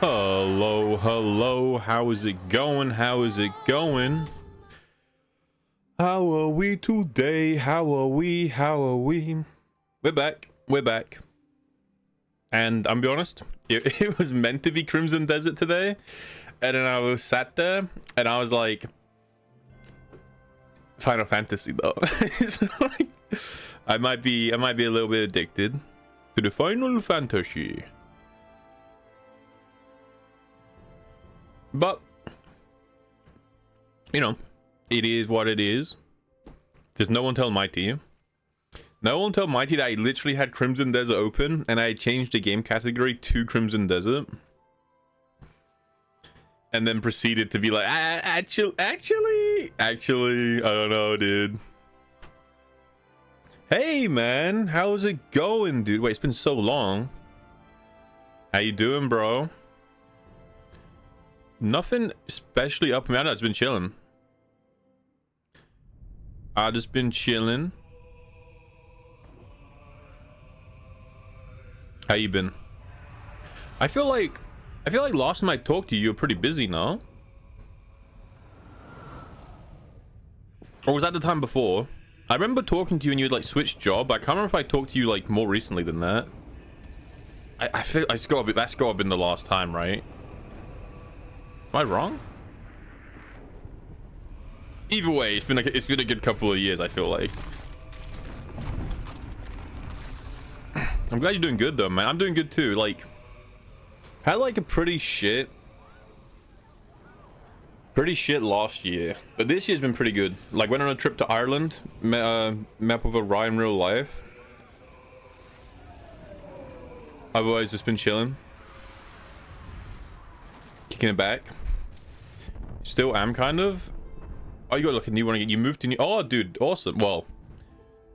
Hello, hello. How is it going? How is it going? How are we today? How are we? How are we? We're back. We're back. And I'm be honest, it was meant to be Crimson Desert today. And then I was sat there and I was like, Final Fantasy though. So like, I might be a little bit addicted to the Final Fantasy. But you know, it is what it is. There's no one tell Mighty. No one tell Mighty that I literally had Crimson Desert open and I changed the game category to Crimson Desert. And then proceeded to be like, actually, I don't know, dude. Hey, man, how's it going, dude? Wait, it's been so long. How you doing, bro? Nothing especially up. Man, I've just been chilling. I've just been chilling. How you been? I feel like last time I talked to you, you're pretty busy now. Or was that the time before? I remember talking to you and you had like switched job. I can't remember if I talked to you like more recently than that. I feel that's gotta have been the last time, right? Am I wrong? Either way, it's been a good couple of years, I feel like. I'm glad you're doing good though, man. I'm doing good too. Like, had like a pretty shit last year, but this year's been pretty good. Like, went on a trip to Ireland, met with a Ryan in real life. Otherwise, just been chilling, kicking it back. Still am kind of. Oh, you got like a new one again. You moved to New. Oh, dude, awesome. Well,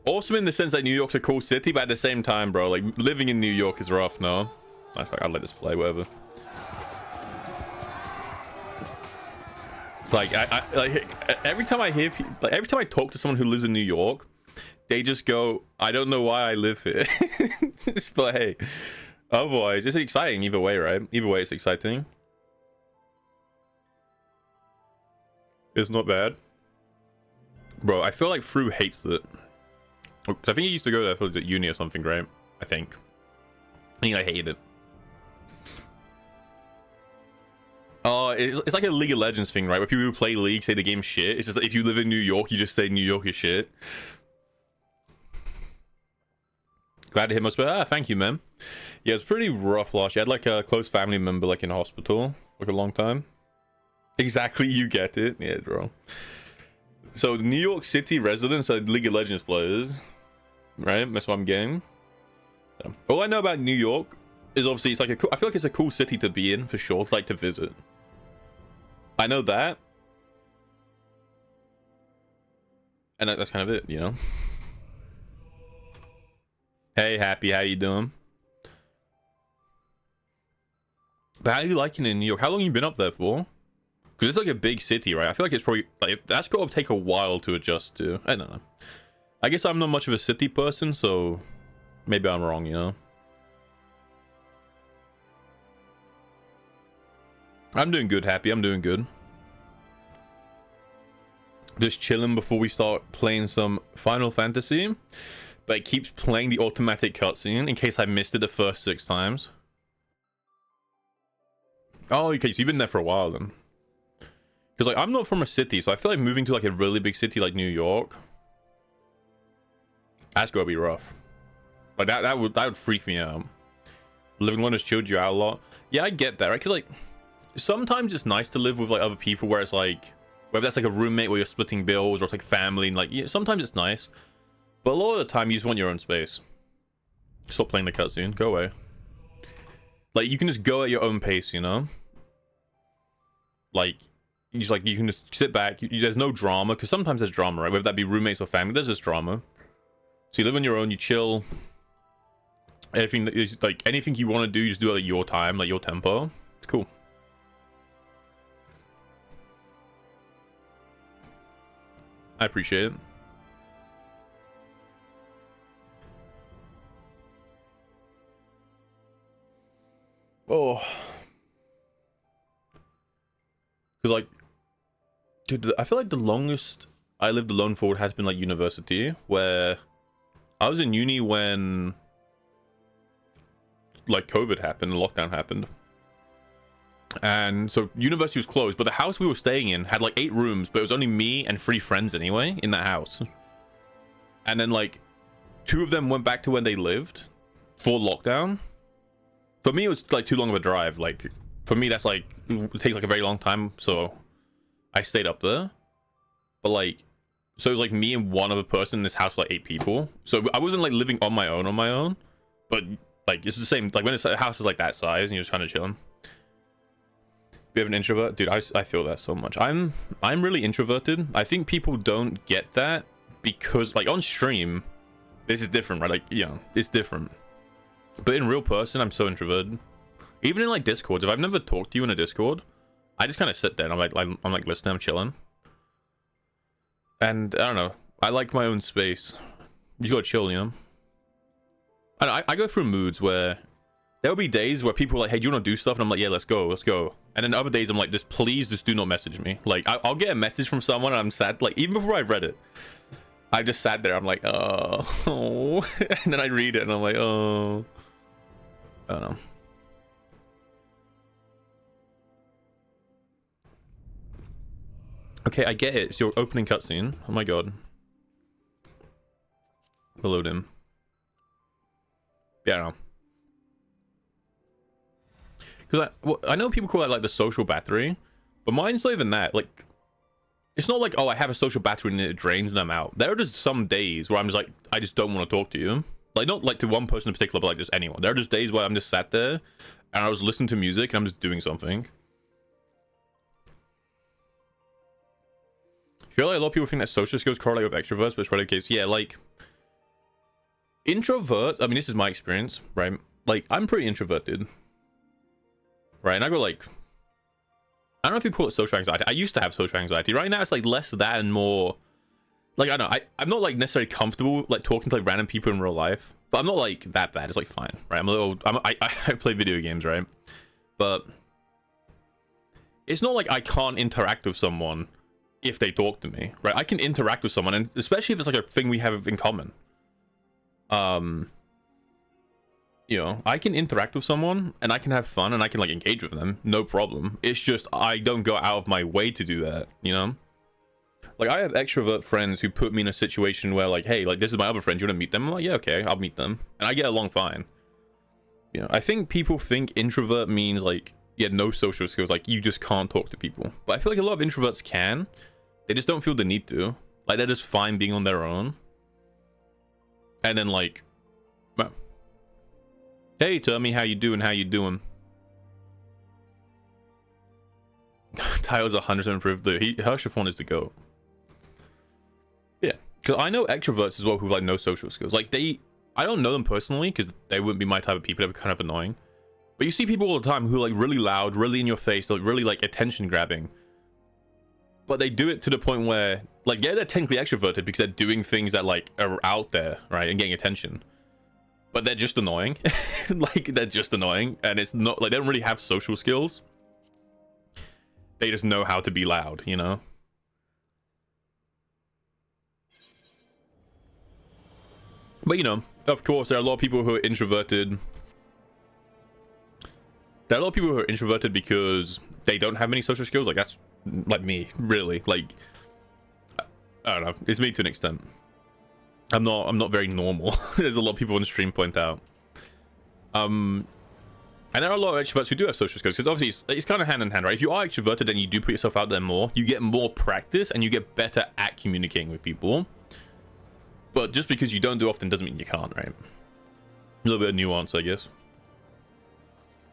awesome in the sense that New York's a cool city, but at the same time, bro, like living in New York is rough. No, I'll let this play, whatever. Like every time I hear people, like every time I talk to someone who lives in New York, they just go, I don't know why I live here. But hey, otherwise it's exciting either way, right? Either way it's exciting. It's not bad, bro. I feel like Fru hates it. I think he used to go there for uni or something, right? I think I hated it. It's like a League of Legends thing, right? Where people who play League say the game's shit. It's just like if you live in New York, you just say New York is shit. Glad to hear most, but thank you, man. Yeah, it's pretty rough last year. I had like a close family member like in hospital for like a long time. Exactly, you get it. Yeah, bro. So New York City residents are League of Legends players, right? That's what I'm getting. Yeah. All I know about New York is obviously it's like I feel like it's a cool city to be in for sure, to like to visit. I know that, and that's kind of it, you know. Hey, Happy, how you doing? But how are you liking it in New York? How long have you been up there for? Because it's like a big city, right? I feel like it's probably like that's got to take a while to adjust to. I don't know. I guess I'm not much of a city person, so maybe I'm wrong, you know. I'm doing good, Happy. I'm doing good. Just chilling before we start playing some Final Fantasy. But it keeps playing the automatic cutscene in case I missed it the first 6 times. Oh, okay, so you've been there for a while then. Because like I'm not from a city, so I feel like moving to like a really big city like New York, that's gotta be rough. Like that would freak me out. Living alone has chilled you out a lot. Yeah, I get that, right? Because like sometimes it's nice to live with like other people where it's like whether that's like a roommate where you're splitting bills or it's like family and like yeah, sometimes it's nice. But a lot of the time you just want your own space. Stop playing the cutscene, go away. Like you can just go at your own pace, you know? Like you can just sit back. There's no drama because sometimes there's drama, right? Whether that be roommates or family, there's just drama. So you live on your own, you chill. Everything is like anything you want to do, you just do it at your time, like your tempo. It's cool. I appreciate it. Oh, Because like, dude, I feel like the longest I lived alone for has been like university, where I was in uni when like COVID happened, lockdown happened. And so university was closed, but the house we were staying in had like 8 rooms, but it was only me and 3 friends anyway in that house. And then like 2 of them went back to where they lived for lockdown. For me, it was like too long of a drive. Like for me, that's like, it takes like a very long time. So I stayed up there. But like, so it was like me and one other person in this house for like 8 people. So I wasn't like living on my own, but like it's the same. Like when it's a house is like that size and you're just kind of chilling. You have an introvert, dude. I feel that so much. I'm really introverted. I think people don't get that because like on stream, this is different, right? Like, you know, it's different. But in real person, I'm so introverted. Even in like Discords, if I've never talked to you in a Discord, I just kind of sit there and I'm like listening, I'm chilling. And I don't know, I like my own space. You just gotta chill, you know. I go through moods where there will be days where people are like, hey, do you want to do stuff? And I'm like, yeah, let's go. And then other days I'm like, please just do not message me. Like I'll get a message from someone and I'm sad. Like even before I read it, I just sat there. I'm like, oh. And then I read it and I'm like, oh. I don't know. Okay, I get it. It's your opening cutscene. Oh my god. Reload him. Yeah, I don't know. Because I know people call that like the social battery, but mine's not even that. Like, it's not like, oh, I have a social battery and it drains and I'm out. There are just some days where I'm just like, I just don't want to talk to you. Like, not like to one person in particular, but like just anyone. There are just days where I'm just sat there and I was listening to music and I'm just doing something. I feel like a lot of people think that social skills correlate with extroverts, but it's really the case. Yeah, like, introverts, I mean, this is my experience, right? Like, I'm pretty introverted. Right, and I go like, I don't know if you call it social anxiety. I used to have social anxiety. Right now, it's like less of that and more, like, I don't know. I'm not like necessarily comfortable like talking to like random people in real life, but I'm not like that bad. It's like fine, right? I play video games, right? But it's not like I can't interact with someone if they talk to me, right? I can interact with someone, and especially if it's like a thing we have in common. You know, I can interact with someone and I can have fun and I can like engage with them, no problem. It's just I don't go out of my way to do that, you know? Like I have extrovert friends who put me in a situation where like, hey, like this is my other friend, you want to meet them? I'm like, yeah, okay, I'll meet them. And I get along fine. You know, I think people think introvert means like, yeah, no social skills, like you just can't talk to people. But I feel like a lot of introverts can. They just don't feel the need to. Like they're just fine being on their own. And then like, well, hey, tell me how you doing, Tyler's 100% improved. FF14 is the GOAT. Yeah, because I know extroverts as well who have like no social skills. Like I don't know them personally because they wouldn't be my type of people. They'd be kind of annoying. But you see people all the time who are like really loud, really in your face, like really like attention grabbing. But they do it to the point where like, yeah, they're technically extroverted because they're doing things that like are out there, right, and getting attention. But they're just annoying. Like they're just annoying, and it's not like they don't really have social skills. They just know how to be loud, you know. But you know, of course, there are a lot of people who are introverted. There are a lot of people who are introverted because they don't have many social skills. Like that's like me, really. Like I don't know. It's me to an extent. I'm not very normal. There's a lot of people on the stream point out. And there are a lot of extroverts who do have social skills because obviously it's kind of hand in hand, right? If you are extroverted and you do put yourself out there more, you get more practice and you get better at communicating with people. But just because you don't do often doesn't mean you can't, right? A little bit of nuance, I guess.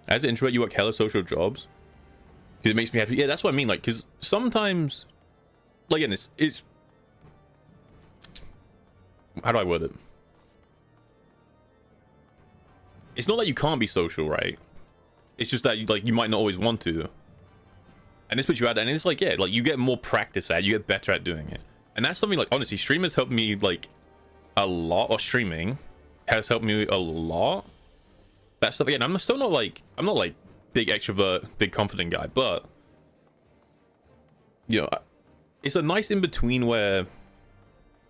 As an introvert, you work hella social jobs because it makes me happy. Yeah, that's what I mean. Like, because sometimes, like, again, it's how do I word it? It's not that you can't be social, right? It's just that you might not always want to. And this puts you out there, and it's like, yeah, like you get more practice at it, you get better at doing it. And that's something like, honestly, streamers helped me like a lot, or streaming has helped me a lot. That stuff, again, I'm not like big extrovert, big confident guy, but you know, it's a nice in between where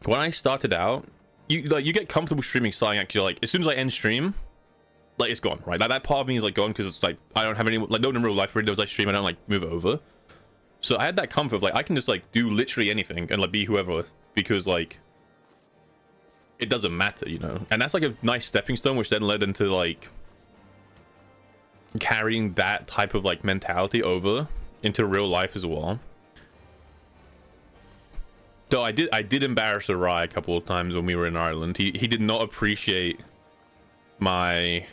when I started out, you get comfortable streaming, starting actually like as soon as I end stream, like it's gone, right? Like that part of me is like gone because it's like I don't have any like no one in real life videos I stream, I don't like move it over. So I had that comfort of like I can just like do literally anything and like be whoever, because like it doesn't matter, you know. And that's like a nice stepping stone, which then led into like carrying that type of like mentality over into real life as well. Though I did embarrass Arai a couple of times when we were in Ireland. He did not appreciate my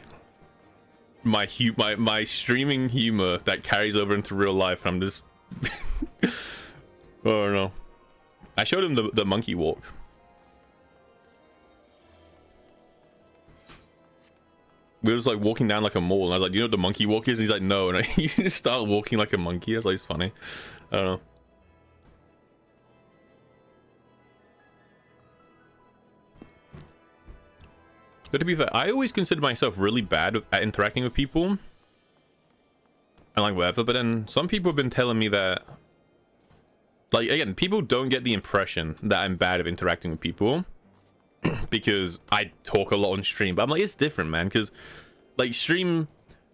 streaming humor that carries over into real life. I'm just oh no. I showed him the monkey walk. We was like walking down like a mall, and I was like, "Do you know what the monkey walk is?" And he's like, "No." And he just started walking like a monkey. I was like, "It's funny." I don't know. But to be fair, I always considered myself really bad at interacting with people and like whatever. But then some people have been telling me that, like, again, people don't get the impression that I'm bad at interacting with people because I talk a lot on stream. But I'm like, it's different, man. Because like stream,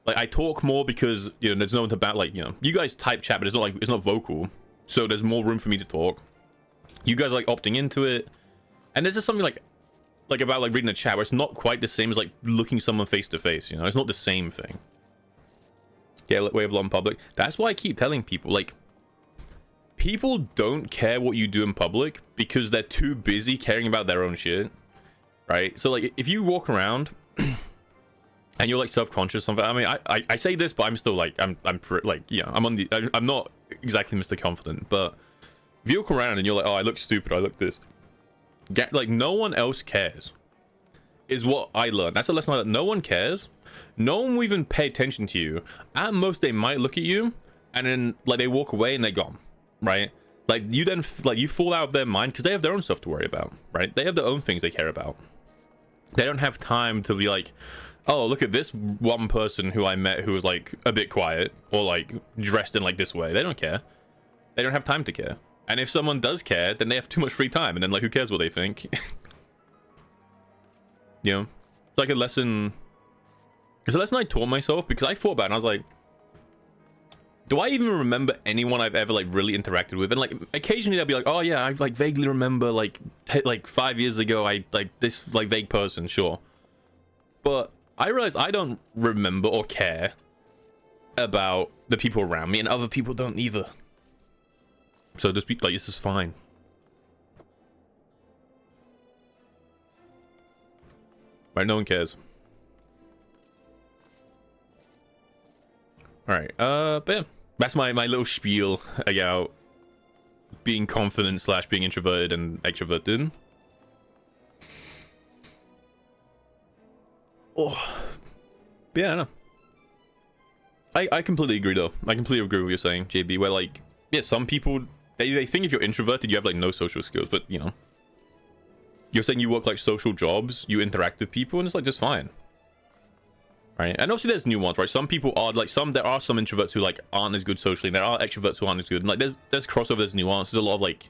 like I talk more because, you know, there's no one to bat. Like, you know, you guys type chat, but it's not like it's not vocal, so there's more room for me to talk. You guys are like opting into it, and there's just something like about like reading a chat where it's not quite the same as like looking someone face to face, you know. It's not the same thing. Yeah, way of law in public. That's why I keep telling people, like, people don't care what you do in public because they're too busy caring about their own shit, right? So like if you walk around and you're like self-conscious something, I mean, I say this, but I'm still like I'm like, yeah, I'm not exactly Mr. Confident, but if you walk around and you're like, oh, I look stupid, I look this, like no one else cares is what I learned. That's a lesson I learned. No one cares. No one will even pay attention to you. At most they might look at you and then like they walk away and they're gone, right? Like you then like you fall out of their mind because they have their own stuff to worry about, right? They have their own things they care about. They don't have time to be like, oh, look at this one person who I met who was like a bit quiet or like dressed in like this way. They don't care. They don't have time to care. And if someone does care, then they have too much free time, and then like who cares what they think? You know, it's like a lesson. It's a lesson I taught myself because I thought about it and I was like, do I even remember anyone I've ever like really interacted with? And like occasionally I'll be like, oh yeah, I like vaguely remember like 5 years ago I like this like vague person, sure. But I realized I don't remember or care about the people around me, and other people don't either. So just be like, this is fine. Right, no one cares. Alright, but yeah, that's my little spiel about being confident / being introverted and extroverted. Oh, but yeah, I know. I completely agree though. I completely agree with what you're saying, JB, where like, yeah, some people they think if you're introverted you have like no social skills, but you know, you're saying you work like social jobs, you interact with people, and it's like just fine, right? And obviously there's nuance, right? Some people are like there are some introverts who like aren't as good socially, and there are extroverts who aren't as good, and like there's crossover, there's nuance, there's a lot of like,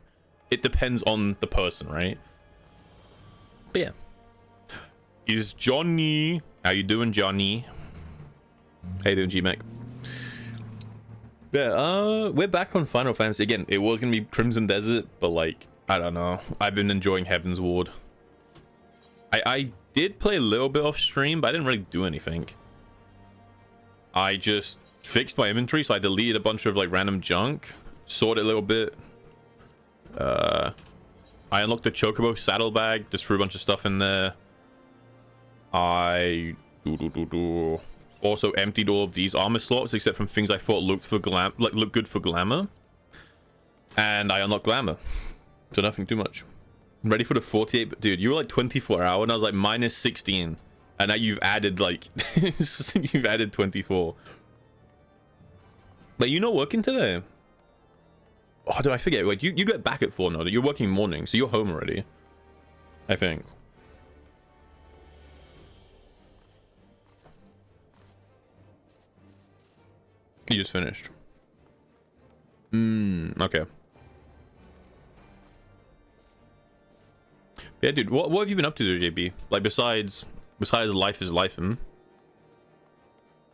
it depends on the person, right? But yeah, is Johnny, how you doing, Johnny? How you doing, G-Mac? Yeah, we're back on Final Fantasy again. It was gonna be Crimson Desert, but like, I don't know, I've been enjoying Heaven's Ward. I did play a little bit off stream, but I didn't really do anything. I just fixed my inventory, so I deleted a bunch of like random junk, sorted a little bit. I unlocked the Chocobo saddlebag, just threw a bunch of stuff in there. I also emptied all of these armor slots except from things I thought looked good for glamour, and I unlocked glamour, so nothing too much. Ready for the 48, dude? You were like 24 hour and I was like minus 16, and now you've added like you've added 24. But you're not working today? Oh, did I forget? Wait, you get back at 4 now. You're working morning, so you're home already, I think. You just finished. Okay. Yeah, dude. What have you been up to there, JB? Like besides life is life, and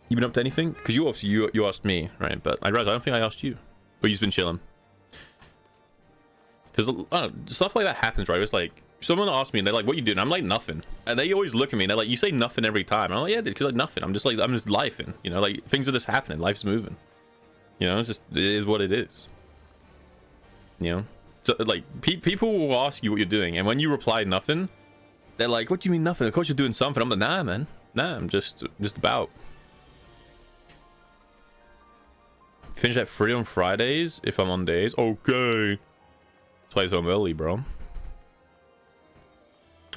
you been up to anything? Because you obviously you asked me, right? But I realized I don't think I asked you. Or you've been chilling. Because stuff like that happens, right? It's like someone asks me and they're like, "What you doing?" I'm like, "Nothing," and they always look at me and they're like, "You say nothing every time." And I'm like, "Yeah, dude, because like nothing. I'm just lifing, you know, like things are just happening. Life's moving, you know. It is what it is, you know." So like people will ask you what you're doing, and when you reply nothing, they're like, "What do you mean nothing? Of course you're doing something." I'm like, "Nah, man. Nah, I'm just about." Finish at 3 on Fridays if I'm on days. Okay. Plays home early, bro.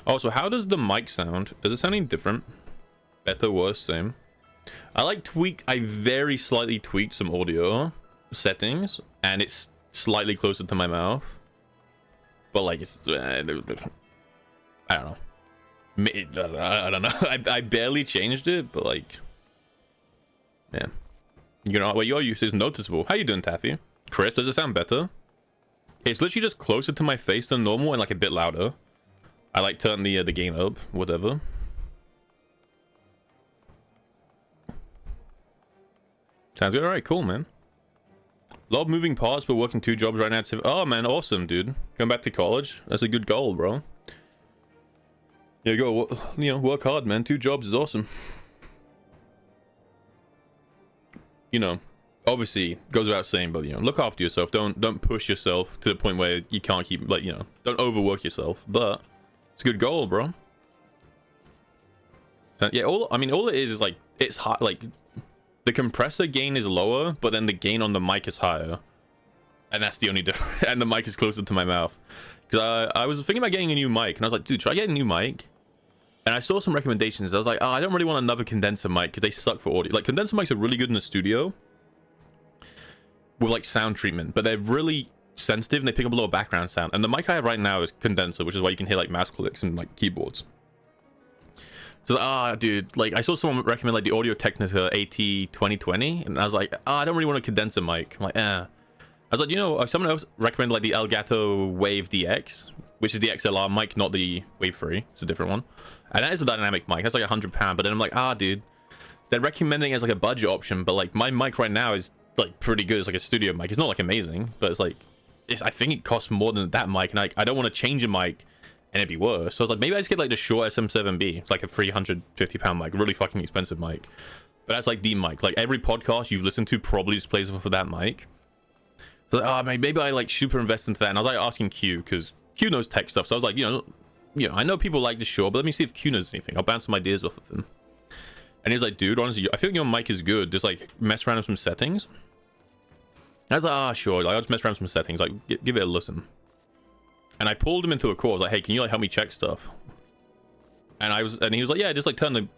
Oh, so how does the mic sound? Does it sound any different? Better, worse, same? I very slightly tweaked some audio settings, and it's slightly closer to my mouth. But like, it's I don't know. I don't know. I barely changed it, but like, yeah. You know what your use is noticeable. How you doing, Taffy? Chris, does it sound better? It's literally just closer to my face than normal and like a bit louder. I like turn the gain up, whatever. Sounds good. All right, cool, man. A lot of moving parts, but working 2 jobs right now. Oh man, awesome, dude. Going back to college. That's a good goal, bro. Yeah, work hard, man. 2 jobs is awesome. You know, obviously goes without saying, but you know, look after yourself. Don't push yourself to the point where you can't keep, like, you know, don't overwork yourself. But it's a good goal, bro. So, yeah, all it is like it's hot. Like the compressor gain is lower, but then the gain on the mic is higher, and that's the only difference. And the mic is closer to my mouth. Because I was thinking about getting a new mic, and I was like, dude, should I get a new mic? And I saw some recommendations. I was like, oh, I don't really want another condenser mic because they suck for audio. Like, condenser mics are really good in the studio with, like, sound treatment. But they're really sensitive and they pick up a little background sound. And the mic I have right now is condenser, which is why you can hear, like, mouse clicks and, like, keyboards. So, dude, like, I saw someone recommend, like, the Audio-Technica AT2020. And I was like, I don't really want a condenser mic. I'm like, I was like, you know, someone else recommended, like, the Elgato Wave DX, which is the XLR mic, not the Wave 3. It's a different one. And that is a dynamic mic. That's like £100. But then I'm like, dude, they're recommending it as like a budget option. But like my mic right now is like pretty good. It's like a studio mic. It's not like amazing, but it's like, I think it costs more than that mic. And I don't want to change a mic and it'd be worse. So I was like, maybe I just get like the Shure SM7B. It's like a £350 mic, really fucking expensive mic. But that's like the mic. Like every podcast you've listened to probably just plays off of that mic. So like, maybe I like super invest into that. And I was like asking Q, because Q knows tech stuff. So I was like, you know, I know people like the Shure, but let me see if Q knows anything. I'll bounce some ideas off of him. And he's like, dude, honestly, I feel like your mic is good. Just like mess around with some settings. And I was like, sure. Like, I'll just mess around with some settings. Like, give it a listen. And I pulled him into a call. I was like, hey, can you like help me check stuff? And he was like, yeah, just like turn the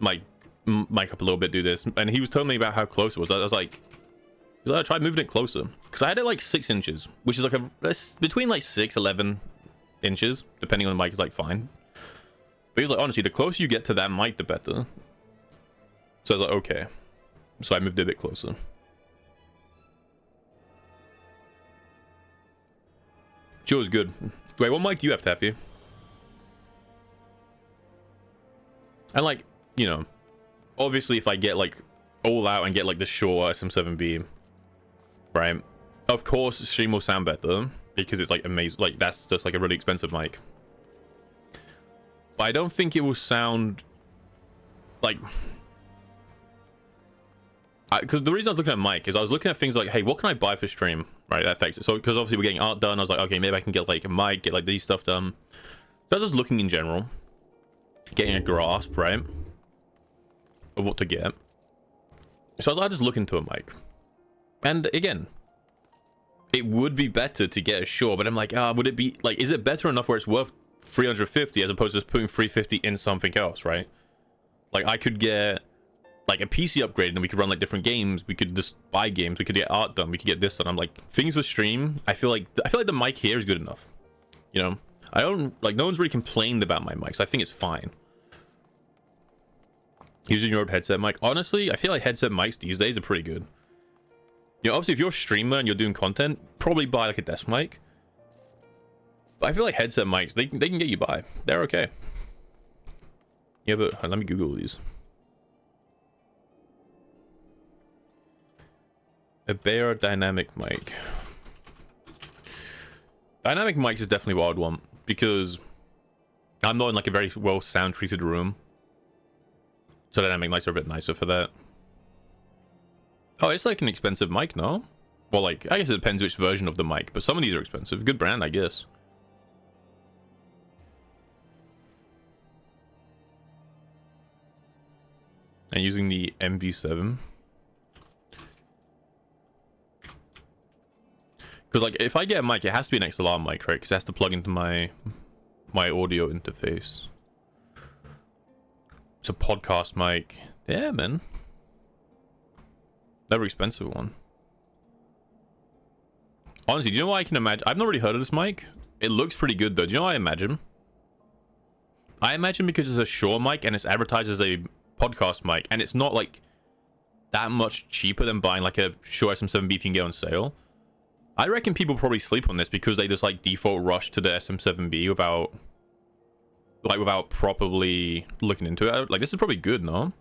mic up a little bit, do this. And he was telling me about how close it was. I was like, I tried moving it closer because I had it like 6 inches, which is like between like 6-11 inches, depending on the mic, is like fine. But he's like, honestly, the closer you get to that mic, the better. So I was like, okay. So I moved it a bit closer. Joe's good. Wait, what mic do you have, Taffy? And like, you know, obviously if I get like all out and get like the Shure SM7B, right? Of course, stream will sound better because it's like amazing. Like that's just like a really expensive mic. But I don't think it will sound like, because the reason I was looking at mic is I was looking at things like, hey, what can I buy for stream, right? That affects it. So because obviously we're getting art done, I was like, okay, maybe I can get like a mic, get like these stuff done. So I was just looking in general, getting a grasp, right, of what to get. So I was like, just look into a mic. And again, it would be better to get a Shure, but I'm like, would it be like, is it better enough where it's worth 350 as opposed to just putting 350 in something else, right? Like I could get like a PC upgrade and we could run like different games. We could just buy games. We could get art done. We could get this done. I'm like, things with stream, I feel like the mic here is good enough. You know, I don't like, no one's really complained about my mic, so I think it's fine. Using your old headset mic, honestly, I feel like headset mics these days are pretty good. You know, obviously if you're a streamer and you're doing content, probably buy like a desk mic. But I feel like headset mics, they can get you by. They're okay. Yeah, but let me Google these. A Bayer dynamic mic. Dynamic mics is definitely what I'd want because I'm not in like a very well sound treated room. So dynamic mics are a bit nicer for that. Oh, it's like an expensive mic, no? Well, like, I guess it depends which version of the mic, but some of these are expensive. Good brand, I guess. And using the MV7. Because, like, if I get a mic, it has to be an XLR mic, right? Because it has to plug into my audio interface. It's a podcast mic. Yeah, man. Never expensive one. Honestly, do you know what I can imagine? I've not really heard of this mic. It looks pretty good, though. Do you know what I imagine? I imagine because it's a Shure mic and it's advertised as a podcast mic, and it's not, like, that much cheaper than buying, like, a Shure SM7B if you can get on sale. I reckon people probably sleep on this because they just, like, default rush to the SM7B without properly looking into it. Like, this is probably good, no?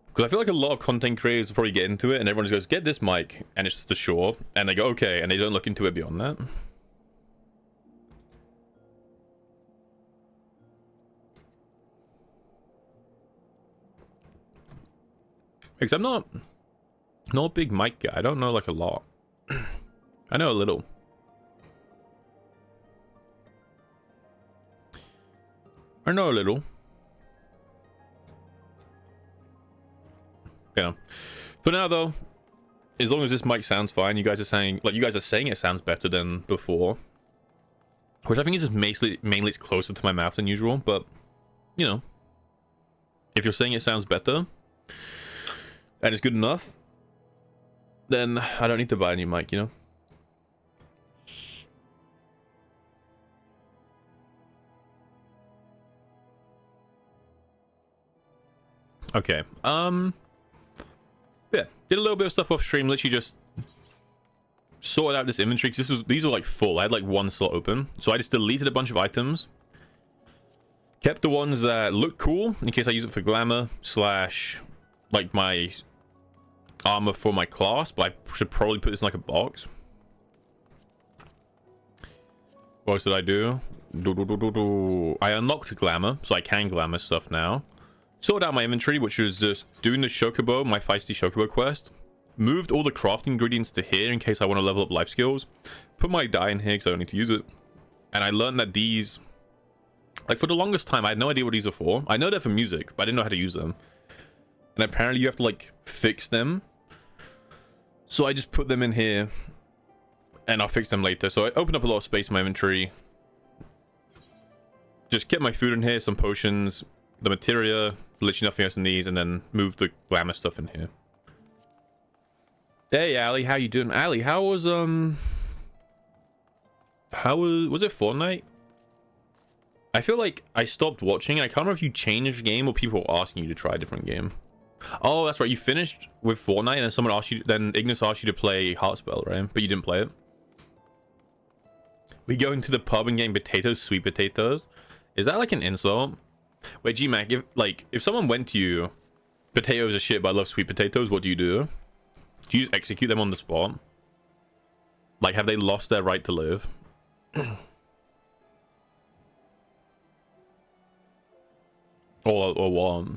Because I feel like a lot of content creators will probably get into it and everyone just goes, get this mic, and it's just a Shure, and they go, okay, and they don't look into it beyond that. Because I'm not a big mic guy. I don't know, like, a lot. I know a little. I know a little. Yeah. For now, though, as long as this mic sounds fine, you guys are saying it sounds better than before, which I think is just mainly it's closer to my mouth than usual. But you know, if you're saying it sounds better and it's good enough, then I don't need to buy a new mic, you know. Okay. Yeah, did a little bit of stuff off stream. Literally just sorted out this inventory because these were like full. I had like one slot open, so I just deleted a bunch of items. Kept the ones that look cool in case I use it for glamour / like my armor for my class, but I should probably put this in like a box. What else did I do? I unlocked glamour, so I can glamour stuff now. Sorted out my inventory, which was just doing the Chocobo, my feisty Chocobo quest. Moved all the crafting ingredients to here in case I want to level up life skills. Put my dye in here because I don't need to use it. And I learned that these, like, for the longest time, I had no idea what these are for. I know they're for music, but I didn't know how to use them. And apparently you have to, like, fix them. So I just put them in here, and I'll fix them later. So I opened up a lot of space in my inventory. Just kept my food in here, some potions, the materia, literally nothing else in these, and then move the glamour stuff in here. Hey Ali, how you doing? Ali, how was it Fortnite? I feel like I stopped watching and I can't remember if you changed game or people were asking you to try a different game. Oh, that's right, you finished with Fortnite and then someone asked you, then Ignis asked you to play Heartspell, right? But you didn't play it. We go into the pub and getting potatoes, sweet potatoes. Is that like an insult? Wait, G-Mac, if someone went to you, potatoes are shit, but I love sweet potatoes, what do you do? Do you just execute them on the spot? Like, have they lost their right to live? or what?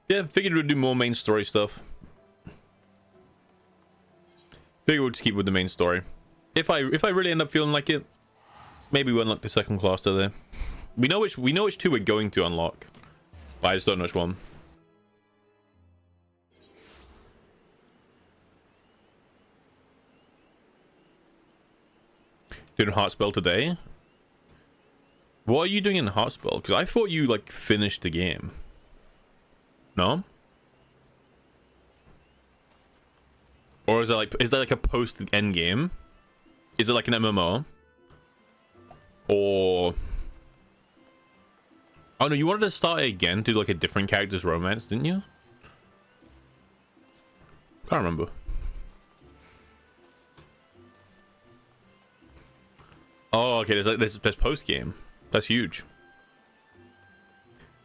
Yeah, figured we'd do more main story stuff. Figured we'll just keep with the main story. If I really end up feeling like it, maybe we'll unlock the second class today. We know which two we're going to unlock, but I just don't know which one. Doing Heartspell today? What are you doing in Heartspell? Because I thought you like finished the game. No? Or is there like a post end game? Is it like an MMO? Or oh no, you wanted to start it again, do like a different character's romance, didn't you? Can't remember. Oh, okay. There's post game. That's huge.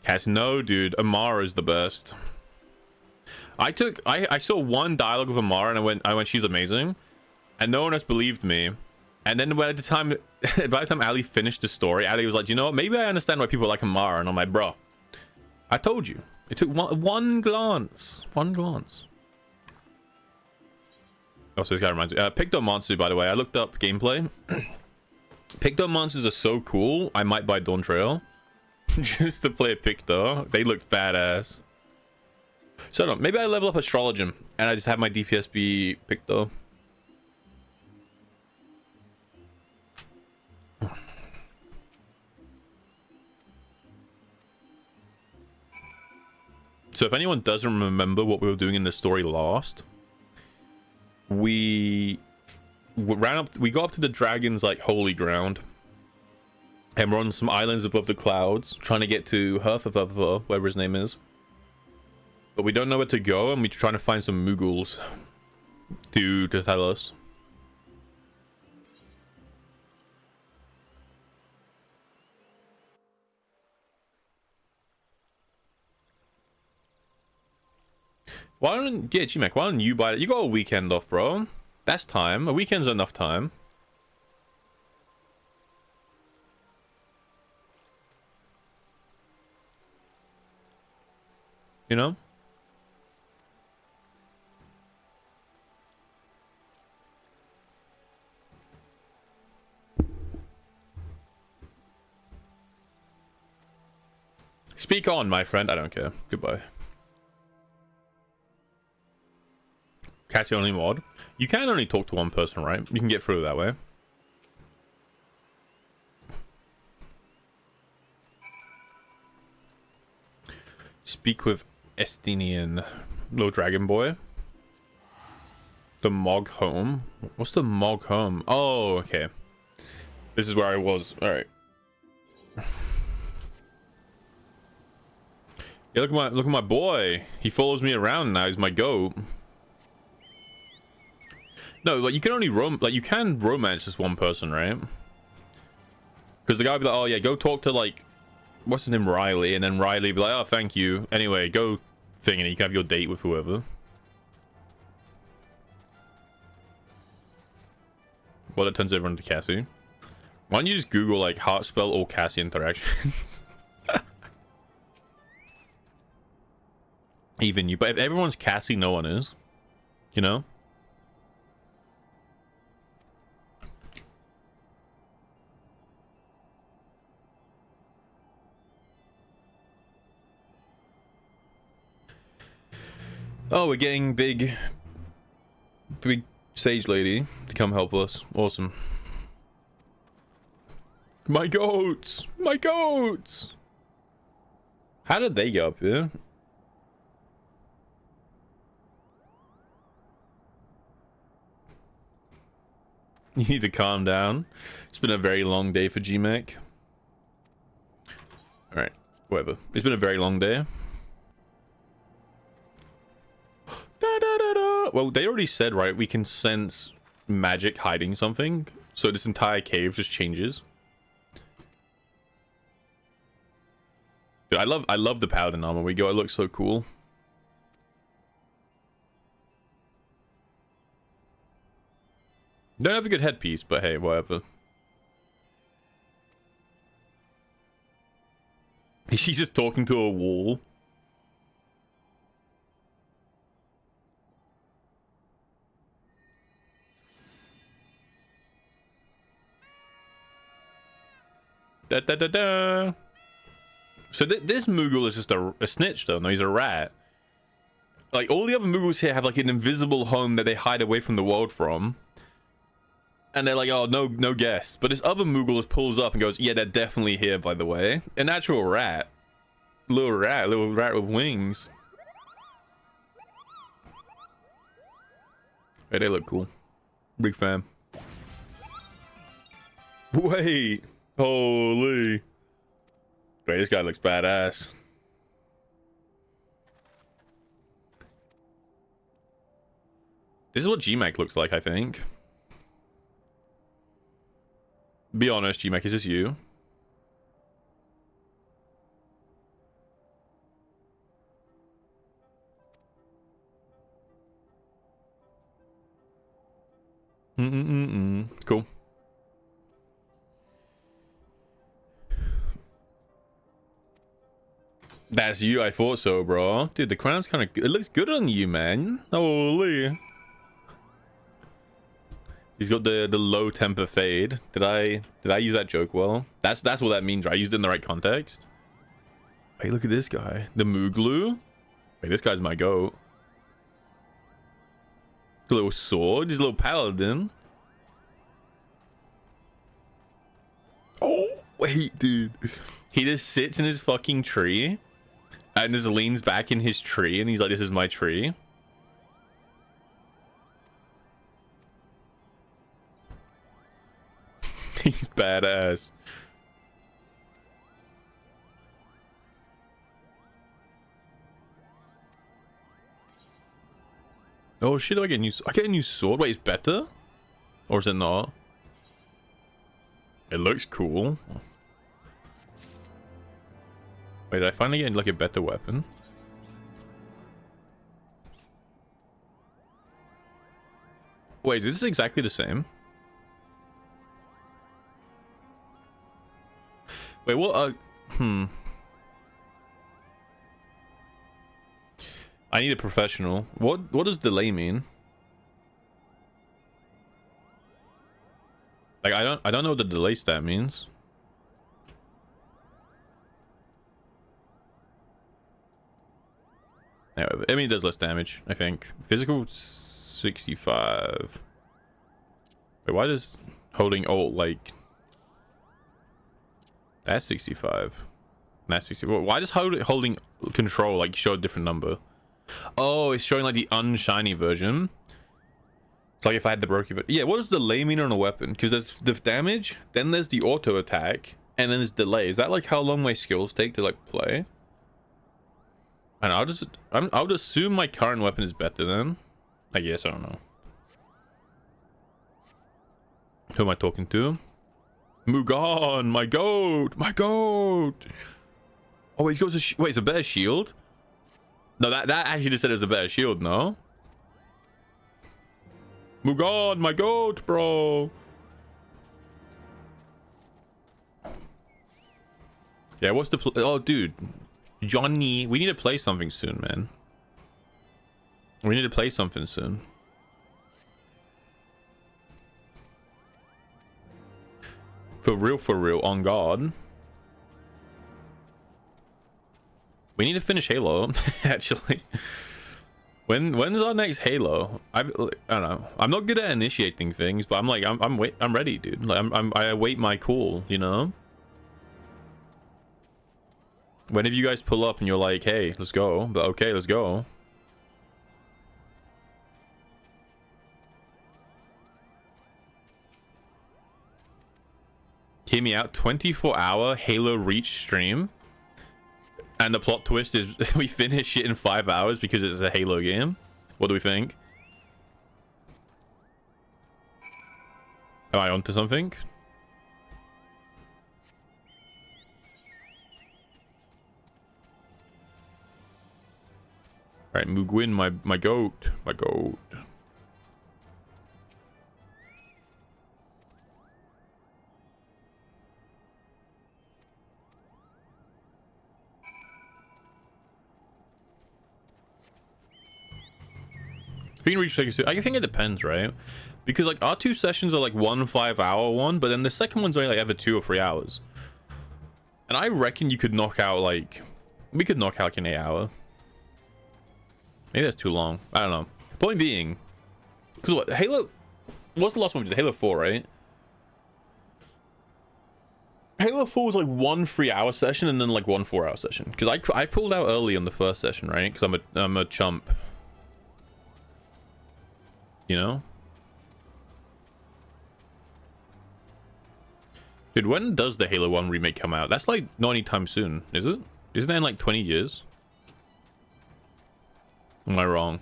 Cass, no, dude. Amara is the best. I saw one dialogue of Amara and I went, she's amazing, and no one else believed me. And then by the time Ali finished the story, Ali was like, you know what? Maybe I understand why people like Amara. And I'm like, bro, I told you. It took one glance. One glance. Oh, so this guy reminds me. Picto Monster, by the way. I looked up gameplay. Picto Monsters are so cool. I might buy Dawn Trail just to play a Picto. They look badass. So no, maybe I level up Astrologem and I just have my DPS be Picto. So if anyone doesn't remember what we were doing in the story last, we got up to the dragon's like holy ground, and we're on some islands above the clouds trying to get to Herfa, whatever his name is. But we don't know where to go, and we're trying to find some Mughals to tell us. Why don't, yeah, G-Mac, why don't you buy it? You got a weekend off, bro. That's time. A weekend's enough time. You know? Speak on, my friend. I don't care. Goodbye. Cassie only mod. You can only talk to one person, right? You can get through that way. Speak with Estinian. Little dragon boy. The Mog home. What's the Mog home? Oh, okay. This is where I was. Alright. Yeah, look at my boy. He follows me around now. He's my goat. No, like you can only you can romance just one person, right? Because the guy would be like, oh yeah, go talk to like, what's his name, Riley, and then Riley be like, oh thank you. Anyway, go thing, and you can have your date with whoever. Well, that turns everyone to Cassie. Why don't you just Google like heart spell or Cassie interactions? Even you, but if everyone's Cassie, no one is. You know? Oh, we're getting big sage lady to come help us. Awesome. My goats! My goats! How did they get up here? You need to calm down. It's been a very long day for GMAC. Alright, whatever. It's been a very long day. Well, they already said, right, we can sense magic hiding something, so this entire cave just changes. Dude, I love the paladin armor we got. It looks so cool. Don't have a good headpiece, but hey, whatever. She's just talking to a wall. Da da da da. So this Moogle is just a snitch, though. No, he's a rat. Like all the other Moogles here have like an invisible home that they hide away from the world from, and they're like, oh no guests. But this other Moogle just pulls up and goes, yeah, they're definitely here. By the way, an actual rat, little rat with wings. Hey, they look cool. Big fan. Wait. Holy. Wait, this guy looks badass. This is what GMAC looks like, I think. Be honest, G-Mac, is this you? Cool. That's you. I thought so, bro. Dude, the crown's kind of... It looks good on you, man. Holy. He's got the low temper fade. Did I use that joke well? That's what that means, right? I used it in the right context. Hey, look at this guy. The Mooglu. Wait, this guy's my goat. The little sword. He's a little paladin. Oh, wait, dude. He just sits in his fucking tree and just leans back in his tree and he's like, this is my tree. He's badass. Oh shit, I get a new sword. Wait, it's better? Or is it not? It looks cool. Wait, did I finally get like a better weapon? Wait, is this exactly the same? Wait, what? I need a professional. What does delay mean? Like I don't know what the delay stat means. Yeah, I mean it does less damage, I think. Physical 65. Wait, why does holding alt like that's 65? That's 64. Why does holding control like show a different number? Oh, it's showing like the unshiny version. It's like if I had the broken, but yeah, what does delay mean on a weapon? Because there's the damage, then there's the auto attack, and then there's delay. Is that like how long my skills take to like play? And I would assume my current weapon is better then. I guess, I don't know. Who am I talking to? Mugan, my goat, my goat. Oh, wait, he goes to wait, it's a better shield. No, that actually just said it's a better shield, no? Mugan, my goat, bro. Yeah, what's the oh, dude, Johnny, we need to play something soon, man. We need to play something soon. For real, on God. We need to finish Halo, actually. When's our next Halo? I don't know. I'm not good at initiating things, but I'm ready, dude. Like, I await my call, you know. Whenever you guys pull up and you're like, hey, let's go, but okay, let's go. Hear me out. 24-hour Halo Reach stream. And the plot twist is we finish it in 5 hours because it's a Halo game. What do we think? Am I onto something? Alright, Mugwin, my goat. My goat. We can reach seconds too. I think it depends, right? Because like our 2 sessions are like 1 5-hour one, but then the second one's only like ever 2 or 3 hours. And I reckon you could knock out like we could knock out like an 8-hour. Maybe that's too long. I don't know. Point being, because what Halo? What's the last one we did? Halo 4, right? Halo 4 was like 1 3-hour session and then like 1 4-hour session. Because I pulled out early on the first session, right? Because I'm a chump. You know? Dude, when does the Halo 1 remake come out? That's like not anytime soon, is it? Isn't that in like 20 years? Am I wrong?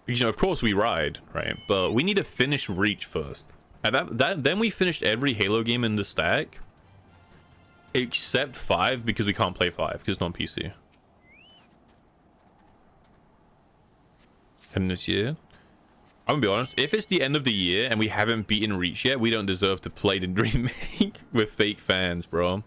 Because, you know, of course we ride, right? But we need to finish Reach first. And then we finished every Halo game in the stack. Except 5, because we can't play 5, because it's not on PC. And this year, I'm gonna be honest, if it's the end of the year and we haven't beaten Reach yet, we don't deserve to play the remake with fake fans, bro.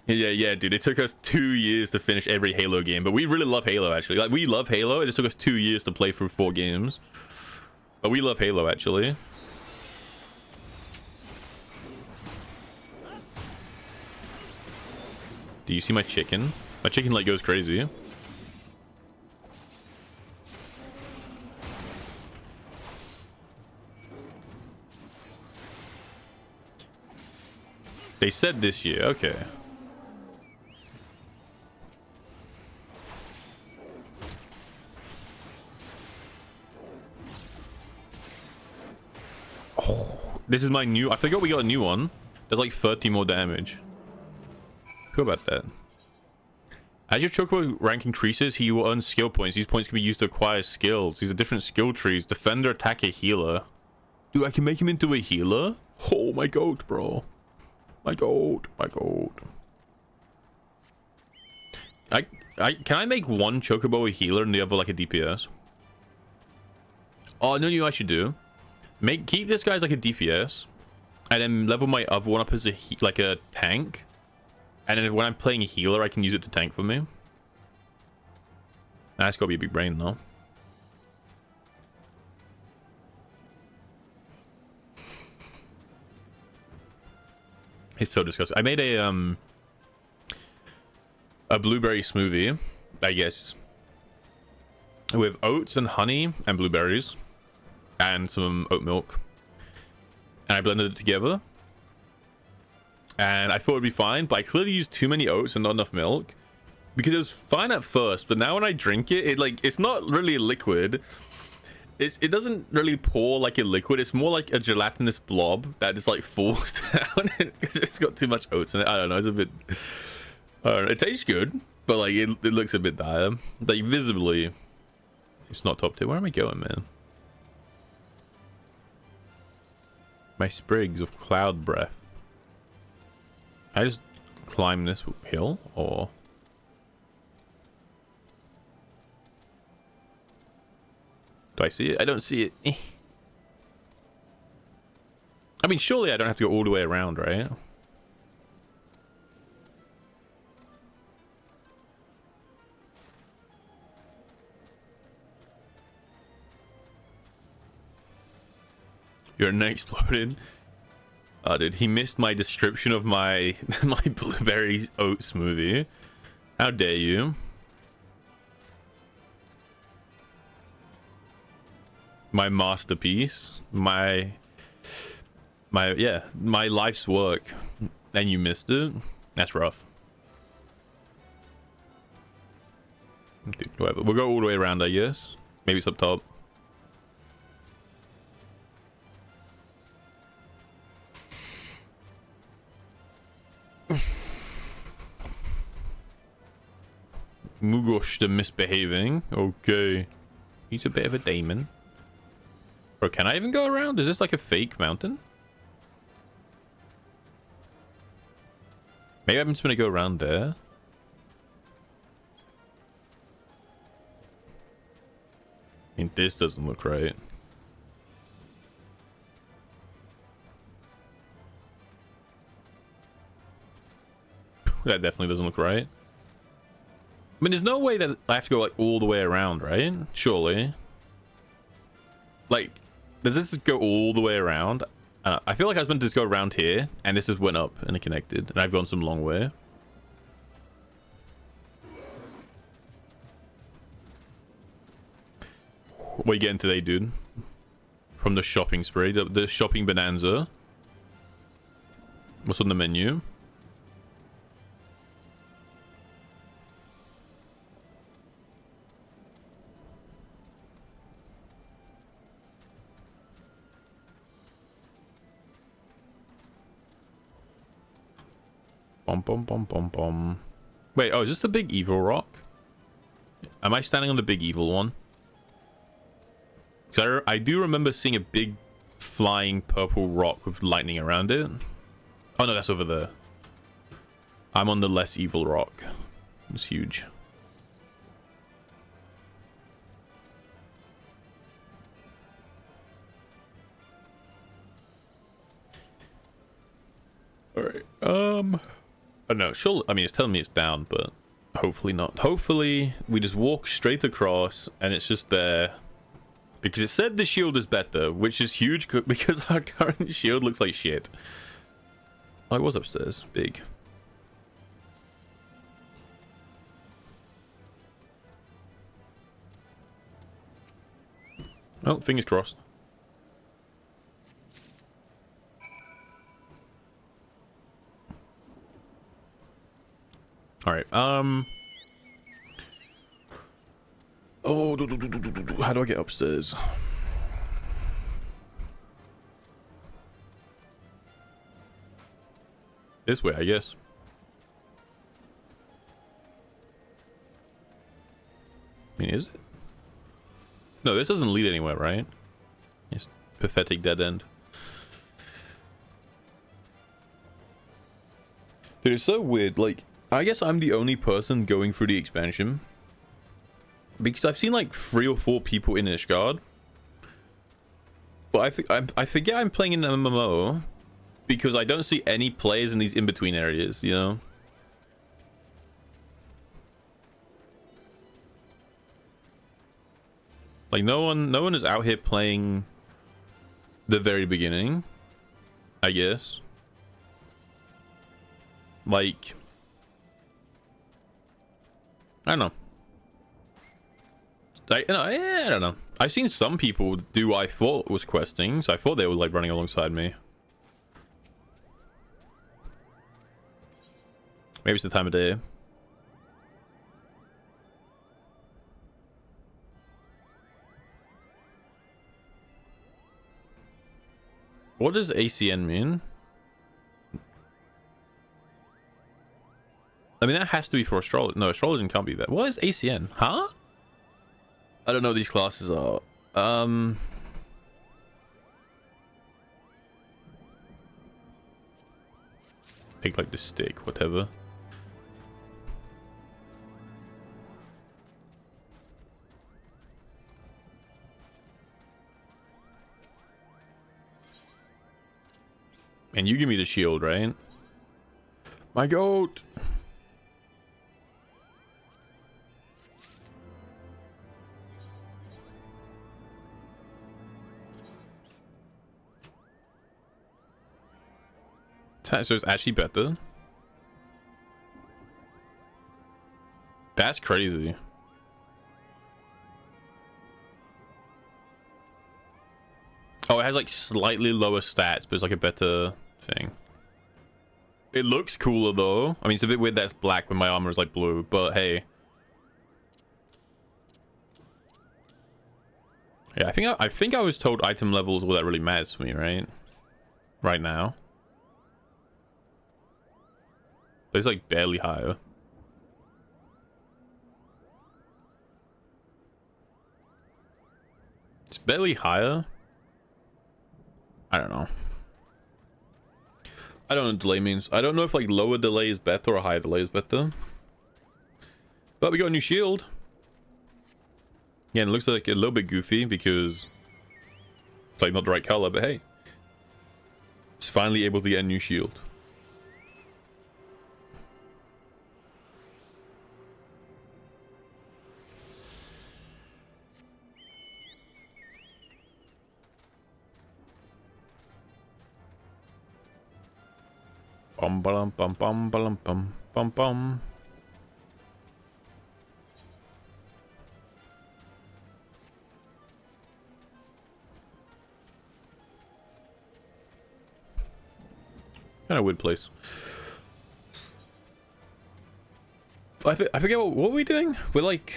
Yeah, dude, it took us 2 years to finish every Halo game, but we really love Halo, actually. Like, we love Halo. It just took us 2 years to play through 4 games. But we love Halo, actually. Do you see my chicken? My chicken, like, goes crazy. They said this year, okay. Oh, this is my new... I forgot we got a new one. There's like 30 more damage. Cool about that. As your Chocobo rank increases, he will earn skill points. These points can be used to acquire skills. These are different skill trees. Defender, attacker, healer. Dude, I can make him into a healer? Oh, my goat, bro. My goat. My goat. Can I make one Chocobo a healer and the other like a DPS? Oh, no, you know what I should do? Keep this guy as like a DPS. And then level my other one up as like a tank. And then when I'm playing a healer, I can use it to tank for me. That's gotta be a big brain, though. It's so disgusting. I made a blueberry smoothie, I guess, with oats and honey and blueberries and some oat milk. And I blended it together. And I thought it'd be fine, but I clearly used too many oats and not enough milk. Because it was fine at first, but now when I drink it, it's not really a liquid. It doesn't really pour like a liquid. It's more like a gelatinous blob that just like falls down because it's got too much oats in it. I don't know. It's a bit... I don't know. It tastes good, but like it looks a bit dire. Like visibly, it's not top tier. Where am I going, man? My sprigs of cloud breath. I just climb this hill, or... Do I see it? I don't see it. I mean, surely I don't have to go all the way around, right? Your neck exploded. Oh, dude, he missed my description of my my blueberry oat smoothie. How dare you? My masterpiece, my life's work, and you missed it. That's rough. Dude, whatever. We'll go all the way around, I guess. Maybe it's up top. Mugosh the misbehaving. Okay. He's a bit of a demon. Bro, can I even go around? Is this like a fake mountain? Maybe I'm just gonna go around there. I mean, this doesn't look right. That definitely doesn't look right. I mean, there's no way that I have to go like all the way around, right? Surely. Like, does this go all the way around? I feel like I was meant to just go around here, and this just went up and it connected, and I've gone some long way. What are you getting today, dude? From the shopping spree, the shopping bonanza. What's on the menu? Bum bum bum bum bum. Wait, oh, is this the big evil rock? Am I standing on the big evil one? Because I do remember seeing a big flying purple rock with lightning around it. Oh no, that's over there. I'm on the less evil rock. It's huge. All right. I don't know. Sure. I mean, it's telling me it's down, but hopefully not. Hopefully we just walk straight across and it's just there. Because it said the shield is better, which is huge because our current shield looks like shit. Oh, it was upstairs. Big. Oh, fingers crossed. All right. Oh, how do I get upstairs? This way, I guess. I mean, is it? No, this doesn't lead anywhere, right? It's pathetic dead end. Dude, it's so weird. Like, I guess I'm the only person going through the expansion. Because I've seen like 3 or 4 people in Ishgard. But I forget I'm playing in an MMO. Because I don't see any players in these in-between areas, you know? Like no one is out here playing the very beginning, I guess. Like, I don't know. I don't know. I've seen some people do I thought was questing, so I thought they were like running alongside me. Maybe it's the time of day. What does ACN mean? I mean, that has to be for astrology. No, astrology can't be that. What is ACN? Huh? I don't know what these classes are. Take like the stick, whatever. And you give me the shield, right? My goat. So it's actually better. That's crazy. Oh, it has like slightly lower stats, but it's like a better thing. It looks cooler though. I mean, it's a bit weird that it's black when my armor is like blue, but hey. Yeah, I think I was told item levels all that really matters to me, right? Right now. But it's like barely higher. It's barely higher. I don't know. I don't know what delay means. I don't know if like lower delay is better or higher delay is better. But we got a new shield. Yeah, and it looks like a little bit goofy because it's like not the right color, but hey. It's finally able to get a new shield. Bum bum bum bum bum bum bum bum. Kind of weird place. I forget what were we doing? We're like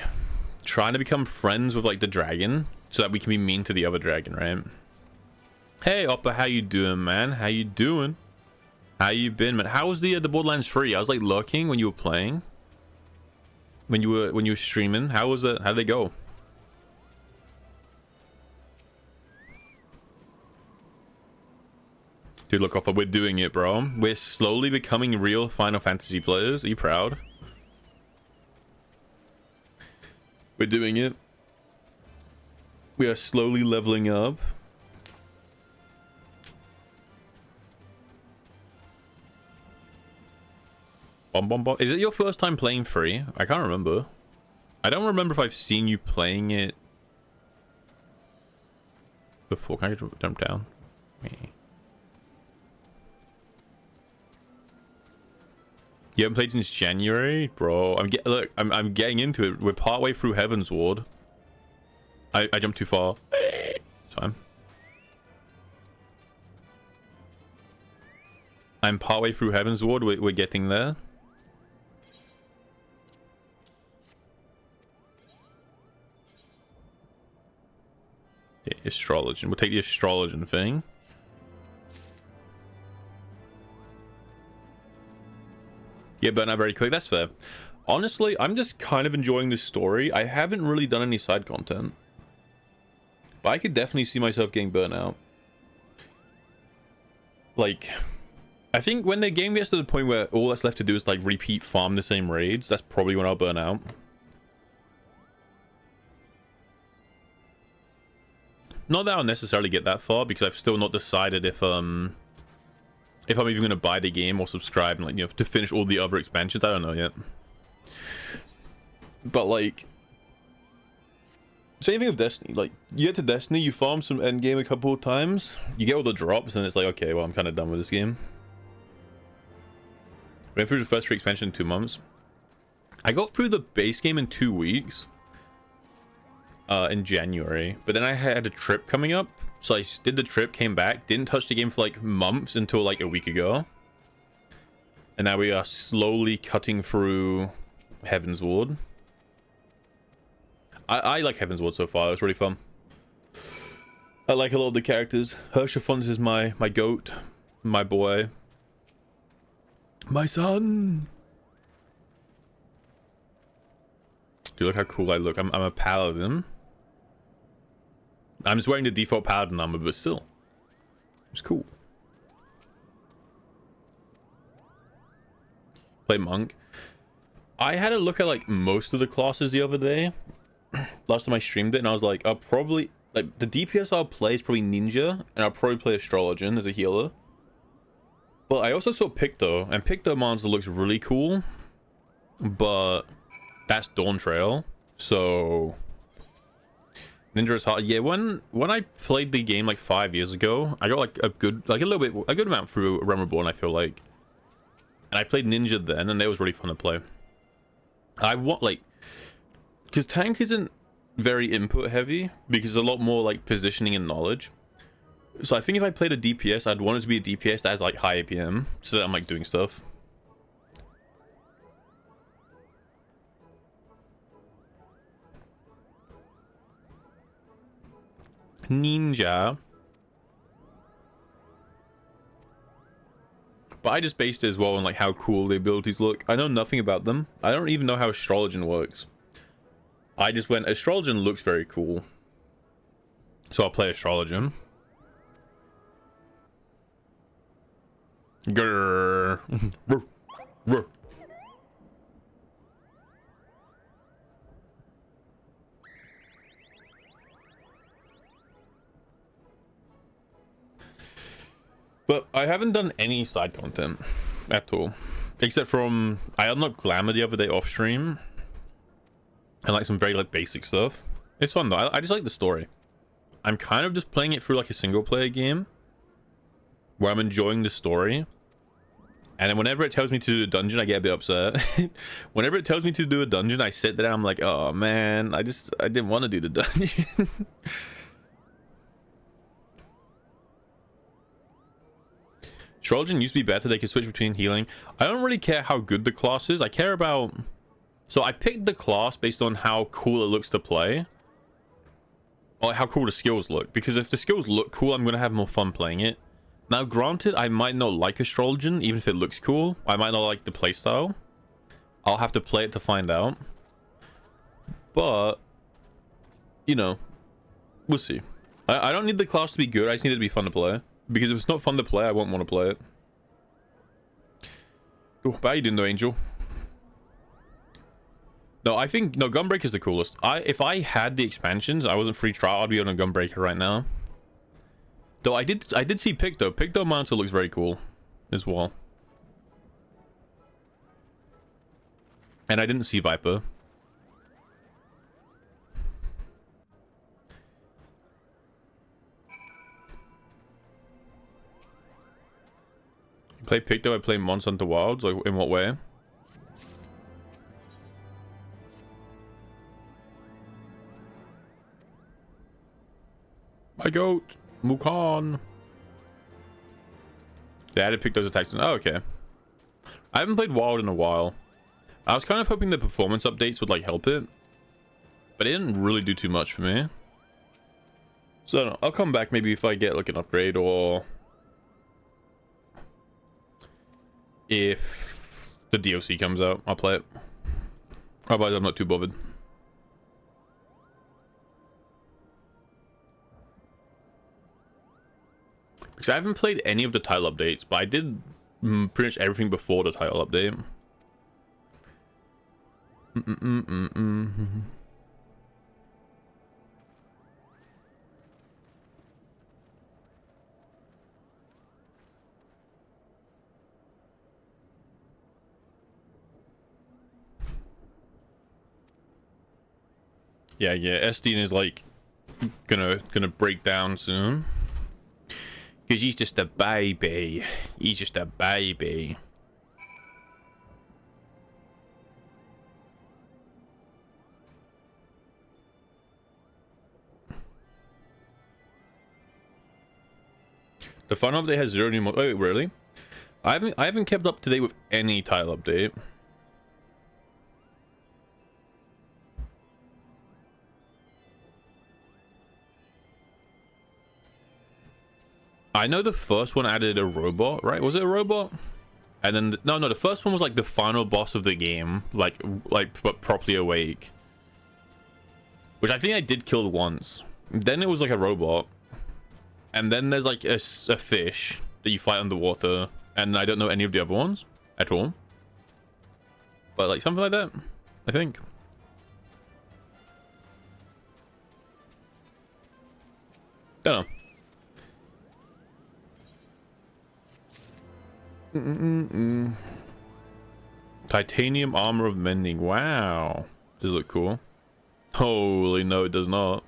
trying to become friends with like the dragon so that we can be mean to the other dragon, right? Hey Oppa, how you doing, man? How you doing? How you been, man? How was the Borderlands 3? I was like lurking when you were playing. when you were streaming? How was it? How did it go? Dude, look off. We're doing it, bro. We're slowly becoming real Final Fantasy players. Are you proud? We're doing it. We are slowly leveling up. Bom, bom, bom. Is it your first time playing free? I can't remember. I don't remember if I've seen you playing it before. Can I jump down? You haven't played since January, bro. I'm getting into it. We're partway through Heaven's Ward. I jumped too far. It's fine. I'm partway through Heaven's Ward. We're getting there. Okay, astrology. We'll take the astrology thing. Yeah, but not very quick. That's fair. Honestly, I'm just kind of enjoying this story. I haven't really done any side content, but I could definitely see myself getting burnt out. Like, I think when the game gets to the point where all that's left to do is like repeat farm the same raids, that's probably when I'll burn out. Not that I'll necessarily get that far, because I've still not decided if I'm even going to buy the game or subscribe and, like, you know, to finish all the other expansions. I don't know yet. But, like, same thing with Destiny. Like, you get to Destiny, you farm some endgame a couple of times, you get all the drops, and it's like, okay, well, I'm kind of done with this game. Went through the first 3 expansion in 2 months. I got through the base game in 2 weeks. In January, but then I had a trip coming up, so I did the trip, came back, didn't touch the game for like months until like a week ago, and now we are slowly cutting through Heaven's Ward. I like Heaven's Ward so far. It's really fun. I like a lot of the characters. Hershafont is my goat, my boy, my son. Dude, look how cool I look. I'm a paladin. I'm just wearing the default paladin armor, but still, it's cool. Play monk. I had a look at like most of the classes the other day. Last time I streamed it, and I was like, I'll probably, like, the DPS I'll play is probably ninja, and I'll probably play astrologian as a healer. But I also saw Picto, and Picto monster looks really cool, but that's Dawn Trail, so ninja is hard. Yeah, when I played the game like 5 years ago, I got like a good amount through Realm Reborn, I feel like, and I played ninja then, and it was really fun to play. I want, like, because tank isn't very input heavy, because there's a lot more like positioning and knowledge. So I think if I played a DPS, I'd want it to be a DPS that has like high APM, so that I'm like doing stuff. Ninja. But I just based it as well on like how cool the abilities look. I know nothing about them. I don't even know how astrologian works. I just went, astrologian looks very cool, so I'll play astrologian. Grrr. But I haven't done any side content at all, except from, I unlocked Glamour the other day off stream, and like some very like basic stuff. It's fun though. I just like the story. I'm kind of just playing it through like a single player game where I'm enjoying the story, and then whenever it tells me to do a dungeon, I get a bit upset. Whenever it tells me to do a dungeon, I sit there and I'm like, oh man, I didn't want to do the dungeon. Astrologian used to be better. They could switch between healing. I don't really care how good the class is. I care about, so I picked the class based on how cool it looks to play, or how cool the skills look, because if the skills look cool, I'm gonna have more fun playing it. Now granted, I might not like astrologian even if it looks cool. I might not like the playstyle. I'll have to play it to find out. But, you know, we'll see. I don't need the class to be good. I just need it to be fun to play. Because if it's not fun to play, I won't want to play it. Oh, but how you doing though, Angel? No, I think no, Gunbreaker is the coolest. If I had the expansions, I wasn't free trial, I'd be on a Gunbreaker right now. Though I did see Picto. Picto Mountain looks very cool as well. And I didn't see Viper. You play Picto, I play Monster Hunter Wilds. Like, in what way? My goat, Mukan. They added Picto's attacks. Oh, okay. I haven't played Wild in a while. I was kind of hoping the performance updates would like help it, but it didn't really do too much for me. So I'll come back maybe if I get like an upgrade, or if the DLC comes out, I'll play it. Otherwise, I'm not too bothered. Because I haven't played any of the title updates, but I did pretty much everything before the title update. Yeah, Esteen is like gonna break down soon. Because he's just a baby. He's just a baby. The final update has 0 new mod. Wait, really? I haven't kept up to date with any title update. I know the first one added a robot, right? Was it a robot? And then no, the first one was like the final boss of the game, like but properly awake. Which I think I did kill once. Then it was like a robot. And then there's like a fish that you fight underwater, and I don't know any of the other ones at all. But like something like that, I think. Don't know. Titanium armor of mending. Wow, does it look cool? Holy no, it does not.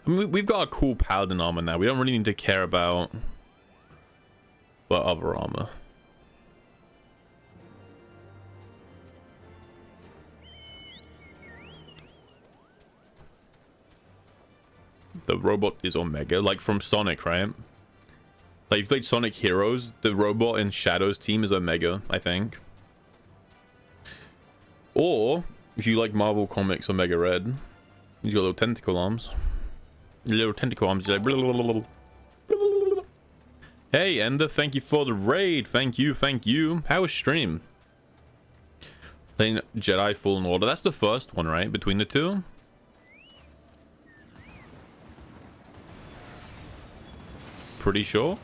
I mean, we've got a cool paladin armor now. We don't really need to care about other armor. The robot is Omega, like from Sonic, right? Like, you've played Sonic Heroes, the robot in Shadow's team is Omega, I think. Or, if you like Marvel Comics, Omega Red. He's got little tentacle arms. Little tentacle arms. Like, blah, blah, blah, blah. Hey, Ender, thank you for the raid. Thank you, thank you. How was stream? Playing Jedi Fallen Order. That's the first one, right? Between the two? Pretty sure.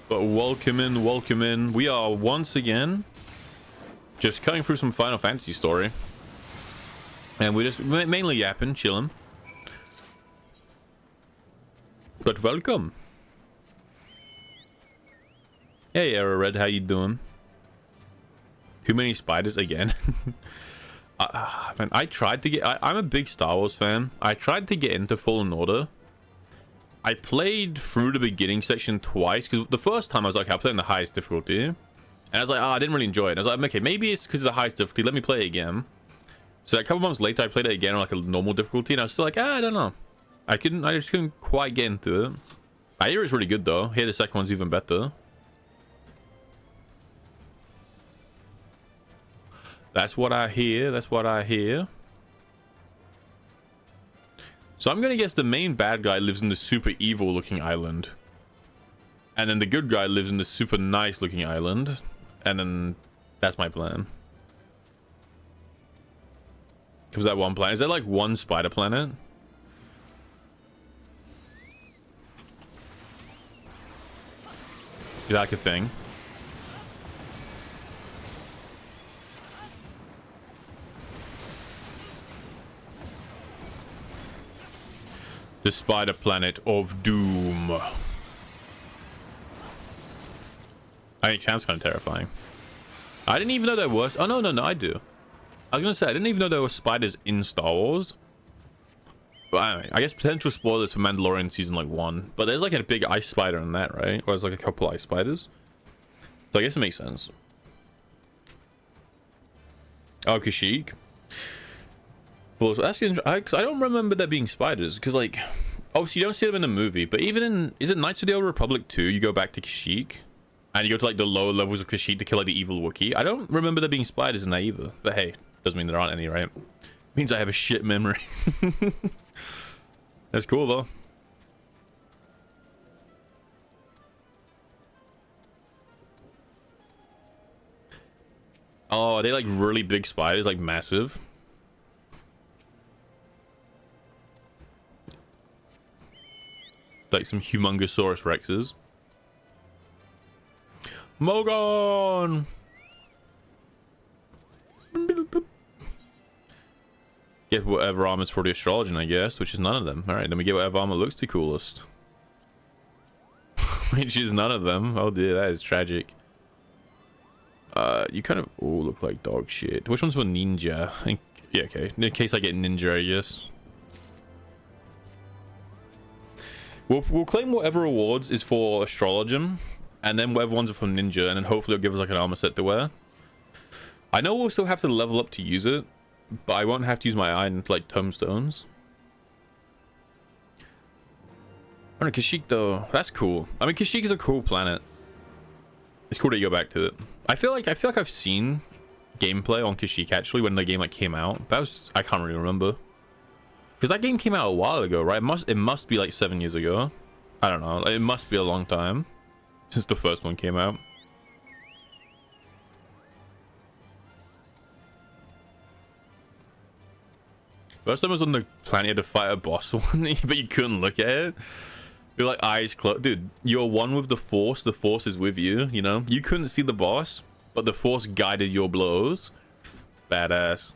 But welcome in, welcome in. We are once again just cutting through some Final Fantasy story. And we're just mainly yapping, chilling. But welcome. Hey, Era Red, how you doing? Too many spiders again. Man, I tried to get... I'm a big Star Wars fan. I tried to get into Fallen Order. I played through the beginning section twice, because the first time I was like, I'll play on the highest difficulty. And I was like, I didn't really enjoy it. And I was like, okay, maybe it's because of the highest difficulty. Let me play it again. So a couple months later, I played it again on like a normal difficulty, and I was still like, I don't know. I just couldn't quite get into it. I hear it's really good though. I hear the second one's even better. That's what I hear. That's what I hear. So I'm gonna guess the main bad guy lives in the super evil looking island. And then the good guy lives in the super nice looking island. And then that's my plan. Was that one planet? Is there like one spider planet? Is that like a thing? The spider planet of doom. I mean, it sounds kind of terrifying. I didn't even know there was... Oh, no, I do. I was gonna say, I didn't even know there were spiders in Star Wars. But I guess potential spoilers for Mandalorian season like 1. But there's like a big ice spider in that, right? Or there's like a couple ice spiders. So I guess it makes sense. Oh, Kashyyyk. Well, so that's interesting. I don't remember there being spiders. Because like, obviously you don't see them in the movie. But even in... Is it Knights of the Old Republic 2? You go back to Kashyyyk. And you go to like the lower levels of Kashyyyk to kill like the evil Wookiee. I don't remember there being spiders in that either. But hey, doesn't mean there aren't any, right? Means I have a shit memory. That's cool though. Oh, are they like really big spiders, like massive? Like some Humongosaurus Rexes. Mogon! Get whatever armor's for the astrologian, I guess, which is none of them. Alright, then we get whatever armor looks the coolest. Which is none of them. Oh dear, that is tragic. You kind of all look like dog shit. Which one's for ninja? I think, yeah, okay. In case I get ninja, I guess. We'll claim whatever rewards is for astrologian. And then whatever ones are from ninja, and then hopefully it'll give us like an armor set to wear. I know we'll still have to level up to use it, but I won't have to use my iron like tomestones. I don't know, Kashyyyk though, that's cool. I mean, Kashyyyk is a cool planet. It's cool to go back to it. I feel like I've seen gameplay on Kashyyyk actually when the game like came out. That was, I can't really remember, because that game came out a while ago, right? It must be like 7 years ago. I don't know. It must be a long time since the first one came out. First time I was on the planet, you had to fight a boss one, but you couldn't look at it. You're like eyes closed. Dude, you're one with the Force. The Force is with you, you know? You couldn't see the boss, but the Force guided your blows. Badass.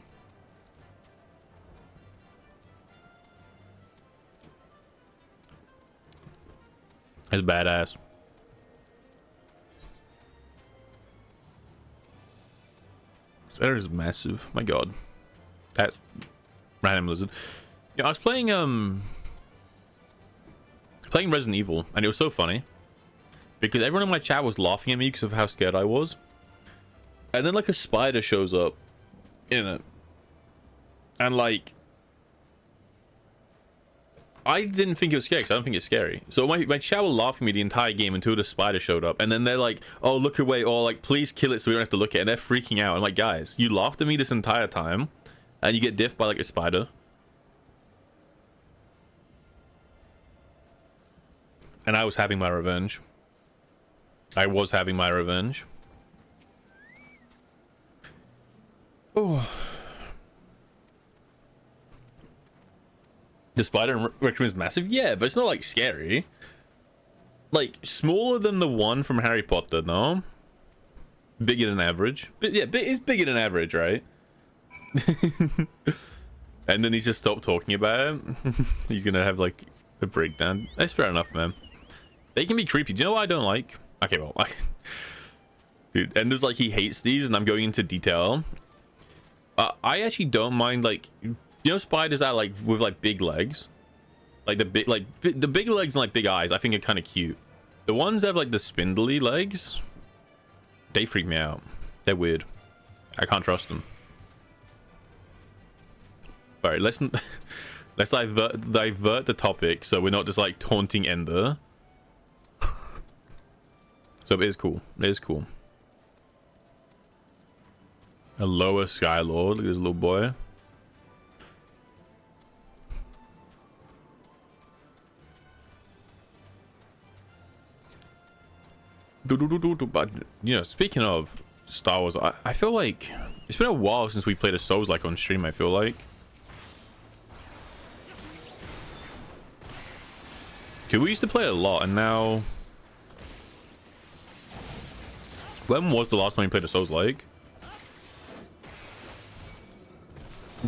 It's badass. That is massive. My god. That's random lizard. Yeah, I was playing Resident Evil, and it was so funny because everyone in my chat was laughing at me because of how scared I was. And then like a spider shows up in it. And like I didn't think it was scary because I don't think it's scary. So my chat were laughing at me the entire game until the spider showed up. And then they're like, oh, look away, or like, please kill it so we don't have to look at it. And they're freaking out. I'm like, guys, you laughed at me this entire time and you get diffed by like a spider. And I was having my revenge. I was having my revenge. Oh. The spider in Requiem is massive? Yeah, but it's not like scary. Like smaller than the one from Harry Potter, no? Bigger than average. But yeah, it's bigger than average, right? And then he's just stopped talking about it. He's gonna have like a breakdown. That's fair enough, man. They can be creepy. Do you know what I don't like? Okay, well, dude, and there's like he hates these, and I'm going into detail. I actually don't mind, like, you know, spiders that are like with like big legs, like the big legs and like big eyes. I think are kind of cute. The ones that have like the spindly legs, they freak me out. They're weird. I can't trust them. All right, let's divert the topic so we're not just like taunting Ender. So it is cool. It is cool. A lower Skylord. Look at this little boy. But you know, speaking of Star Wars, I feel like it's been a while since we played a Souls like on stream. I feel like. Okay, we used to play a lot, and now. When was the last time we played a Souls like?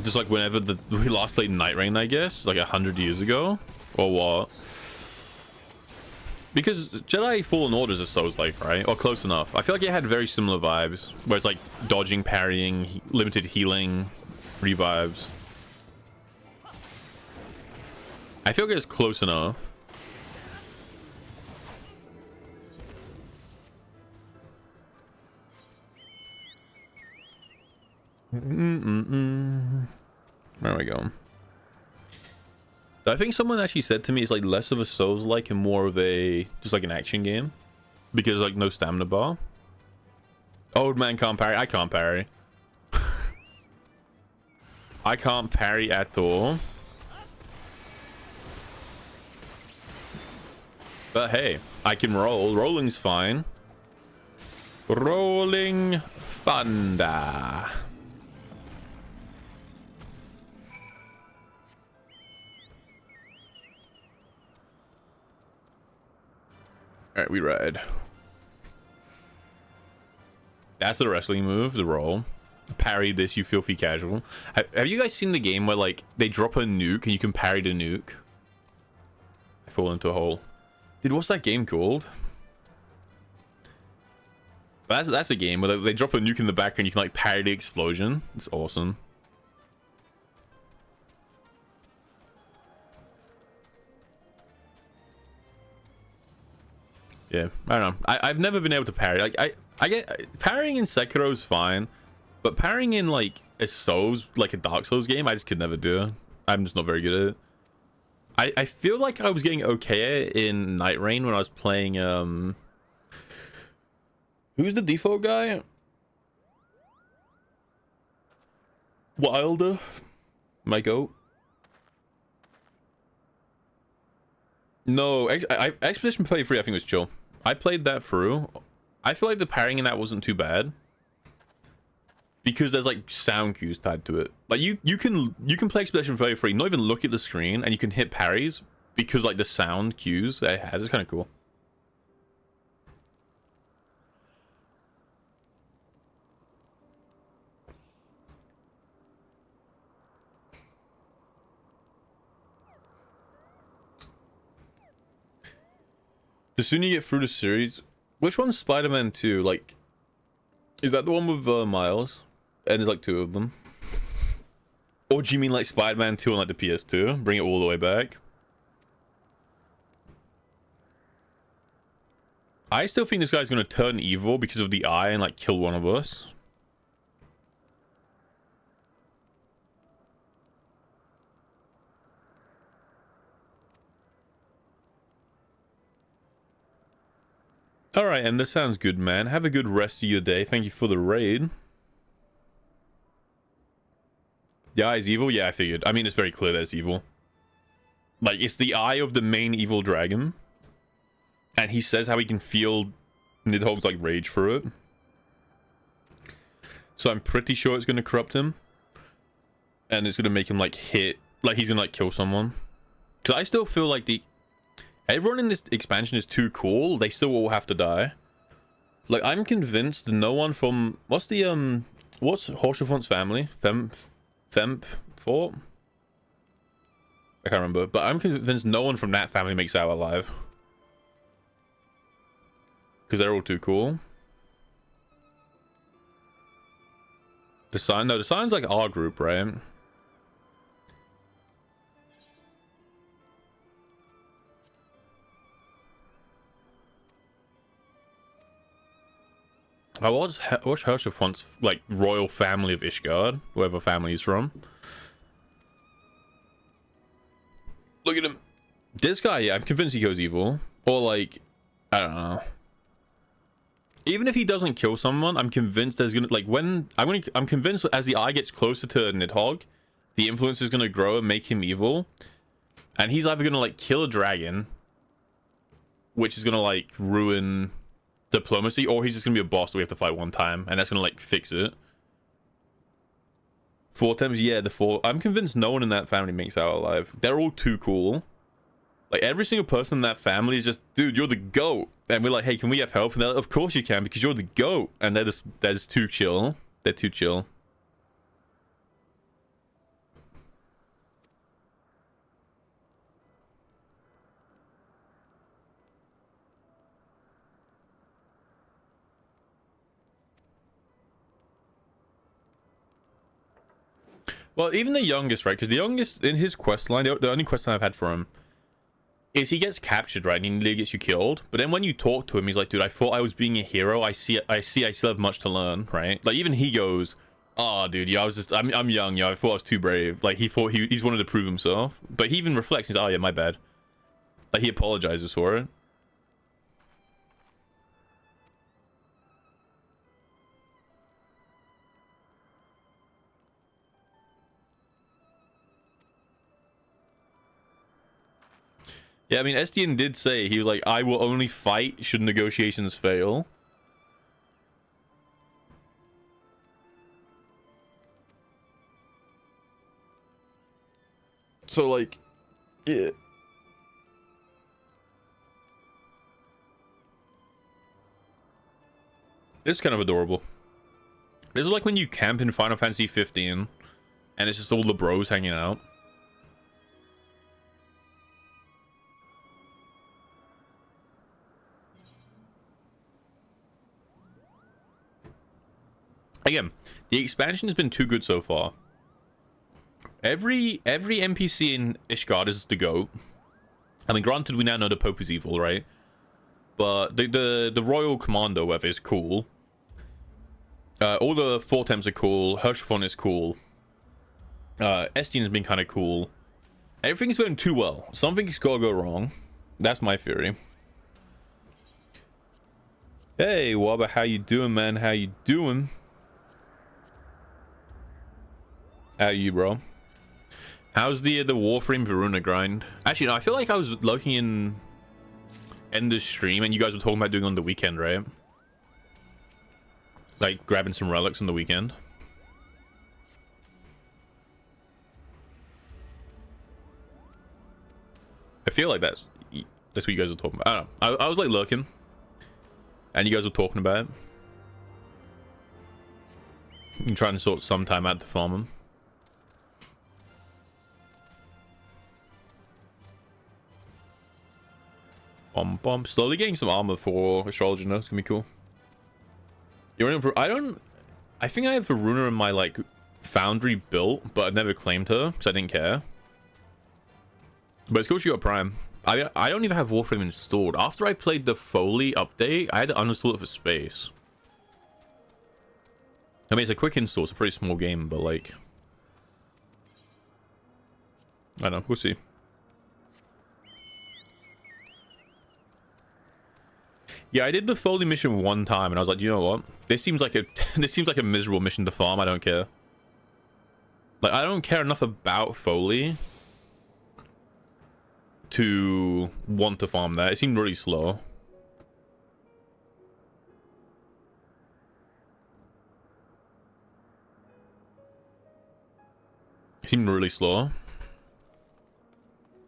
Just like whenever we last played Night Rain, I guess, like 100 years ago, or what? Because Jedi Fallen Order is a Souls-like, right? Or close enough. I feel like it had very similar vibes, where it's like dodging, parrying, limited healing, revives. I feel like it's close enough. There we go. I think someone actually said to me it's like less of a Souls-like and more of a just like an action game, because like no stamina bar. Old man can't parry. I can't parry. I can't parry at all. But hey, I can roll. Rolling's fine. Rolling thunder. All right, we ride. That's the wrestling move, the roll. Parry this, you filthy casual. Have you guys seen the game where like they drop a nuke and you can parry the nuke? I fall into a hole. Dude, what's that game called? That's a game where they drop a nuke in the background and you can like parry the explosion. It's awesome. Yeah, I don't know. I've never been able to parry. Like I get parrying in Sekiro is fine, but parrying in like a Souls, like a Dark Souls game, I just could never do. I'm just not very good at it. I feel like I was getting okay in Night Rain when I was playing who's the default guy? Wilder? My goat? No, Expedition 33 I think was chill. I played that through. I feel like the parrying in that wasn't too bad, because there's like sound cues tied to it. Like you can play Expedition 33, not even look at the screen, and you can hit parries because like the sound cues it has is kind of cool. The sooner you get through the series, which one's Spider-Man 2? Like, is that the one with Miles? And there's like 2 of them. Or do you mean like Spider-Man 2 on like the PS2? Bring it all the way back? I still think this guy's gonna turn evil because of the eye and like kill one of us. Alright, and this sounds good, man. Have a good rest of your day. Thank you for the raid. The eye is evil? Yeah, I figured. I mean, it's very clear that it's evil. Like, it's the eye of the main evil dragon. And he says how he can feel Nidhogg's, like, rage for it. So I'm pretty sure it's going to corrupt him. And it's going to make him, like, hit... Like, he's going to, like, kill someone. Because I still feel like the... Everyone in this expansion is too cool. They still all have to die. Like, I'm convinced no one from... What's the, what's Horshafont's family? Fort? I can't remember. But I'm convinced no one from that family makes out alive. Because they're all too cool. The sign? No, the sign's like our group, right? I watch Horshafont's like royal family of Ishgard, whoever family he's from. Look at him. This guy, yeah, I'm convinced he goes evil. Or like, I don't know. Even if he doesn't kill someone, I'm convinced there's gonna I'm convinced as the eye gets closer to Nidhogg, the influence is gonna grow and make him evil. And he's either gonna like kill a dragon, which is gonna like ruin diplomacy, or he's just gonna be a boss that we have to fight one time, and that's gonna like fix it. 4 times, yeah, the 4. I'm convinced no one in that family makes out alive. They're all too cool. Like, every single person in that family is just, dude, you're the GOAT. And we're like, hey, can we have help? And they're like, of course you can, because you're the GOAT. And they're just too chill. They're too chill. Well, even the youngest, right? Because the youngest in his quest line, the only quest line I've had for him is he gets captured, right? And he nearly gets you killed. But then when you talk to him, he's like, dude, I thought I was being a hero. I see I still have much to learn, right? Like, even he goes, oh, dude, yeah, I'm young, I thought I was too brave. Like, he thought he's wanted to prove himself. But he even reflects, he's like, oh, yeah, my bad. Like, he apologizes for it. Yeah, I mean, SDN did say, he was like, I will only fight should negotiations fail. So, like, yeah. It's kind of adorable. This is like when you camp in Final Fantasy 15, and it's just all the bros hanging out. Again, the expansion has been too good so far. Every NPC in Ishgard is the GOAT. I mean, granted, we now know the Pope is evil, right? But the Royal Commando, whatever, is cool. All the Fortems are cool. Herschelfon is cool. Estienne has been kind of cool. Everything's going too well. Something's gotta go wrong. That's my theory. Hey, Wabba, how you doing, man? How you doing? How are you, bro? How's the Warframe Veruna grind? Actually, no, I feel like I was looking in Ender's stream and you guys were talking about doing it on the weekend, right? Like grabbing some relics on the weekend. I feel like that's what you guys are talking about. I don't know. I was like looking and you guys were talking about it. I'm trying to sort some time out to farm them. Slowly getting some armor for astrologer now. It's gonna be cool. You're in for, I think I have Veruna in my like foundry built, but I never claimed her because I didn't care. But it's cool she got prime. I don't even have Warframe installed. After I played the Foley update, I had to uninstall it for space. I mean, it's a quick install. It's a pretty small game, but like, I don't know. We'll see. Yeah, I did the Foley mission one time, and I was like, you know what? This seems like a miserable mission to farm. I don't care. Like, I don't care enough about Foley to want to farm that. It seemed really slow. It seemed really slow.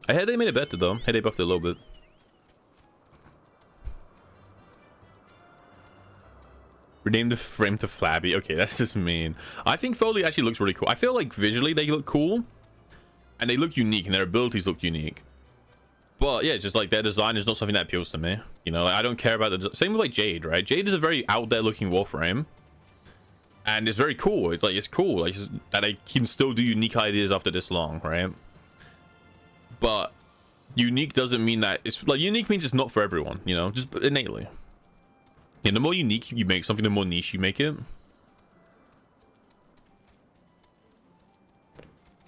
I heard they made it better though. I heard they buffed it a little bit. Rename the frame to Flabby. Okay, that's just mean. I think Foley actually looks really cool. I feel like visually they look cool. And they look unique, and their abilities look unique. But yeah, it's just like their design is not something that appeals to me. You know, like, I don't care about the... Same with like Jade, right? Jade is a very out there looking Warframe. And it's very cool. It's like, it's cool. Like, just, that I can still do unique ideas after this long, right? But unique doesn't mean that... It's like, unique means it's not for everyone, you know? Just innately. And the more unique you make something, the more niche you make it.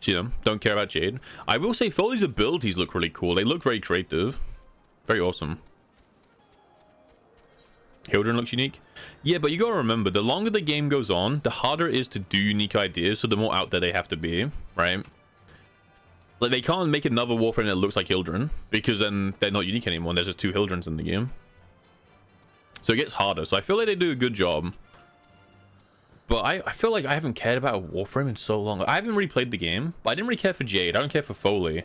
So, you know, don't care about Jade. I will say Foley's abilities look really cool. They look very creative. Very awesome. Hildren looks unique. Yeah, but you gotta remember, the longer the game goes on, the harder it is to do unique ideas, so the more out there they have to be, right? Like, they can't make another Warframe that looks like Hildren, because then they're not unique anymore. There's just 2 Hildrens in the game. So So it gets harder. So I feel like they do a good job. But I feel like I haven't cared about Warframe in so long. I haven't really played the game, but I didn't really care for Jade. I don't care for Foley.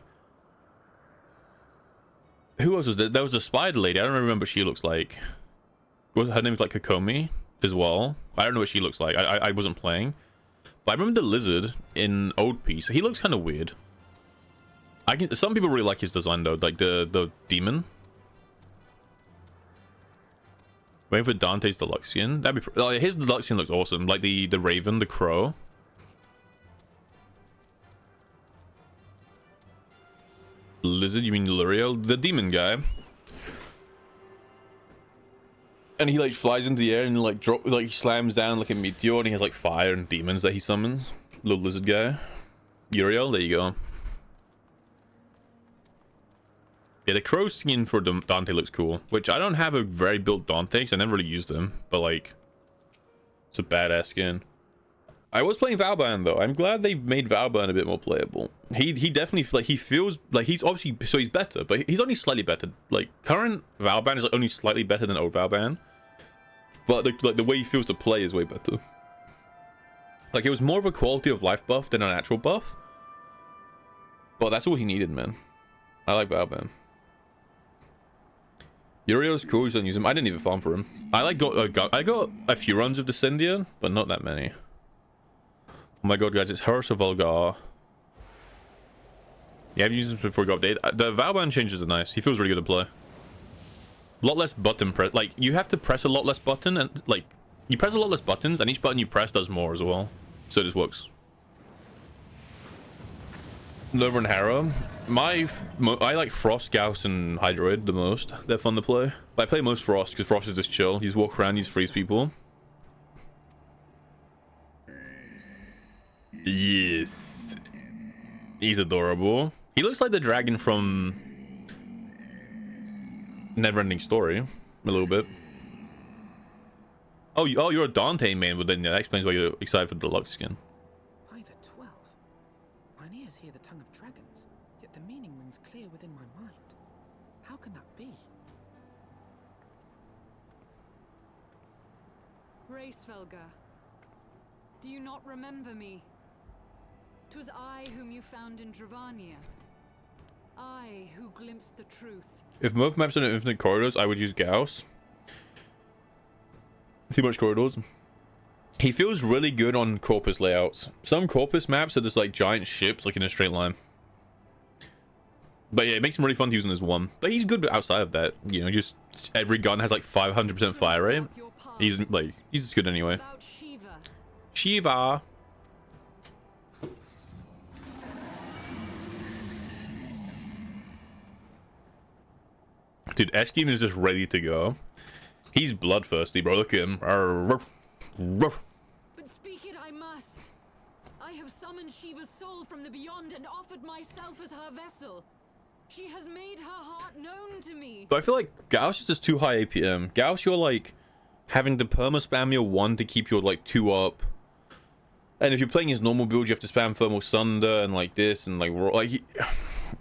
Who else was there? There was a spider lady. I don't remember what she looks like. Her name was like Kokomi as well. I don't know what she looks like. I wasn't playing. But I remember the lizard in Old Piece. He looks kind of weird. Some people really like his design though, like the demon. Waiting for Dante's deluxe skin. That'd be his deluxe skin looks awesome. Like the raven, the crow. Lizard, you mean Luriel? The demon guy. And he like flies into the air and like he slams down like a meteor, and he has like fire and demons that he summons. Little lizard guy. Uriel, there you go. Yeah, the crow skin for Dante looks cool, which I don't have a very built Dante because I never really used him, but like, it's a badass skin. I was playing Valban though. I'm glad they made Valban a bit more playable. He definitely, like, he feels like he's obviously, so he's better, but he's only slightly better. Like, current Valban is like only slightly better than old Valban, but the way he feels to play is way better. Like, it was more of a quality of life buff than an actual buff, but that's all he needed, man. I like Valban. Uriel's cool, just don't use him. I didn't even farm for him. I got a few runs of Descendia, but not that many. Oh my god, guys, it's Horus of Volgar. Yeah, I've used him before he got updated. The Valban changes are nice. He feels really good to play. A lot less button press. Like, you have to press a lot less button, and like, you press a lot less buttons, and each button you press does more as well. So this works. Nova and Harrow. I like Frost, Gauss, and Hydroid the most. They're fun to play. But I play most Frost because Frost is just chill. You just walk around, you just freeze people. Yes. He's adorable. He looks like the dragon from Neverending Story. A little bit. Oh, you're a Dante main, but then that explains why you're excited for the deluxe skin. By the 12. Mine ears hear the tongue of dragons, yet the meaning rings clear within my mind. How can that be? Racefelger, do you not remember me? 'Twas I whom you found in Dravania. I who glimpsed the truth. If both maps are in infinite corridors, I would use Gauss. Too much corridors. He feels really good on Corpus layouts. Some Corpus maps are just like giant ships, like in a straight line. But yeah, it makes him really fun to use in this one. But he's good outside of that. You know, just every gun has like 500% fire rate. He's just good anyway. Shiva. Dude, Eskin is just ready to go. He's bloodthirsty, bro. Look at him. But speak it I must. I have summoned Shiva's soul from the beyond and offered myself as her vessel. She has made her heart known to me. But I feel like Gauss is just too high APM. Gauss, you're like having to perma spam your 1 to keep your like 2 up. And if you're playing his normal build, you have to spam Thermal Sunder and like this and like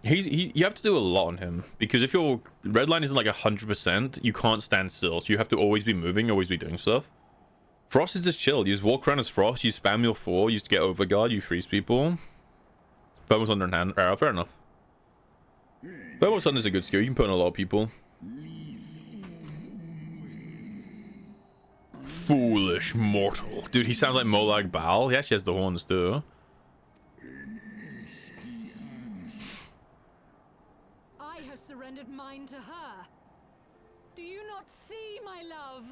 you have to do a lot on him, because if your red line isn't like 100%, you can't stand still. So you have to always be moving, always be doing stuff. Frost is just chill. You just walk around as Frost, you spam your 4, you just get overguard, you freeze people. Thermal Sunder and hand arrow, fair enough. Thermal Sunder is a good skill. You can put on a lot of people. Foolish mortal. Dude, he sounds like Molag Bal. He actually has the horns too. I have surrendered mine to her. Do you not see, my love?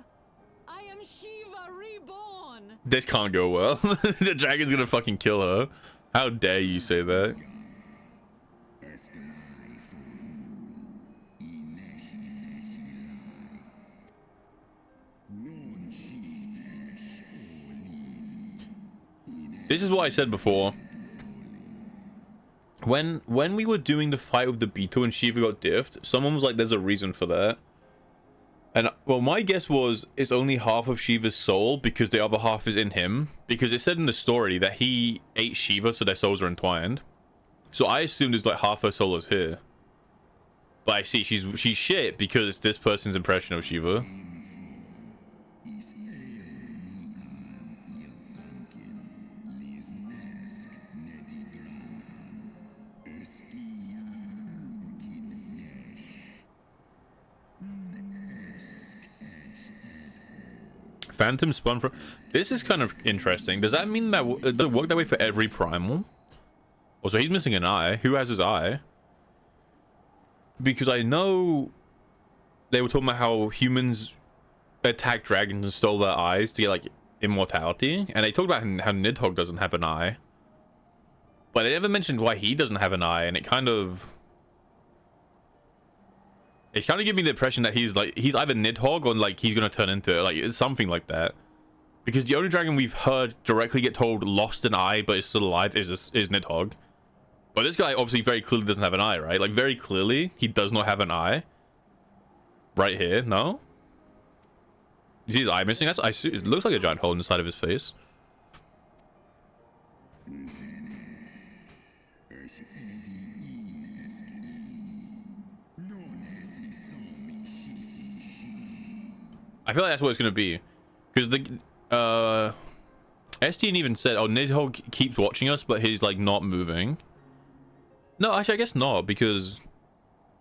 I am Shiva reborn. This can't go well. The dragon's gonna fucking kill her. How dare you say that? This is what I said before. When we were doing the fight with the Beetle and Shiva got diffed, someone was like, there's a reason for that. And, well, my guess was it's only half of Shiva's soul because the other half is in him. Because it said in the story that he ate Shiva, so their souls are entwined. So I assumed it's like half her soul is here. But I see she's shit because it's this person's impression of Shiva. Phantom spun from... This is kind of interesting. Does that mean that does it work that way for every primal? Also, he's missing an eye. Who has his eye? Because I know they were talking about how humans attack dragons and stole their eyes to get like immortality, and they talked about how Nidhogg doesn't have an eye, but they never mentioned why he doesn't have an eye, and it kind of gave me the impression that he's either Nidhogg or like he's gonna turn into like it's something like that. Because the only dragon we've heard directly get told lost an eye but is still alive is Nidhogg. But this guy obviously very clearly doesn't have an eye, right? Like very clearly he does not have an eye. Right here, no? You see his eye missing? I see, it looks like a giant hole in the side of his face. I feel like that's what it's gonna be, because the STN even said, "Oh, Nidhogg keeps watching us, but he's like not moving." No, actually, I guess not, because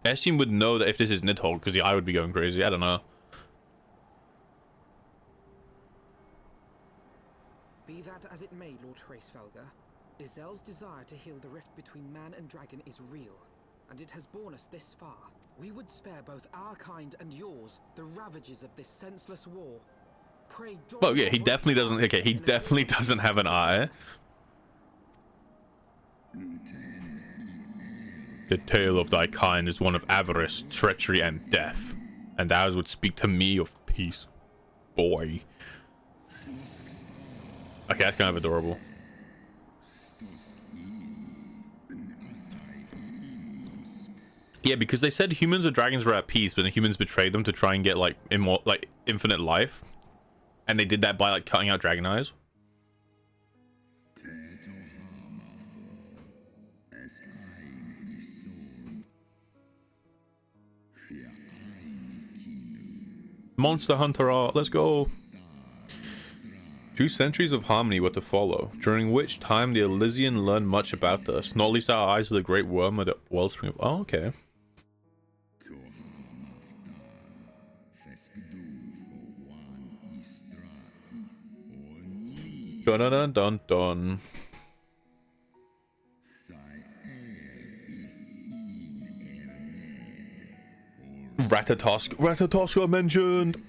STN would know that if this is Nidhogg, because the eye would be going crazy. I don't know. Be that as it may, Lord Hraesvelgr, Izel's desire to heal the rift between man and dragon is real, and it has borne us this far. We would spare both our kind and yours the ravages of this senseless war. Pray, well, yeah, he definitely doesn't. Okay, he definitely doesn't have an eye. The tale of thy kind is one of avarice, treachery, and death, and ours would speak to me of peace. Boy. Okay, that's kind of adorable. Yeah, because they said humans and dragons were at peace, but the humans betrayed them to try and get like infinite life, and they did that by like cutting out dragon eyes. Monster Hunter art, let's go. 2 centuries of harmony were to follow, during which time the Elysian learned much about us, not least our eyes of the great worm of the wellspring of... Oh, okay. Dun dun dun dun dun. Ratatosk got mentioned.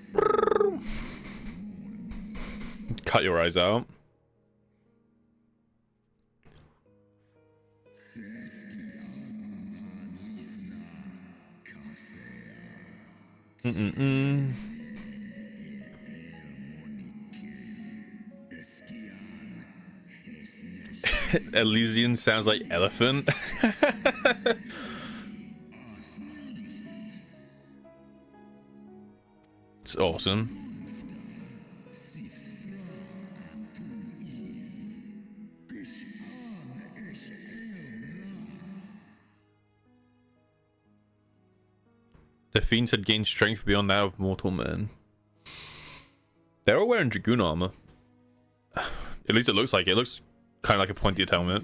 Cut your eyes out. Elysian sounds like elephant. It's awesome. The fiends had gained strength beyond that of mortal men. They're all wearing dragoon armor. At least it looks like it. It looks kind of like a pointed helmet.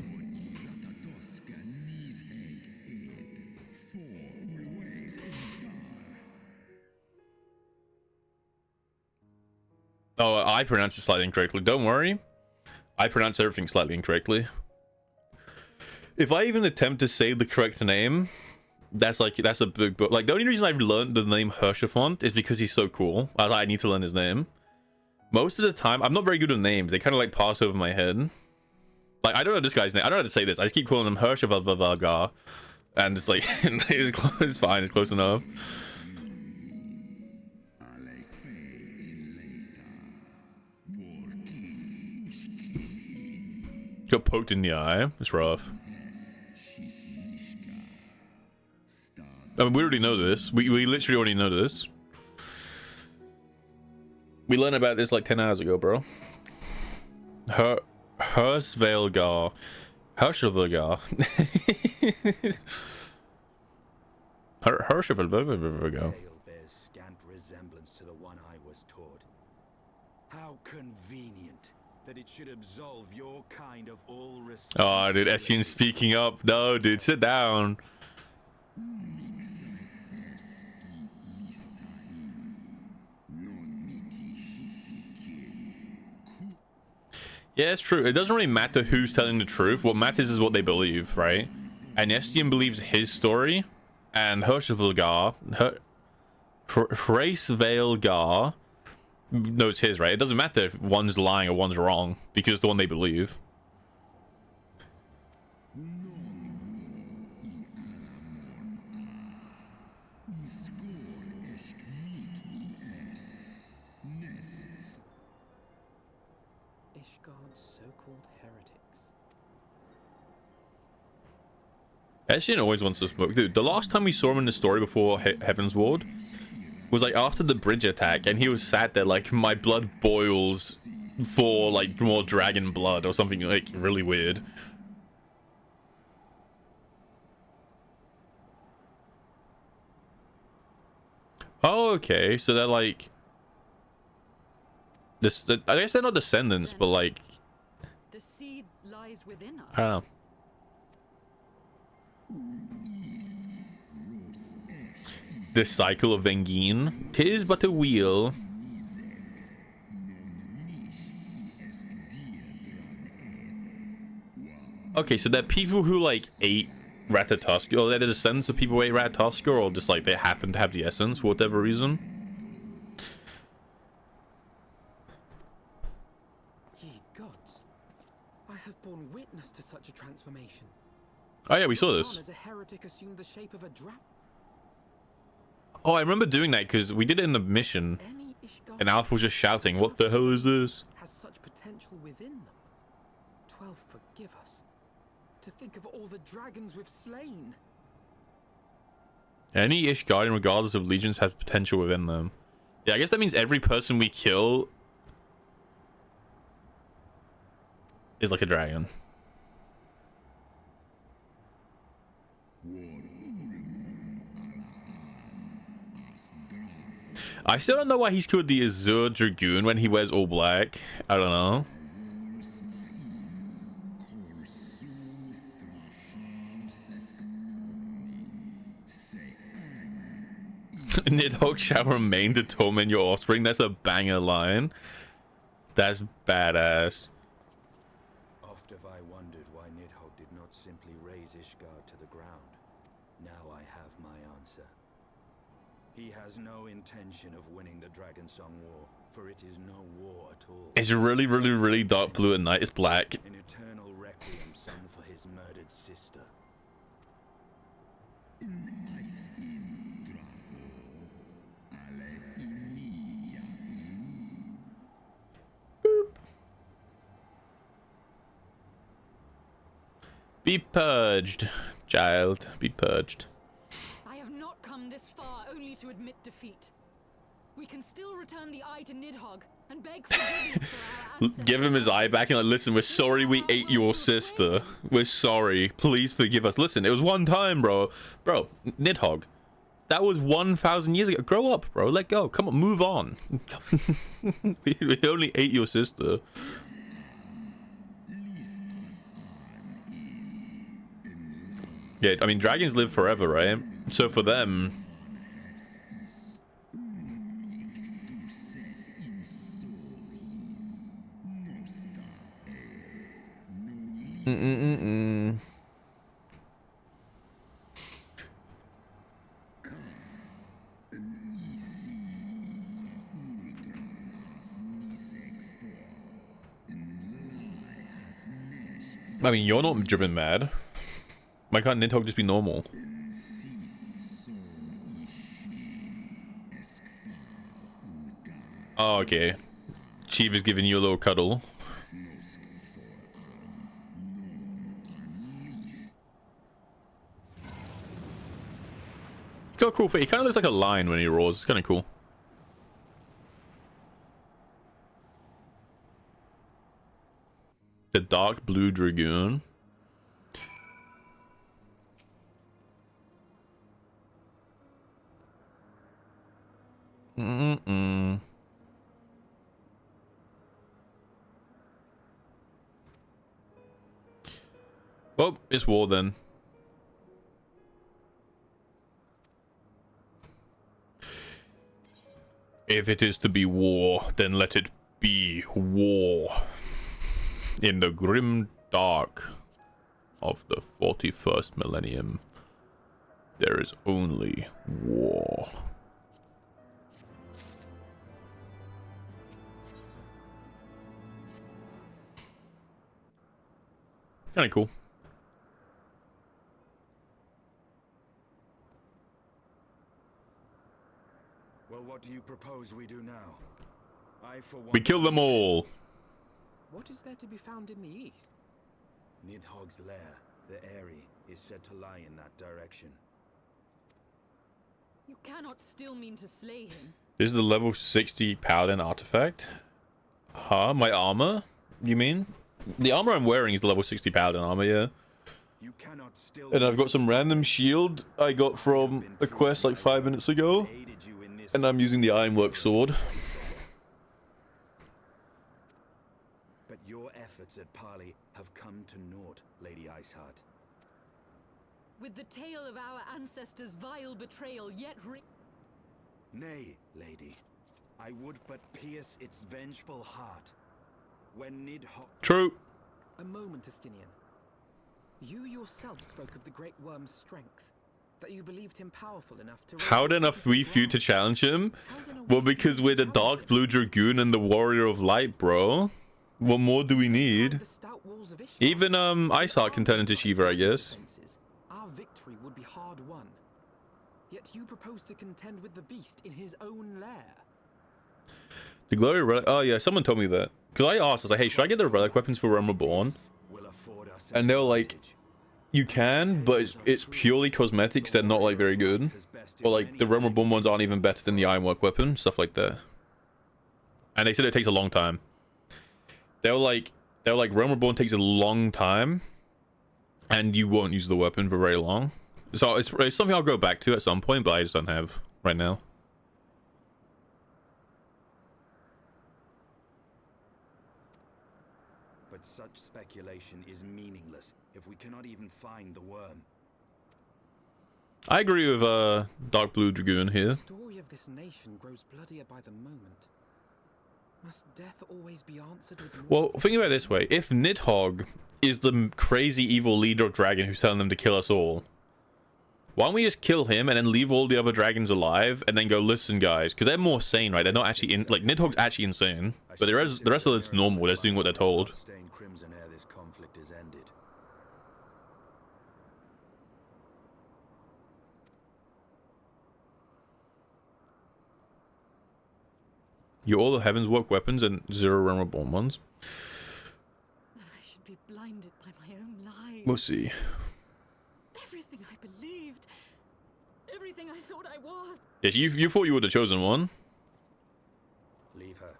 Oh, I pronounced it slightly incorrectly. Don't worry. I pronounce everything slightly incorrectly. If I even attempt to say the correct name, that's a big book. Like, the only reason I've learned the name Hershafont is because he's so cool. I need to learn his name. Most of the time, I'm not very good with names. They kind of like pass over my head. Like, I don't know this guy's name. I don't know how to say this. I just keep calling him Hershafont, and it's like it's fine. It's close enough. Got poked in the eye. It's rough. I mean, we already know this. We literally already know this. We learned about this like 10 hours ago, bro. Hraesvelgr. Hraesvelgr. Hraesvelgr. Bears scant resemblance to the one I was taught. How convenient. that it should absolve your kind of all Oh, dude, Essian speaking up. No, dude, sit down. Yeah, it's true. It doesn't really matter who's telling the truth. What matters is what they believe, right? And Estienne believes his story, and Hirschvelgar, Hracevelgar knows his, right? It doesn't matter if one's lying or one's wrong, because it's the one they believe. Ishgard's so-called heretics. Estienne always wants to smoke. Dude, the last time we saw him in the story before Heaven's Ward was like after the bridge attack, and he was sat there like, my blood boils for like more dragon blood or something like really weird. Oh, okay, so they're like this. I guess they're not descendants, but like The seed lies within us. I don't know. The cycle of Vengine, 'tis but a wheel. Okay, so they're people who like ate Ratatoskr, or they're the descendants of people who ate Ratatoskr, or just like they happen to have the essence for whatever reason. Ye gods, I have borne witness to such a transformation. Oh yeah, we saw this. As a heretic assumed the shape of a dragon. Oh, I remember doing that because we did it in the mission, Any Ishgard and Alpha was just shouting, "What the hell is this?" has such potential within them. 12 forgive us. To think of all the dragons we've slain. Any Ishgardian, regardless of allegiance, has potential within them. Yeah, I guess that means every person we kill is like a dragon. I still don't know why he's called the Azure Dragoon when he wears all black. I don't know. Nidhogg shall remain to torment your offspring. That's a banger line. That's badass. Oft have I wondered why Nidhogg did not simply raze Ishgard to the ground. Now I have my answer. He has no intention of winning the Dragonsong War, for it is no war at all. It's really, really, really dark blue at night. It's black. An eternal requiem sung for his murdered sister. Be purged, child. Be purged. I have not come this far only to admit defeat. We can still return the eye to Nidhogg and beg forgiveness for our ancestors. Give him his eye back and like, listen, we're sorry we ate your sister. We're sorry. Please forgive us. Listen, it was one time, bro. Bro, Nidhogg. That was 1,000 years ago. Grow up, bro. Let go. Come on, move on. we only ate your sister. Yeah, I mean, dragons live forever, right? So for them... I mean, you're not driven mad. Why can't Nidhogg just be normal? Oh, okay. Chief is giving you a little cuddle. Got a cool face. He kind of looks like a lion when he roars. It's kind of cool. The dark blue dragoon. Oh, it's war then. If it is to be war, then let it be war. In the grim dark of the 41st millennium, there is only war. Kinda cool. Well, what do you propose we do now? I, for one, We kill them all. What is there to be found in the east? Nidhogg's lair, the Eyrie, is said to lie in that direction. You cannot still mean to slay him. This is the level 60 paladin artifact. Huh? My armor? You mean? The armor I'm wearing is the level 60 paladin armor, yeah. You cannot still And I've got some random shield I got from a quest like 5 minutes ago. And I'm using the Ironwork sword. But your efforts at parley have come to naught, Lady Iceheart. With the tale of our ancestors' vile betrayal yet Nay, lady. I would but pierce its vengeful heart. When Nidhogg... True. A moment, Estinian. You yourself spoke of the Great Worm's strength. That you believed him powerful enough to... How then enough we few to challenge him? Well, because we're the Dark Blue Dragoon and the Warrior of Light, bro. What more do we need? Even Iceheart can turn into Shiva, I guess. Our victory would be hard won. Yet you propose to contend with the beast in his own lair. The Glory Relic. Oh yeah, someone told me that. Because I asked, I was like, hey, should I get the relic weapons for Realm Reborn? And they were like, you can, but it's purely cosmetics. They're not like very good. Or like the Realm Reborn ones aren't even better than the Ironwork weapon, stuff like that. And they said it takes a long time. They were like Realm Reborn takes a long time, and you won't use the weapon for very long. So it's something I'll go back to at some point, but I just don't have right now. But such speculation is meaningless if we cannot even find the worm. I agree with Dark Blue Dragoon here. The story of this nation grows bloodier by the moment. Must death always be answered with Well, think about it this way. If Nidhogg is the crazy evil leader of dragon who's telling them to kill us all, why don't we just kill him and then leave all the other dragons alive and then go, listen guys, because they're more sane, right? They're not actually in, like, Nidhogg's actually insane, but the rest of it's normal. They're just doing what they're told. Crimson ere this conflict is ended. You're all the Heavens Walk weapons and 0 Realm Reborn ones. I should be blinded by my own lies. We'll see. Everything I believed. Everything I thought I was. Yes, you thought you were the chosen one. Leave her.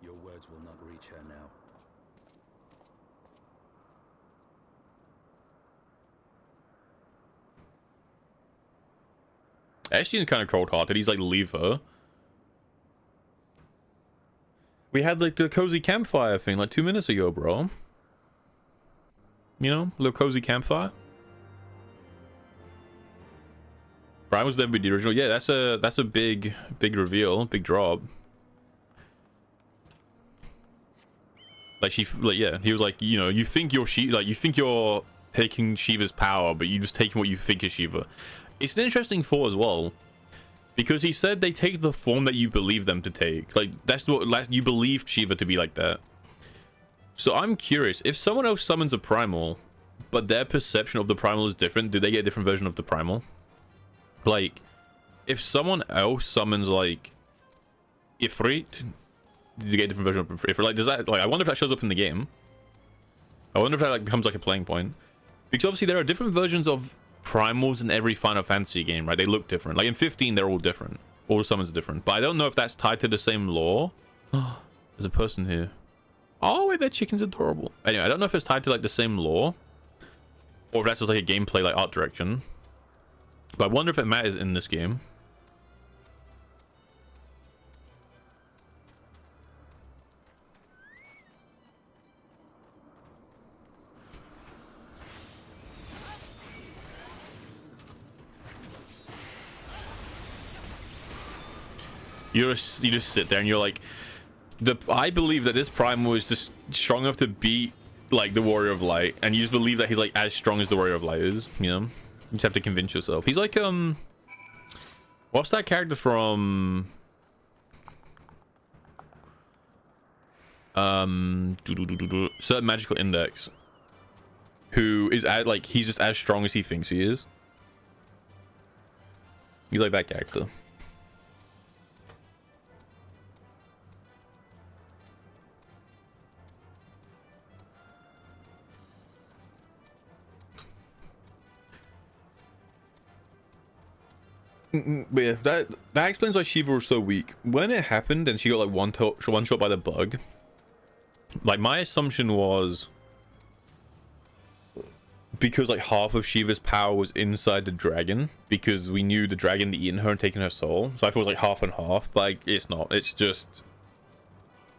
Your words will not reach her now. Estien's kind of cold-hearted. He's like, leave her. We had like the cozy campfire thing like 2 minutes ago, bro. You know, little cozy campfire. Brian was there with the original. Yeah, that's a big reveal, big drop. Like yeah, he was like, you know, you think you're you think you're taking Shiva's power, but you're just taking what you think is Shiva. It's an interesting thought as well. Because he said they take the form that you believe them to take. Like, that's what you believe Shiva to be like that. So I'm curious, if someone else summons a primal, but their perception of the primal is different, do they get a different version of the primal? Like, if someone else summons, like, Ifrit, do you get a different version of Ifrit? Like, does that, like, I wonder if that shows up in the game. I wonder if that, like, becomes, like, a playing point. Because obviously there are different versions of primals in every Final Fantasy game, right? They look different. Like in 15, they're all different. All the summons are different. But I don't know if that's tied to the same lore. There's a person here. Oh, wait, that chicken's adorable. Anyway, I don't know if it's tied to like the same lore, or if that's just like a gameplay, like art direction. But I wonder if it matters in this game. You just sit there and you're like, I believe that this primal is just strong enough to beat like the Warrior of Light, and you just believe that he's like as strong as the Warrior of Light is. You know, you just have to convince yourself. He's like what's that character from Certain Magical Index, who is like he's just as strong as he thinks he is. He's like that character. But yeah, that explains why Shiva was so weak. When it happened and she got like one shot by the bug, like my assumption was because like half of Shiva's power was inside the dragon, because we knew the dragon had eaten her and taken her soul. So I thought it was like half and half, but like it's not. It's just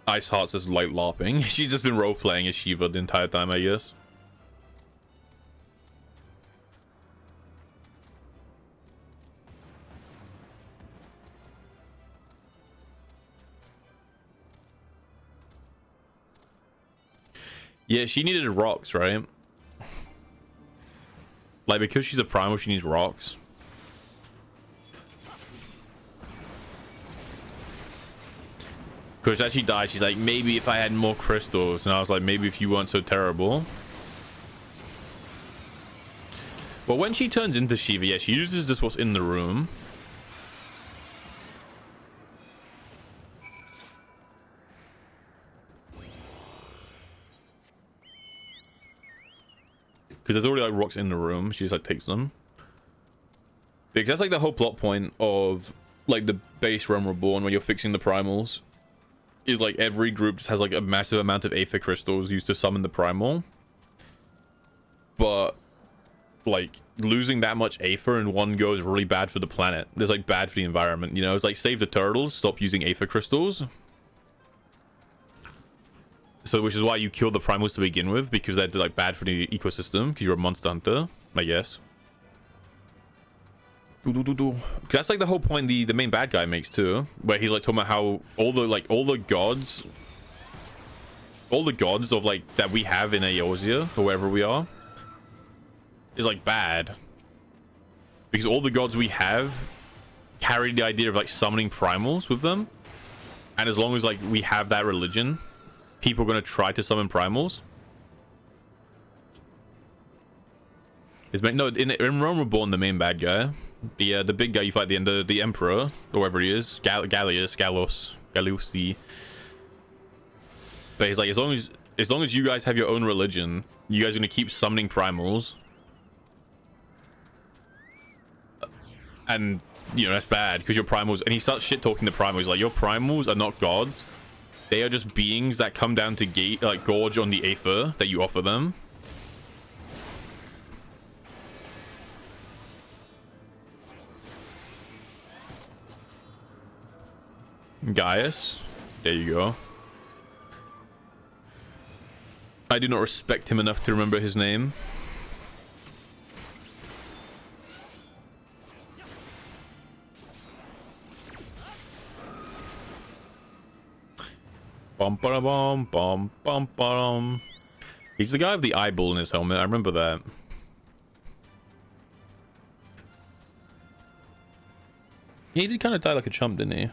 Ice Heart's just like LARPing. She's just been role playing as Shiva the entire time, I guess. Yeah, she needed rocks, right? Like, because she's a primal, she needs rocks. Because as she died, she's like, maybe if I had more crystals. And I was like, maybe if you weren't so terrible. Well, when she turns into Shiva, yeah, she uses just what's in the room. Because there's already like rocks in the room. She just like takes them. Because that's like the whole plot point of like the base Realm Reborn, when you're fixing the primals, is like every group just has like a massive amount of Aether crystals used to summon the primal. But like losing that much Aether in one go is really bad for the planet. It's like bad for the environment, you know? It's like save the turtles, stop using Aether crystals. So, which is why you kill the primals to begin with, because they're like bad for the ecosystem, because you're a monster hunter, I guess. That's like the whole point the main bad guy makes too, where he's like talking about how all the gods of like that we have in Eorzea or wherever we are is like bad, because all the gods we have carry the idea of like summoning primals with them, and as long as like we have that religion, people are going to try to summon primals. In Realm Reborn, the main bad guy, the big guy you fight at the end, the Emperor, or whoever he is, Galusi. But he's like, as long as you guys have your own religion, you guys are going to keep summoning primals. And, you know, that's bad, because your primals... And he starts shit-talking the primals. He's like, your primals are not gods. They are just beings that come down to gorge on the Aether that you offer them. Gaius, there you go. I do not respect him enough to remember his name. Bum ba bum bum bum bum. He's the guy with the eyeball in his helmet. I remember that. He did kind of die like a chump, didn't he?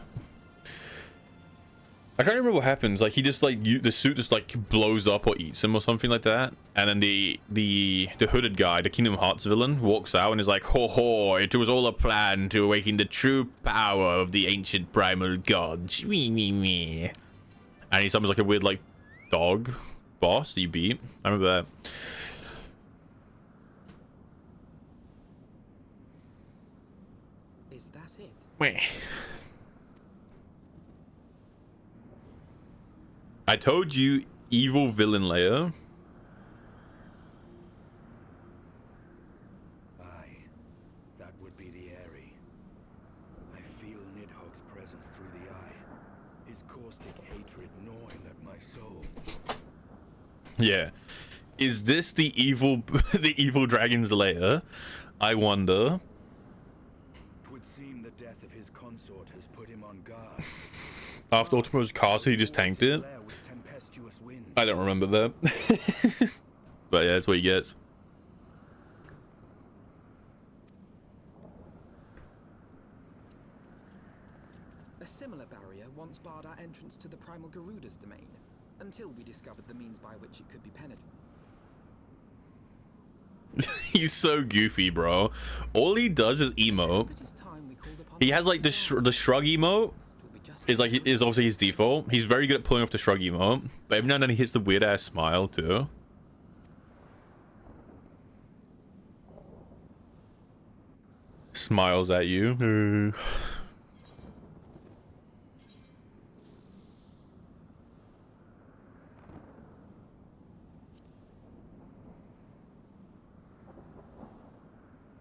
I can't remember what happens. Like he just like the suit just like blows up or eats him or something like that, and then the hooded guy, the Kingdom Hearts villain, walks out and is like, "Ho ho! It was all a plan to awaken the true power of the ancient primal gods." Me me me. And he summons like a weird like dog boss that you beat. I remember that. Is that it? Wait. I told you, evil villain layer. Aye, that would be the Airy. I feel Nidhogg's presence through the eye. His caustic hatred gnawing at my soul. Yeah. Is this the evil dragon's lair? I wonder. Twould seem the death of his consort has put him on guard. After Ultima was cast, he just tanked it. I don't remember that. But yeah, that's what he gets. A similar barrier once barred our entrance to the Primal Garuda's domain, until we discovered the means by which it could be penetrated. He's so goofy, bro. All he does is emote. He has like the shrug emote. Is obviously his default. He's very good at pulling off the shrug emote, but every now and then he hits the weird ass smile too. Smiles at you.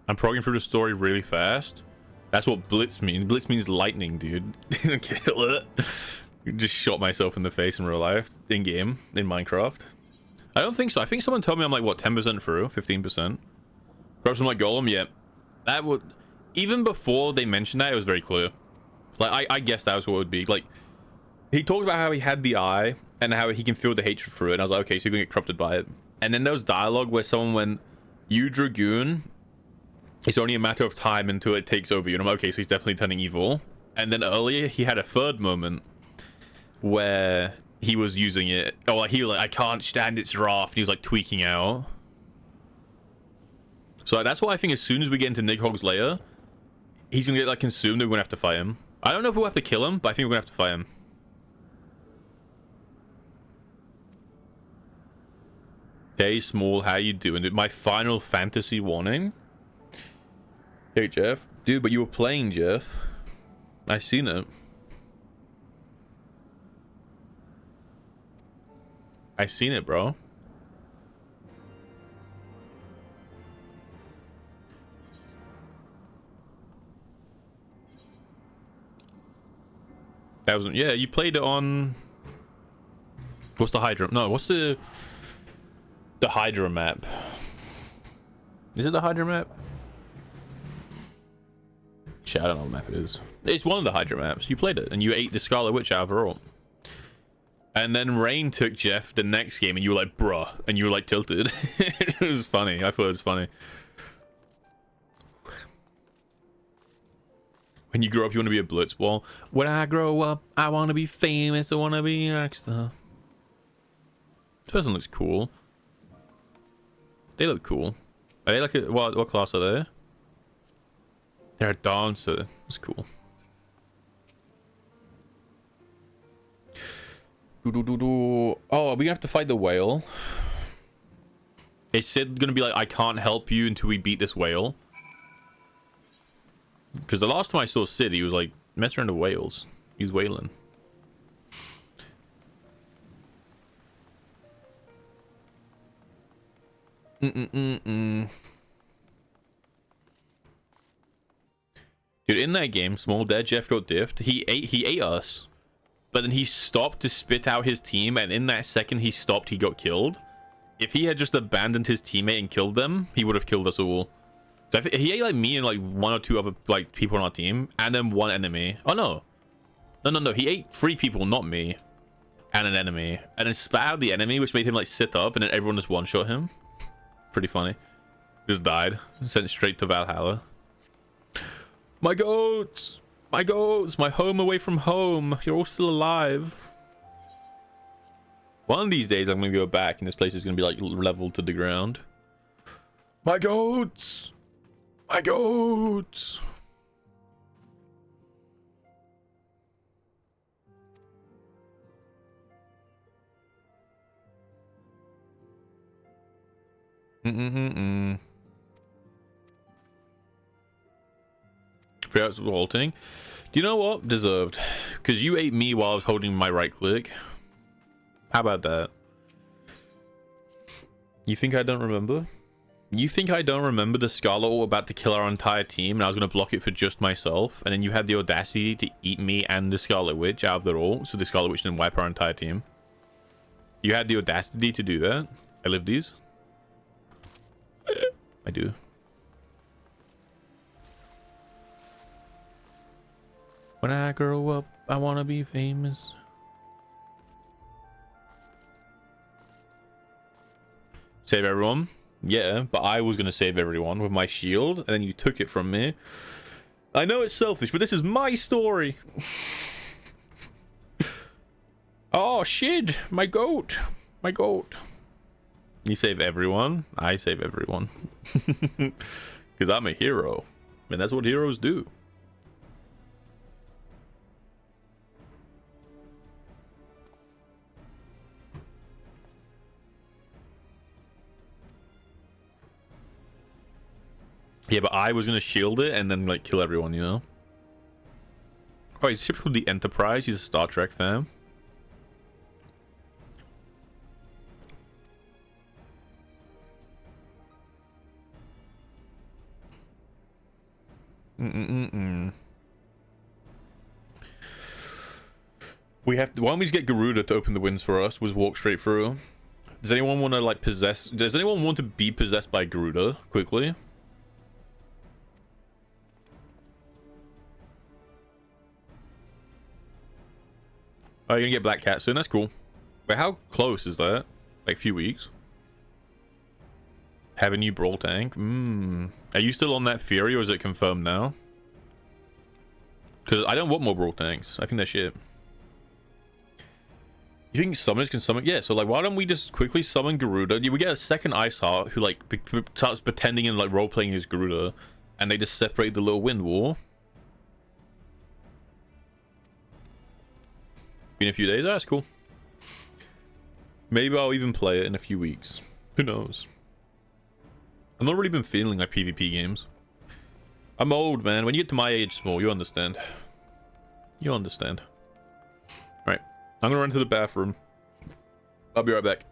I'm programming through the story really fast. That's what Blitz means. Blitz means lightning, dude. Kill it. Just shot myself in the face in real life, in game, in Minecraft. I don't think so. I think someone told me I'm like, what, 10% through, 15%. Grab some like Golem, yeah. That would, even before they mentioned that, it was very clear. Like I guessed that was what it would be. Like he talked about how he had the eye and how he can feel the hatred through it. And I was like, okay, so you're gonna get corrupted by it. And then there was dialogue where someone went, "You Dragoon, it's only a matter of time until it takes over you." And I'm like, okay, so he's definitely turning evil. And then earlier he had a third moment where he was using it. Oh, like he was like, "I can't stand its wrath." And he was like tweaking out. So that's why I think as soon as we get into Nighog's lair, he's gonna get like consumed and we're gonna have to fight him. I don't know if we'll have to kill him, but I think we're gonna have to fight him. Hey Small, how you doing? My Final Fantasy warning. Hey Jeff. Dude, but you were playing, Jeff. I seen it. I seen it, bro. That wasn't, yeah, you played it on, what's the Hydra? No, what's the Hydra map? Is it the Hydra map? Shit, I don't know what map it is. It's one of the Hydra maps. You played it and you ate the Scarlet Witch out of her ult. And then Rain took Jeff the next game and you were like, bruh, and you were like tilted. It was funny. I thought it was funny. When you grow up, you want to be a blitzball. When I grow up, I want to be famous. I want to be a rockstar. This person looks cool. They look cool. Are they like a, what class are they? They're a dancer. That's cool. Oh, are we gonna have to fight the whale? Is Sid gonna be like, "I can't help you until we beat this whale"? Because the last time I saw Sid, he was like messing around with whales. He's whaling. Dude, in that game, Small Dead Jeff got diffed. He ate us, but then he stopped to spit out his team, and in that second he stopped, he got killed. If he had just abandoned his teammate and killed them, he would have killed us all. So he ate like me and like one or two other like people on our team, and then one enemy. Oh no, no, he ate 3 people, not me, and an enemy, and then spat out the enemy, which made him like sit up, and then everyone just one-shot him. Pretty funny. Just died, sent straight to Valhalla. My goats, my goats, my home away from home. You're all still alive. One of these days I'm gonna go back and this place is gonna be like leveled to the ground. My goats, my goats. Vaulting. Do you know what? Deserved. Because you ate me while I was holding my right click. How about that? You think I don't remember? You think I don't remember the Scarlet ult about to kill our entire team and I was going to block it for just myself? And then you had the audacity to eat me and the Scarlet Witch out of their ult, so the Scarlet Witch didn't wipe our entire team. You had the audacity to do that? I live these. I do. When I grow up, I want to be famous. Save everyone? Yeah, but I was going to save everyone with my shield, and then you took it from me. I know it's selfish, but this is my story. Oh, shit. My goat. My goat. You save everyone. I save everyone. Because I'm a hero. And that's what heroes do. Yeah, but I was gonna shield it and then like kill everyone, you know? Oh, his ship's called the Enterprise. He's a Star Trek fan. We have to, why don't we just get Garuda to open the winds for us? We'll walk straight through. Does anyone want to like possess? Does anyone want to be possessed by Garuda quickly? Oh, you're gonna get Black Cat soon? That's cool. But how close is that? Like a few weeks? Have a new Brawl tank? Are you still on that Fury or is it confirmed now? Because I don't want more Brawl tanks. I think that's shit. You think summoners can summon? Yeah, so like why don't we just quickly summon Garuda? We get a second Ice Heart who like starts pretending and like role-playing as Garuda. And they just separate the little wind war. In a few days, that's cool. Maybe I'll even play it in a few weeks. Who knows? I've not really been feeling like PvP games. I'm old, man. When you get to my age, small, you understand. You understand. Right. I'm gonna run to the bathroom. I'll be right back.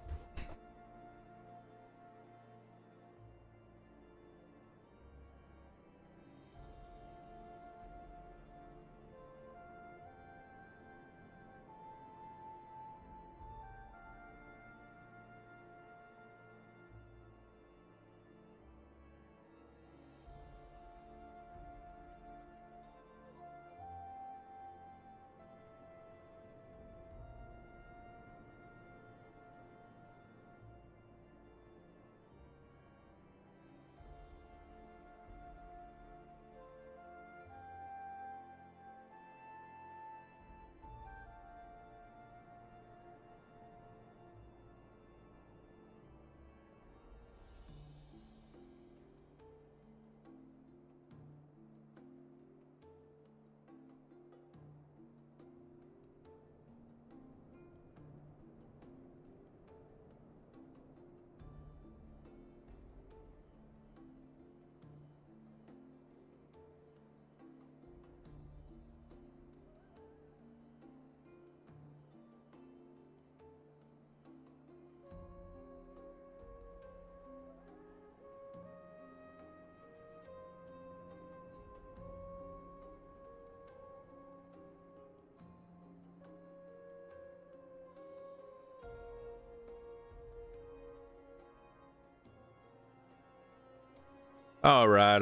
All right.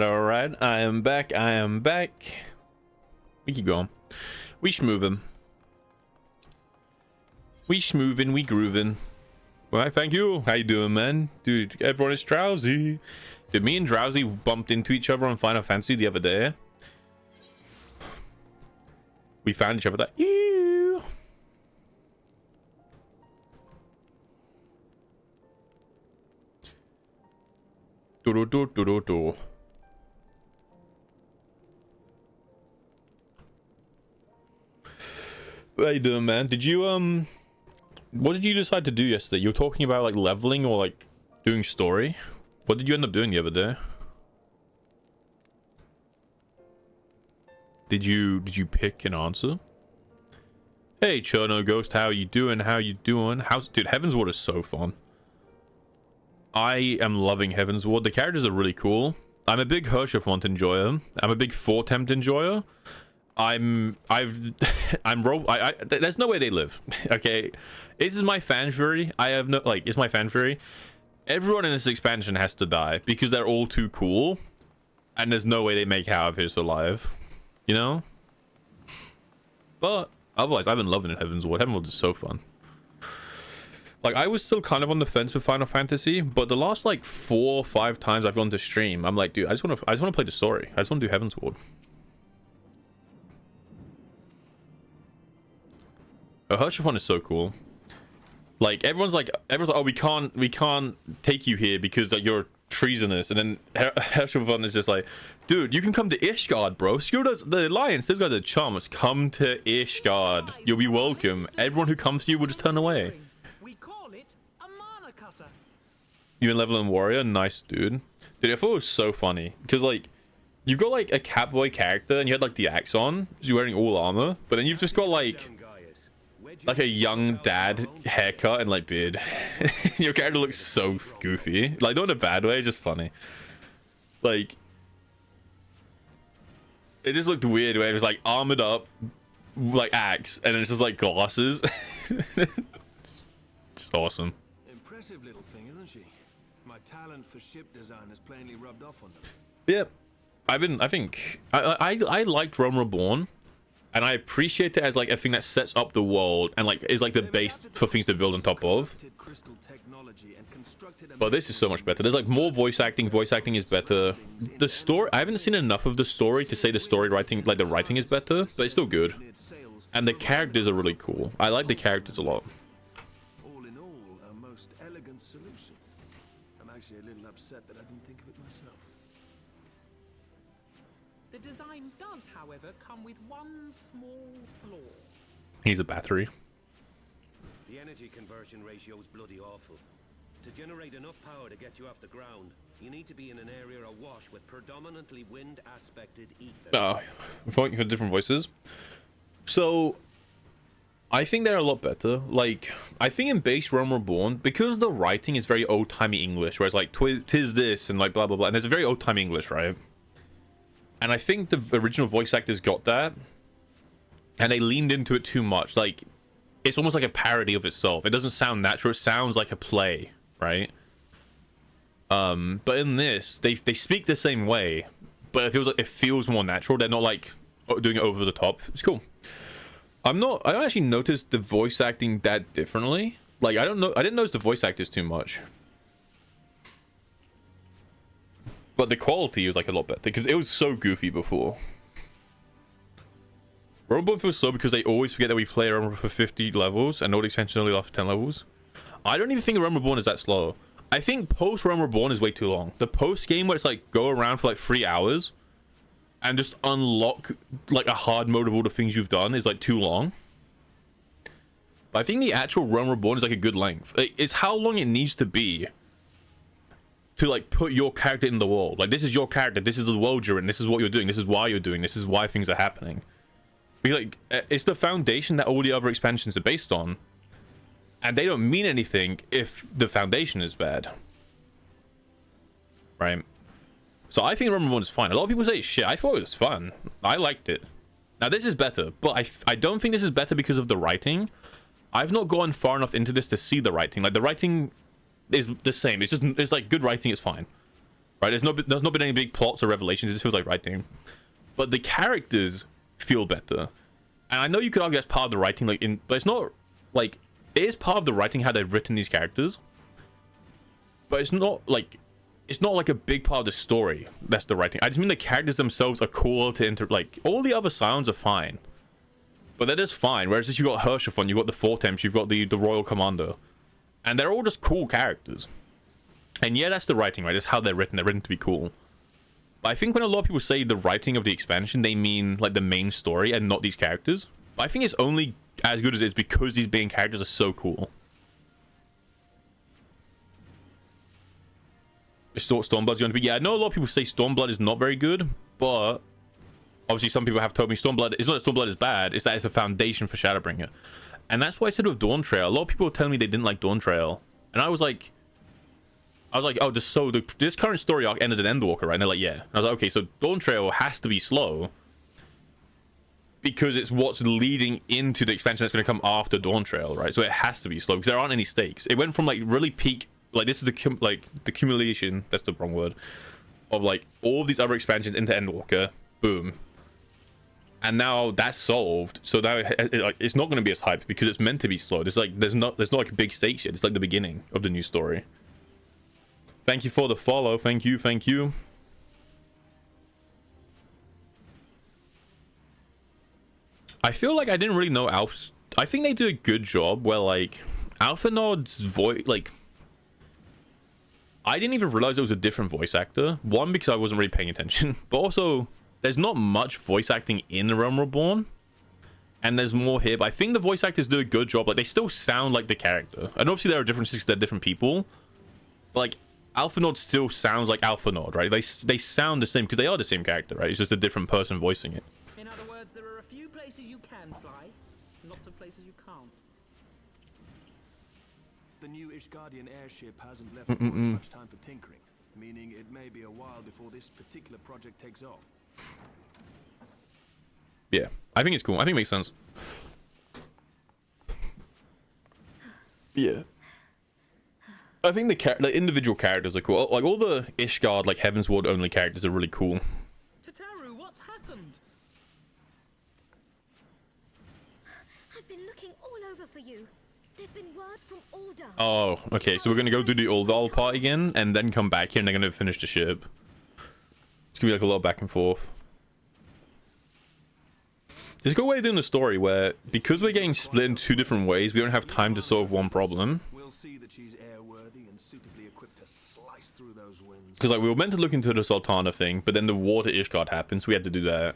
I am back. We keep going. We schmoovin'. We schmoovin', we groovin'. Well, thank you. How you doing, man? Dude, everyone is drowsy. Dude, me and Drowsy bumped into each other on Final Fantasy the other day. We found each other like, ew. Do. How you doing, man? Did you what did you decide to do yesterday? You were talking about like leveling or like doing story. What did you end up doing the other day? Did you pick an answer? Hey, Cherno Ghost, how you doing? Dude, Heaven's Ward is so fun. I am loving Heaven's Ward. The characters are really cool. I'm a big Hershey-Font enjoyer. I'm a big Fortempt enjoyer. There's no way they live. Okay, this is my fan theory. It's my fan theory. Everyone in this expansion has to die because they're all too cool, and there's no way they make Howard alive. You know? But otherwise, I've been loving it. Heaven's Ward. Heaven's Ward is so fun. Like, I was still kind of on the fence with Final Fantasy, but the last like 4 or 5 times I've gone to stream, I'm like, dude, I just want to play the story. I just want to do Heaven's Ward. Hershafon is so cool. Like, everyone's like, oh, we can't take you here because like, you're treasonous. And then Hershafon is just like, dude, you can come to Ishgard, bro. Screw the Alliance. Those guys are chums. Come to Ishgard. You'll be welcome. Everyone who comes to you will just turn away. You've been leveling warrior, nice dude. Dude, I thought it was so funny because like you've got like a Catboy character and you had like the axe on, so you're wearing all armor, but then you've just got like a young dad haircut and like beard. Your character looks so goofy, like not in a bad way, just funny. Like it just looked weird where it was like armored up, like axe, and then it's just like glasses. Just awesome. Impressive little thing, isn't she? My talent for ship design has plainly rubbed off on them. Yeah, I think I liked Rome Reborn, and I appreciate it as like a thing that sets up the world and like is like the base for things to build on top of. But this is so much better. There's like more voice acting. Voice acting is better. The story, I haven't seen enough of the story to say the story writing, like the writing is better, but it's still good. And the characters are really cool. I like the characters a lot. All in all, a most elegant solution. I'm actually a little upset that I didn't think of it myself. The design does, however, come with one small flaw. He's a battery. The energy conversion ratio is bloody awful. To generate enough power to get you off the ground, you need to be in an area awash with predominantly wind-aspected ether. Oh, for different voices. So, I think they're a lot better. Like, I think in base Realm Reborn, because the writing is very old-timey English, where it's like, tis this, and like blah blah blah, and there's a very old-timey English, right? And I think the original voice actors got that, and they leaned into it too much. Like, it's almost like a parody of itself. It doesn't sound natural. It sounds like a play, right? But in this, they speak the same way, but it feels more natural. They're not like doing it over the top. It's cool. I don't actually notice the voice acting that differently. Like, I didn't notice the voice actors too much. But the quality was like a lot better because it was so goofy before. Realm Reborn feels slow because they always forget that we play Realm Reborn for 50 levels and all the expansions only last for 10 levels. I don't even think Realm Reborn is that slow. I think post Realm Reborn is way too long. The post game where it's like go around for like 3 hours and just unlock like a hard mode of all the things you've done is like too long. But I think the actual Realm Reborn is like a good length. It's how long it needs to be to like put your character in the world. Like, this is your character, this is the world you're in, this is what you're doing, this is why you're doing, this is why things are happening. Because, like, it's the foundation that all the other expansions are based on, and they don't mean anything if the foundation is bad, right? So I think Realm Reborn is fine. A lot of people say it's shit. I thought it was fun. I liked it. Now this is better, but I don't think this is better because of the writing. I've not gone far enough into this to see the writing. Like, the writing is the same. It's like good writing is fine, right? There's not been any big plots or revelations. It just feels like writing, but the characters feel better. And I know you could argue that's part of the writing, but it's not. Like, it is part of the writing how they've written these characters, but it's not like a big part of the story. That's the writing. I just mean the characters themselves are cool to like, all the other sounds are fine, but they're just fine. Whereas if you got Hershafon, you got the Four Temps, you've got the Royal Commander, and they're all just cool characters. And yeah, that's the writing, right? That's how they're written. They're written to be cool. But I think when a lot of people say the writing of the expansion, they mean like the main story and not these characters. But I think it's only as good as it is because these main characters are so cool. Stormblood's going to be... Yeah, I know a lot of people say Stormblood is not very good, but obviously some people have told me Stormblood... It's not that Stormblood is bad, it's that it's a foundation for Shadowbringer. And that's why I said with Dawn Trail. A lot of people were telling me they didn't like Dawn Trail. And I was like, oh, this current story arc ended in Endwalker, right? And they're like, yeah. And I was like, okay, so Dawn Trail has to be slow because it's what's leading into the expansion that's going to come after Dawn Trail, right? So it has to be slow because there aren't any stakes. It went from like really peak, like this is the accumulation, that's the wrong word, of like all of these other expansions into Endwalker, boom. And now that's solved, so now it's not going to be as hype because it's meant to be slow. There's like there's not like a big stakes yet. It's like the beginning of the new story. Thank you for the follow. Thank you, thank you. I feel like I didn't really know Alf. I think they did a good job where like Alphanod's voice, like I didn't even realize it was a different voice actor. One, because I wasn't really paying attention, but also there's not much voice acting in The Realm Reborn, and there's more here. But I think the voice actors do a good job. Like they still sound like the character. And obviously there are differences because they're different people. But like Alphanod still sounds like Alphanod, right? They sound the same because they are the same character, right? It's just a different person voicing it. In other words, there are a few places you can fly, lots of places you can't. The new Ishgardian airship hasn't left much time for tinkering, meaning it may be a while before this particular project takes off. Yeah, I think it's cool. I think it makes sense. Yeah. I think the individual characters are cool. Like all the Ishgard, like Heaven's Ward only characters are really cool. Tataru, what's happened? I've been looking all over for you. There's been word from Ul'dah. Oh, okay. So we're gonna go do the Ul'dah part again, and then come back here, and they're gonna finish the ship. It's gonna be like a lot of back and forth. There's a good way of doing the story where, because we're getting split in two different ways, we don't have time to solve one problem. We'll see that she's airworthy and suitably equipped to slice through those winds. Because like we were meant to look into the Sultana thing, but then the war to Ishgard happened, so we had to do that.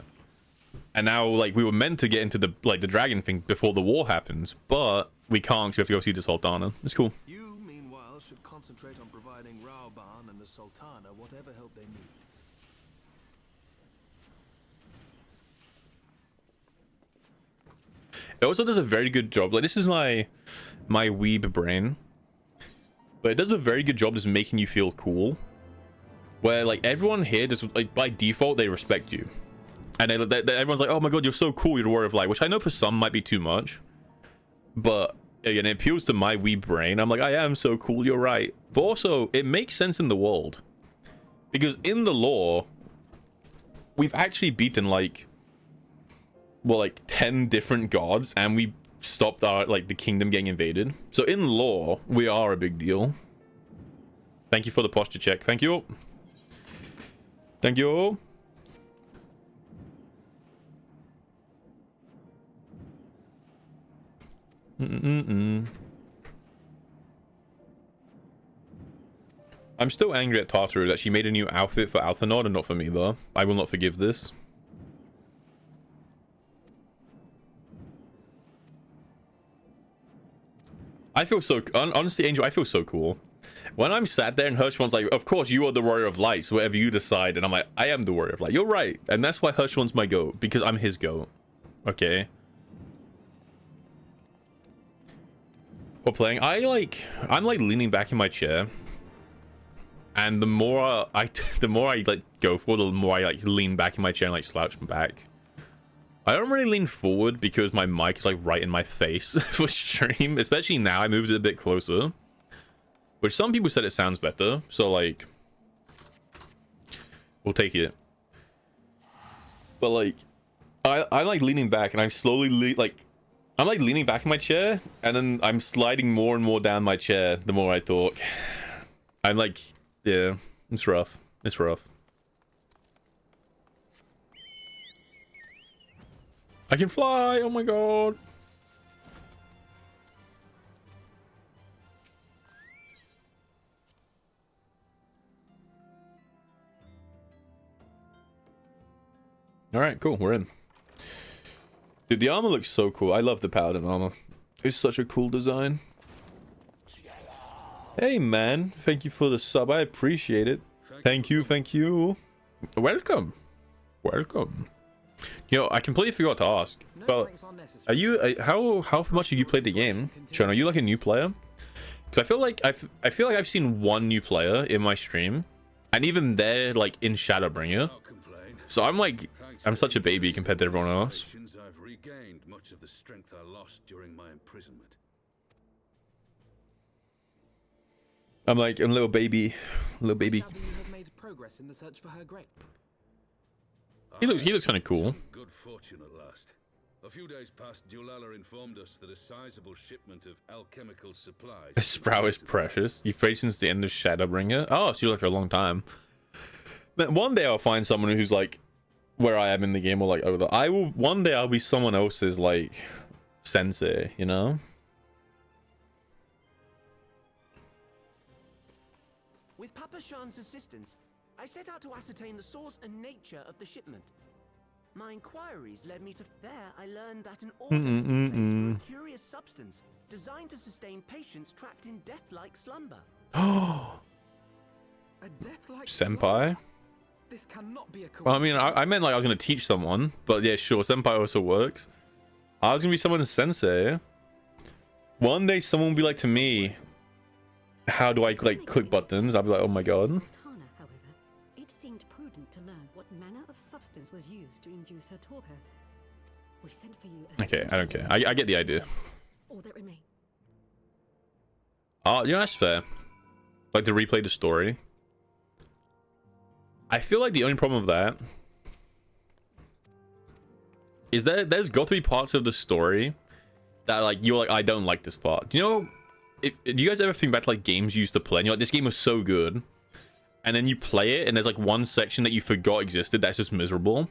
And now like we were meant to get into the the dragon thing before the war happens, but we can't, so we have to go see the Sultana. It's cool. You, meanwhile, should concentrate on providing Rauban and the Sultana whatever help they need. It also does a very good job. Like this is my weeb brain, but it does a very good job just making you feel cool. Where like everyone here just like by default they respect you, and everyone's like, oh my god, you're so cool, you're the warrior of light, which I know for some might be too much, but again it appeals to my weeb brain. I'm like, I am so cool, you're right. But also it makes sense in the world, because in the lore we've actually beaten like 10 different gods, and we stopped our the kingdom getting invaded. So in lore we are a big deal. Thank you for the posture check. Thank you. Thank you. I'm still angry at Tartaru that she made a new outfit for Alphanod and not for me though. I will not forgive this. I feel so honestly, Angel, I feel so cool when I'm sat there and Hirschwan's like, of course you are the warrior of light, so whatever you decide, and I'm like, I am the warrior of light. You're right. And that's why Hirschwan's my goat, because I'm his goat. Okay, we're playing. I'm like leaning back in my chair, and the more I like go for, the more I like lean back in my chair and like slouch back. I don't really lean forward because my mic is like right in my face for stream, especially now. I moved it a bit closer, which some people said it sounds better, so like we'll take it. But like I like leaning back, and I'm slowly I'm like leaning back in my chair, and then I'm sliding more and more down my chair the more I talk. I'm like, yeah, it's rough. It's rough. I can fly! Oh my god! Alright, cool, we're in. Dude, the armor looks so cool. I love the paladin armor. It's such a cool design. Hey man, thank you for the sub. I appreciate it. Thank you, thank you. Welcome. Welcome. You know, I completely forgot to ask. But are you how much have you played the game, Sean? Are you like a new player? Because I feel like I've seen one new player in my stream, and even they're like in Shadowbringer. So I'm such a baby compared to everyone else. I've regained much of the strength I lost during my imprisonment. I'm like a little baby. You have made progress in the search for her grape. He looks kind of cool. Good fortune at last. A few days past, Dulala informed us that a sizable shipment of alchemical supplies... This Sprout is precious. You've played since the end of Shadowbringer? Oh, so you're like for a long time. But one day I'll find someone who's like where I am in the game, or like over there. One day I'll be someone else's like sensei, you know? With Papa Shan's assistance, I set out to ascertain the source and nature of the shipment. My inquiries led me to... There, I learned that an order had been placed for a curious substance designed to sustain patients trapped in death-like slumber. A death-like Senpai? This cannot be a coincidence. Well, I mean, I meant like I was going to teach someone, but yeah, sure, Senpai also works. I was going to be someone's sensei. One day someone will be like to me, how do I like click buttons? I'll be like, oh my god. It seemed prudent to learn what manner of substance was used to induce her torpor. We sent for you. Okay, I don't care. I get the idea. All that remain. Oh, yeah, that's fair. Like to replay the story. I feel like the only problem with that is that there's got to be parts of the story that like you're like, I don't like this part. Do you know, do you guys ever think back to like games you used to play and you're like, this game was so good, and then you play it and there's like one section that you forgot existed that's just miserable?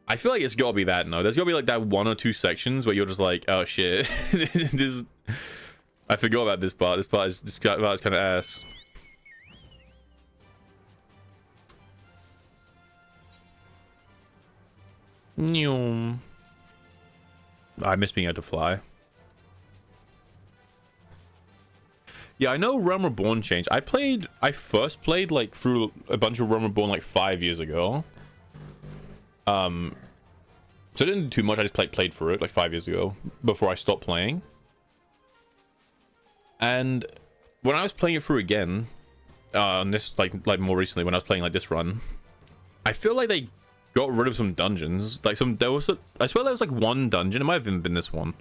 I feel like it's got to be that. No, there's got to be like that 1 or 2 sections where you're just like, oh shit, this I forgot about this part. This part is kind of ass. I miss being able to fly. Yeah, I know Realm Reborn changed. I first played like through a bunch of Realm Reborn like 5 years ago. So I didn't do too much. I just played through it like 5 years ago before I stopped playing. And when I was playing it through again, on this like more recently when I was playing like this run, I feel like they got rid of some dungeons. Like I swear there was like one dungeon, it might have even been this one,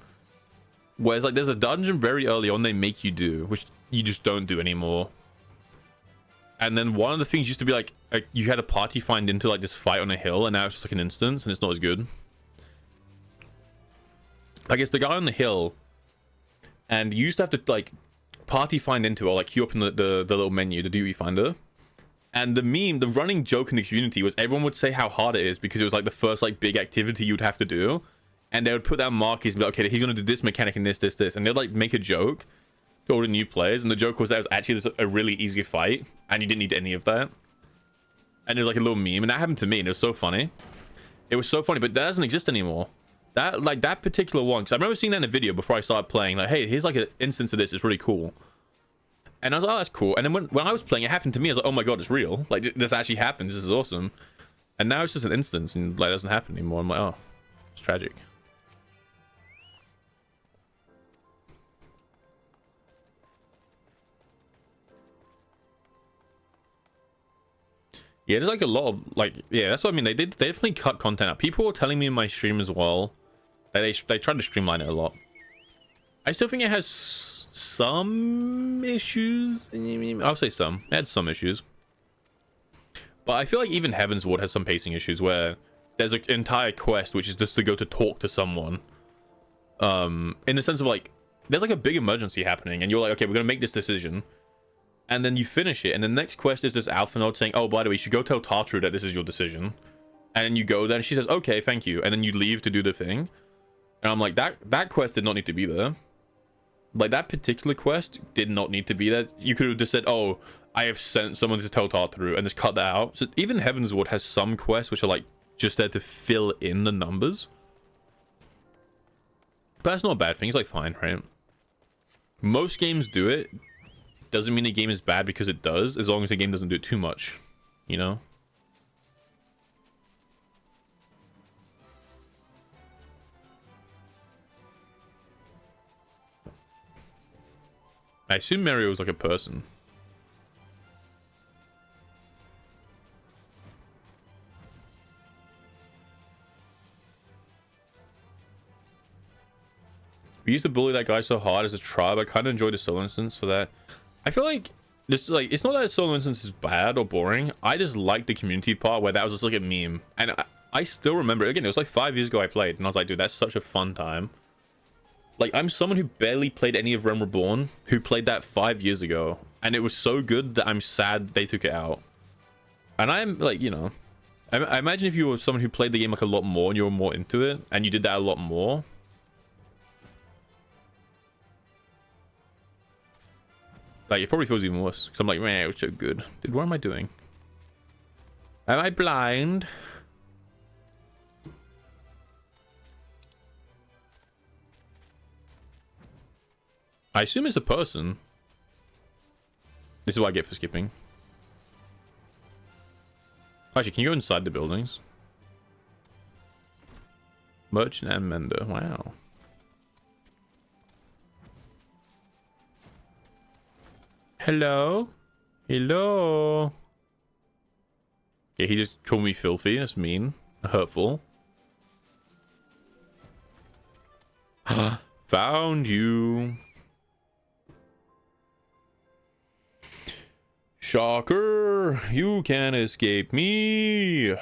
where it's like there's a dungeon very early on they make you do, which you just don't do anymore. And then one of the things used to be like you had a party find into like this fight on a hill, and now it's just like an instance and it's not as good. Like it's the guy on the hill, and you used to have to like party find into, or like queue up in the little menu, the duty finder. And the running joke in the community was everyone would say how hard it is because it was like the first like big activity you'd have to do, and they would put down markers and be like, okay, he's gonna do this mechanic and this, and they'd like make a joke to all the new players, and the joke was that it was actually a really easy fight and you didn't need any of that, and it was like a little meme, and that happened to me, and it was so funny. It was so funny, but that doesn't exist anymore. That particular one, because I remember seeing that in a video before I started playing, like, hey, here's like an instance of this, it's really cool. And I was like, oh, that's cool. And then when I was playing, it happened to me. I was like, oh my god, it's real. Like, this actually happens. This is awesome. And now it's just an instance, and like, it doesn't happen anymore. I'm like, oh, it's tragic. Yeah, there's like a lot of like, yeah, that's what I mean. They definitely cut content out. People were telling me in my stream as well that they tried to streamline it a lot. I still think it has some issues. I'll say some. It had some issues, but I feel like even Heaven's Ward has some pacing issues where there's an entire quest which is just to go to talk to someone, in the sense of like there's like a big emergency happening and you're like, okay, we're gonna make this decision, and then you finish it, and the next quest is this alpha node saying, oh, by the way, you should go tell Tartaru that this is your decision, and then you go there and she says, okay, thank you, and then you leave to do the thing, and I'm like, that quest did not need to be there. Like, that particular quest did not need to be there. You could have just said, oh, I have sent someone to tell Tartaru, and just cut that out. So even Heaven's Ward has some quests which are like just there to fill in the numbers, but that's not a bad thing. It's like fine, right? Most games do it. Doesn't mean the game is bad because it does, as long as the game doesn't do it too much, you know? I assume Mario was like a person. We used to bully that guy so hard as a tribe. I kind of enjoyed the solo instance for that. I feel like this, like, it's not that solo instance is bad or boring. I just like the community part where that was just like a meme. And I still remember, again, it was like 5 years ago I played, and I was like, dude, that's such a fun time. Like, I'm someone who barely played any of Realm Reborn, who played that 5 years ago, and it was so good that I'm sad they took it out. And I'm, like, you know, I imagine if you were someone who played the game, like, a lot more, and you were more into it, and you did that a lot more. Like, it probably feels even worse, because I'm like, man, it was so good. Dude, what am I doing? Am I blind? I assume it's a person. This is what I get for skipping. Actually, can you go inside the buildings? Merchant and Mender. Wow. Hello? Hello? Yeah, he just called me filthy. That's mean. Hurtful. Found you. Shocker. You can't escape me.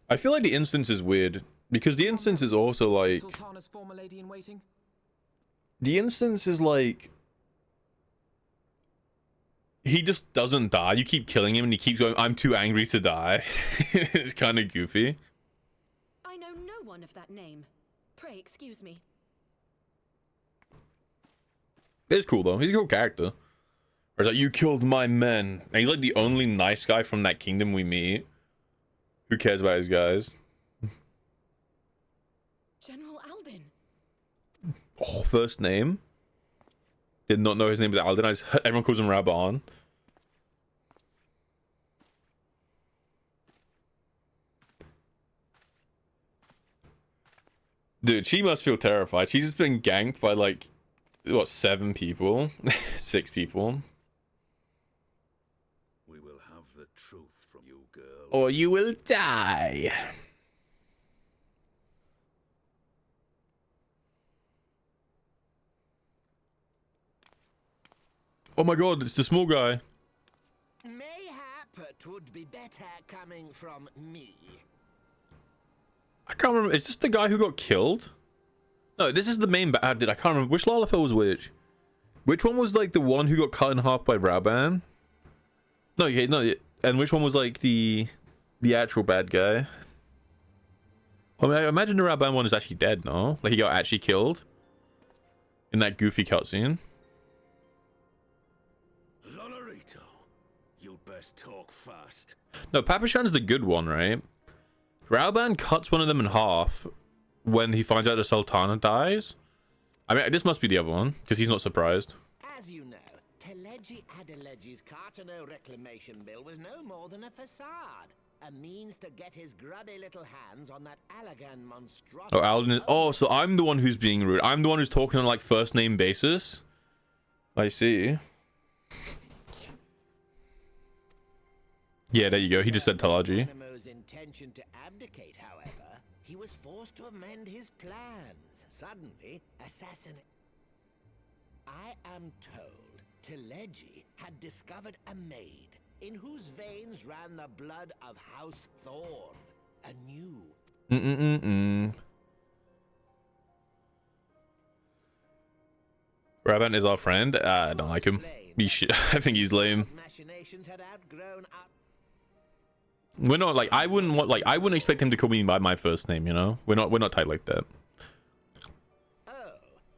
I feel like the instance is weird because the instance is also like Sultana's former lady in waiting. The instance is like he just doesn't die. You keep killing him and he keeps going, I'm too angry to die. It's kind of goofy. I know no one of that name. Pray excuse me. It's cool though. He's a cool character. Or it's like, you killed my men. And he's like the only nice guy from that kingdom we meet. Who cares about his guys? General Alden. Oh, first name? Did not know his name was Alden. Everyone calls him Raban. Dude, she must feel terrified. She's just been ganked by like, what, 7 people? 6 people. We will have the truth from you, girl. Or you will die. Oh my god, it's the small guy. Mayhap it would be better coming from me. I can't remember. Is this the guy who got killed? No, this is the main bad. I can't remember. Which Lalafell was which? Which one was like the one who got cut in half by Raban? No, okay, no. And which one was like the actual bad guy? I mean, I imagine the Raban one is actually dead, no? Like he got actually killed in that goofy cutscene. Lonorito, you'd best talk fast. No, Papashan's the good one, right? Raban cuts one of them in half when he finds out the Sultana dies. I mean, this must be the other one, because he's not surprised. As you know, Teleji Adeleji's Cartano reclamation bill was no more than a facade. A means to get his grubby little hands on that Allagan monstrosity. Oh, Alden is... Oh, so I'm the one who's being rude. I'm the one who's talking on, like, first name basis. I see. Yeah, there you go. He just said Talaji. Intention to abdicate, however, he was forced to amend his plans. Suddenly, I am told Teleji had discovered a maid in whose veins ran the blood of House Thorn. A new... Raban is our friend. I don't like him. I think he's lame. We're not like I wouldn't expect him to call me by my first name, you know? We're not tight like that. Oh,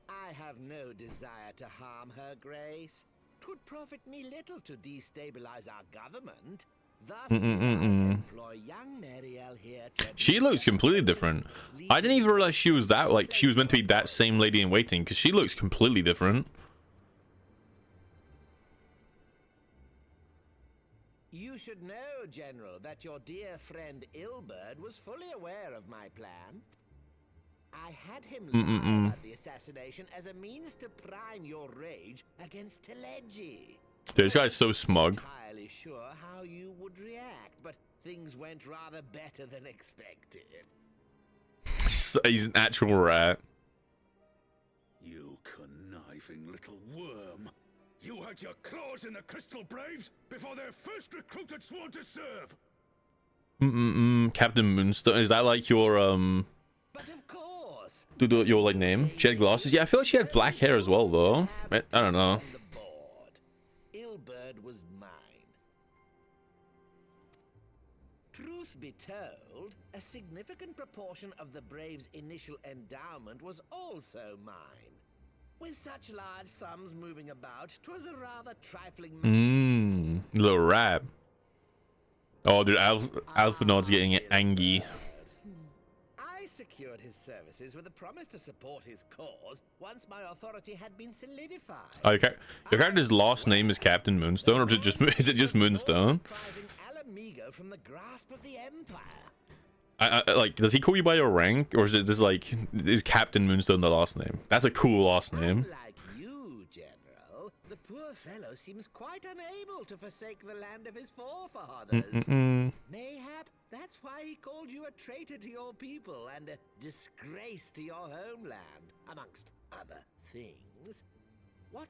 I have no desire to harm her grace. 'Twould profit me little to destabilize our government. Thus employ young Marielle here to... She looks completely different. I didn't even realize she was that, like, she was meant to be that same lady in waiting, because she looks completely different. You should know, General, that your dear friend Ilberd was fully aware of my plan. I had him lie about the assassination as a means to prime your rage against Teleji. Dude, this guy's so smug. I'm entirely sure how you would react, but things went rather better than expected. He's an actual rat. You can chafing little worm. You had your claws in the Crystal Braves before their first recruit had sworn to serve. Captain Moonstone. Is that like your But of course. your like name? She had glasses. Yeah, I feel like she had black hair as well though. I don't know. Ilberd was mine. Truth be told, a significant proportion of the Braves' initial endowment was also mine. With such large sums moving about, 'twas a rather trifling Little rap. Oh, dude, Alphanod's getting angry. I secured his services with a promise to support his cause once my authority had been solidified. Okay, your character's last name is Captain Moonstone, or is it just Moonstone? From the grasp of the Empire. Like, does he call you by your rank, or is it just like, is Captain Moonstone the last name? That's a cool last name. Like you, General, the poor fellow seems quite unable to forsake the land of his forefathers. Mayhap that's why he called you a traitor to your people and a disgrace to your homeland, amongst other things. What?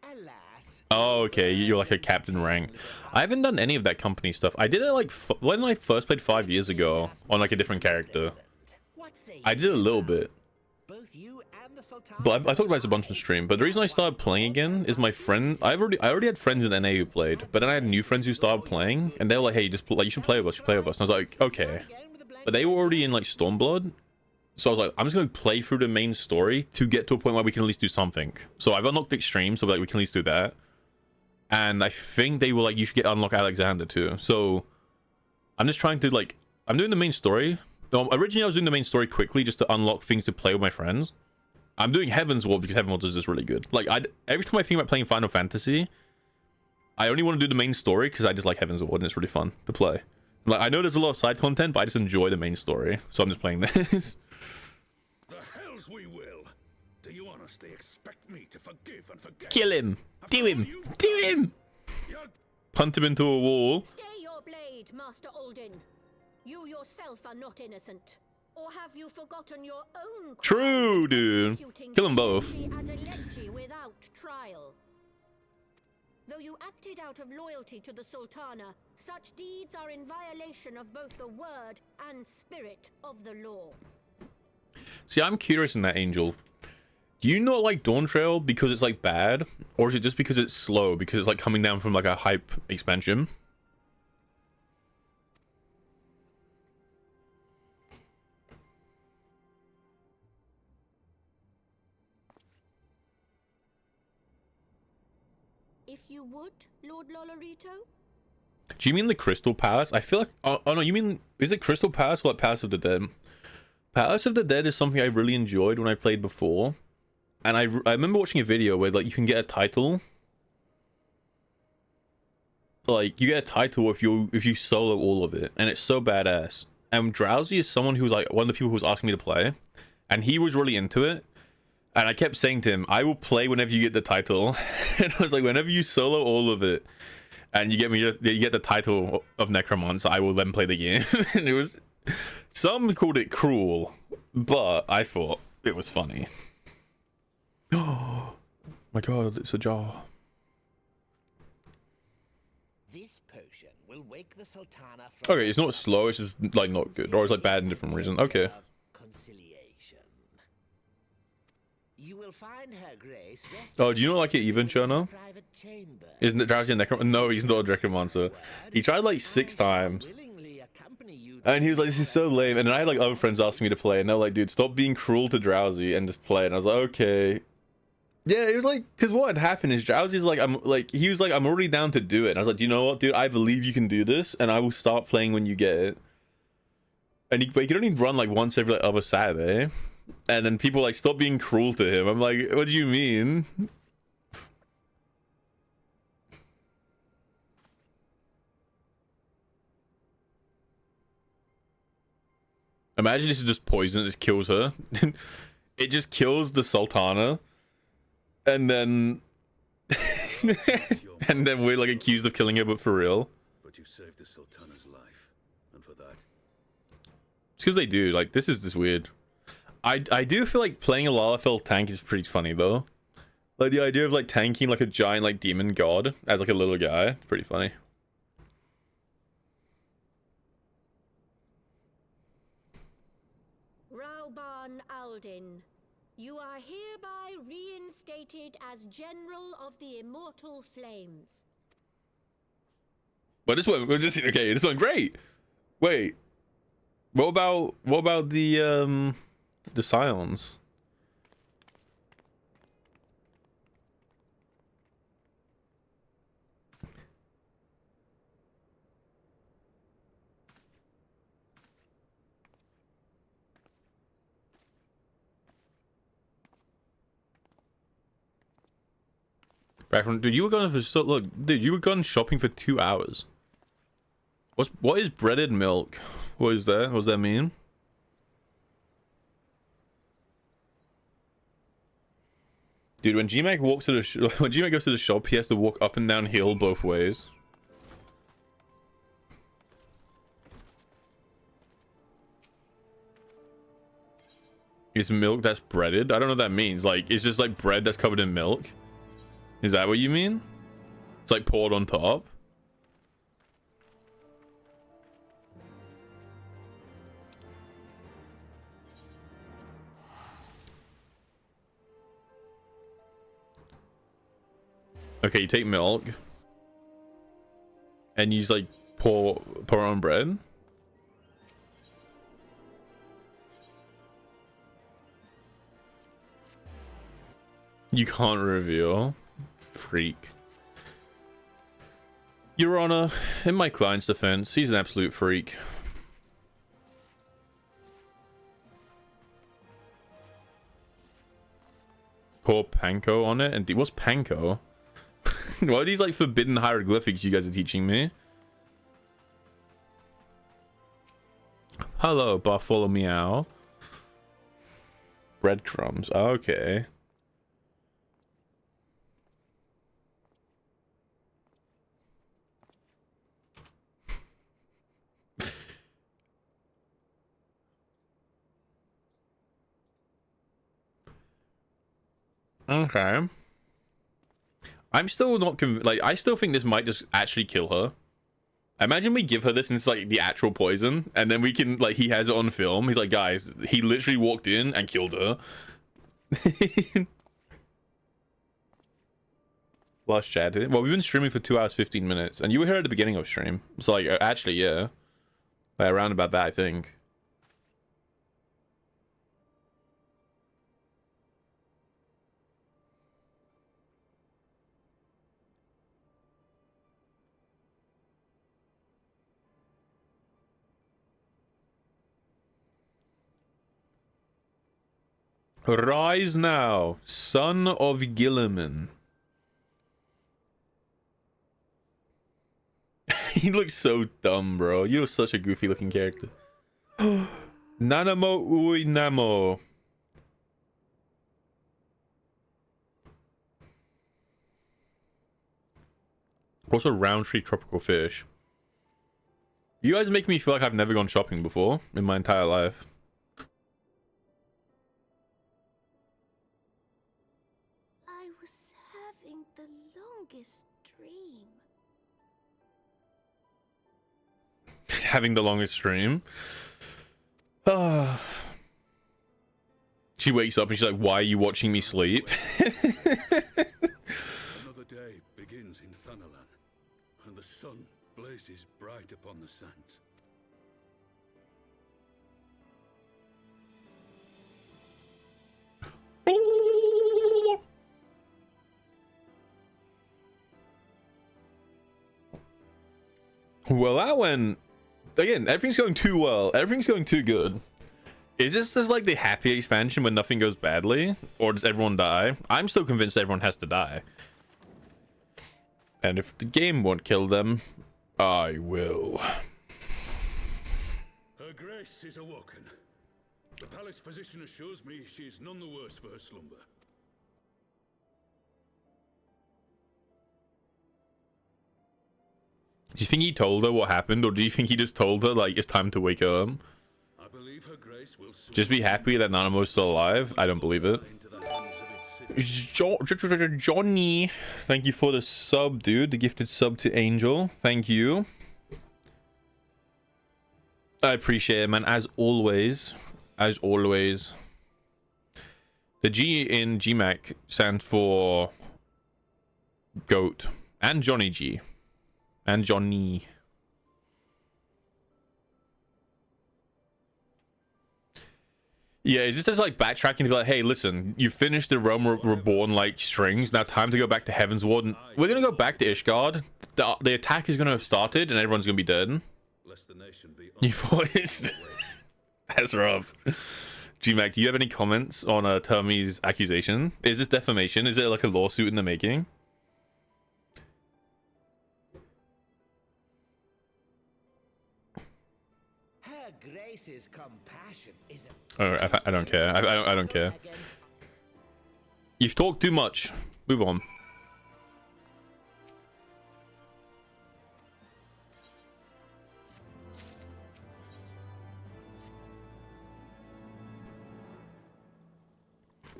Alas. Oh, okay, you're like a captain rank. I haven't done any of that company stuff. I did it like when I first played 5 years ago on like a different character. I did a little bit, but I talked about this a bunch on stream. But the reason I started playing again is my friend. I already had friends in NA who played, but then I had new friends who started playing, and they were like, "Hey, you should play with us. You should play with us." And I was like, "Okay," but they were already in like Stormblood. So I was like, I'm just going to play through the main story to get to a point where we can at least do something. So I've unlocked Extreme, so like we can at least do that. And I think they were like, you should unlock Alexander too. So I'm just trying to like, I'm doing the main story. Originally I was doing the main story quickly just to unlock things to play with my friends. I'm doing Heaven's Ward because Heaven's Ward is just really good. Like every time I think about playing Final Fantasy, I only want to do the main story because I just like Heaven's Ward and it's really fun to play. Like I know there's a lot of side content, but I just enjoy the main story. So I'm just playing this. We will. Do you honestly expect me to forgive and forget? Kill him! Do him! Do him! Punt him into a wall. Stay your blade, Master Alden. You yourself are not innocent. Or have you forgotten your own? True, dude. Kill them both. Without trial. Though you acted out of loyalty to the Sultana, such deeds are in violation of both the word and spirit of the law. See, I'm curious in that, Angel. Do you not like Dawn Trail because it's like bad, or is it just because it's slow because it's like coming down from like a hype expansion? If you would, Lord Lolorito? Do you mean the Crystal Palace? I feel like oh no, you mean is it Crystal Palace or like Palace of the Dead? Palace of the Dead is something I really enjoyed when I played before, and I remember watching a video where like you can get a title, like you get a title if you solo all of it, and it's so badass. And Drowsy is someone who's like one of the people who was asking me to play, and he was really into it, and I kept saying to him, I will play whenever you get the title. And I was like, whenever you solo all of it and you get the title of Necromancer, I will then play the game. And it was, some called it cruel, but I thought it was funny. Oh my god, it's a jar. This potion will wake the Sultana from Okay, it's not slow, it's just like not good, or it's like bad in different reasons. Okay. Conciliation. You will find her grace. Oh, do you not like it even, Cherno? Isn't it Drowsy a Necromancer? No, he's not a Necromancer. He tried like 6 times. And he was like, this is so lame. And then I had like other friends asking me to play, and they're like, dude, stop being cruel to Drowsy and just play. And I was like, okay. Yeah, it was like, because what had happened is Drowsy's like, he was like, I'm already down to do it. And I was like, do you know what, dude? I believe you can do this, and I will start playing when you get it. And he could only run like once every like, other Saturday. And then people like, stop being cruel to him. I'm like, what do you mean? Imagine this is just poison, it just kills her. It just kills the Sultana. And then and then we're like accused of killing her, but for real. But you saved the Sultana's life, and for that, it's because they do. Like, this is just weird. I do feel like playing a Lalafell tank is pretty funny though, Like the idea of like tanking like a giant like demon god as like a little guy. It's pretty funny. Rauban Aldin, you are hereby reinstated as General of the Immortal Flames. But this one, okay, this one great. Wait, what about the Scions? Dude, you were gone for look, dude, you were gone shopping for 2 hours. What is breaded milk? What is that? What does that mean? Dude, when GMAC walks to the when GMAC goes to the shop, he has to walk up and down hill both ways. Is milk that's breaded? I don't know what that means. Like, it's just like bread that's covered in milk. Is that what you mean? It's like poured on top. Okay, you take milk and you just like pour on bread. You can't reveal. Freak. Your Honor, in my client's defense, he's an absolute freak. Pour panko on it, and what's panko? What are these like forbidden hieroglyphics you guys are teaching me? Hello, Bartholomew. Breadcrumbs. Okay. Okay. I'm still not like, I still think this might just actually kill her. Imagine we give her this and it's like the actual poison, and then we can, like, he has it on film. He's like, guys, he literally walked in and killed her. Last chat. Well, we've been streaming for 2 hours 15 minutes, and you were here at the beginning of stream. So like, actually, yeah, like around about that, I think. Rise now, son of Gilliman. He looks so dumb, bro. You're such a goofy looking character. Nanamo Uinamo. What's a round-tree tropical fish? You guys make me feel like I've never gone shopping before in my entire life. Having the longest stream. She wakes up and she's like, why are you watching me sleep? Another day begins in Thanalan, and the sun blazes bright upon the sands. Well, that went... Again, everything's going too well. Everything's going too good. Is this just like the happy expansion when nothing goes badly? Or does everyone die? I'm still convinced everyone has to die. And if the game won't kill them, I will. Her Grace is awoken. The palace physician assures me she is none the worse for her slumber. Do you think he told her what happened, or do you think he just told her, like, it's time to wake her up? I believe her Grace will Just be happy that Nanamo's still alive? I don't believe it. Johnny, thank you for the sub, dude. The gifted sub to Angel. Thank you. I appreciate it, man. As always. As always. The G in GMAC stands for GOAT. And Johnny G. And Johnny. Yeah, is this just like backtracking to be like, hey, listen, you finished the Realm Reborn like strings. Now time to go back to Heaven's Ward. And we're gonna go back to Ishgard. The attack is gonna have started and everyone's gonna be dead. You voiced. That's rough. GMAC, do you have any comments on Termi's accusation? Is this defamation? Is it like a lawsuit in the making? Her Grace's compassion is Oh, I don't care. I don't care. You've talked too much. Move on.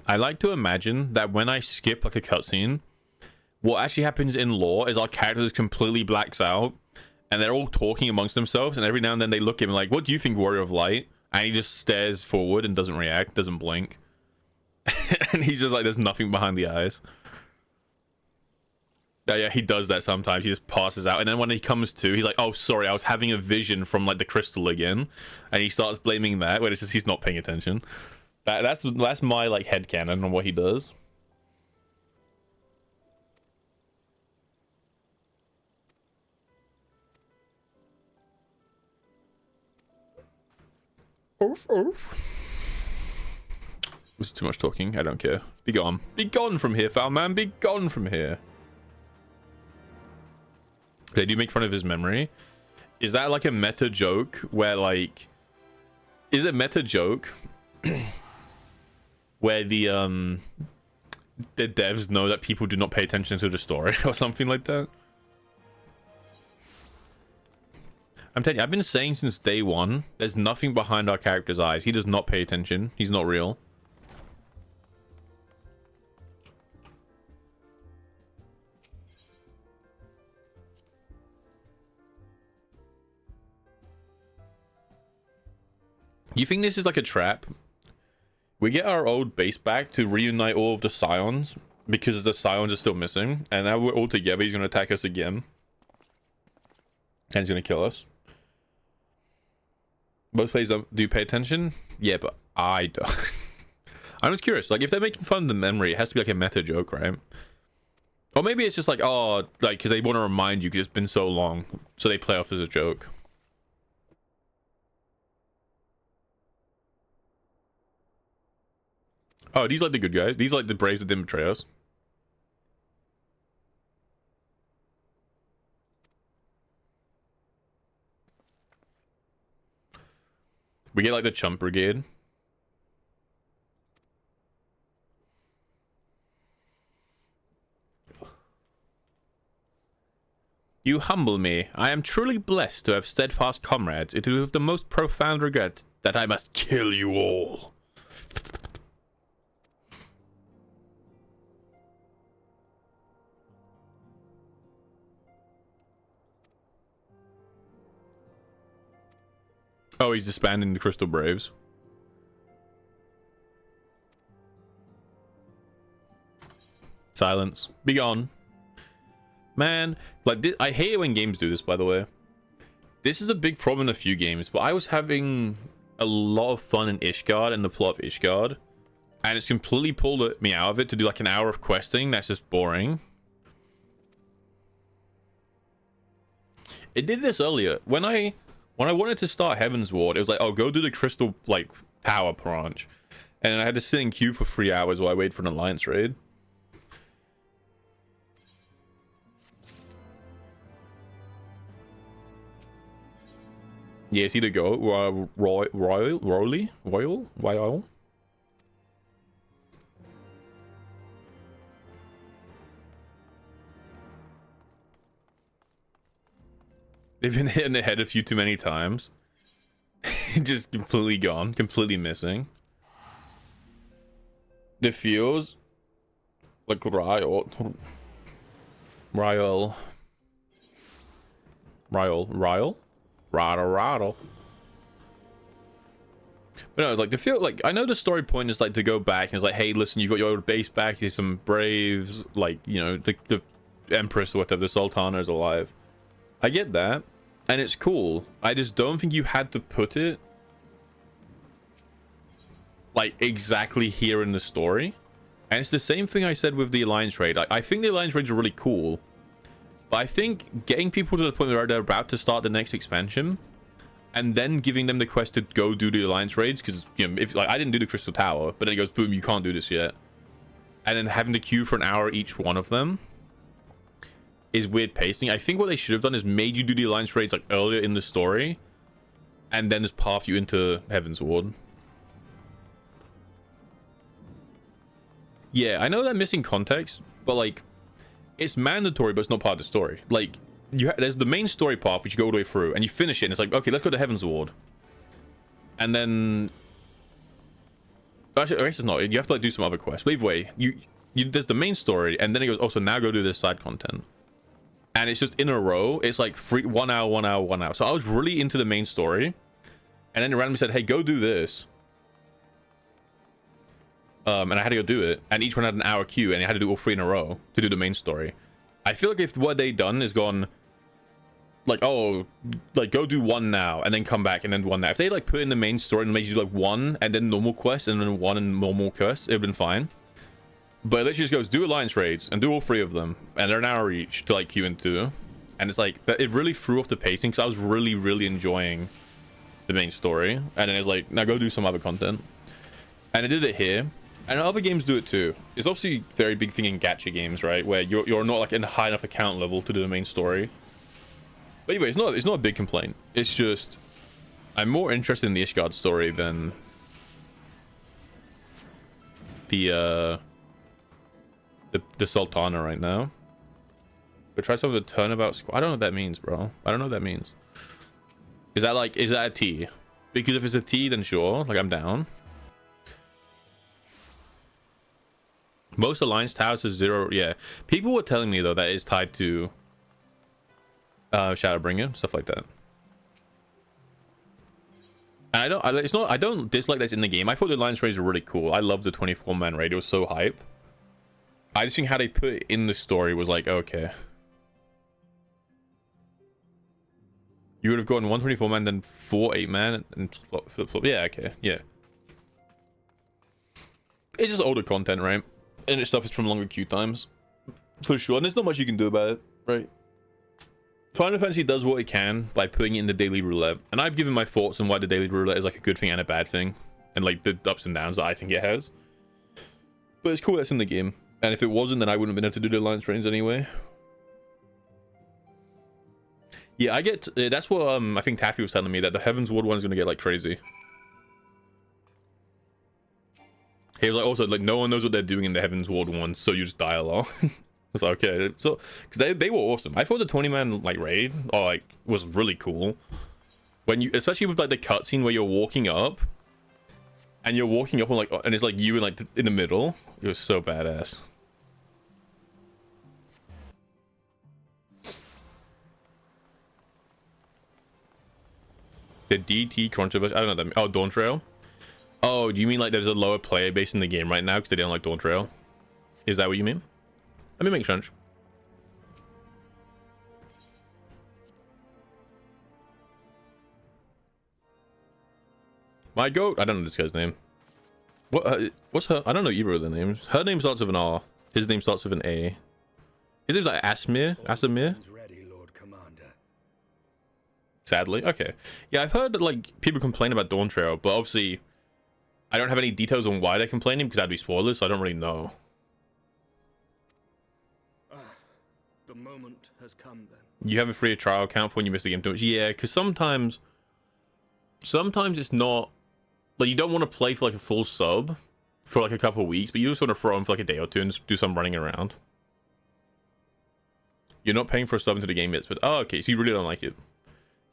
I like to imagine that when I skip like a cutscene, what actually happens in lore is our character just completely blacks out and they're all talking amongst themselves, and every now and then they look at him like, what do you think, Warrior of Light? And he just stares forward and doesn't react, doesn't blink. And he's just like, there's nothing behind the eyes. Yeah, he does that sometimes. He just passes out. And then when he comes to, he's like, oh, sorry, I was having a vision from like the crystal again. And he starts blaming that, when it's just he's not paying attention. That's my like headcanon on what he does. Oof, oof. This is too much talking. I don't care. Be gone. Be gone from here, foul man. Be gone from here. They do make fun of his memory. Is that like a meta joke where like... Is it meta joke where the devs know that people do not pay attention to the story or something like that? I'm telling you, I've been saying since day one, there's nothing behind our character's eyes. He does not pay attention. He's not real. You think this is like a trap? We get our old base back to reunite all of the Scions because the Scions are still missing, and now we're all together. He's going to attack us again. And he's going to kill us. Most players do pay attention? Yeah, but I don't. I'm just curious. Like, if they're making fun of the memory, it has to be like a meta joke, right? Or maybe it's just like, oh, like, because they want to remind you because it's been so long. So they play off as a joke. Oh, these like the good guys. These like the Braves that didn't betray us. We get like the Chump Brigade. You humble me. I am truly blessed to have steadfast comrades. It is with the most profound regret that I must kill you all. Oh, he's disbanding the Crystal Braves. Silence. Be gone. Man, like, I hate it when games do this, by the way. This is a big problem in a few games, but I was having a lot of fun in Ishgard and the plot of Ishgard, and it's completely pulled me out of it to do like an hour of questing. That's just boring. It did this earlier. When I wanted to start Heaven's Ward, it was like, oh, go do the Crystal, like, Tower branch. And I had to sit in queue for 3 hours while I waited for an Alliance raid. Yeah, it's either go, Royal? They've been hit in the head a few too many times. Just completely gone. Completely missing. Diffuse. Like Ryle. Rattle. But no, it's like to feel like I know the story point is like to go back and it's like, hey, listen, you got your old base back. Here's some braves, like, you know, the Empress or whatever, the Sultana is alive. I get that, and it's cool. I just don't think you had to put it like exactly here in the story. And it's the same thing I said with the Alliance raid. I think the Alliance raids are really cool, but I think getting people to the point where they're about to start the next expansion and then giving them the quest to go do the Alliance raids, because, you know, if like I didn't do the Crystal Tower, but then it goes boom, you can't do this yet, and then having to queue for an hour each one of them is weird pacing. I think what they should have done is made you do the Alliance raids like earlier in the story and then just path you into Heaven's Ward. Yeah, I know they're missing context, but like it's mandatory, but it's not part of the story. Like there's the main story path which you go all the way through and you finish it and it's like, okay, let's go to Heaven's Ward. And then actually I guess it's not, you have to like do some other quests. But either way, you there's the main story and then it goes, also now go do this side content. And it's just in a row. It's like 1 hour, 1 hour, 1 hour. So I was really into the main story and then it randomly said, hey, go do this. And I had to go do it, and each one had an hour queue, and I had to do all 3 in a row to do the main story. I feel like if what they done is gone like, oh, like go do 1 now and then come back and then 1 now, if they like put in the main story and made you do like 1 and then normal quest and then 1 and normal quest, it would have been fine. But it literally just goes do Alliance raids and do all 3 of them, and they're an hour each to like queue into, and it's like it really threw off the pacing, because I was really enjoying the main story, and then it's like, now go do some other content. And I did it here. And other games do it too. It's obviously a very big thing in gacha games, right? Where you're not like in a high enough account level to do the main story. But anyway, it's not a big complaint. It's just I'm more interested in the Ishgard story than the Sultana right now. But try some of the turnabout squad. I don't know what that means, bro. I don't know what that means. Is that a T? Because if it's a T, then sure, like I'm down. Most Alliance towers is 0. Yeah, people were telling me though that is tied to Shadowbringer, stuff like that. And I don't dislike that's in the game. I thought the Alliance raids were really cool. I love the 24-man raid. It was so hype. I just think how they put it in the story was like, okay, you would have gone 1 24-man, then 4 8-man, and flip. Yeah, okay, yeah. It's just older content, right? And it's stuff is from longer queue times, for sure. And there's not much you can do about it, right? Final Fantasy does what it can by putting it in the daily roulette, and I've given my thoughts on why the daily roulette is like a good thing and a bad thing, and like the ups and downs that I think it has. But it's cool that's in the game, and if it wasn't, then I wouldn't have been able to do the Alliance raids anyway. Yeah, I get that's what I think Taffy was telling me, that the Heaven's Ward one is gonna get like crazy. He was like, also like no one knows what they're doing in the Heaven's Ward one, so you just die a lot. I was like, okay, so because they were awesome. I thought the 20-man like raid was really cool. When you, especially with like the cutscene where you're walking up, and and it's like you in the middle. It was so badass. The DT controversy. I don't know that. Oh, Dawn Trail. Oh, do you mean like there's a lower player base in the game right now because they don't like Dawn Trail? Is that what you mean? Let me make sense. My goat. I don't know this guy's name. What's her? I don't know either of their names. Her name starts with an R. His name starts with an A. His name's like Asimir. Sadly, okay. Yeah, I've heard that like people complain about Dawn Trail, but obviously I don't have any details on why they're complaining because that'd be spoilers, so I don't really know. The moment has come then. You have a free trial account for when you miss the game too much. Yeah, because sometimes it's not like you don't want to play for like a full sub for like a couple of weeks, but you just want to throw on for like a day or two and just do some running around. You're not paying for a sub into the game yet, but oh, okay, so you really don't like it.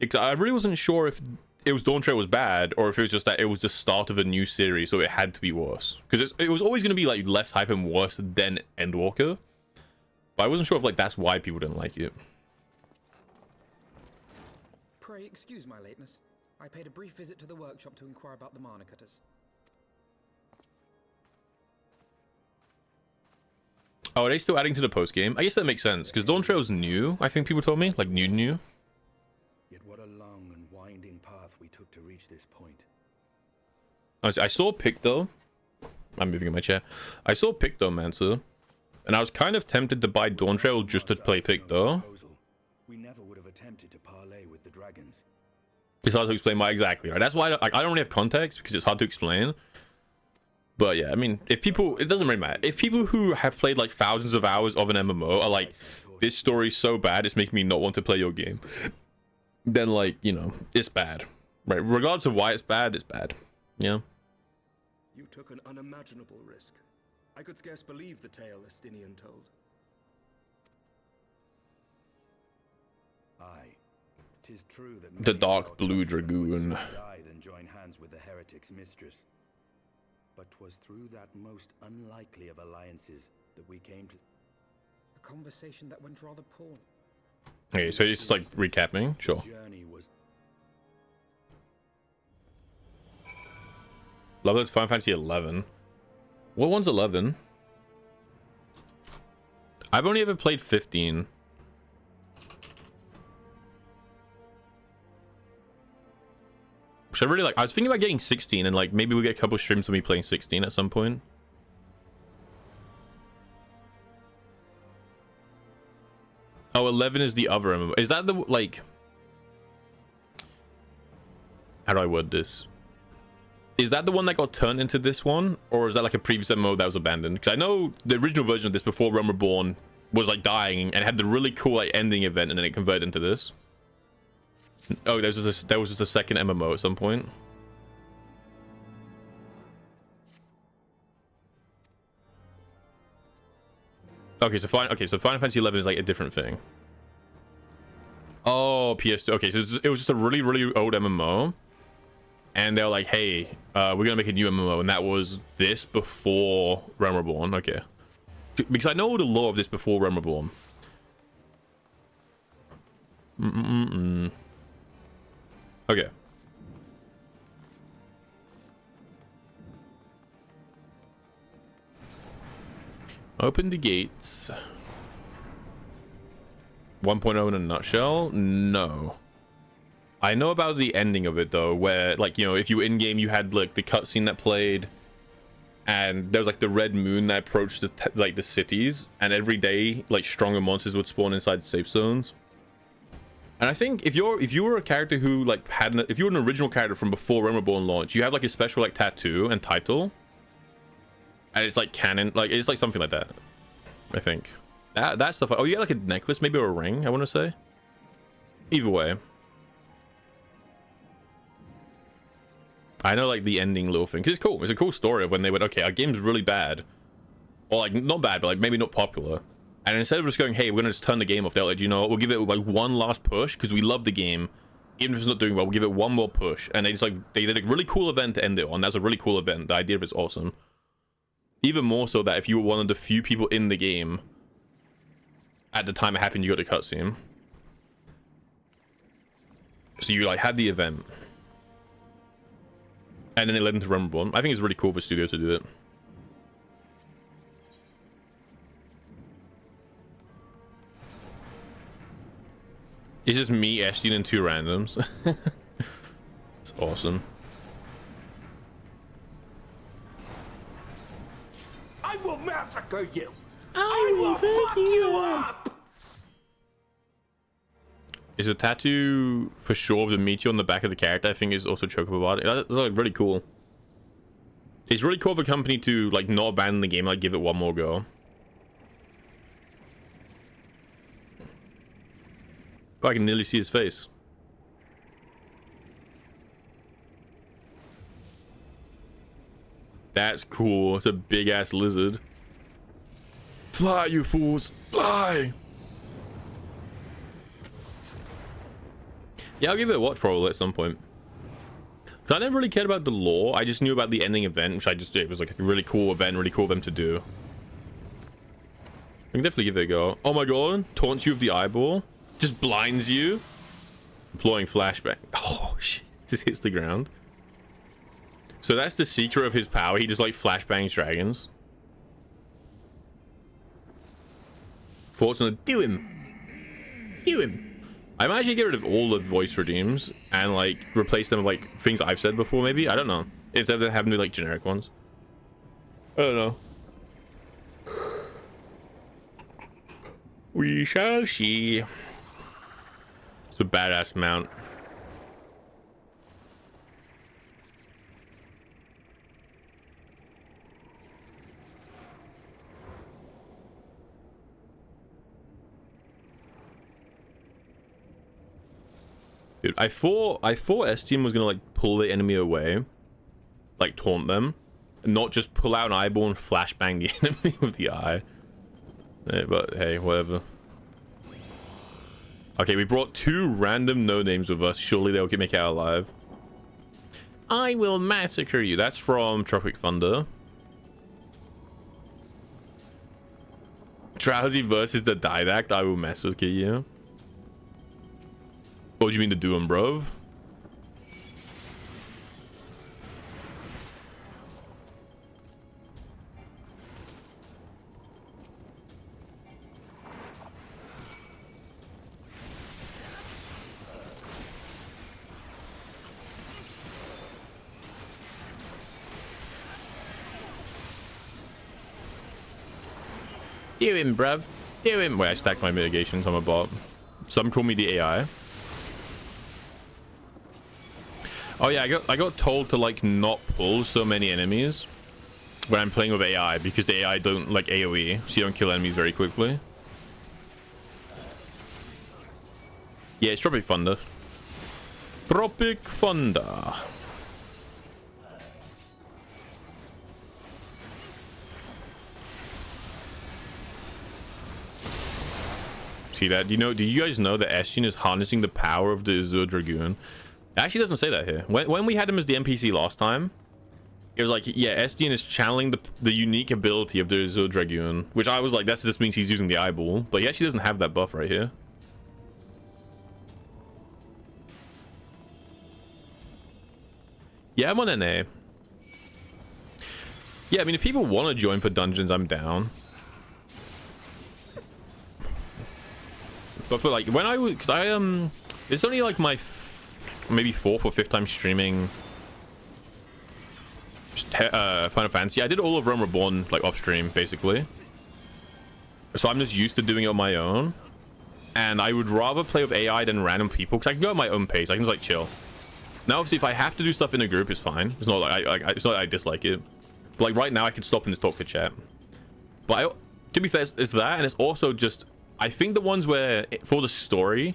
Because I really wasn't sure if it was Dawn Trail was bad, or if it was just that it was the start of a new series, so it had to be worse. Because it was always going to be like less hype and worse than Endwalker. But I wasn't sure if like that's why people didn't like it. Pray excuse my lateness. I paid a brief visit to the workshop to inquire about the mana cutters. Oh, are they still adding to the post game? I guess that makes sense because Dawn Trail's new. I think people told me like new. Yet what a long and winding path we took to reach this point. I saw Picto. I'm moving in my chair. I saw Pictomancer, and I was kind of tempted to buy Dawn Trail just to play Picto. We never would have attempted to parley with the dragons. It's hard to explain why exactly, right? That's why I don't really have context because it's hard to explain. But yeah, I mean, if people, it doesn't really matter. If people who have played like thousands of hours of an MMO are like, this story's so bad, it's making me not want to play your game, then like, you know, it's bad, right? Regardless of why it's bad, yeah. You took an unimaginable risk. I could scarce believe the tale Estinian told. Aye, 'tis true that The Dark Blue Dragoon. die than join hands with the heretic's mistress. But 'twas through that most unlikely of alliances that we came to A conversation that went rather poorly. Okay, so it's just like recapping, sure. Love that Final Fantasy 11. What one's 11? I've only ever played 15. Which I really like. I was thinking about getting 16 and like maybe we'll get a couple streams of me playing 16 at some point. Oh, 11 is the other MMO. Is that the like, how do I word this? Is that the one that got turned into this one, or is that like a previous MMO that was abandoned? Because I know the original version of this before Realm Reborn was like dying and had the really cool like ending event, and then it converted into this. Oh, there was just a second MMO at some point. Okay, so Final Fantasy 11 is like a different thing. Oh, PS2. Okay, so it was just a really old MMO. And they're like, hey, we're gonna make a new MMO, and that was this before Realm Reborn. Okay, because I know the lore of this before Realm Reborn. Okay. Open the gates. 1.0 in a nutshell? No. I know about the ending of it though, where like, you know, if you in game you had like the cutscene that played, and there was like the red moon that approached the cities, and every day like stronger monsters would spawn inside safe zones. And I think if you were a character who like if you were an original character from before Realm Reborn launch, you have like a special like tattoo and title, and it's like canon, like it's like something like that. I think that stuff. Oh, you get like a necklace, maybe, or a ring, I want to say. Either way, I know like the ending little thing, because it's cool. It's a cool story of when they went, okay, our game's really bad, or like not bad, but like maybe not popular. And instead of just going, hey, we're gonna just turn the game off, they're like, you know what, we'll give it like one last push because we love the game, even if it's not doing well. We'll give it one more push. And they just like they did a really cool event to end it on. That's a really cool event. The idea of it's awesome. Even more so that if you were one of the few people in the game at the time it happened, you got the cutscene. So you like had the event, and then it led into Realm Reborn. I think it's really cool for studio to do it. It's just me, Estienne, and two randoms. It's awesome. I will massacre you! I will fuck you up! Is a tattoo for sure of the meteor on the back of the character? I think is also chocobo body. That's like really cool. It's really cool for a company to like not abandon the game, like give it one more go. I can nearly see his face. That's cool. It's a big ass lizard. Fly, you fools! Fly! Yeah, I'll give it a watch probably at some point. Because I never really cared about the lore. I just knew about the ending event, which it was like a really cool event, really cool of them to do. I can definitely give it a go. Oh my god, taunts you with the eyeball. Just blinds you. Deploying flashbang. Oh shit, just hits the ground. So that's the secret of his power. He just like flashbangs dragons. Fortunately, do him. Do him. I might actually get rid of all the voice redeems and like replace them with like things I've said before, maybe. I don't know. Instead of having to like generic ones. I don't know. We shall see. It's a badass mount. Dude, I thought S-Team was gonna like pull the enemy away, like taunt them, and not just pull out an eyeball and flashbang the enemy with the eye. Yeah, but hey, whatever. Okay, we brought 2 random no-names with us. Surely they'll make it out alive. I will massacre you. That's from Tropic Thunder. Drowsy versus the Didact. I will massacre you. What do you mean to do him, bro? Do him, bruv. Do him. Wait, I stacked my mitigations on my bot. Some call me the AI. Oh yeah, I got told to like not pull so many enemies when I'm playing with AI because the AI don't like AoE, so you don't kill enemies very quickly. Yeah, it's Tropic Thunder. Tropic Thunder. See that? Do you guys know that Estian is harnessing the power of the Azure Dragoon? It actually doesn't say that here. When we had him as the NPC last time, it was like, yeah, Estian is channeling the unique ability of the Azure Dragoon, which I was like, that just means he's using the eyeball, but he actually doesn't have that buff right here. Yeah, I'm on NA. Yeah, I mean, if people want to join for dungeons, I'm down. But for like, when I was, because it's only like my maybe 4th or 5th time streaming Final Fantasy. I did all of Realm Reborn like off stream basically, so I'm just used to doing it on my own, and I would rather play with AI than random people because I can go at my own pace. I can just like chill. Now obviously if I have to do stuff in a group, it's fine. It's not like it's not like I dislike it, but like right now I can stop and just talk to chat. But to be fair, it's that, and it's also just, I think the ones where for the story,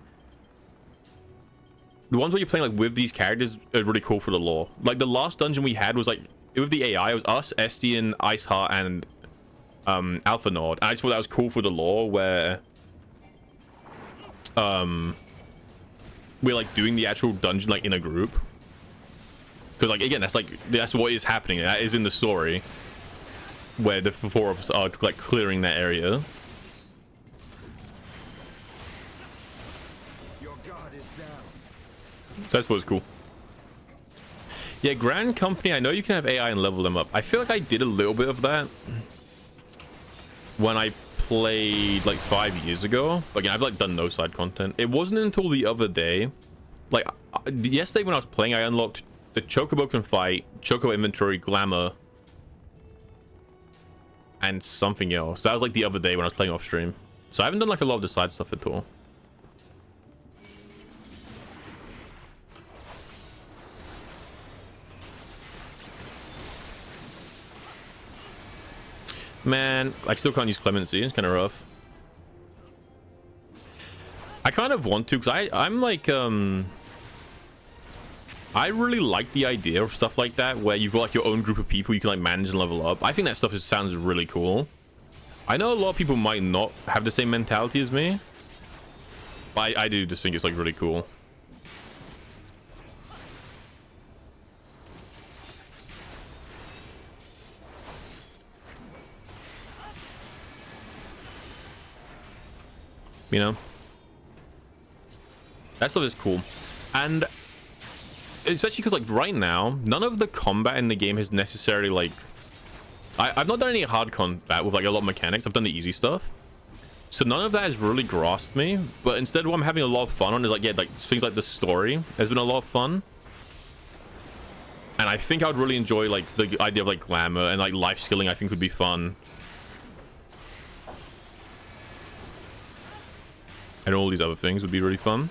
the ones where you're playing like with these characters are really cool for the lore. Like the last dungeon we had was like with the AI. It was us, Estian, Iceheart, and Alpha Nord. And I just thought that was cool for the lore, where we're like doing the actual dungeon like in a group. Because like again, that's what is happening. That is in the story, where the 4 of us are like clearing that area. So that's what's cool. Yeah, Grand Company, I know you can have AI and level them up. I feel like I did a little bit of that when I played like 5 years ago. Again, I've like done no side content. It wasn't until the other day, like yesterday when I was playing, I unlocked the Chocobo Can Fight, Chocobo Inventory, Glamour, and something else. That was like the other day when I was playing off stream. So I haven't done like a lot of the side stuff at all. Man, I still can't use Clemency. It's kind of rough. I kind of want to, because I'm like, I really like the idea of stuff like that, where you've got like your own group of people you can like manage and level up. I think that stuff sounds really cool. I know a lot of people might not have the same mentality as me, but I do just think it's like really cool. you know. That stuff is cool. And especially because, like, right now, none of the combat in the game has necessarily, like... I've not done any hard combat with, like, a lot of mechanics. I've done the easy stuff. So none of that has really grasped me. But instead, what I'm having a lot of fun on is, like, yeah, like, things like the story has been a lot of fun. And I think I would really enjoy, like, the idea of, like, glamour and, like, life skilling. I think would be fun. And all these other things would be really fun.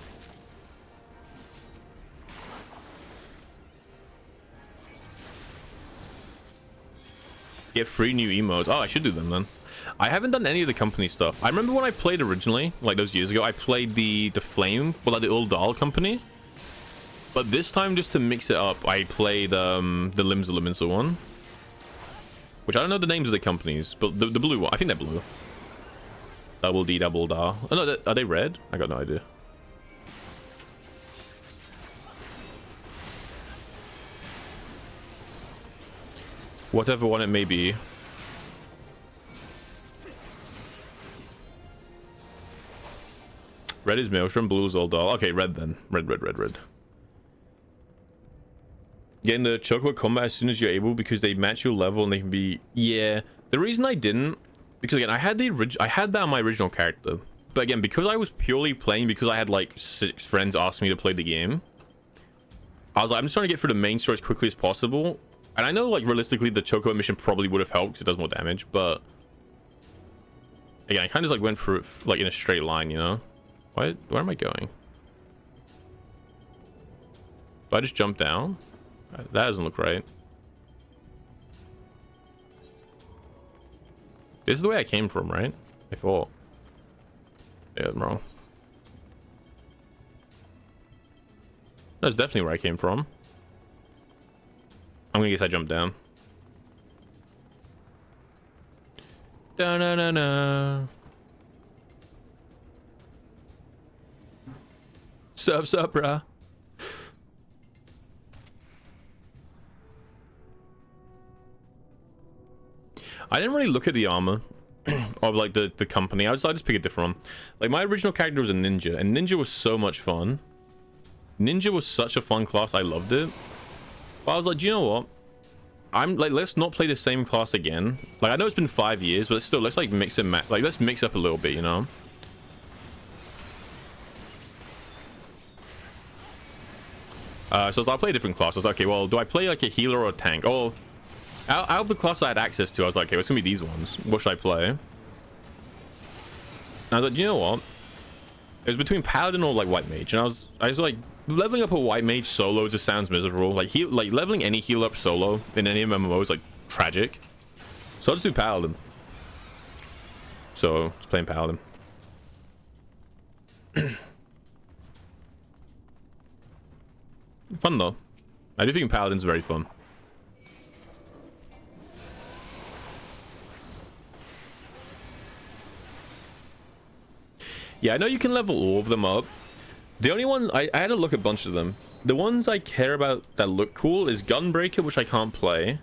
Get 3 new emotes. Oh, I should do them then. I haven't done any of the company stuff. I remember when I played originally, like those years ago, I played the Flame, well, like the old doll company. But this time, just to mix it up, I played the Limbs Elemental one. Which I don't know the names of the companies, but the blue one, I think they're blue. Double D, double da. Oh no, are they red? I got no idea. Whatever one it may be. Red is Maelstrom, blue is Old Doll. Okay, red then. Red. Get in the Chocobo combat as soon as you're able because they match your level and they can be... Yeah. The reason I didn't... Because again, I had that on my original character. But again, because I was purely playing because I had like 6 friends ask me to play the game. I was like, I'm just trying to get through the main story as quickly as possible. And I know, like, realistically, the Chocobo mission probably would have helped because it does more damage, but... Again, I kind of, like, went through it, like, in a straight line, you know? Where am I going? Do I just jump down? That doesn't look right. This is the way I came from, right? I thought. Yeah, I'm wrong. That's definitely where I came from. I'm gonna guess I jumped down. Da-na-na-na. Sup, bruh. I didn't really look at the armor of like the company. I just pick a different one. Like my original character was a ninja, and ninja was so much fun. Ninja was such a fun class. I loved it. But I was like, do you know what? I'm like, let's not play the same class again. Like, I know it's been 5 years, but still, let's like mix and match. Like, let's mix up a little bit, you know? So I'll play a different class. I was like, okay, well, do I play like a healer or a tank? Oh, out of the class I had access to, I was like, okay, it's gonna be these ones. What should I play? And I was like, you know what? It was between paladin or like white mage, and I was like, leveling up a white mage solo just sounds miserable. Like leveling any heal up solo in any MMO is like tragic. So I'll just do paladin. So just playing paladin. Fun though. I do think paladin's very fun. Yeah, I know you can level all of them up. The only one I had to look at a bunch of them. The ones I care about that look cool is Gunbreaker, which I can't play.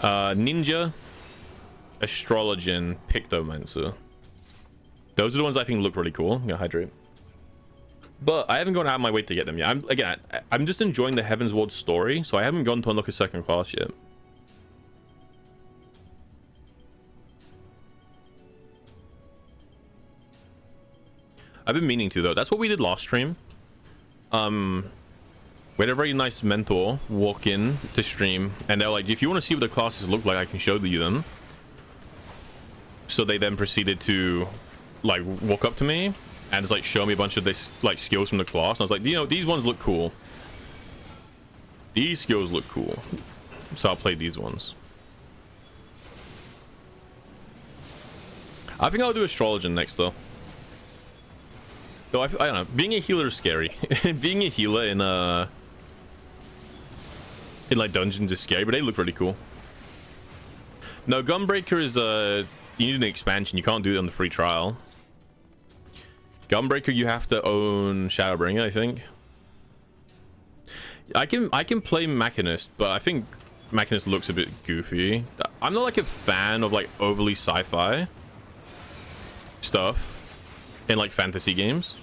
Ninja, Astrologian, Pictomancer. Those are the ones I think look really cool. I'm gonna hydrate. But I haven't gone out of my way to get them yet. I'm just enjoying the Heaven's Ward story, so I haven't gone to unlock a second class yet. I've been meaning to though. That's what we did last stream. We had a very nice mentor walk in to stream, and they're like, if you want to see what the classes look like, I can show you them. So they then proceeded to like walk up to me and just like show me a bunch of this like skills from the class. And I was like, you know, these ones look cool. These skills look cool. So I'll play these ones. I think I'll do Astrologian next though. Though I don't know, being a healer is scary. Being a healer in like dungeons is scary, but they look really cool. No, Gunbreaker is you need an expansion. You can't do it on the free trial. Gunbreaker, you have to own Shadowbringer, I think. I can play Machinist, but I think Machinist looks a bit goofy. I'm not like a fan of like overly sci-fi stuff. in like fantasy games.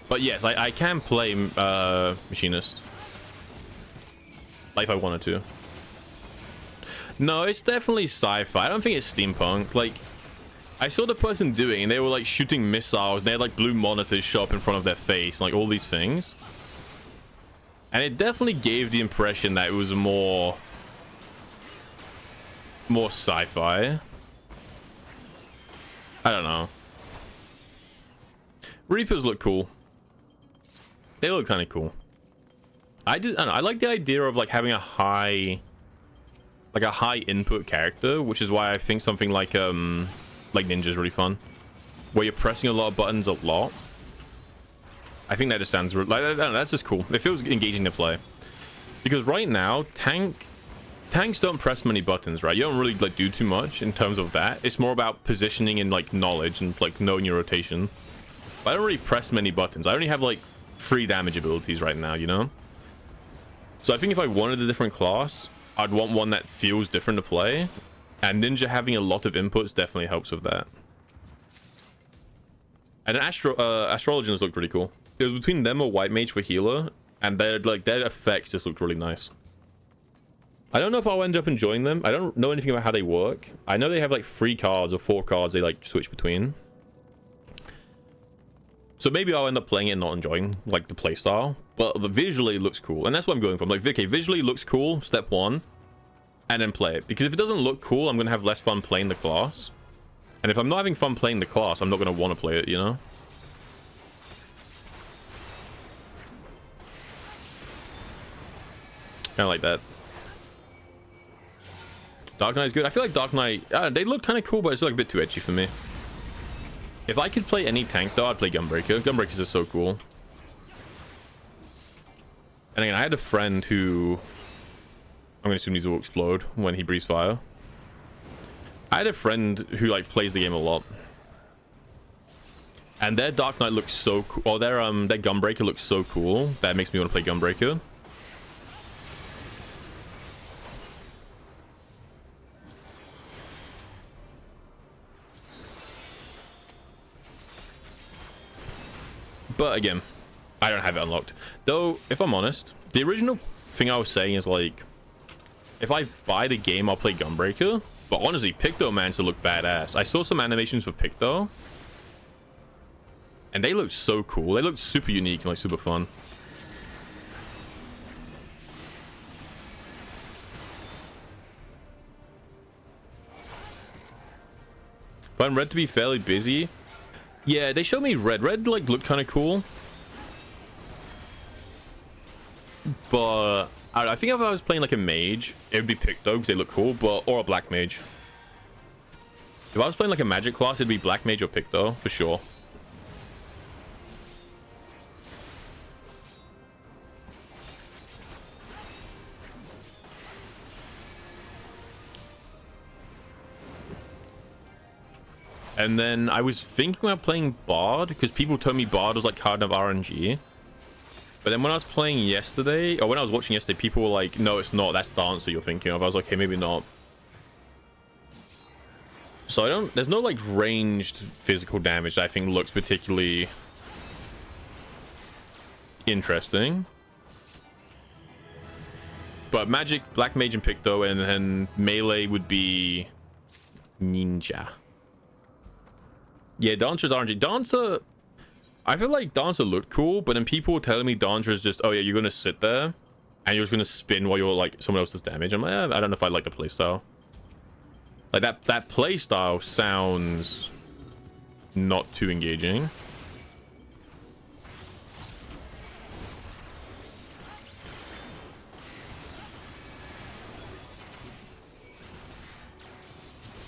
But yes, I can play machinist, like if I wanted to. No, it's definitely sci-fi. I don't think it's steampunk. Like, I saw the person doing, and they were like shooting missiles. They had like blue monitors show up in front of their face, like all these things. And it definitely gave the impression that it was more sci-fi. I don't know. Reapers look cool. They look kind of cool. I don't know, I like the idea of like having a high input character, which is why I think something like Ninja is really fun, where you're pressing a lot of buttons a lot. I think that just sounds like, I don't know, that's just cool. It feels engaging to play, because right now tanks don't press many buttons, right? You don't really like do too much in terms of that. It's more about positioning and like knowledge and like knowing your rotation. But I don't really press many buttons. I only have like 3 damage abilities right now, you know? So I think if I wanted a different class, I'd want one that feels different to play, and Ninja having a lot of inputs definitely helps with that. And Astrologians looked really cool. It was between them or White Mage for healer, and their effects just looked really nice. I don't know if I'll end up enjoying them. I don't know anything about how they work. I know they have like 3 cards or 4 cards they like switch between. So maybe I'll end up playing it and not enjoying like the playstyle, but visually it looks cool, and that's what I'm going for. I'm like, okay, visually looks cool, step 1, and then play it. Because if it doesn't look cool, I'm gonna have less fun playing the class, and if I'm not having fun playing the class, I'm not gonna want to play it, you know? Kind of like that. Dark Knight is good. I feel like Dark Knight, they look kind of cool, but it's like a bit too edgy for me. If I could play any tank though, I'd play Gunbreaker. Gunbreakers are so cool. And again, I had a friend who, I'm gonna assume these will explode when he breathes fire. I had a friend who like plays the game a lot, and their Dark Knight looks so cool, or their Gunbreaker looks so cool that makes me want to play Gunbreaker. But again, I don't have it unlocked. Though, if I'm honest, the original thing I was saying is like, if I buy the game, I'll play Gunbreaker. But honestly, Pictomancer look badass. I saw some animations for Picto, and they looked so cool. They looked super unique and like super fun. Find Red to be fairly busy. Yeah, they showed me Red. Red like looked kind of cool, but I think if I was playing like a mage, it would be Picto because they look cool, or a black mage. If I was playing like a magic class, it'd be black mage or Picto for sure. And then I was thinking about playing Bard, because people told me Bard was like kind of RNG. But then when I was playing yesterday, or when I was watching yesterday, people were like, no, it's not. That's Dancer you're thinking of. I was like, okay, maybe not. So there's no like ranged physical damage that I think looks particularly interesting. But magic, black mage, and Picto, and then melee would be Ninja. Yeah, Dancer's RNG. Dancer, I feel like Dancer looked cool, but then people were telling me Dancer is just, oh yeah, you're gonna sit there and you're just gonna spin while you're like someone else does damage. I'm like, I don't know if I like the playstyle. Like that playstyle sounds not too engaging.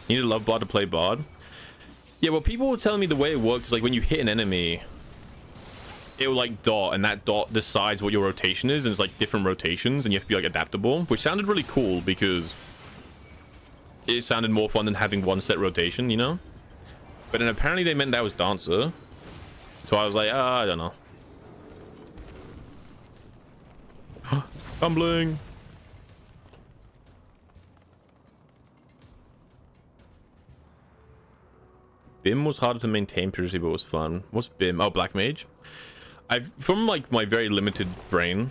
You need a love bard to play Bard. Yeah, well, people were telling me the way it works is like when you hit an enemy, it will like dot, and that dot decides what your rotation is, and it's like different rotations, and you have to be like adaptable, which sounded really cool because it sounded more fun than having one set rotation, you know? But then apparently they meant that was Dancer, so I was like, I don't know. Tumbling. BIM was harder to maintain previously, but was fun. What's BIM? Oh, Black Mage. From like my very limited brain,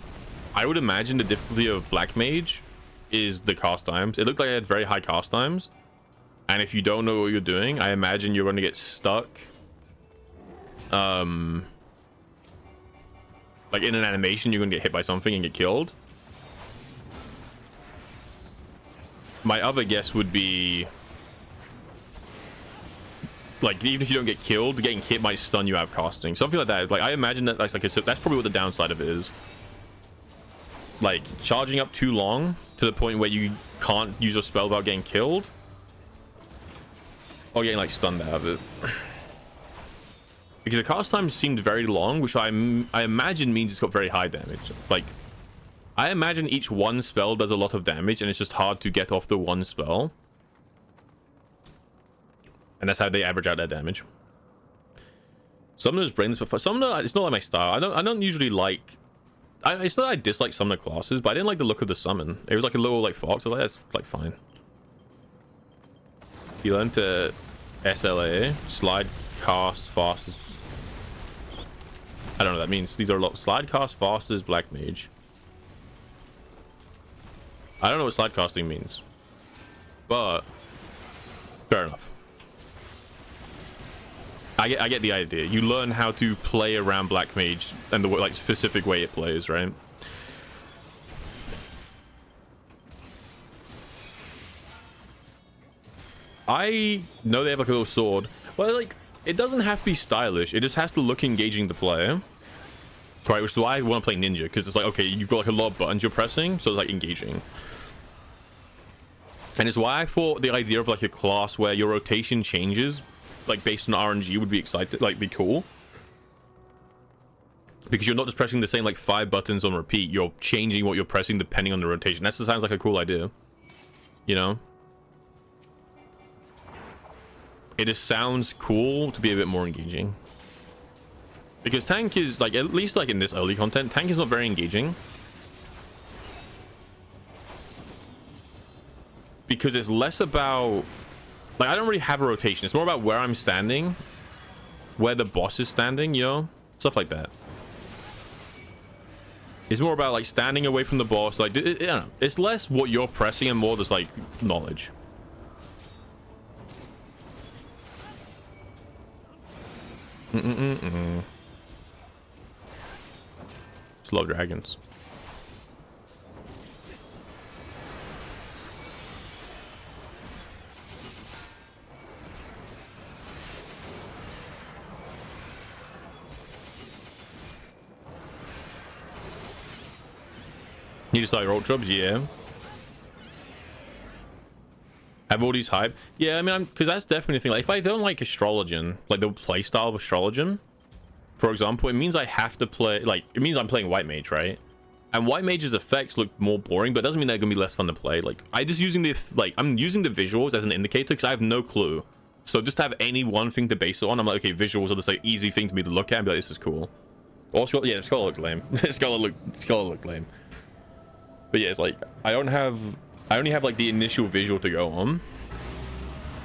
I would imagine the difficulty of Black Mage is the cast times. It looked like I had very high cast times, and if you don't know what you're doing, I imagine you're going to get stuck. Like in an animation, you're going to get hit by something and get killed. My other guess would be, like, even if you don't get killed, getting hit might stun you out of casting. Something like that. Like, I imagine that that's like that's probably what the downside of it is. Like, charging up too long to the point where you can't use your spell without getting killed, or getting like stunned out of it. Because the cast time seemed very long, which I imagine means it's got very high damage. Like, I imagine each one spell does a lot of damage, and it's just hard to get off the one spell. And that's how they average out their damage. Summoner's Brains, but for Summoner, it's not like my style. I don't usually like... it's not that I dislike Summoner classes, but I didn't like the look of the summon. It was like a little like fox. I was like, that's like fine. You learn to SLA, slide cast fast as... I don't know what that means. These are a lot. Slide cast fast as Black Mage. I don't know what slide casting means, but fair enough. I get the idea. You learn how to play around Black Mage and the like specific way it plays, right? I know they have like a little sword. Well, like, it doesn't have to be stylish. It just has to look engaging to play. Right, which is why I want to play Ninja, because it's like, okay, you've got like a lot of buttons you're pressing, so it's like engaging. And it's why I thought the idea of like a class where your rotation changes, like based on RNG, would be excited, like be cool. Because you're not just pressing the same like 5 buttons on repeat, you're changing what you're pressing depending on the rotation. That sounds like a cool idea, you know? It just sounds cool to be a bit more engaging. Because tank is like, at least like in this early content, tank is not very engaging. Because it's less about, like, I don't really have a rotation. It's more about where I'm standing, where the boss is standing, you know, stuff like that. It's more about like standing away from the boss. Like, I don't know. It's less what you're pressing and more just like knowledge. Slow dragons. Need to start your ult jobs, yeah. Have all these hype, yeah. I mean, because that's definitely a thing. Like, if I don't like Astrologian, like the playstyle of Astrologian, for example, it means I have to play, like, it means I'm playing White Mage, right? And White Mage's effects look more boring, but it doesn't mean they're gonna be less fun to play. Like, I'm using the visuals as an indicator because I have no clue. So just to have any one thing to base it on, I'm like, okay, visuals are just like easy thing to me to look at and be like, this is cool. Also, yeah, Scholar looked lame. Scholar looked lame. But yeah, it's like, I only have like the initial visual to go on.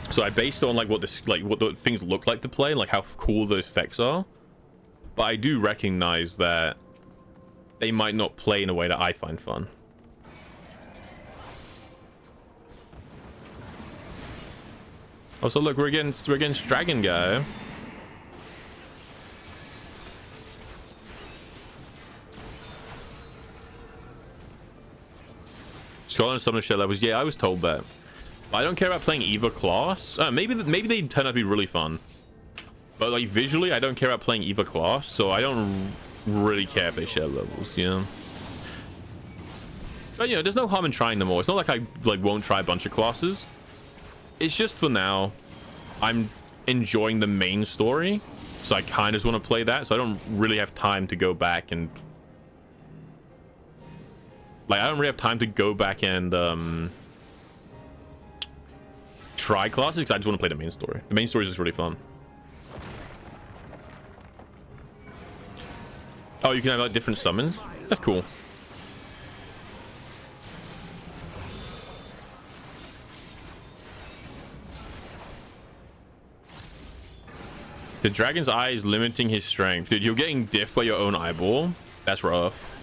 So I based it on like what the things look like to play, like how cool the effects are. But I do recognize that they might not play in a way that I find fun. Also, look, we're against Dragon Guy. Scotland Summoner share levels. Yeah, I was told that. But I don't care about playing either class. Maybe they turn out to be really fun. But like visually, I don't care about playing either class, so I don't really care if they share levels, you know. But you know, there's no harm in trying them all. It's not like I like won't try a bunch of classes. It's just for now, I'm enjoying the main story, so I kind of just want to play that. So I don't really have time to go back and like I don't really have time to go back and try classes because I just want to play the main story. The main story is just really fun. Oh, you can have like different summons? That's cool. The dragon's eye is limiting his strength. Dude, you're getting diffed by your own eyeball. That's rough.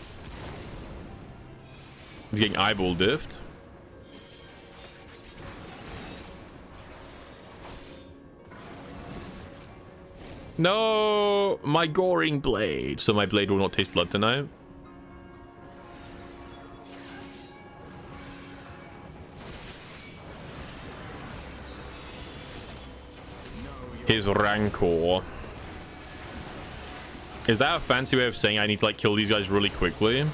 He's getting eyeball diffed. No, my goring blade. So my blade will not taste blood tonight. His rancor. Is that a fancy way of saying I need to like kill these guys really quickly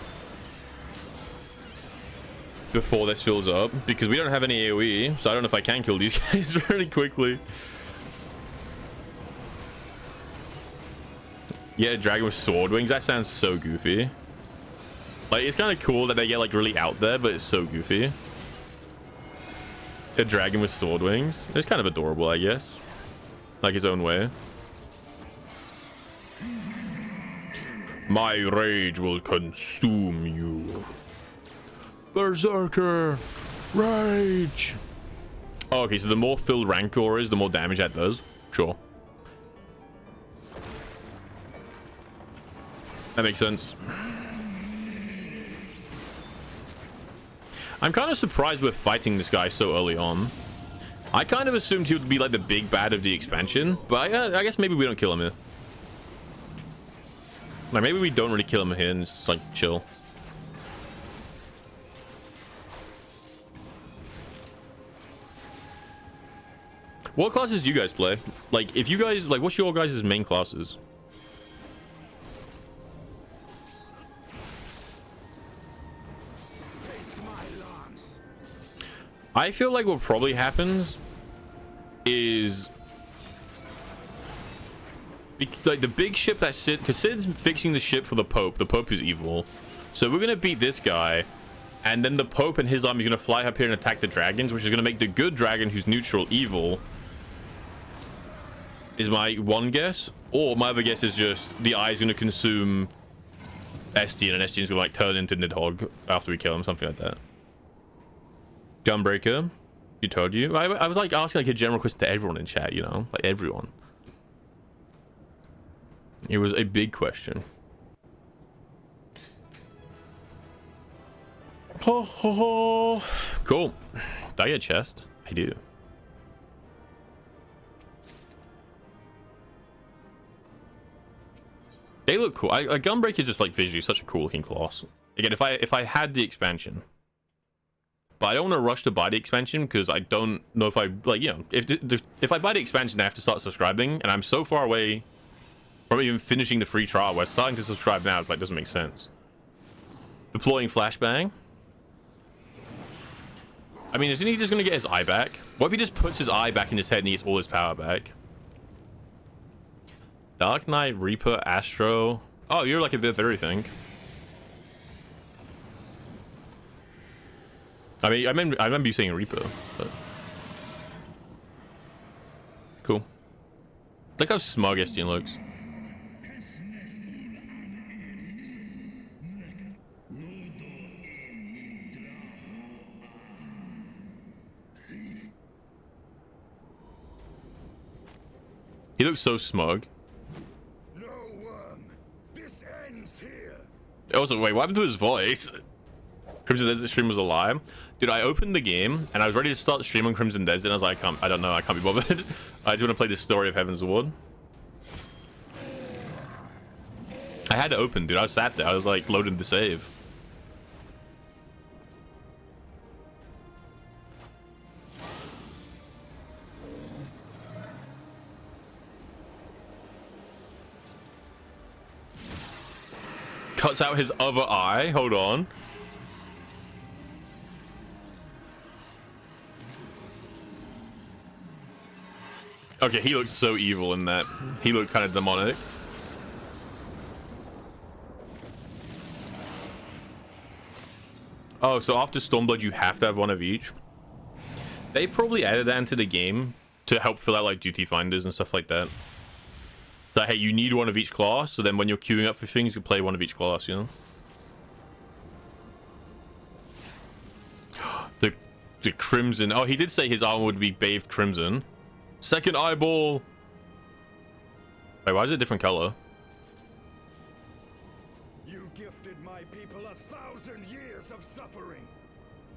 before this fills up? Because we don't have any AoE, so I don't know if I can kill these guys really quickly. Yeah, a dragon with sword wings. That sounds so goofy. Like, it's kind of cool that they get like really out there, but it's so goofy. A dragon with sword wings. It's kind of adorable, I guess. Like his own way. My rage will consume you. Berserker. Rage. Oh, okay, so the more filled Rancor is, the more damage that does. Sure. That makes sense. I'm kind of surprised we're fighting this guy so early on. I kind of assumed he would be like the big bad of the expansion, but I guess maybe we don't kill him here. Like, maybe we don't really kill him here and it's like chill. What classes do you guys play? Like, if you guys, like, what's your guys' main classes? I feel like what probably happens is like the big ship that because Sid's fixing the ship for the Pope. The Pope is evil, so we're gonna beat this guy, and then the Pope and his army is gonna fly up here and attack the dragons, which is gonna make the good dragon, who's neutral, evil. Is my one guess, or my other guess is just the eye is gonna consume Estienne, and Estienne's gonna like turn into Nidhogg after we kill him, something like that. Gunbreaker, you told you. I was like asking like a general question to everyone in chat, you know, like everyone. It was a big question. Ho ho ho. Cool. Do I get a chest? I do. They look cool. Gunbreaker is just like visually such a cool looking class. Again, if I had the expansion. But I don't want to rush to buy the expansion because I don't know if I, like, you know, if I buy the expansion, I have to start subscribing, and I'm so far away from even finishing the free trial. We're starting to subscribe now. It like doesn't make sense. Deploying flashbang. I mean, isn't he just gonna get his eye back? What if he just puts his eye back in his head and he gets all his power back? Dark Knight, Reaper, Astro. Oh, you're like a bit of everything. I mean, I remember you saying Reaper, but cool. Look how smug Estienne looks. He looks so smug. No, this ends here. Also, wait, what happened to his voice? Crimson Desert stream was a lie. Dude, I opened the game and I was ready to start the stream on Crimson Desert and I was like, I don't know, I can't be bothered. I just want to play the story of Heaven's Ward. I had to open, dude. I was sat there. I was like loading to save. Cuts out his other eye. Hold on. Okay, he looks so evil in that. He looked kind of demonic. Oh, so after Stormblood, you have to have one of each. They probably added that into the game to help fill out like duty finders and stuff like that. So hey, you need one of each class, so then when you're queuing up for things, you play one of each class, you know? The Crimson. Oh, he did say his armor would be bathed crimson. Second eyeball. Wait, why is it a different color? You gifted my people 1,000 years of suffering.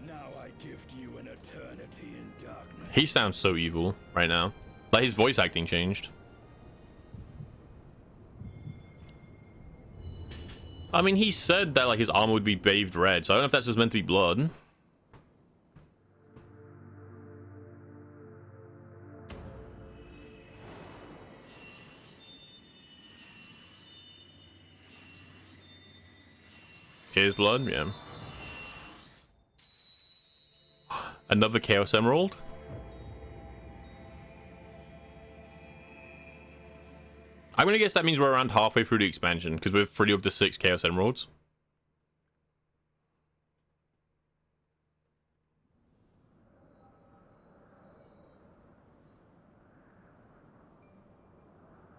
Now I gift you an eternity in darkness. He sounds so evil right now. Like his voice acting changed. I mean, he said that like his armor would be bathed red, so I don't know if that's just meant to be blood. Here's blood, yeah. Another Chaos Emerald. I'm gonna guess that means we're around halfway through the expansion because we're 3 of the 6 Chaos Emeralds.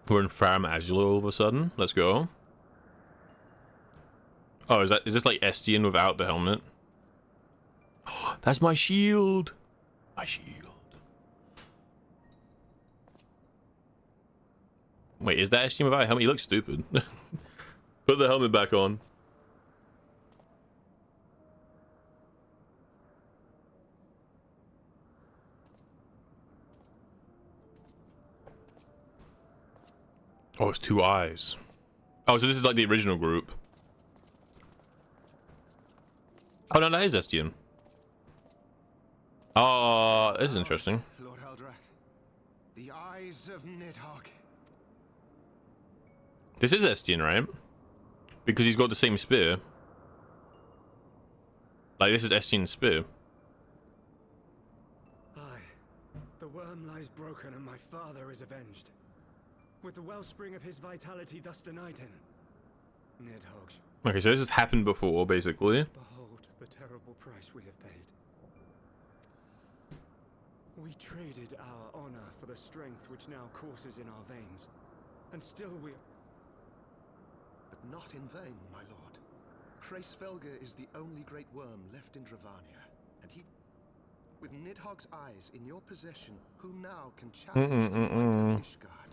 We're in Farm Azula all of a sudden. Let's go. Oh, is this like Estienne without the helmet? Oh, that's my shield. My shield. Wait, is that Estienne without a helmet? He looks stupid. Put the helmet back on. Oh, it's 2 eyes. Oh, so this is like the original group. Oh no, that is Estienne. Oh, this is interesting. Lord Haldrath, the eyes of Nidhogg. This is Estienne, right? Because he's got the same spear. Like, this is Estienne's spear. Aye. The worm lies broken and my father is avenged. With the wellspring of his vitality thus denied him. Nidhogg. Okay, so this has happened before, basically. Behold the terrible price we have paid. We traded our honor for the strength which now courses in our veins. And still we... But not in vain, my lord. Hraesvelgr is the only great worm left in Dravania, and he... With Nidhogg's eyes in your possession, who now can challenge the might of Ishgard?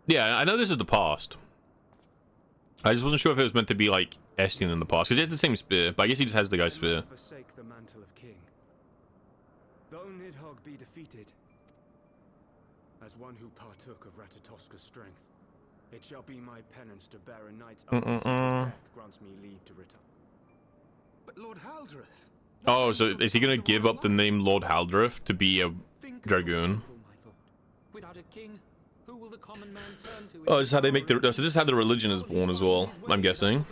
Yeah, I know this is the past. I just wasn't sure if it was meant to be like Estienne in the past, because he has the same spear, but I guess he just has the guy's spear. Forsake the mantle of king. Though Nidhogg be defeated, as one who partook of Ratatoska's strength, it shall be my penance to bear a knight's oath until death grants me leave to return. But Lord Haldrath. Oh, so is he gonna give up the name Lord Haldrath to be a dragoon? Without a king, who will the common man turn to? Oh, this is how they make the. So this is how the religion is born as well. I'm guessing.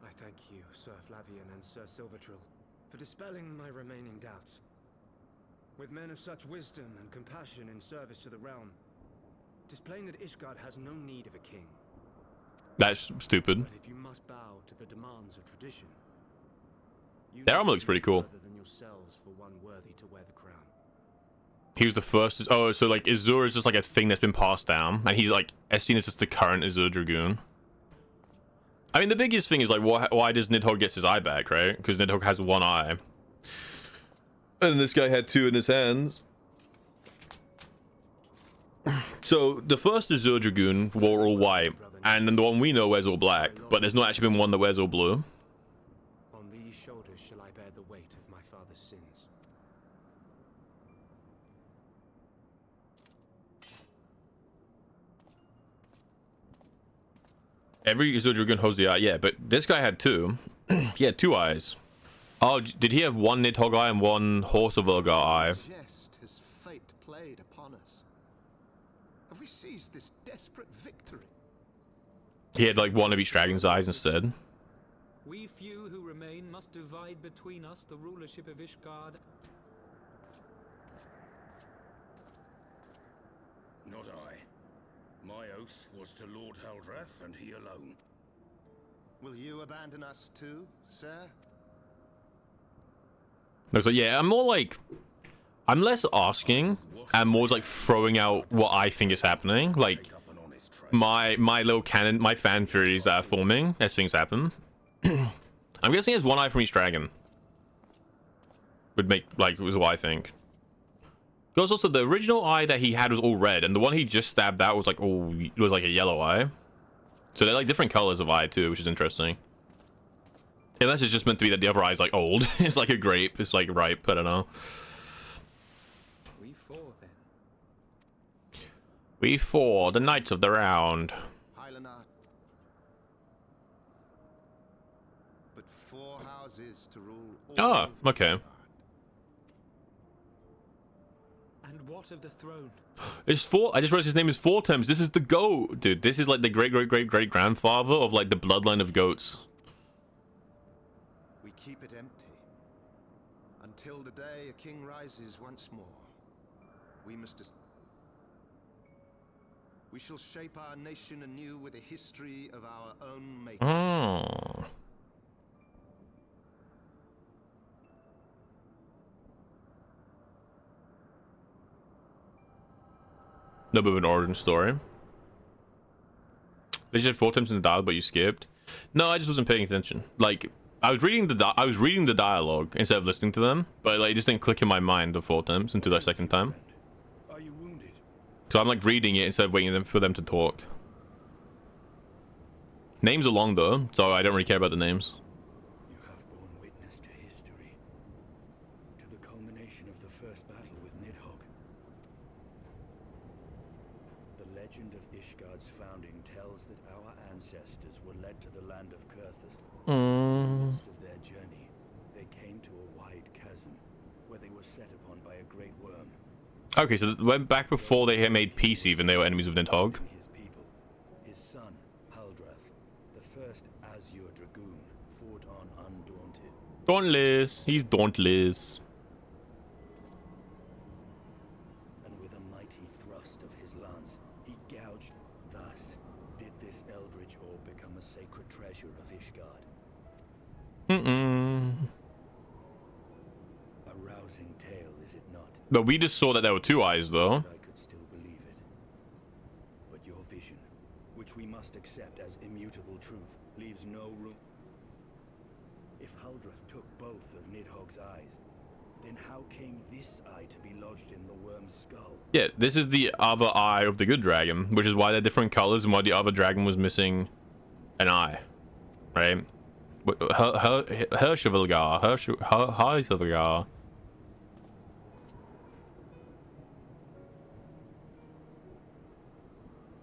I thank you, Sir Flavian and Sir Silvertrill, for dispelling my remaining doubts. With men of such wisdom and compassion in service to the realm, tis plain that Ishgard has no need of a king. That's stupid. But if you must bow to the demands of tradition, Their armor looks pretty cool. than yourselves for one worthy to wear the crown. He was the first. Oh, so like Azur is just like a thing that's been passed down, and he's like Estienne is just the current Azur dragoon. I mean, the biggest thing is like, why does Nidhogg get his eye back, right? Because Nidhogg has 1 eye, and this guy had 2 in his hands. So the first Azur dragoon wore all white, and then the one we know wears all black, but there's not actually been one that wears all blue. On these shoulders shall I bear the weight of my father's sins. Every Azur dragoon holds the eye, yeah, but this guy had 2. He had 2 eyes. Oh, did he have 1 Nidhogg eye and 1 Hraesvelgr eye? Jest has fate played upon us. Have we seized this desperate victory? He had like 1 of each dragon's eyes instead. We few who remain must divide between us the rulership of Ishgard. Not I. My oath was to Lord Haldrath, and he alone. Will you abandon us too, sir? So yeah, I'm less asking and more like throwing out what I think is happening. Like my little canon, my fan theories that are forming as things happen. I'm guessing he has 1 eye from each dragon. would make, like, was what I think. Because also the original eye that he had was all red, and the one he just stabbed out was like, oh, it was like a yellow eye. So they're like different colors of eye too, which is interesting. Unless it's just meant to be that the other eye is like old. It's like a grape. It's like ripe. I don't know. We four then. We four, the knights of the round. But 4 houses to rule all. Ah, okay. And what of the throne? It's 4. I just realized his name is 4 times. This is the goat, dude. This is like the great grandfather of like the bloodline of goats. We keep it empty until the day a king rises once more. We shall shape our nation anew with a history of our own making. Oh. No bit of an origin story. They said 4 times in the dialogue, but you skipped. No, I just wasn't paying attention. Like, I was reading the dialogue instead of listening to them, but like, it just didn't click in my mind the 4 times until the second time. Are you wounded? So I'm like reading it instead of waiting for them to talk. Names are long though, so I don't really care about the names. You have borne witness to history, to the culmination of the first battle with Nidhogg. The legend of Ishgard's founding tells that our ancestors were led to the land of Kurthus. In the midst of their journey, they came to a wide chasm where they were set upon by a great worm. Okay, so went back before they had made peace even, they were enemies of Nidhogg. His people, his son, Haldrath, the first Azure Dragoon, fought on undaunted. Dauntless. He's dauntless. And with a mighty thrust of his lance, he gouged. Thus did this eldritch orb become a sacred treasure of Ishgard. A rousing tale, is it not? But we just saw that there were 2 eyes though. I could still believe it. But your vision, which we must accept as immutable truth, leaves no room. If Haldrath took both of Nidhogg's eyes, then how came this eye to be lodged in the worm's skull? Yeah, this is the other eye of the good dragon, which is why they're different colors and why the other dragon was missing an eye, right? Hershvilgar.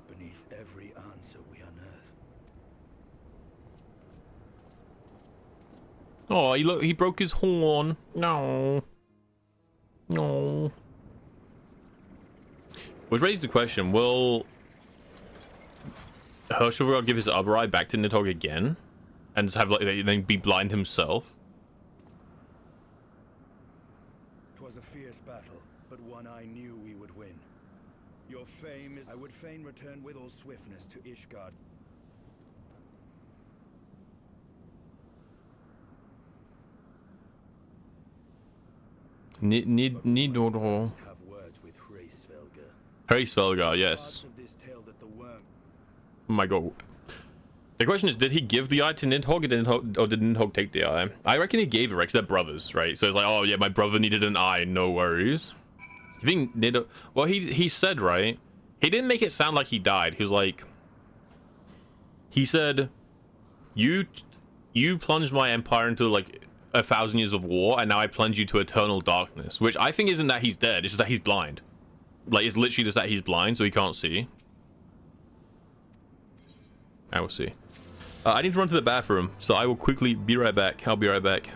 Beneath every answer we unearth. Oh, he broke his horn. No. No. Which raised the question, will Hershvilgar give his other eye back to Nidhogg again? And just have like then be blind himself? 'Twas a fierce battle, but one I knew we would win. Your fame is... I would fain return with all swiftness to Ishgard. Nidhogg. Have words with Hraesvelgar, yes. Oh my god. The question is, did he give the eye to Nidhogg or did Nidhogg take the eye? I reckon he gave it, right? 'Cause they're brothers, right? So it's like, oh yeah, my brother needed an eye, no worries. I think Nidhogg... Well, he said, right? He didn't make it sound like he died. He was like... He said, you plunged my empire into like 1,000 years of war, and now I plunge you to eternal darkness. Which I think isn't that he's dead, it's just that he's blind. Like, it's literally just that he's blind, so he can't see. I will see. I need to run to the bathroom, so I will quickly be right back. I'll be right back.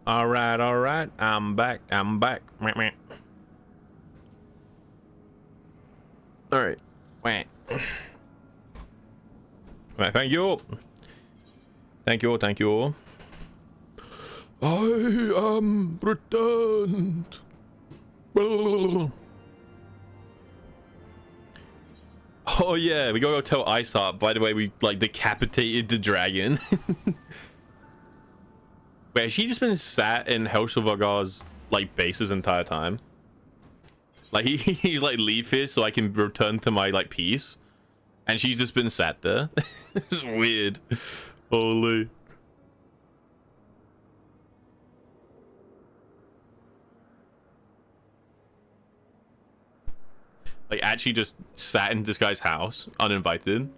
All right. I'm back. Meh, meh. All right. Meh. Right, thank you. I am returned. Oh yeah, we gotta go tell Isart. By the way, we like decapitated the dragon. Wait, has she just been sat in Helsilvargar's like base his entire time? Like he's like, leave here so I can return to my like peace, and she's just been sat there. This is weird. Holy. Like actually just sat in this guy's house uninvited.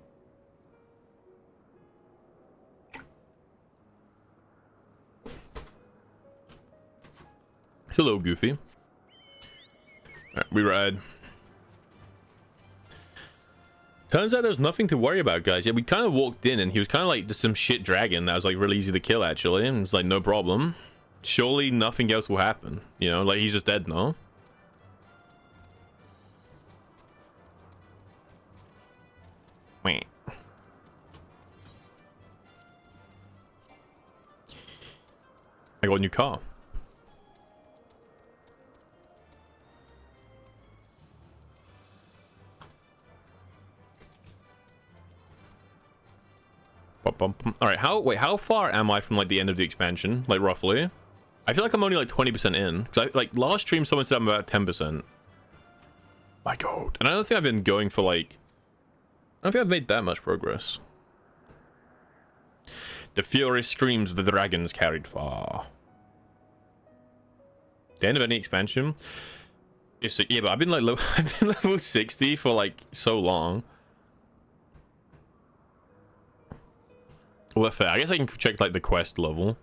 It's a little goofy. All right, we ride. Turns out there's nothing to worry about, guys. Yeah, we kind of walked in and he was kind of like just some shit dragon that was like really easy to kill actually, and it's like no problem. Surely nothing else will happen, you know, like he's just dead now. I got a new car. All right, how far am I from like the end of the expansion, like roughly? I feel like I'm only like 20% in, because like last stream someone said I'm about 10%. My god. And I don't think I've been going for like, I don't think I've made that much progress. The furious screams of the dragons carried far. The end of any expansion? Yeah, but I've been like I've been level 60 for like so long. Well, fair. I guess I can check like the quest level.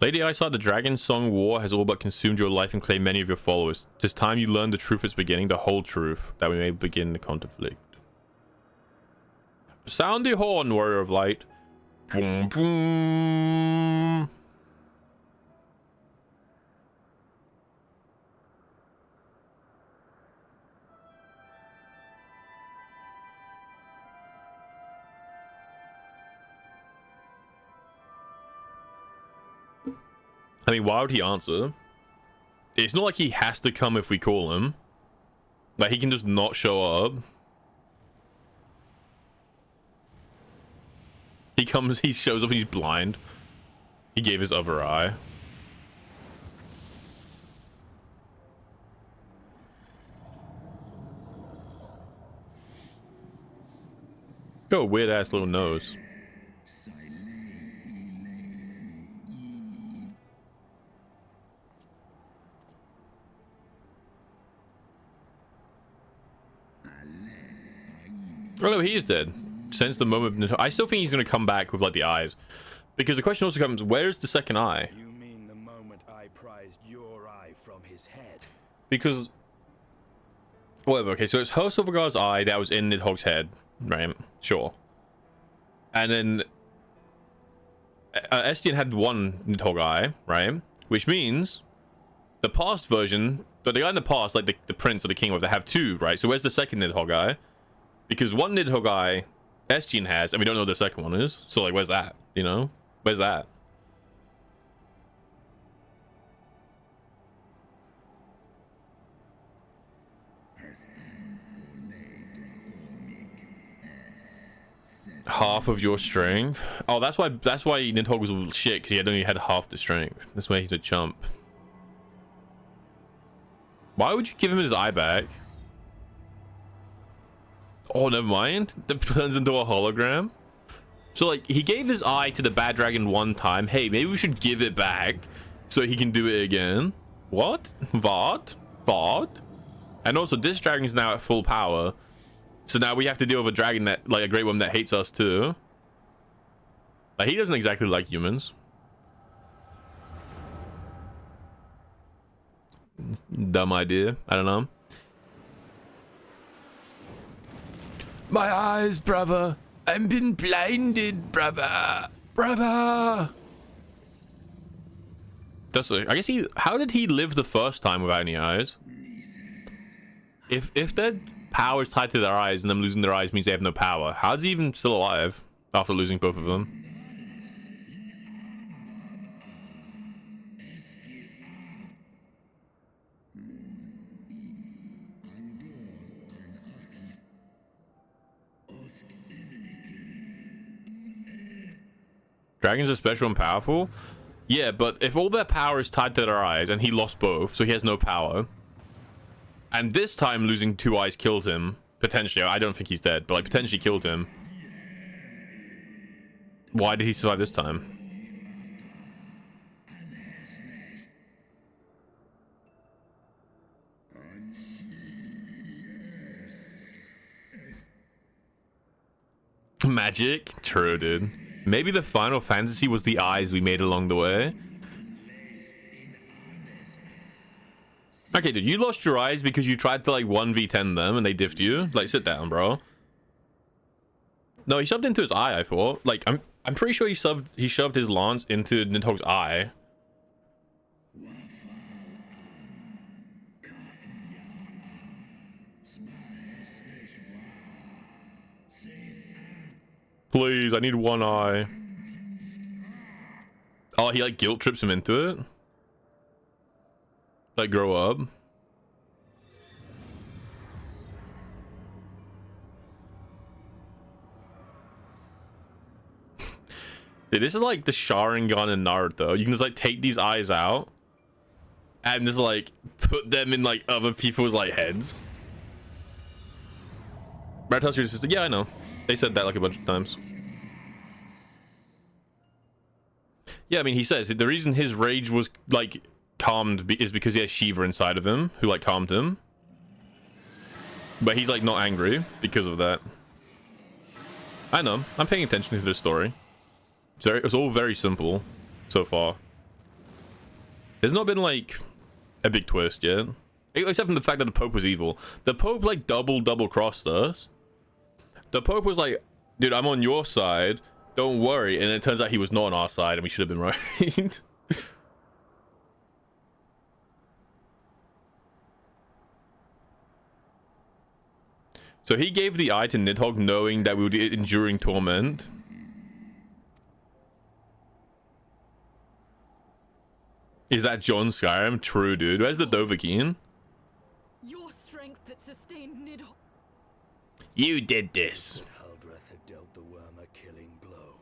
Lady Isart, the dragon song war has all but consumed your life and claimed many of your followers. It is time you learn the truth at its beginning, the whole truth, that we may begin the conflict. Sound the horn, warrior of light. Boom, boom. I mean, why would he answer? It's not like he has to come if we call him. Like, he can just not show up. He comes, he shows up and he's blind. He gave his other eye. Got a weird ass little nose. Oh no, he is dead. Since the moment of... I still think he's going to come back with like the eyes. Because the question also comes, where's the second eye? You mean the moment I prized your eye from his head? Because... whatever, okay, so it's Helsilvargar's eye that was in Nidhogg's head, right? Sure. And then... Estienne had one Nidhogg eye, right? Which means... the past version... but the guy in the past, like the prince or the king, they have two, right? So where's the second Nidhogg eye? Because one Nidhogg eye Estienne has, and we don't know what the second one is. So like, where's that? You know? Where's that? Half of your strength? Oh, that's why Nidhogg was a shit, because he only had half the strength. That's why he's a chump. Why would you give him his eye back? Oh, never mind. That turns into a hologram. So, like, he gave his eye to the bad dragon one time. Hey, maybe we should give it back so he can do it again. What? What? What? And also, this dragon's now at full power. So now we have to deal with a dragon that, like, a great one that hates us too. Like, he doesn't exactly like humans. Dumb idea. I don't know. My eyes, brother. I've been blinded, brother. Brother. That's I guess he. How did he live the first time without any eyes? If their power is tied to their eyes and them losing their eyes means they have no power, how's he even still alive after losing both of them? Dragons are special and powerful? Yeah, but if all their power is tied to their eyes and he lost both, so he has no power, and this time losing 2 eyes killed him, potentially, I don't think he's dead, but like potentially killed him. Why did he survive this time? Magic? True, dude. Maybe the final fantasy was the eyes we made along the way. Okay, dude, you lost your eyes because you tried to like 1v10 them and they diffed you. Like, sit down, bro. No, he shoved into his eye, I thought. Like, I'm pretty sure he shoved his lance into Nidhogg's eye. Please, I need 1 eye. Oh, he like guilt trips him into it. Like, grow up. Dude, this is like the Sharingan in Naruto. You can just like take these eyes out and just like put them in like other people's like heads. Brad tells your sister, yeah, I know. They said that like a bunch of times. Yeah, I mean, he says the reason his rage was like calmed is because he has Shiva inside of him who like calmed him. But he's like not angry because of that. I know. I'm paying attention to this story. It's all very simple so far. There's not been like a big twist yet. Except from the fact that the Pope was evil. The Pope like double crossed us. The Pope was like, dude, I'm on your side. Don't worry. And it turns out he was not on our side and we should have been right. So he gave the eye to Nidhogg knowing that we would be enduring torment. Is that John Skyrim? True, dude. Where's the Dovahkiin? Your strength that sustained Nidhogg. You did this. Haldreth had dealt the worm a killing blow.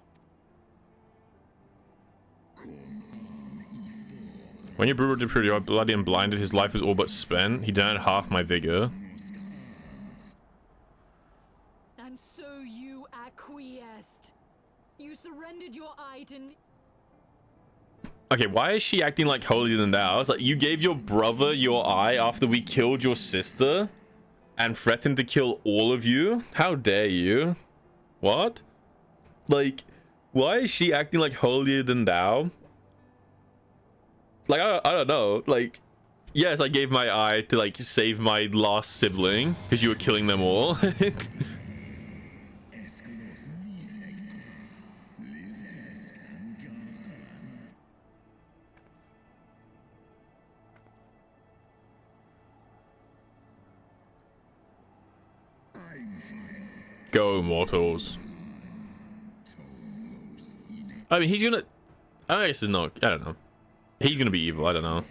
When your brewer did pretty bloody and blinded, his life was all but spent. He denied half my vigor. And so you acquiesced. You surrendered your eye to... Okay, why is she acting like holier than thou? It's like, you gave your brother your eye after we killed your sister and threatened to kill all of you? How dare you? What? Like, why is she acting like holier than thou? Like, I don't know. Like, yes, I gave my eye to like save my last sibling because you were killing them all. Go, mortals. I mean, he's gonna... I guess it's not... I don't know. He's gonna be evil. I don't know.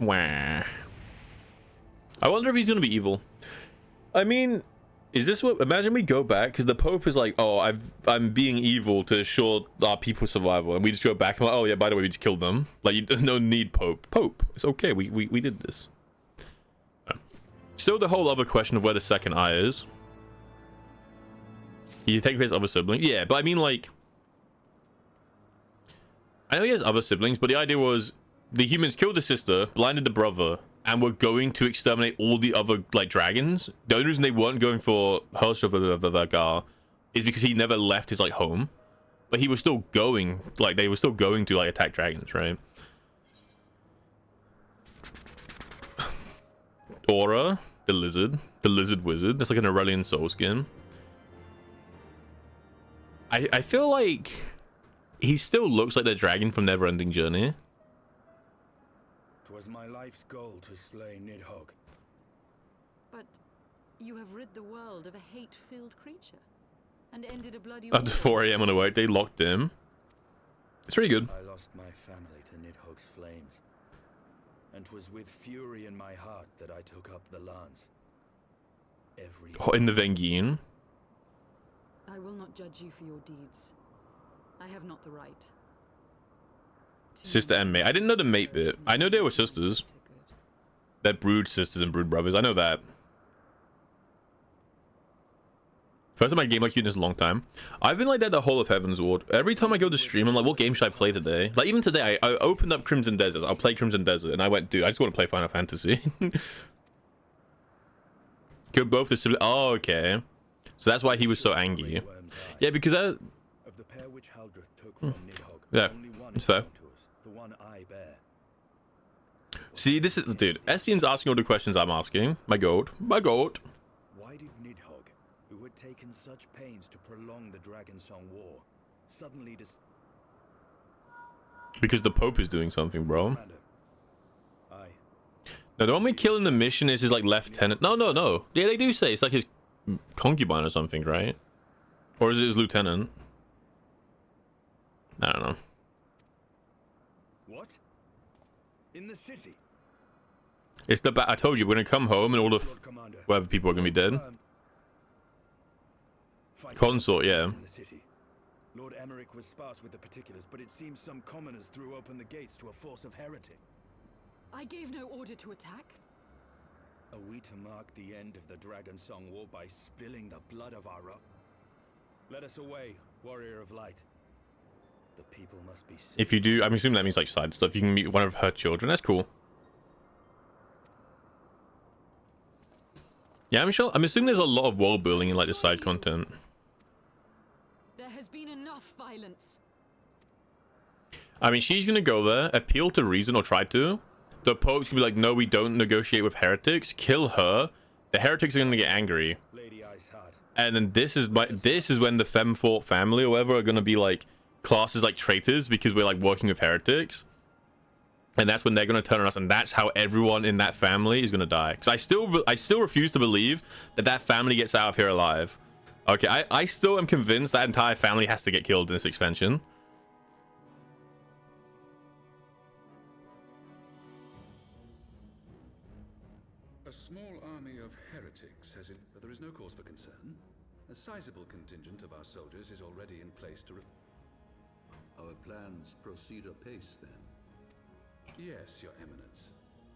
Wah. I wonder if he's gonna be evil. I mean... Is this what... Imagine we go back, because the Pope is like, oh, I'm being evil to assure our people's survival. And we just go back and like, oh, yeah, by the way, we just killed them. Like, you no need Pope. Pope, it's okay. We did this. Still the whole other question of where the second eye is. You take his other sibling? Yeah, but I mean, like... I know he has other siblings, but the idea was the humans killed the sister, blinded the brother, and we're going to exterminate all the other like dragons. The only reason they weren't going for Hershavagar is because he never left his like home, but he was still going, like they were still going to like attack dragons, right? Aura, the lizard wizard. That's like an Aurelian soul skin. I feel like he still looks like the dragon from Neverending Journey. 'Twas my life's goal to slay Nidhogg. But you have rid the world of a hate-filled creature and ended a bloody Up to 4 AM on a work day, locked him. It's pretty good. I lost my family to Nidhogg's flames, and 'twas with fury in my heart that I took up the lance. Oh, in the Vengine. I will not judge you for your deeds. I have not the right. Sister and mate. I didn't know the mate bit. I know they were sisters. They're brood sisters and brood brothers. I know that. First time I game like you in this long time. I've been like that the whole of Heaven's Ward. Every time I go to stream, I'm like, what game should I play today? Like even today, I opened up Crimson Desert. I'll play Crimson Desert, and I went, dude, I just want to play Final Fantasy. Killed both the siblings. Oh, okay. So that's why he was so angry. Yeah, because I... Yeah, it's fair. See, this is... Dude, Estien's asking all the questions I'm asking. My goat. My goat. Why did Nidhogg, who had taken such pains to prolong the Dragonsong War, suddenly Because the Pope is doing something, bro. No, the one we kill in the mission is his, like, lieutenant. No. Yeah, they do say it's like his concubine or something, right? Or is it his lieutenant? I don't know. What? In the city? It's the I told you, we're gonna come home and all the whatever people are gonna be dead. Consort, yeah. Lord Emmerich was sparse with the particulars, but it seems some commoners threw open the gates to a force of heretic. I gave no order to attack. Are we to mark the end of the Dragonsong War by spilling the blood of our own? Let us away, warrior of light. The people must be sick. If you do, I'm assuming that means like side stuff. You can meet one of her children. That's cool. Yeah, I'm assuming there's a lot of world building in like the side content. There has been enough violence. I mean, she's gonna go there, appeal to reason, or try to. The Pope's gonna be like, no, we don't negotiate with heretics. Kill her. The heretics are gonna get angry. And then this is when the Femfort family or whatever are gonna be like classed as like traitors because we're like working with heretics. And that's when they're gonna turn on us, and that's how everyone in that family is gonna die. Because I still refuse to believe that that family gets out of here alive. Okay, I still am convinced that entire family has to get killed in this expansion. A small army of heretics has it, but there is no cause for concern. A sizable contingent of our soldiers is already in place to... Our plans proceed apace, then? Yes, Your Eminence.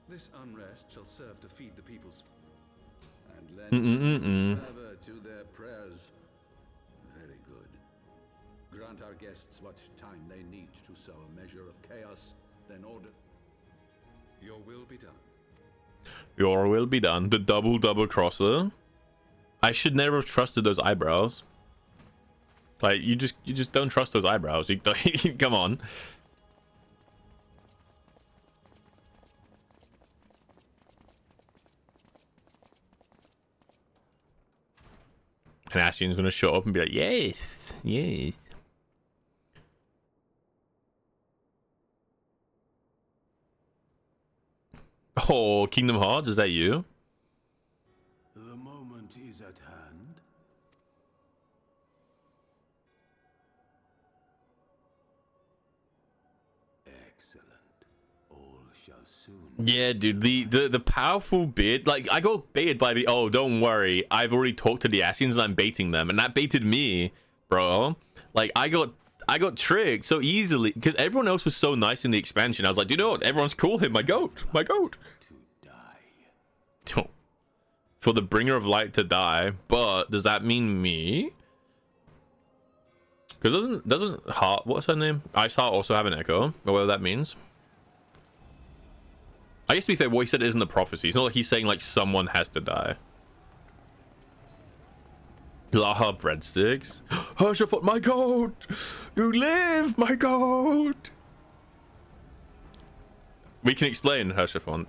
This unrest shall serve to feed the people's... And lend fervor to their prayers. Very good. Grant our guests what time they need to sow a measure of chaos, then order... Your will be done. Your will be done. The double crosser. I should never have trusted those eyebrows. Like, you just don't trust those eyebrows. You come on. And Astion's gonna show up and be like, yes, yes. Oh, Kingdom Hearts, is that you? The moment is at hand. Excellent. All shall soon. Yeah, dude, the powerful bait, like, I got baited by the, oh, don't worry, I've already talked to the Ascians and I'm baiting them, and that baited me, bro. Like, I got tricked so easily because everyone else was so nice in the expansion. I was like, do you know what? Everyone's cool here. My goat. For the bringer of light to die, but does that mean me? Because doesn't Heart, what's her name? Ice Heart also have an echo, or whatever that means. I guess to be fair, what he said isn't the prophecy. It's not like he's saying like someone has to die. Laha breadsticks. Hershafort, my goat! You live, my goat! We can explain Hershafont.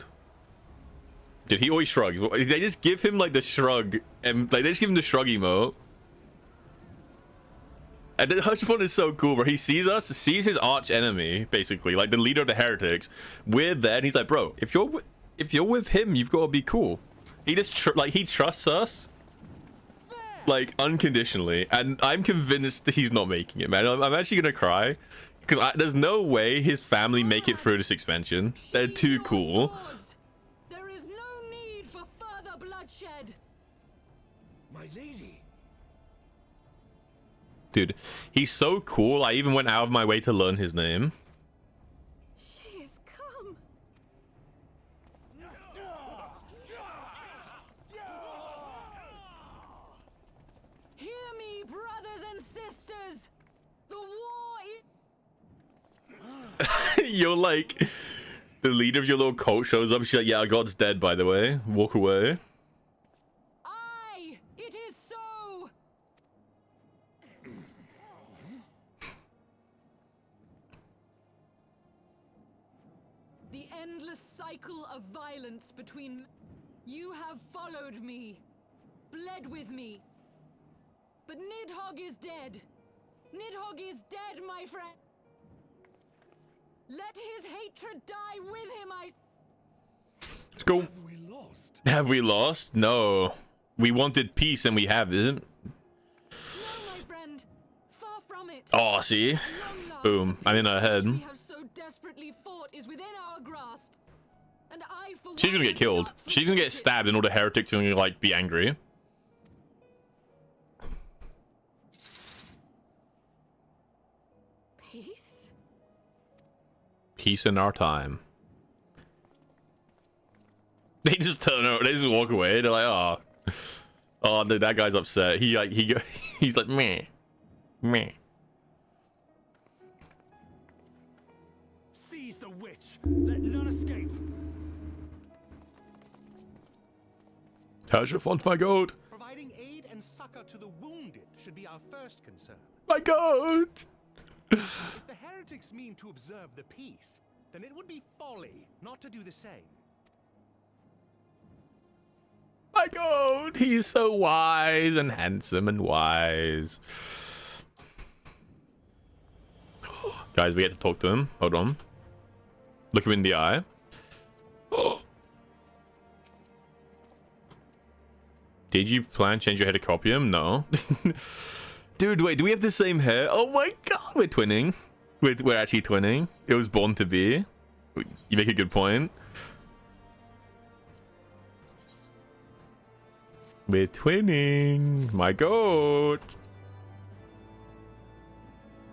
Dude, he always shrugs. They just give him like the shrug, and like they just give him the shrug emote. And the Hushfun is so cool, where he sees us, sees his arch enemy, basically, like the leader of the heretics. We're there, and he's like, bro, if you're with him, you've got to be cool. He just he trusts us, like unconditionally, and I'm convinced that he's not making it, man. I'm actually gonna cry because there's no way his family make it through this expansion. They're too cool. There is no need for further bloodshed. My lady. Dude, he's so cool. I even went out of my way to learn his name. She has come. Hear me, brothers and sisters. The war is... You're like, the leader of your little cult shows up. She's like, yeah, God's dead, by the way. Walk away. Aye, it is so. The endless cycle of violence between... You have followed me, bled with me. But Nidhogg is dead. Nidhogg is dead, my friend. Let his hatred die with him, Let's go. Have we lost? Have we lost? No. We wanted peace and we haven't. No, my friend. Far from it. Oh, see? Boom. I'm in her head. We have so desperately fought is within our grasp. And I, for She's one, gonna get killed. She's gonna get stabbed and all the heretics are gonna, like, be angry. Peace? Peace in our time. They just turn over. They just walk away. They're like, oh, dude, that guy's upset. He's like, meh. Seize the witch. Let none escape. How's your font, my goat? Providing aid and succor to the wounded should be our first concern. My goat! If the heretics mean to observe the peace, then it would be folly not to do the same. My goat! He's so wise and handsome and wise. Guys, we get to talk to him. Hold on. Look him in the eye. Did you plan to change your hair to copy him? No. Dude, wait, do we have the same hair? Oh my god, we're twinning. We're actually twinning. It was born to be. You make a good point. We're twinning. My god.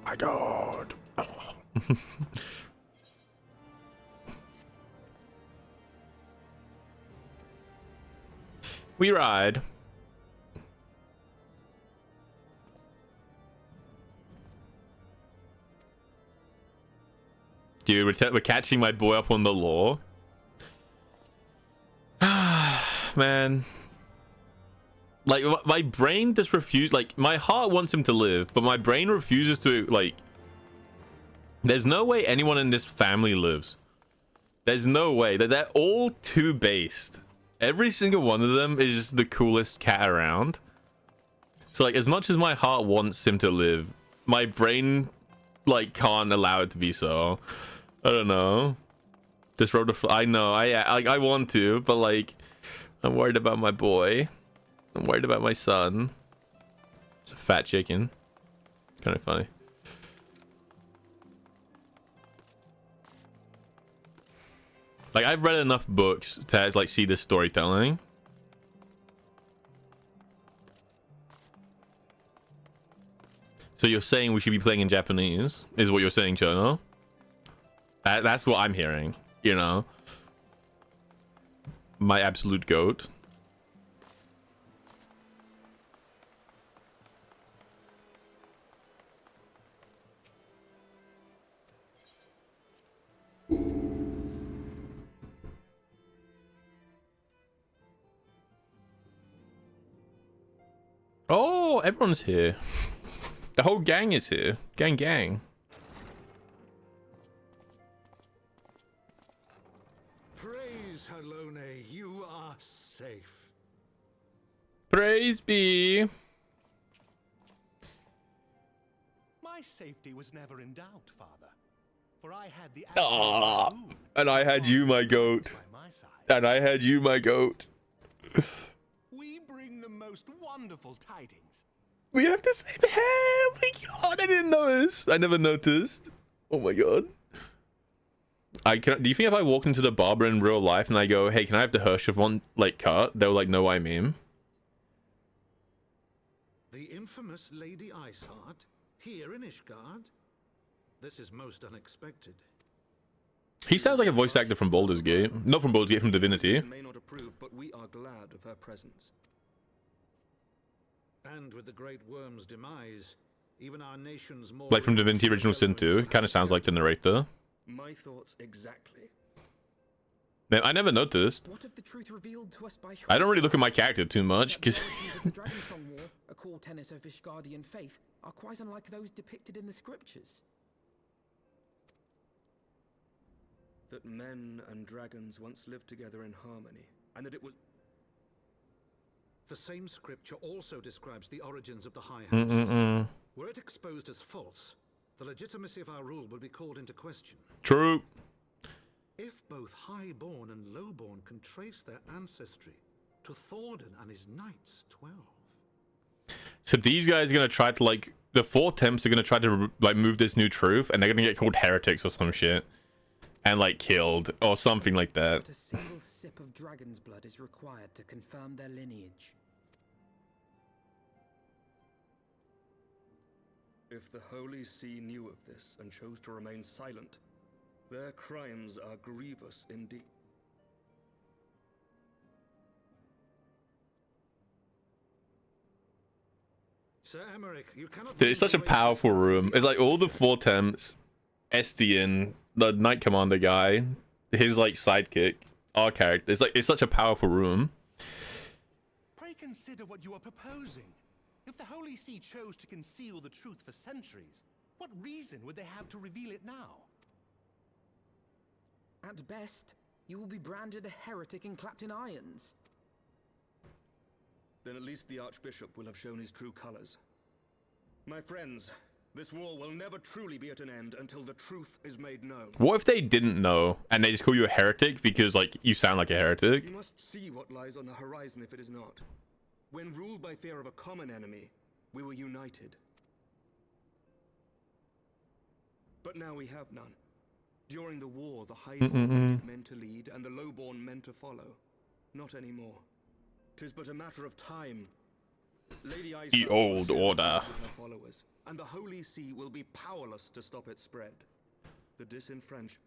My god. Oh. We ride. Dude, we're catching my boy up on the law. Man. Like, my brain just refuses. Like, my heart wants him to live, but my brain refuses to, like... There's no way anyone in this family lives. There's no way. They're all too based. Every single one of them is just the coolest cat around. So, like, as much as my heart wants him to live, my brain, like, can't allow it to be so. I don't know. This road to... I know. I want to, but, like, I'm worried about my boy. I'm worried about my son. It's a fat chicken. It's kind of funny. Like, I've read enough books to, like, see this storytelling. So you're saying we should be playing in Japanese, is what you're saying, Chono? That's what I'm hearing, you know? My absolute goat. Oh, everyone's here. The whole gang is here. Gang. Praise Halone, you are Praise be. My safety was never in doubt, Father. For I had the And I had you, my goat. And I had you, my goat. We bring the most wonderful tidings. We have the same hair. Oh my god, I didn't notice. I never noticed. Oh my god. Do you think if I walk into the barber in real life and I go, hey, can I have the Hershey one like cut? They'll like know what I mean. The infamous Lady Iceheart here in Ishgard? This is most unexpected. He sounds like a voice actor from Baldur's Gate. Not from Baldur's Gate, from Divinity. May not approve, but we are glad of her presence. And with the Great Worm's demise, even our nation's more... Like from Divinity Original Sin 2. Kind of sounds like the narrator. My thoughts exactly. Man, I never noticed. What of the truth revealed to us by I don't really look at my character too much, because... the Dragonsong War, a core tenet of Ishgardian faith, are quite unlike those depicted in the scriptures. That men and dragons once lived together in harmony, and that it was... The same scripture also describes the origins of the High Houses. Were it exposed as false, the legitimacy of our rule would be called into question. True. If both Highborn and Lowborn can trace their ancestry to Thordan and his knights, 12. So these guys are going to try to, like... The 4 temps are going to try to, like, move this new truth, and they're going to get called heretics or some shit. And, like, killed, or something like that. But a single sip of dragon's blood is required to confirm their lineage. If the Holy See knew of this and chose to remain silent, their crimes are grievous indeed. Sir Emmerich, you cannot... Dude, it's such a powerful room. It's like all the 4 temps, Estian, the Knight Commander guy, his like sidekick, our character. It's such a powerful room. Pray consider what you are proposing. If the Holy See chose to conceal the truth for centuries, what reason would they have to reveal it now? At best, you will be branded a heretic and clapped in irons. Then at least the Archbishop will have shown his true colors. My friends, this war will never truly be at an end until the truth is made known. What if they didn't know and they just call you a heretic because like you sound like a heretic? You must see what lies on the horizon if it is not. When ruled by fear of a common enemy, we were united. But now we have none. During the war, the Highborn meant to lead and the Lowborn meant to follow. Not anymore. 'Tis but a matter of time. Lady The old order. Followers, and the Holy See will be powerless to stop its spread. The disenfranchised.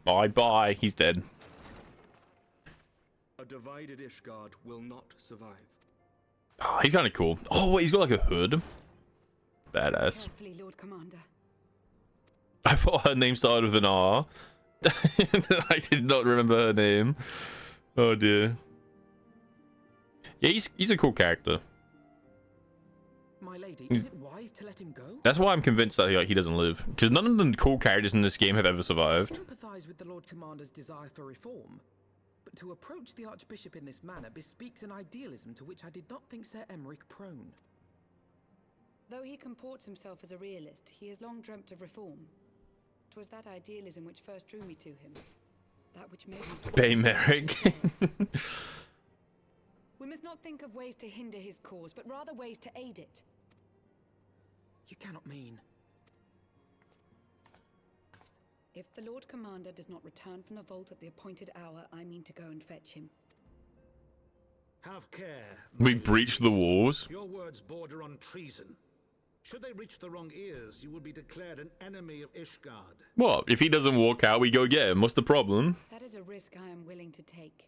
Bye bye. He's dead. A divided Ishgard will not survive. Oh, he's kind of cool. Oh, wait, he's got like a hood. Badass. Carefully, Lord Commander. I thought her name started with an R. I did not remember her name. Oh dear. Yeah, he's a cool character. My lady, is it wise to let him go? That's why I'm convinced that he doesn't live. Because none of the cool characters in this game have ever I survived. sympathize with the Lord Commander's desire for reform, but to approach the Archbishop in this manner bespeaks an idealism to which I did not think Sir Emmerich prone. Though he comports himself as a realist, he has long dreamt of reform. 'Twas that idealism which first drew me to him. That which made me... Bay Merrick. We must not think of ways to hinder his cause, but rather ways to aid it. You cannot mean... If the Lord Commander does not return from the vault at the appointed hour, I mean to go and fetch him. Have care. We breached the walls. Your words border on treason. Should they reach the wrong ears, you will be declared an enemy of Ishgard. What? If he doesn't walk out, we go get him. What's the problem? That is a risk I am willing to take.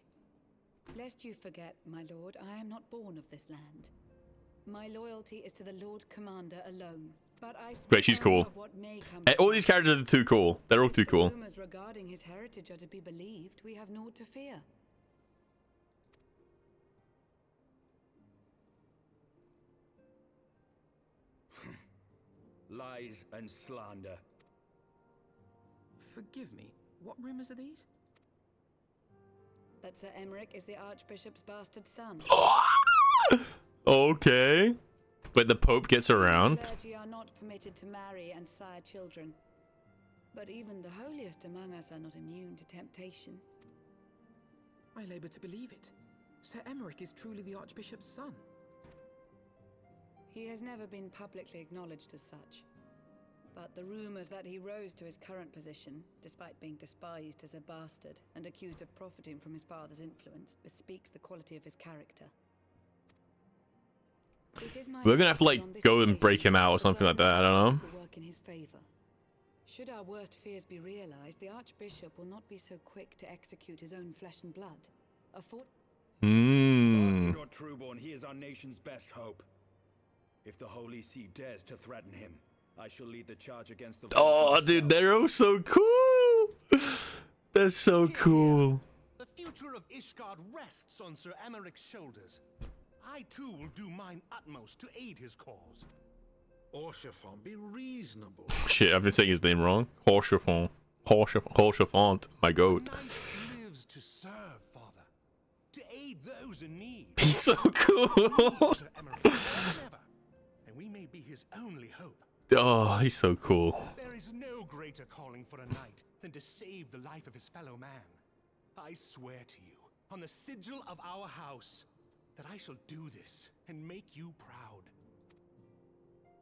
Lest you forget, my lord, I am not born of this land. My loyalty is to the Lord Commander alone. But I Wait, she's cool. of what may come All these characters are too cool. They're all too cool. rumors regarding his heritage are to be believed. We have naught to fear. Lies and slander. Forgive me, what rumors are these? that Sir Emmerich is the Archbishop's bastard son. Okay. But the Pope gets around. Clergy are not permitted to marry and sire children. But even the holiest among us are not immune to temptation. I labour to believe it. Sir Emmerich is truly the Archbishop's son. He has never been publicly acknowledged as such. But the rumors that he rose to his current position, despite being despised as a bastard and accused of profiting from his father's influence, bespeaks the quality of his character. We're gonna have to like go and break him out or something like that. I don't know. Work in his favor. Should our worst fears be realized, the Archbishop will not be so quick to execute his own flesh and blood. Bastard or trueborn, he is our nation's best hope. If the Holy See dares to threaten him, I shall lead the charge against the... Oh, dude, they're all so cool. They're so cool. The future of Ishgard rests on Sir Emmerich's shoulders. I too will do mine utmost to aid his cause. Orchefant, be reasonable. Shit, I've been saying his name wrong. Orchefant. Horchefant, my goat. Lives to serve, Father. To aid those in need. He's so cool. Sir Emmerich never, and we may be his only hope. Oh, he's so cool. There is no greater calling for a knight than to save the life of his fellow man. I swear to you, on the sigil of our house, that I shall do this and make you proud.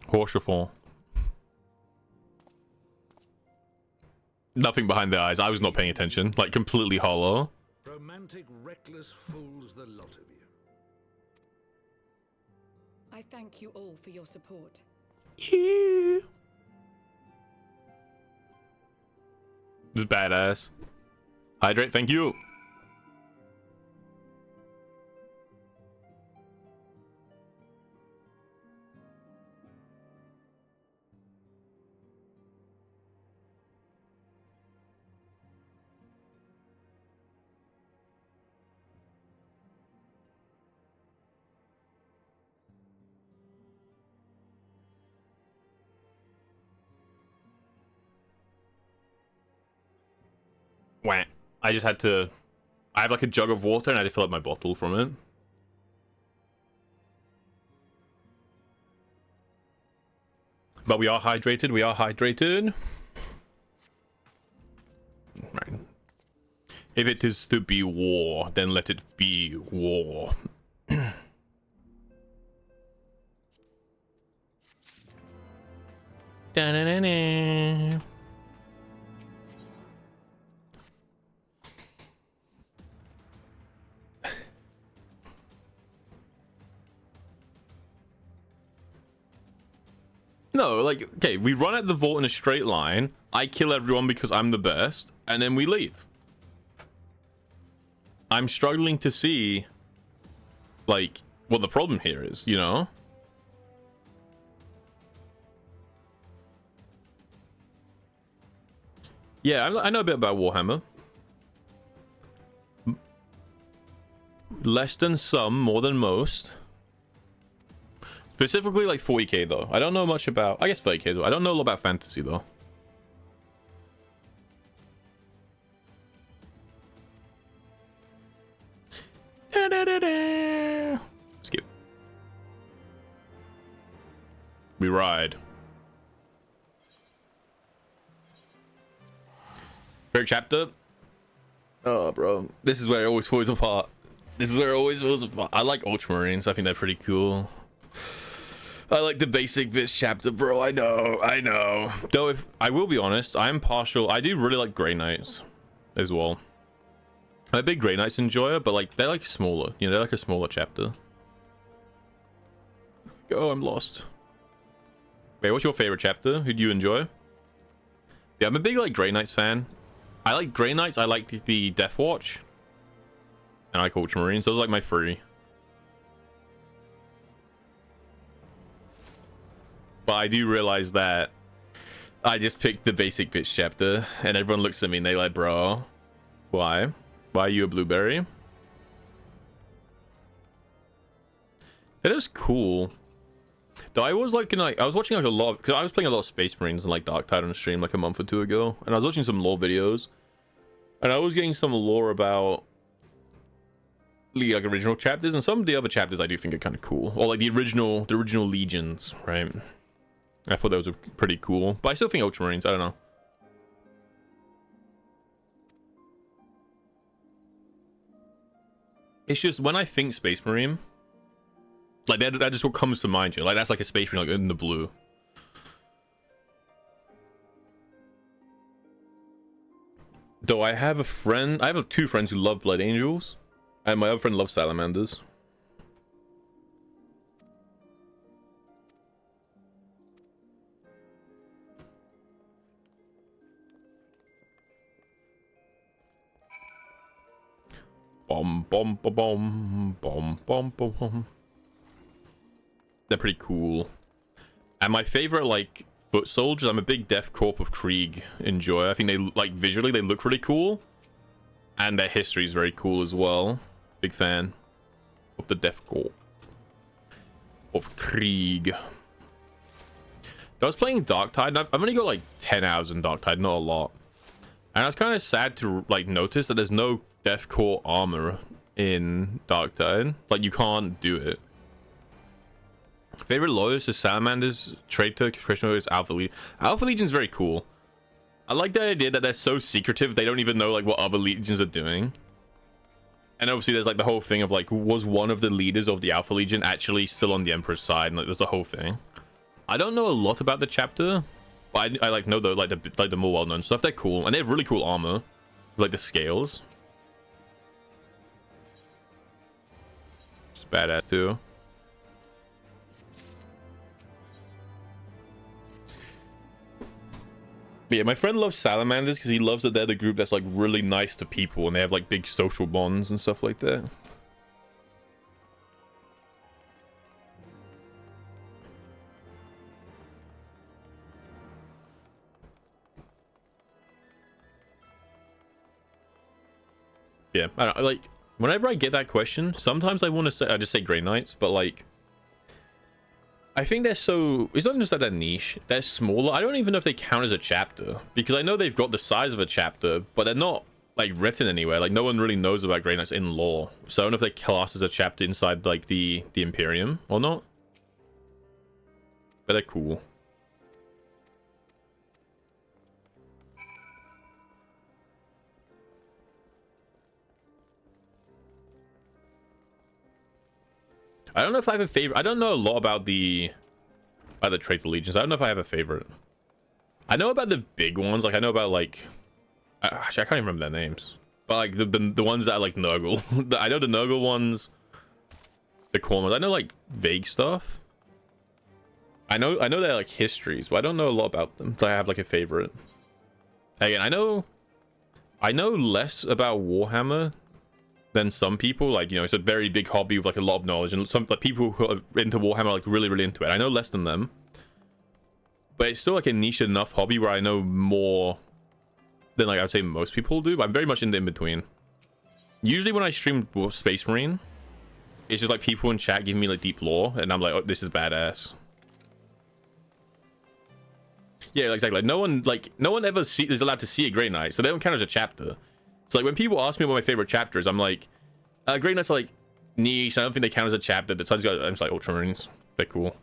Horchefant. Nothing behind the eyes. I was not paying attention. Like, completely hollow. Romantic, reckless fools, the lot of you. I thank you all for your support. Yeah. This is badass. Hydrate, thank you. Wah. I just had to... I have like a jug of water and I had to fill up my bottle from it. But we are hydrated, we are hydrated. Right. If it is to be war, then let it be war. Da-na-na-na. No, like, okay, we run at the vault in a straight line. I kill everyone because I'm the best, and then we leave. I'm struggling to see, like, what the problem here is, you know? Yeah, I know a bit about Warhammer. Less than some, more than most. Specifically like 40k though. I don't know much about, I guess 30k though. I don't know a lot about fantasy though. Skip. We ride. Favorite chapter? Oh bro, this is where it always falls apart. This is where it always falls apart. I like Ultramarines, I think they're pretty cool. I like the basic Viz chapter, bro. I know. Though, if I will be honest, I'm partial. I do really like Grey Knights as well. I'm a big Grey Knights enjoyer, but like they're like smaller. You know, they're like a smaller chapter. Oh, I'm lost. Wait, what's your favorite chapter? Who do you enjoy? Yeah, I'm a big like Grey Knights fan. I like Grey Knights. I like the Death Watch, and I like Ultramarines. Those are like my three. But I do realize that I just picked the basic bitch chapter, and everyone looks at me and they like, bro, why? Why are you a blueberry? It is cool. Though I was like, I was watching like a lot, because I was playing a lot of Space Marines and like Dark Tide on stream like a month or two ago, and I was watching some lore videos, and I was getting some lore about like original chapters, and some of the other chapters I do think are kind of cool, or like the original legions, right? I thought those were pretty cool, but I still think Ultramarines, I don't know. It's just when I think Space Marine, like that just what comes to mind, you know? Like that's like a Space Marine, like in the blue. Though I have two friends who love Blood Angels, and my other friend loves Salamanders. Bom bom bom bom bom bom bom bom. They're pretty cool. And my favorite, like, foot soldiers, I'm a big Death Corp of Krieg enjoyer. I think they, like, visually they look really cool, and their history is very cool as well. Big fan of the Death Corp of Krieg. I was playing Darktide, and I've only got like 10 hours in Darktide, not a lot. And I was kind of sad to like notice that there's no Death Corps armor in Darktide. Like, you can't do it. Favorite loyalists is Salamanders, Traitor, Christian is Alpha Legion. Alpha Legion's very cool. I like the idea that they're so secretive, they don't even know like what other legions are doing. And obviously there's like the whole thing of like, was one of the leaders of the Alpha Legion actually still on the Emperor's side? And like, there's the whole thing. I don't know a lot about the chapter, but I like know the more well-known stuff. They're cool, and they have really cool armor, like the scales. It's badass too. But yeah, my friend loves Salamanders because he loves that they're the group that's like really nice to people, and they have like big social bonds and stuff like that. Yeah, I don't, like, whenever I get that question, sometimes I want to say, I just say Grey Knights, but like, I think they're so, it's not just that they're niche, they're smaller. I don't even know if they count as a chapter, because I know they've got the size of a chapter, but they're not like written anywhere. Like, no one really knows about Grey Knights in lore, so I don't know if they class as a chapter inside like the Imperium or not, but they're cool. I don't know if I have a favorite. I don't know a lot about the Traitor Legions. I don't know if I have a favorite. I know about the big ones. Like, I know about like, actually I can't even remember their names. But like the ones that are like Nurgle. I know the Nurgle ones, the core ones. I know like vague stuff. I know they're like histories, but I don't know a lot about them. So I have like a favorite. Again, I know less about Warhammer than some people. Like, you know, it's a very big hobby with like a lot of knowledge, and some like people who are into Warhammer are like really into it. I know less than them, but it's still like a niche enough hobby where I know more than like I would say most people do. But I'm very much in the in-between. Usually when I stream Space Marine, it's just like people in chat giving me like deep lore, and I'm like, oh, this is badass. Yeah, exactly. Like, no one ever is allowed to see a Grey Knight, so they don't count as a chapter. So like when people ask me what my favorite chapter is, I'm like, Grey Knight's like niche. I don't think they count as a chapter. I'm just like Ultramarines. They're cool.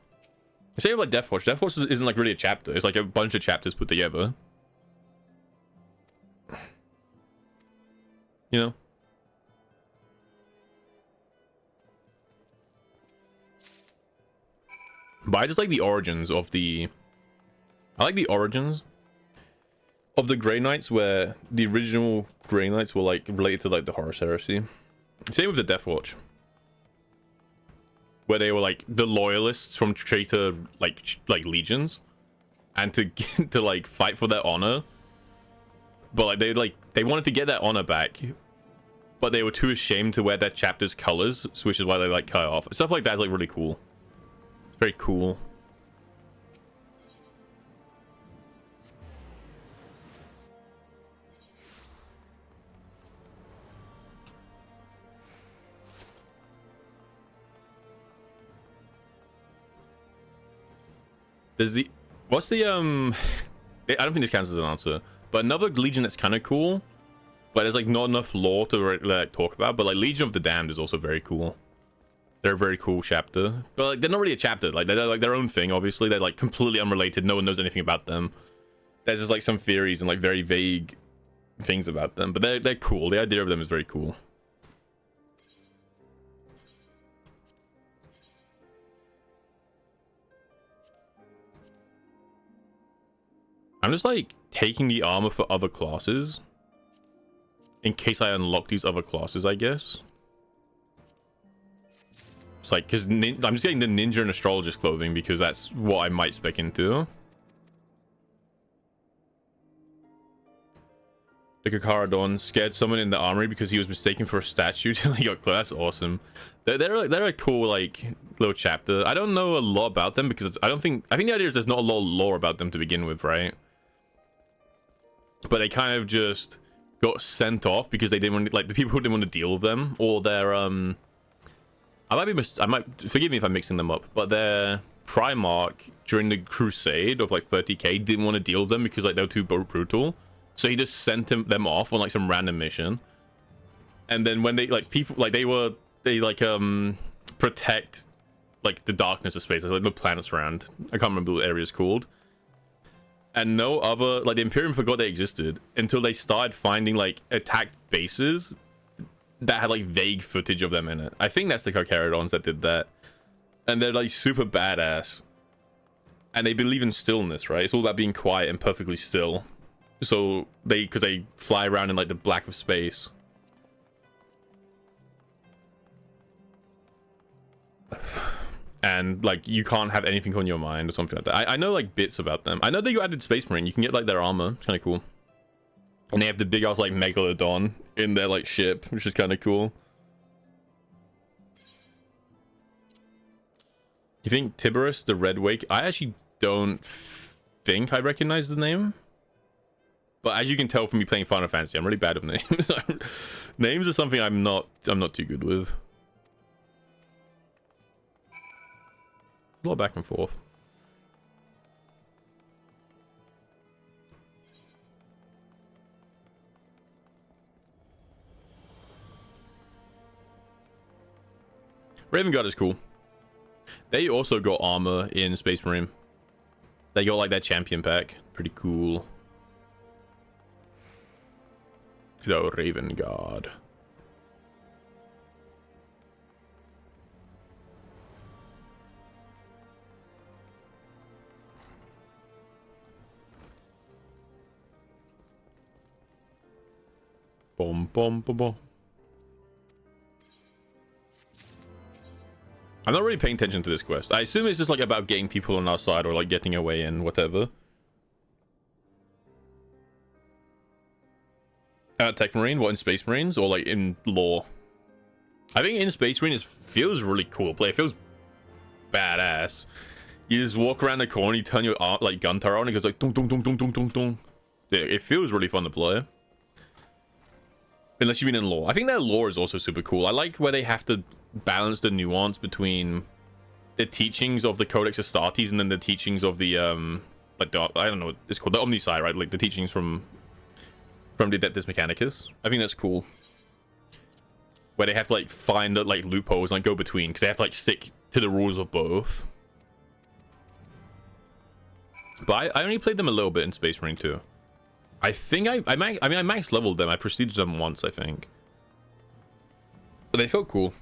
Same with like Death Watch. Death Watch isn't like really a chapter. It's like a bunch of chapters put together. You know? But I just like the origins of the... I like the origins of the Grey Knights, where the original Grey Knights were like related to like the Horus Heresy. Same with the Death Watch, where they were like the loyalists from traitor like legions, and to like fight for their honor. But like they wanted to get that honor back, but they were too ashamed to wear their chapter's colors, which is why they like cut it off. Stuff like that is like really cool. Very cool. There's the... What's the, I don't think this counts as an answer. But another Legion that's kind of cool, but there's like not enough lore to like talk about. But like Legion of the Damned is also very cool. They're a very cool chapter, but like they're not really a chapter. Like they're like their own thing. Obviously, they're like completely unrelated. No one knows anything about them. There's just like some theories and like very vague things about them, but they're cool. The idea of them is very cool. I'm just like taking the armor for other classes in case I unlock these other classes, I guess. It's like, because I'm just getting the ninja and astrologist clothing because that's what I might spec into. The Kakaradon scared someone in the armory because he was mistaken for a statue till he got close. That's awesome. They're a cool like little chapter. I don't know a lot about them because I think the idea is there's not a lot of lore about them to begin with, right? But they kind of just got sent off because they didn't want to, like the people who didn't want to deal with them, or their I might forgive me if I'm mixing them up, but their Primarch during the crusade of like 30k didn't want to deal with them because like they were too brutal, so he just sent them off on like some random mission. And then when they like people like they protect like the darkness of space. There's like no planets around. I can't remember what the area is called. And no other, like the Imperium forgot they existed until they started finding like attacked bases that had like vague footage of them in it. I think that's the Carcharodons that did that. And they're like super badass. And they believe in stillness, right? It's all about being quiet and perfectly still. So because they fly around in like the black of space. And like you can't have anything on your mind or something like that. I know like bits about them. I know they added Space Marine. You can get like their armor. It's kind of cool. And they have the big ass like Megalodon in their like ship, which is kind of cool. You think Tiberius the Red Wake? I actually don't think I recognize the name. But as you can tell from me playing Final Fantasy, I'm really bad with names. Names are something I'm not too good with. A lot back and forth. Raven Guard is cool. They also got armor in Space Marine. They got like that champion pack. Pretty cool. Hello, Raven Guard. Boom, boom, boom, boom. I'm not really paying attention to this quest. I assume it's just like about getting people on our side or like getting away in whatever. Tech Marine? What, in Space Marines? Or like in lore? I think in Space Marine it feels really cool. Play. It feels badass. You just walk around the corner, you turn your like gun turret on, it goes like dong dong dong dong dong dong dong. Yeah, it feels really fun to play. Unless you've been in lore. I think their lore is also super cool. I like where they have to balance the nuance between the teachings of the Codex Astartes and then the teachings of the like the, I don't know what it's called, the Omnisci, right? Like the teachings from the Adeptus Mechanicus. I think that's cool. Where they have to like find like loopholes and like go between, because they have to like stick to the rules of both. But I only played them a little bit in Space Marine 2. I think I max leveled them. I prestiged them once, I think. But they felt cool.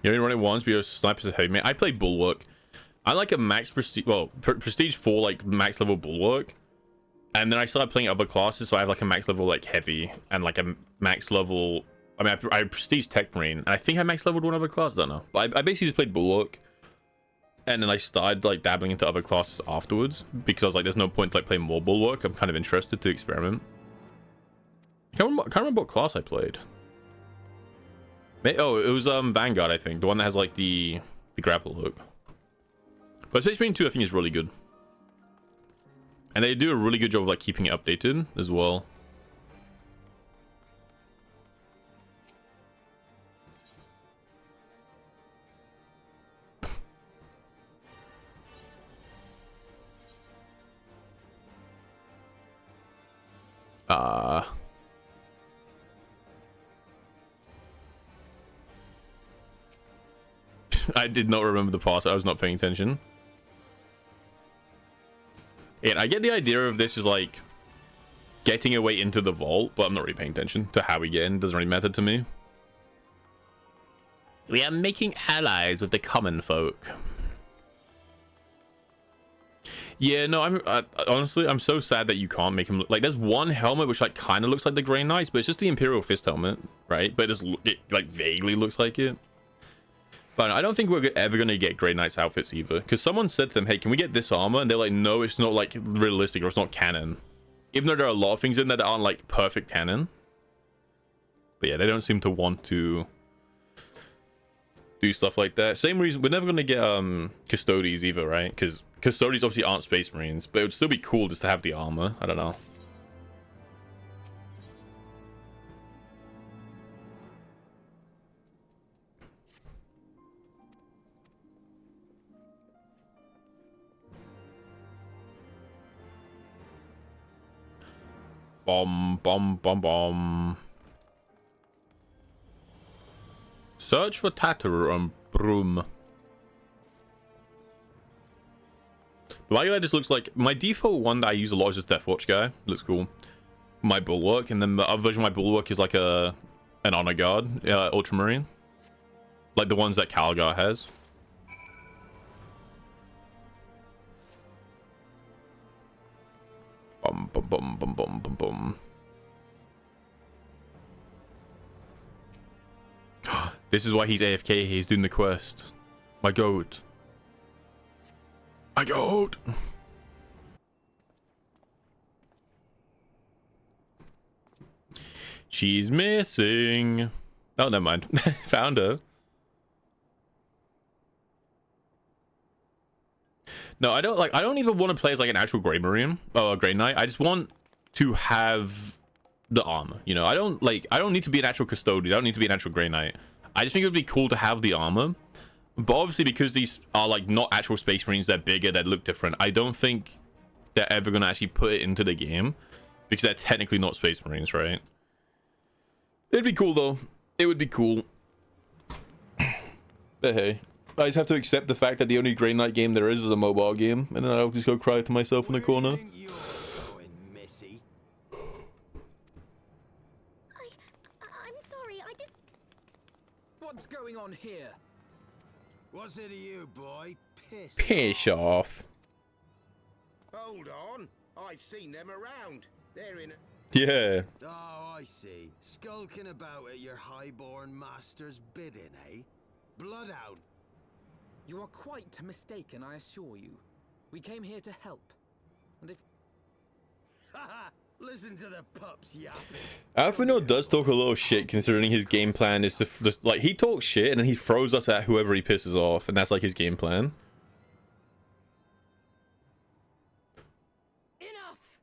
You only run it once because snipers are heavy. Man, I play Bulwark. I like a max prestige, well, prestige 4 like max level Bulwark. And then I started playing other classes, so I have like a max level like heavy and like a max level. I mean, I prestige Tech Marine, and I think I max leveled one other class. I don't know, but I basically just played Bulwark, and then I started like dabbling into other classes afterwards because I was like, there's no point to like playing more Bulwark. I'm kind of interested to experiment. I can't remember what class I played. Oh, it was Vanguard, I think, the one that has like the grapple hook. But Space Marine 2, I think, is really good. And they do a really good job of like keeping it updated as well. I did not remember the password. I was not paying attention. And I get the idea of this is like getting away into the vault, but I'm not really paying attention to how we get in. Doesn't really matter to me. We are making allies with the common folk. Yeah, no, honestly, I'm so sad that you can't make him look like. There's one helmet which like kind of looks like the Grey Knights, but it's just the Imperial Fist helmet, right? But it like vaguely looks like it. But I don't think we're ever gonna get Grey Knights outfits either, because someone said to them, "Hey, can we get this armor?" And they're like, "No, it's not like realistic or it's not canon." Even though there are a lot of things in there that aren't like perfect canon. But yeah, they don't seem to want to do stuff like that. Same reason we're never gonna get Custodes either, right? Because Custodes obviously aren't Space Marines, but it would still be cool just to have the armor. I don't know. Bomb, bomb, bomb, bomb. Search for Tatter on Broom. My guy just looks like my default one that I use a lot is just Deathwatch guy. Looks cool. My Bulwark, and then the other version of my Bulwark is like an Honor Guard Ultramarine, like the ones that Calgar has. Bum bum bum bum bum bum bum. This is why he's AFK. He's doing the quest. My goat. My goat. She's missing. Oh, never mind. Found her. No, I don't even want to play as like an actual Grey Marine or a Grey Knight. I just want to have the armor. You know, I don't need to be an actual Custodian. I don't need to be an actual Grey Knight. I just think it would be cool to have the armor. But obviously, because these are like not actual Space Marines, they're bigger, they look different. I don't think they're ever gonna actually put it into the game because they're technically not Space Marines, right? It'd be cool though. It would be cool. But hey, I just have to accept the fact that the only Grey Knight game there is a mobile game, and then I'll just go cry to myself in the corner. I'm sorry, I did. What's going on here? What's it to you, boy? Piss off. Hold on. I've seen them around. They're in. Yeah. Oh, I see. Skulking about at your highborn master's bidding, eh? Blood out. You are quite mistaken, I assure you. We came here to help. And if... Haha! Listen to the pups yapping. Alphino does talk a little shit considering his game plan is to just, like, he talks shit and then he throws us at whoever he pisses off, and that's like his game plan. Enough!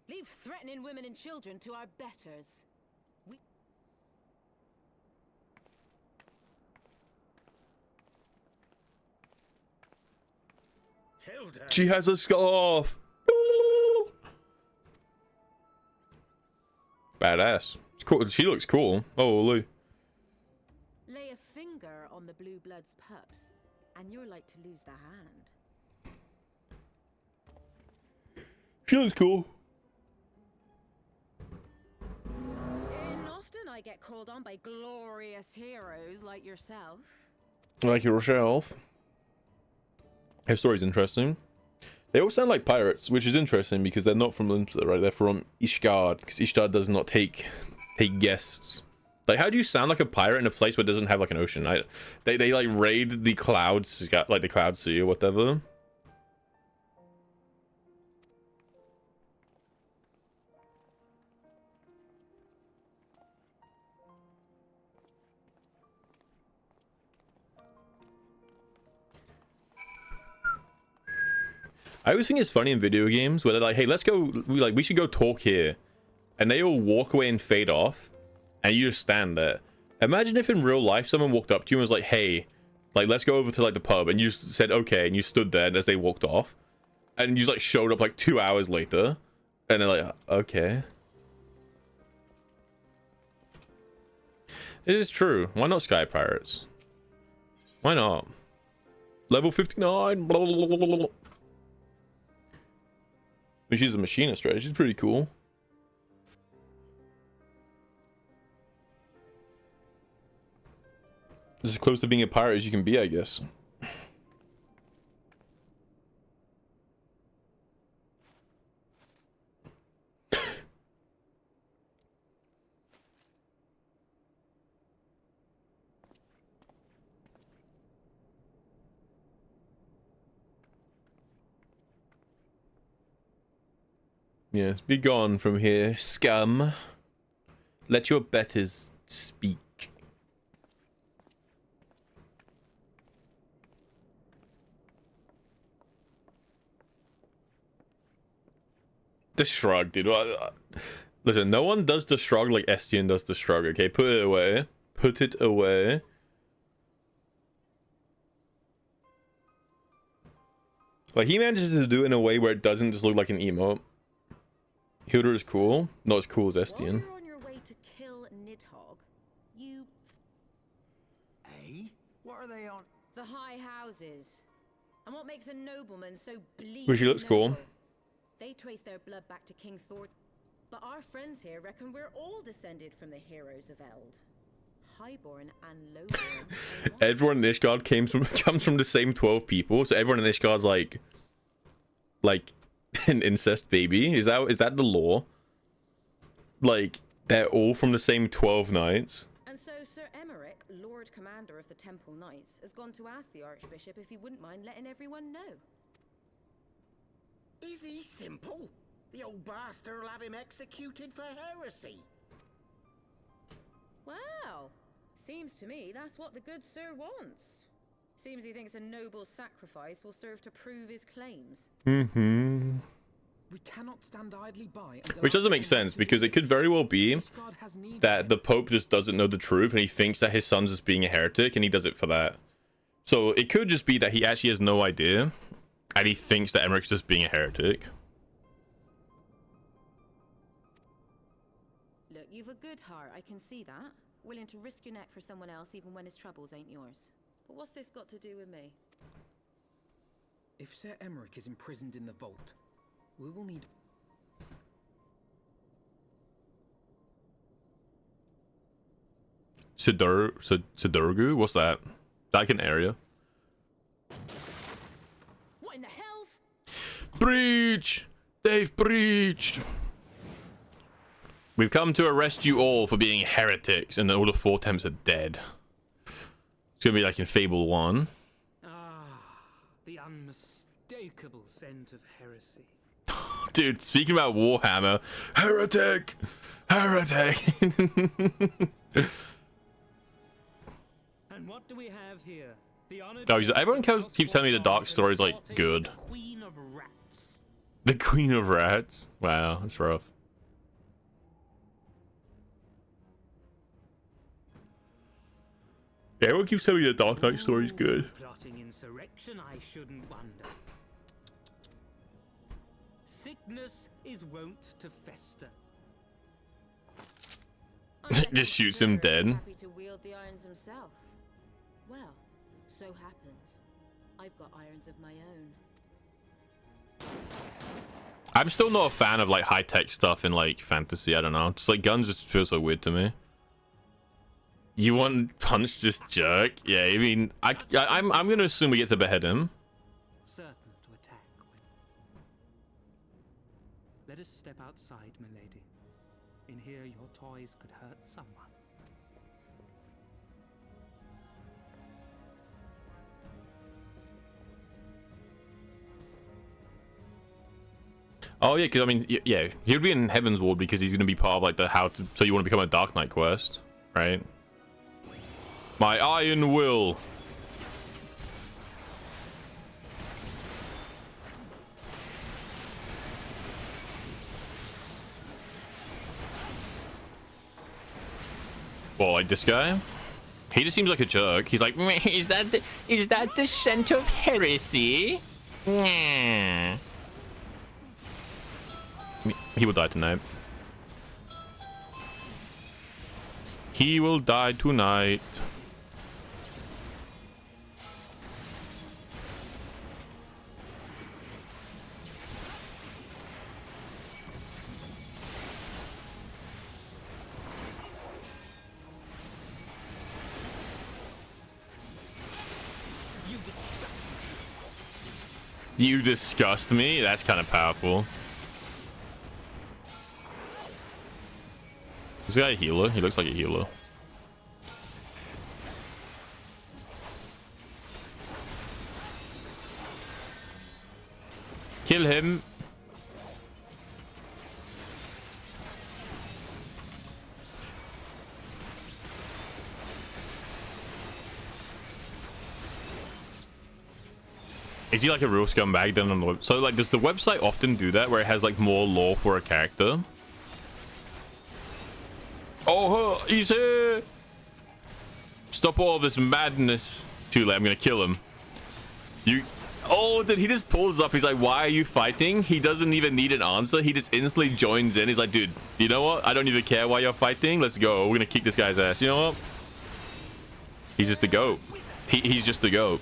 Leave threatening women and children to our betters. She has a scarf. Badass. It's cool. She looks cool. Holy. Lay a finger on the blue blood's pups, and you're like to lose the hand. She looks cool. Often I get called on by glorious heroes like yourself. Like yourself. Her story's interesting. They all sound like pirates, which is interesting because they're not from Limsa, right? They're from Ishgard, because Ishgard does not take guests. Like, how do you sound like a pirate in a place where it doesn't have like an ocean? They like raid the clouds, like the Cloud Sea or whatever. I always think it's funny in video games where they're like, hey, let's go, we should go talk here. And they all walk away and fade off. And you just stand there. Imagine if in real life someone walked up to you and was like, hey, like, let's go over to like the pub. And you just said, okay. And you stood there as they walked off. And you just like showed up like 2 hours later. And they're like, okay. It is true. Why not Sky Pirates? Why not? Level 59. Blah, blah, blah, blah, blah. She's a machinist, right? She's pretty cool. As close to being a pirate as you can be, I guess. Yes, be gone from here, scum. Let your betters speak. The shrug, dude. Listen, no one does the shrug like Estienne does the shrug, okay? Put it away. Put it away. Like, he manages to do it in a way where it doesn't just look like an emote. Hildur is cool. Not as cool as Estienne. While you're on your way to kill Nidhogg, you... Eh? What are they on? The high houses. And what makes a nobleman so bleeding Well, she looks cool. They trace their blood back to King Thor, but our friends here reckon we're all descended from the heroes of Eld. Highborn and Lowborn. Everyone in Ishgard comes from the same 12 people, so everyone in Ishgard's like an incest baby. Is that the law? Like, they're all from the same 12 knights. And so Sir Emmerich, Lord Commander of the Temple Knights, has gone to ask the Archbishop if he wouldn't mind letting everyone know. Is he simple? The old bastard will have him executed for heresy. Well, seems to me that's what the good sir wants. Seems he thinks a noble sacrifice will serve to prove his claims. Mm-hmm. We cannot stand idly by. Which doesn't make sense, because it could very well be that the Pope just doesn't know the truth and he thinks that his son's just being a heretic and he does it for that. So it could just be that he actually has no idea and he thinks that Emmerich's just being a heretic. Look, you've a good heart, I can see that. Willing to risk your neck for someone else even when his troubles ain't yours. But what's this got to do with me? If Sir Emmerich is imprisoned in the vault, we will need... Sidurgu? What's that? Like an area? What in the hell's... Breach! They've breached! We've come to arrest you all for being heretics, and all the 4 temps are dead. It's gonna be like in Fable 1. The unmistakable scent of heresy. Dude, speaking about Warhammer, heretic! Heretic! And what do we have here? The Everyone keeps telling me the Dark Story is like good. Queen of Rats. The Queen of Rats? Wow, that's rough. Yeah, everyone keeps telling me the Dark Knight story is good. Plotting insurrection, I shouldn't wonder. Sickness is wont to fester. Just shoots him dead. Happy to wield the irons himself. Well, so happens I've got irons of my own. I'm still not a fan of like high-tech stuff in like fantasy. I don't know. Just like guns just feel so weird to me. You want punch this jerk? Yeah, I mean, I'm gonna assume we get to behead him. Certain to attack when... Let us step outside, milady. In here, your toys could hurt someone. Oh yeah, because I mean, yeah, he'll be in Heaven's Ward because he's gonna be part of like the how to. So you want to become a Dark Knight quest, right? My iron will. Well, like this guy, he just seems like a jerk. He's like, is that the scent of heresy? Nah. He will die tonight. He will die tonight. You disgust me? That's kind of powerful. Is this guy a healer? He looks like a healer. Kill him. Is he like a real scumbag then on the web? So like, does the website often do that where it has like more lore for a character? Oh, he's here! Stop all this madness. Too late, I'm gonna kill him. You... Oh, dude, he just pulls up. He's like, why are you fighting? He doesn't even need an answer. He just instantly joins in. He's like, dude, you know what? I don't even care why you're fighting. Let's go. We're gonna kick this guy's ass. You know what? He's just a goat. He's just a goat.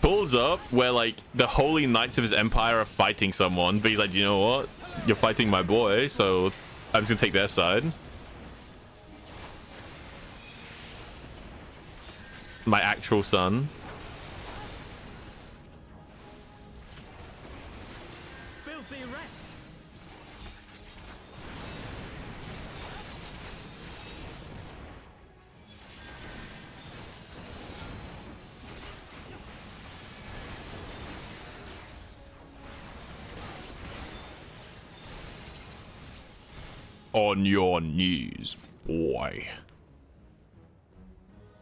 Pulls up where like the holy knights of his empire are fighting someone, but he's like, you know what? You're fighting my boy, so I'm just gonna take their side. My actual son. Filthy Rex. On your knees, boy.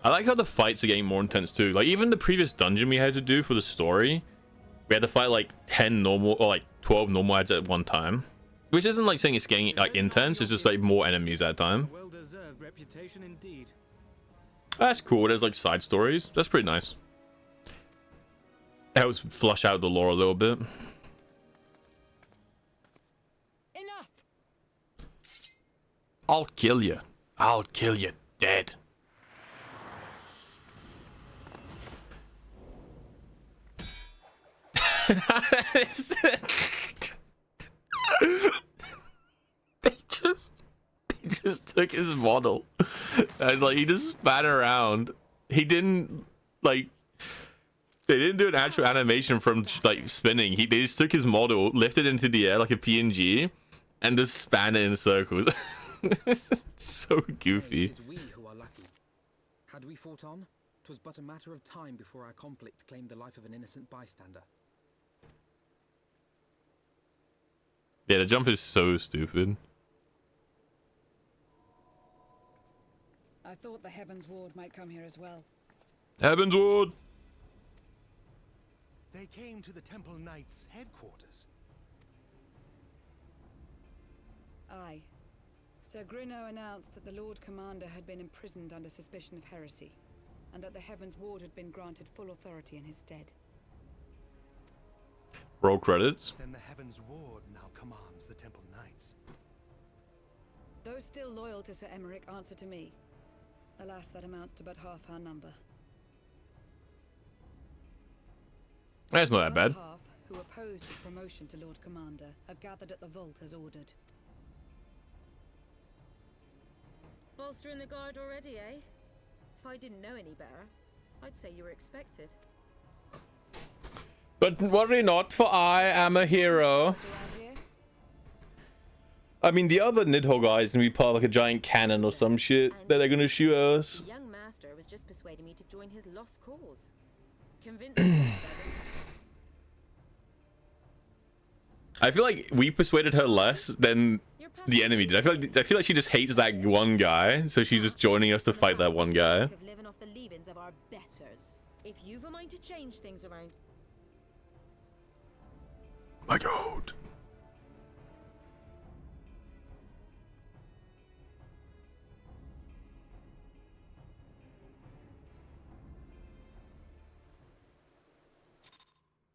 I like how the fights are getting more intense too. Like even the previous dungeon we had to do for the story, we had to fight like 10 normal or like 12 normal ads at one time, which isn't like saying it's getting like intense. It's just like more enemies at a time. Well-deserved reputation indeed. That's cool. There's like side stories. That's pretty nice. Helps flush out the lore a little bit. Enough. I'll kill you. I'll kill you dead. they just took his model and like he just spat around. He didn't like, they didn't do an actual animation from like spinning. They just took his model, lifted into the air like a PNG, and just span it in circles. So goofy. It is we who are lucky. Had we fought on, 'twas but a matter of time before our conflict claimed the life of an innocent bystander. Yeah, the jump is so stupid. I thought the Heavens Ward might come here as well. Heavens Ward! They came to the Temple Knights' headquarters. Aye. Sir Grinno announced that the Lord Commander had been imprisoned under suspicion of heresy, and that the Heavens Ward had been granted full authority in his stead. Roll credits. Then the Heavens Ward now commands the Temple Knights. Those still loyal to Sir Emmerich answer to me. Alas, that amounts to but half our number. That's not that bad. Half, who opposed his promotion to Lord Commander, have gathered at the vault as ordered. Bolstering the guard already, eh? If I didn't know any better, I'd say you were expected. But worry not, for I am a hero. I mean, the other Nidhogg guys gonna be part of like a giant cannon or some shit that they're gonna shoot at us. The young master was just persuading me to join his lost cause. Convincing. I feel like we persuaded her less than the enemy did. I feel like she just hates that one guy, so she's just joining us to fight that one guy. Living off the leavings of our betters. If you've a mind to change things around. My God.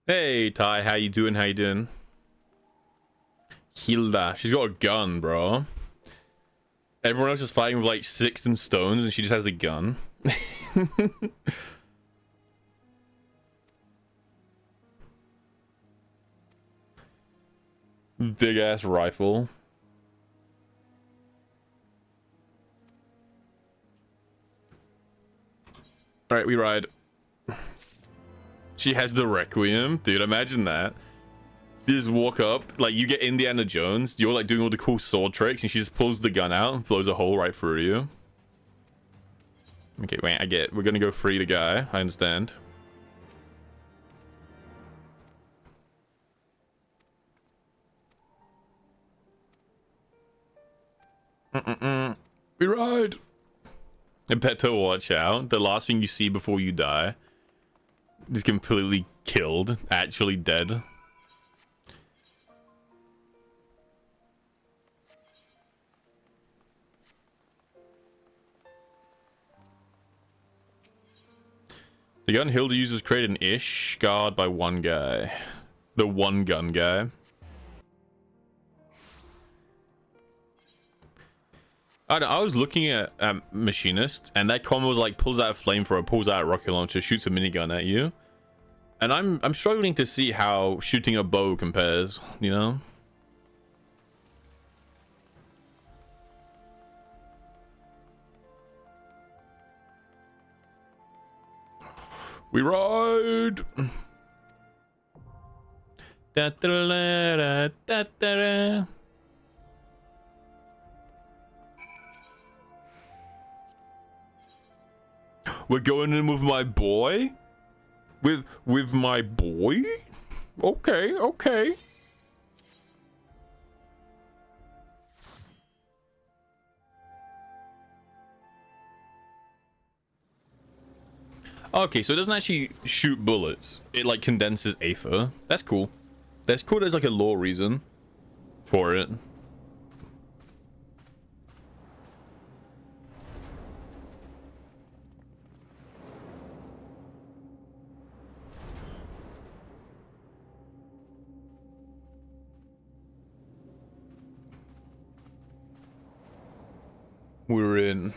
Hey Ty, how you doing? How you doing? Hilda, she's got a gun, bro. Everyone else is fighting with like sticks and stones, and she just has a gun. Big ass rifle. All right, we ride. She has the Requiem, dude. Imagine that. You just walk up, like you get Indiana Jones. You're like doing all the cool sword tricks, and she just pulls the gun out and blows a hole right through you. Okay, wait. I get. We're gonna go free the guy. I understand. We ride. I better watch out. The last thing you see before you die is completely killed, actually dead. The gun Hilda uses created an ish guard by one guy. The one gun guy. I don't know, I was looking at Machinist, and that combo was like pulls out a flamethrower, pulls out a rocket launcher, shoots a minigun at you. And I'm struggling to see how shooting a bow compares, you know? We ride. Da, da, da, da, da, da. We're going in with my boy? With my boy? Okay, okay. Okay, so it doesn't actually shoot bullets. It like condenses aether. That's cool. That's cool. There's like a lore reason for it. We're in.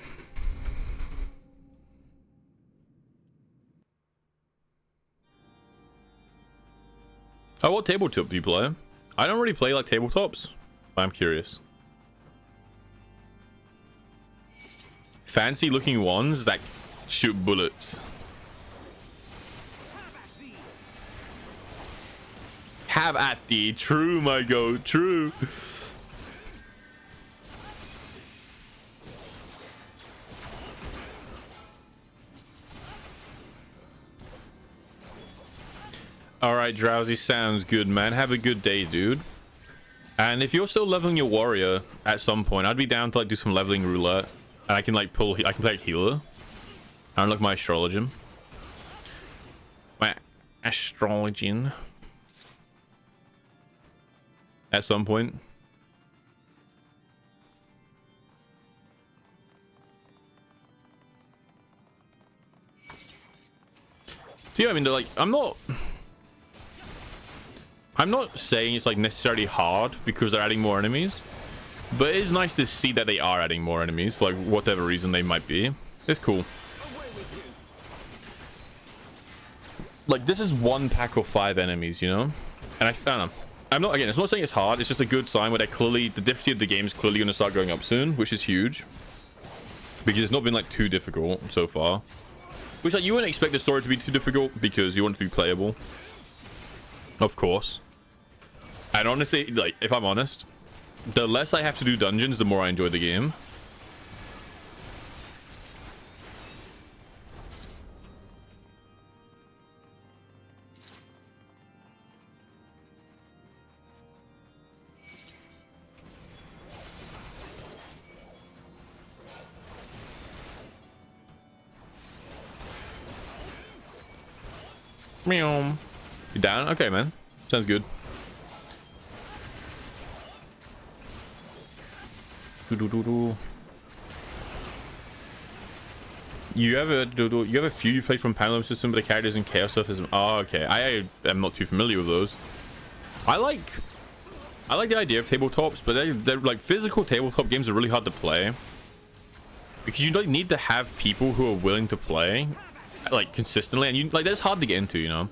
Oh, what tabletop do you play? I don't really play like tabletops. I'm curious. Fancy looking ones that shoot bullets. Have at thee. True, my goat. True. All right, Drowsy, sounds good, man. Have a good day, dude. And if you're still leveling your warrior at some point, I'd be down to like do some leveling roulette, and I can like pull. I can play like healer. I unlock my astrologian. My astrologian. At some point. So yeah, I mean, they're like, I'm not saying it's like necessarily hard because they're adding more enemies, but it is nice to see that they are adding more enemies for like whatever reason they might be. It's cool. Like this is one pack of 5 enemies, you know, and I don't know. I'm not, again, it's not saying it's hard. It's just a good sign where they're clearly, the difficulty of the game is clearly going to start going up soon, which is huge because it's not been like too difficult so far. Which like you wouldn't expect the story to be too difficult because you want it to be playable, of course. And honestly, like, if I'm honest, the less I have to do dungeons, the more I enjoy the game. Meow. You down? Okay, man. Sounds good. You have a few you play from Pendulum System, but the characters in Chaos stuff is. Oh, okay. I am not too familiar with those. I like the idea of tabletops, but they're like physical tabletop games are really hard to play. because you don't need to have people who are willing to play like consistently, and you like that's hard to get into, you know.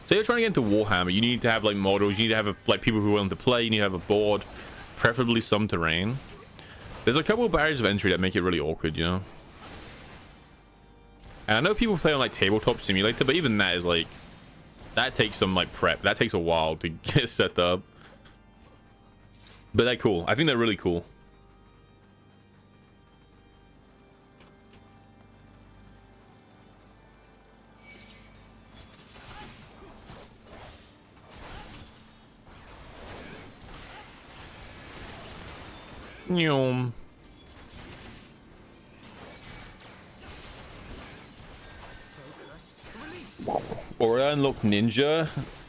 Say you're trying to get into Warhammer, you need to have like models, you need to have like people who are willing to play, you need to have a board, preferably some terrain. There's a couple of barriers of entry that make it really awkward, you know. And I know people play on like Tabletop Simulator, but even that is like, that takes some like prep. That takes a while to get set up. But they're cool. I think they're really cool. Nyom. Or I unlock ninja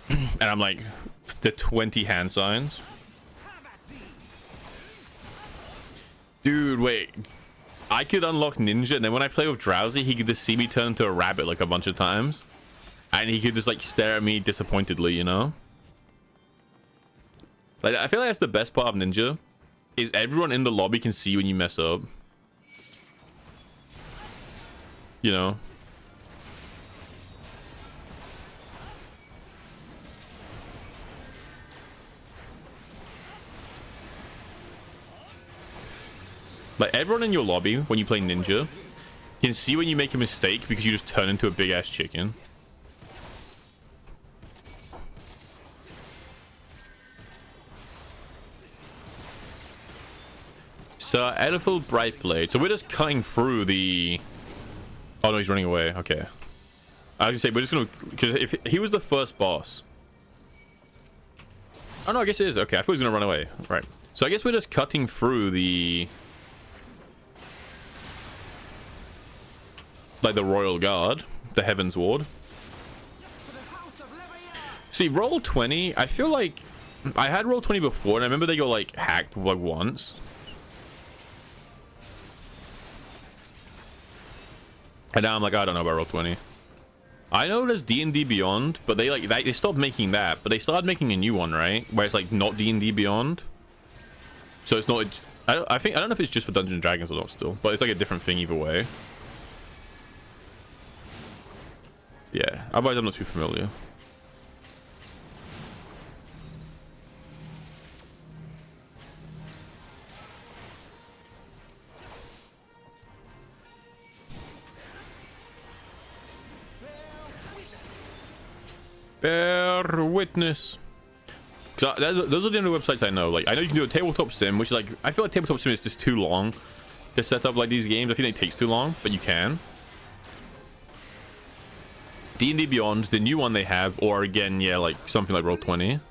and I'm like the 20 hand signs. Dude, wait. I could unlock ninja and then when I play with Drowsy, he could just see me turn into a rabbit like a bunch of times. And he could just like stare at me disappointedly, you know? Like, I feel like that's the best part of ninja. Is everyone in the lobby can see when you mess up. You know? Like, everyone in your lobby, when you play ninja, can see when you make a mistake because you just turn into a big-ass chicken. So, Edifal Brightblade. So, we're just cutting through the... Oh, no, he's running away. Okay. I was gonna say, we're just gonna... Because if he was the first boss... Oh, no, I guess it is. Okay, I thought he was gonna run away. Right. So, I guess we're just cutting through the... Like the Royal Guard, the Heaven's Ward. See, roll 20, I feel like I had roll 20 before, and I remember they got like hacked like once. And now I'm like, I don't know about roll 20. I know there's D&D Beyond, but they stopped making that, but they started making a new one, right? Where it's like not D&D Beyond. So it's not. I don't know if it's just for Dungeons and Dragons or not still, but it's like a different thing either way. Yeah, otherwise I'm not too familiar. Bear witness. Those are the only websites I know. Like, I know you can do a tabletop sim, which is like, I feel like tabletop sim is just too long to set up like these games. I think it takes too long, but you can. D&D Beyond, the new one they have, or again, yeah, like something like Roll20.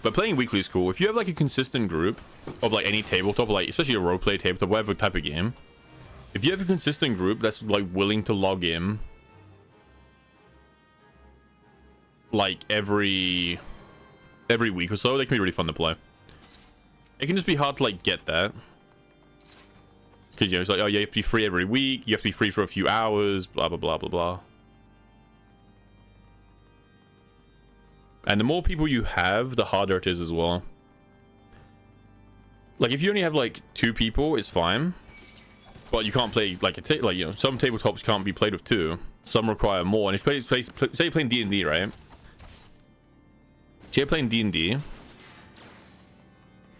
But playing weekly is cool. If you have like a consistent group of like any tabletop, like especially a roleplay tabletop, whatever type of game, if you have a consistent group that's like willing to log in like every week or so, they can be really fun to play. It can just be hard to like get that, because you know it's like, oh, you have to be free every week, you have to be free for a few hours, blah blah blah blah blah. And the more people you have, the harder it is as well. Like if you only have like 2 people, it's fine, but you can't play like you know, some tabletops can't be played with 2, some require more. And if you say you're playing D&D, right? So you're playing D&D,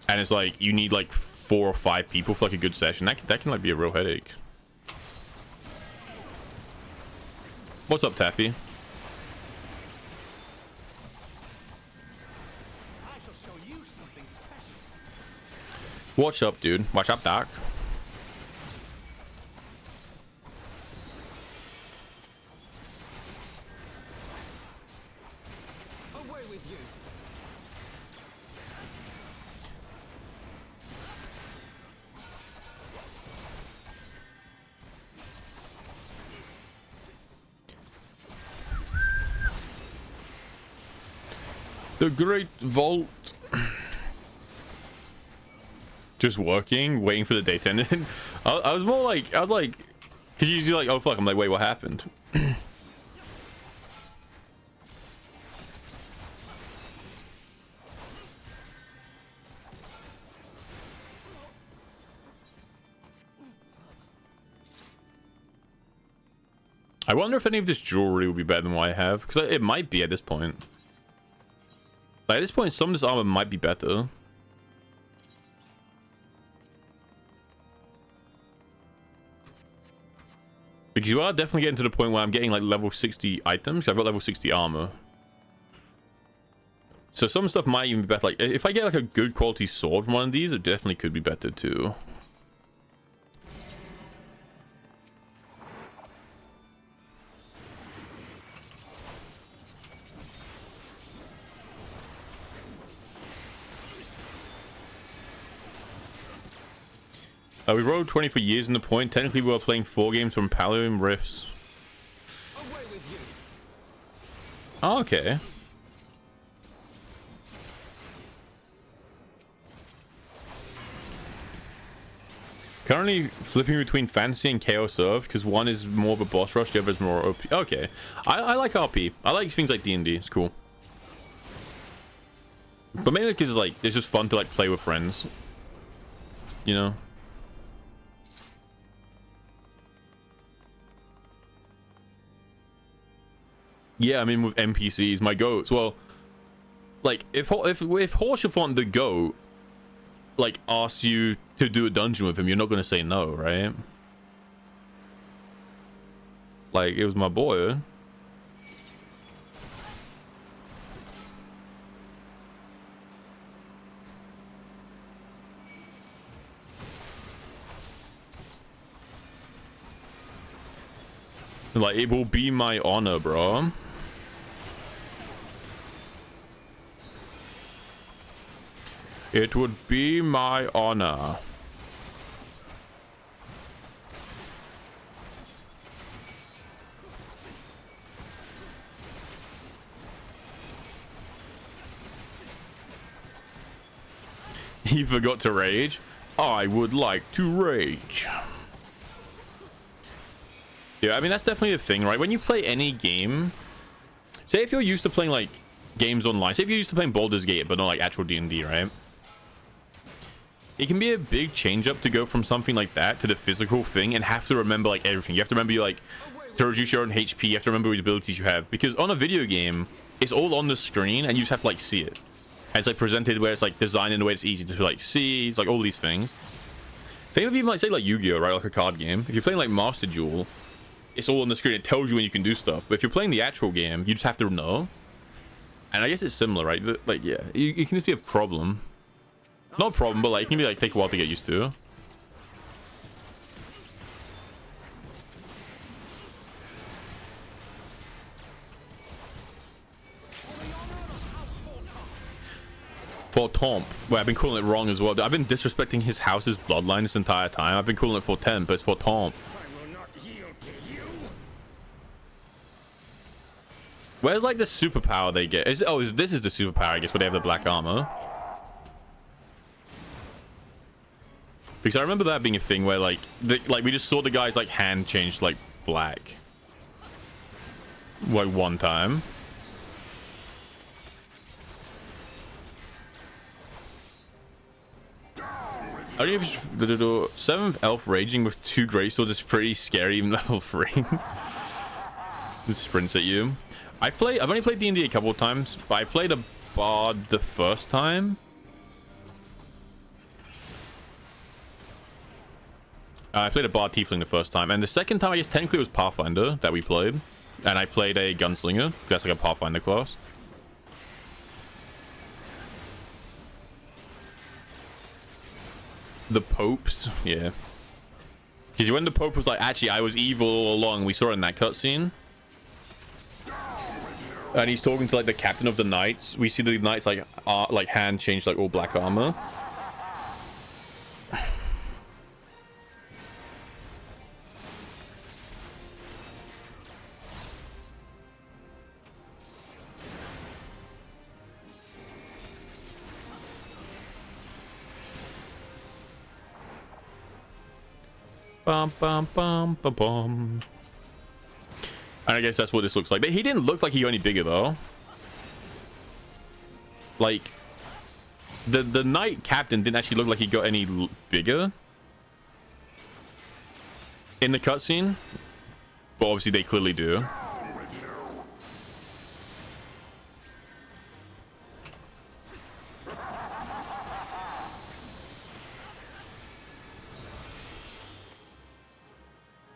and it's like you need like 4 or 5 people for like a good session. That can like be a real headache. What's up, Taffy? Watch up, dude. Watch up, Doc. Away with you. The Great Vault. Just working, waiting for the day to end. I was more like, because usually like, oh fuck, I'm like, wait, what happened? I wonder if any of this jewelry will be better than what I have, because it might be at this point. Like, at this point, some of this armor might be better. Because you are definitely getting to the point where I'm getting like level 60 items. I've got level 60 armor. So some stuff might even be better. Like, if I get like a good quality sword from one of these, it definitely could be better too. We rode 20 for years in the point. Technically, we were playing 4 games from Pallium Rifts. Oh, okay. Currently flipping between Fantasy and Chaos Earth because one is more of a boss rush, the other is more OP. Okay. I like RP. I like things like D&D. It's cool. But mainly because like it's just fun to like play with friends. You know? Yeah, I mean with NPCs, my goats. Well, like if Horshathon the goat like asks you to do a dungeon with him, you're not gonna say no, right? Like it was my boy. Like it will be my honor, bro. It would be my honor. He forgot to rage. I would like to rage. Yeah, I mean, that's definitely a thing, right? When you play any game, say if you're used to playing like games online, say if you're used to playing Baldur's Gate, but not like actual D&D, right? It can be a big change up to go from something like that to the physical thing and have to remember like everything. You have to remember like to reduce your own HP. You have to remember what abilities you have, because on a video game, it's all on the screen and you just have to like see it. And it's like presented where it's like designed in a way that's easy to like see. It's like all these things. Same with even like say like Yu-Gi-Oh, right? Like a card game. If you're playing like Master Duel, it's all on the screen. It tells you when you can do stuff. But if you're playing the actual game, you just have to know. And I guess it's similar, right? Like yeah, it can just be a problem. Not a problem, but like it can be like take a while to get used to. For Tomp. Well, I've been calling it wrong as well. I've been disrespecting his house's bloodline this entire time. I've been calling it for 10, but it's for Tomp. Where's like the superpower they get? This is the superpower, I guess, where they have the black armor. Because I remember that being a thing where like we just saw the guy's like hand change like black. Like one time. I don't know if the 7th elf raging with 2 great swords is pretty scary, even level 3. Just sprints at you. I've only played D&D a couple of times, but I played a bard the first time. I played a bard tiefling the first time, and the second time I guess technically it was Pathfinder that we played, and I played a gunslinger. That's like a Pathfinder class. The popes, yeah. Because when the pope was like, actually I was evil all along, we saw it in that cutscene. And he's talking to like the captain of the knights. We see the knights like hand change like all black armor. bum, bum, bum, bum, bum. And I guess that's what this looks like. But he didn't look like he got any bigger though. Like the knight captain didn't actually look like he got any bigger in the cutscene, but obviously they clearly do.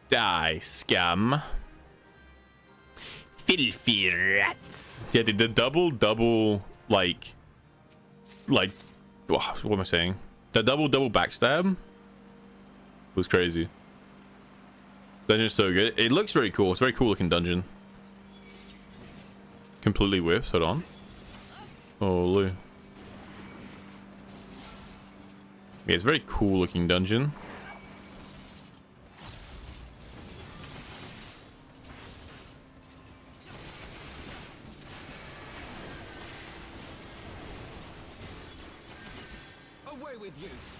Die, scum. Filthy rats. Yeah, the double, like, what am I saying? The double backstab was crazy. Dungeon's so good. It looks very cool. It's a very cool looking dungeon. Completely whiffs. Hold on. Holy. Yeah, it's a very cool looking dungeon.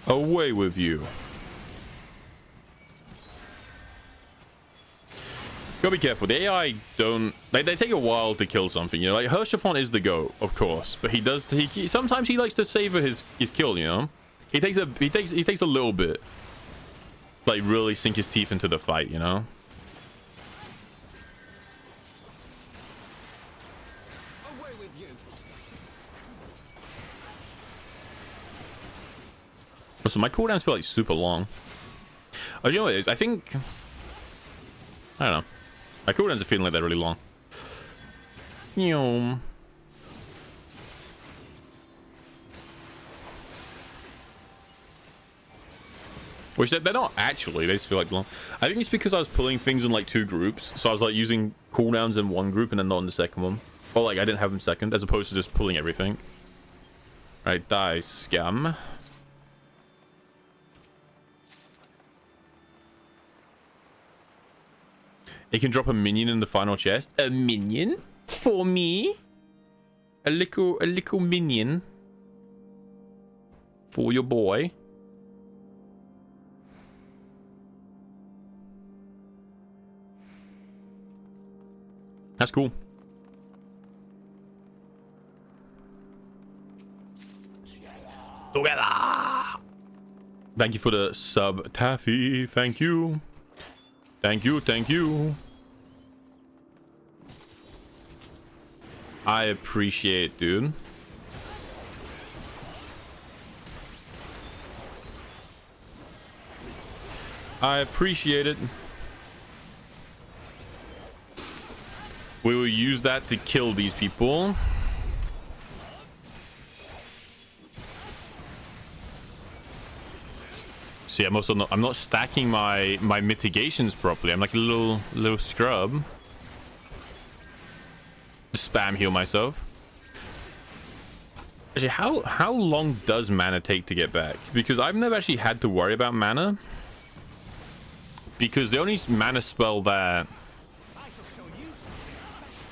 Away with you. Gotta be careful. The AI don't... They take a while to kill something, you know? Like, Hershafon is the GOAT, of course. But he does... sometimes he likes to savor his kill, you know? He takes a little bit. Like, really sink his teeth into the fight, you know? So my cooldowns feel like super long. Oh, you know what it is? I think... I don't know. My cooldowns are feeling like they're really long. Yum. Which they're not actually. They just feel like long. I think it's because I was pulling things in like 2 groups. So I was like using cooldowns in 1 group and then not in the second one. Or like I didn't have them second, as opposed to just pulling everything. Right, die, scum. It can drop a minion in the final chest. A minion? For me? A little minion. For your boy. That's cool. Together. Thank you for the sub, Taffy. Thank you. Thank you, thank you. I appreciate it, dude. I appreciate it. We will use that to kill these people. See, I'm not stacking my mitigations properly. I'm like a little scrub. Spam heal myself. Actually, how long does mana take to get back? Because I've never actually had to worry about mana. Because the only mana spell that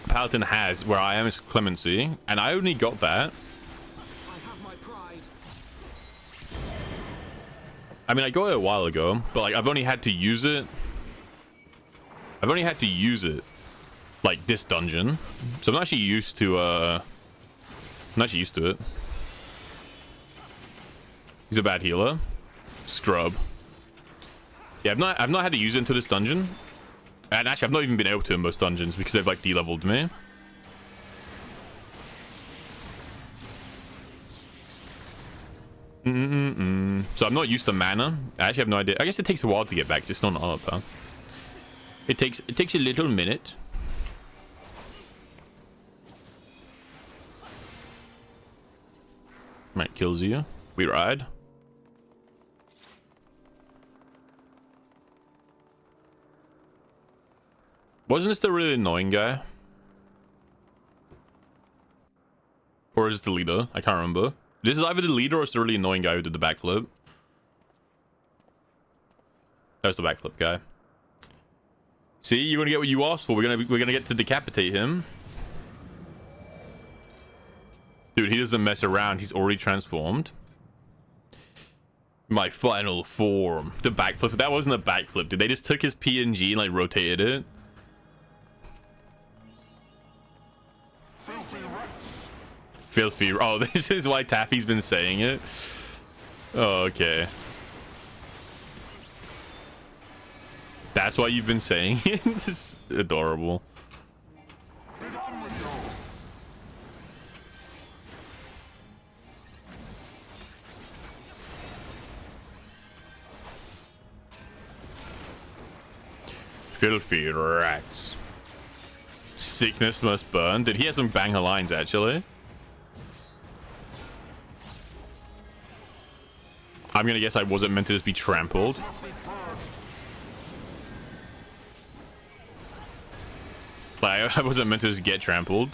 Paladin has where I am is Clemency, and I only got that. I mean, I got it a while ago, but like I've only had to use it. Like this dungeon, so I'm not actually used to. I'm not actually used to it. He's a bad healer. Scrub. Yeah, I've not had to use it into this dungeon, and actually I've not even been able to in most dungeons because they've like de-leveled me. So I'm not used to mana. I actually have no idea. I guess it takes a while to get back, just not up, huh? It takes a little minute. Right, kills you. We ride. Wasn't this the really annoying guy? Or is it the leader? I can't remember. This is either the leader or it's the really annoying guy who did the backflip. There's the backflip guy. See, you're gonna get what you asked for. We're gonna get to decapitate him. Dude, he doesn't mess around. He's already transformed. My final form. The backflip. That wasn't a backflip. Did they just took his PNG and like rotated it? Filthy. Oh, this is why Taffy's been saying it. Oh, okay. That's why you've been saying it. This is adorable. Filthy rats. Sickness must burn. Did he have some banger lines actually? I'm gonna guess I wasn't meant to just be trampled. Like, I wasn't meant to just get trampled.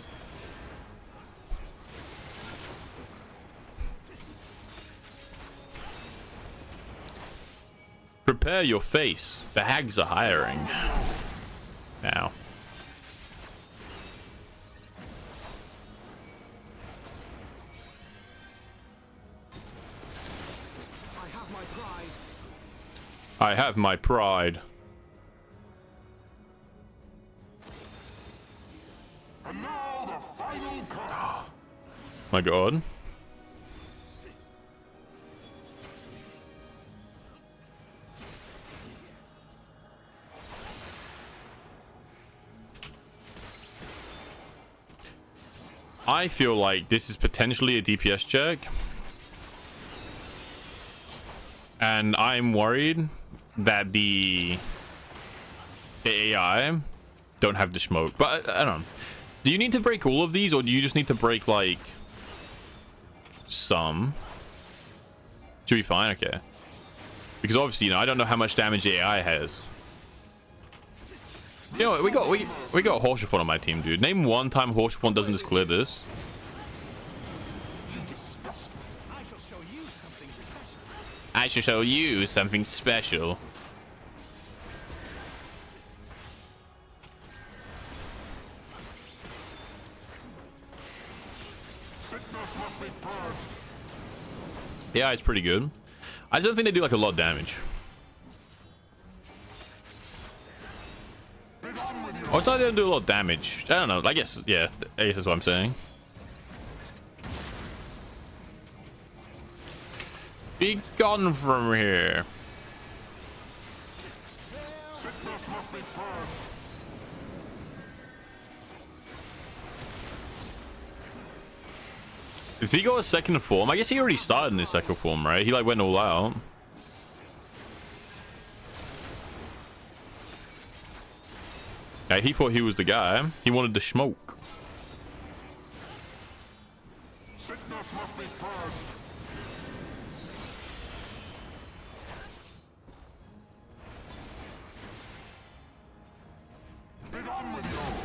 Prepare your face. The hags are hiring. Now. I have my pride. And now the final cut. My god. I feel like this is potentially a DPS check. And I'm worried that the AI don't have the smoke. But I don't know. Do you need to break all of these, or do you just need to break like some? Should be fine, okay. Because obviously, you know, I don't know how much damage the AI has. You know what, we got Horsefort on my team, dude. Name one time Horsefort doesn't just clear this. I shall show you something special. Yeah, it's pretty good. I just don't think they do like a lot of damage. I thought they don't do a lot of damage. I don't know. I guess, yeah. I guess that's what I'm saying. Be gone from here. If he got a second form, I guess he already started in his second form, right? He like went all out. Yeah, he thought he was the guy. He wanted the smoke. Sickness must be purged.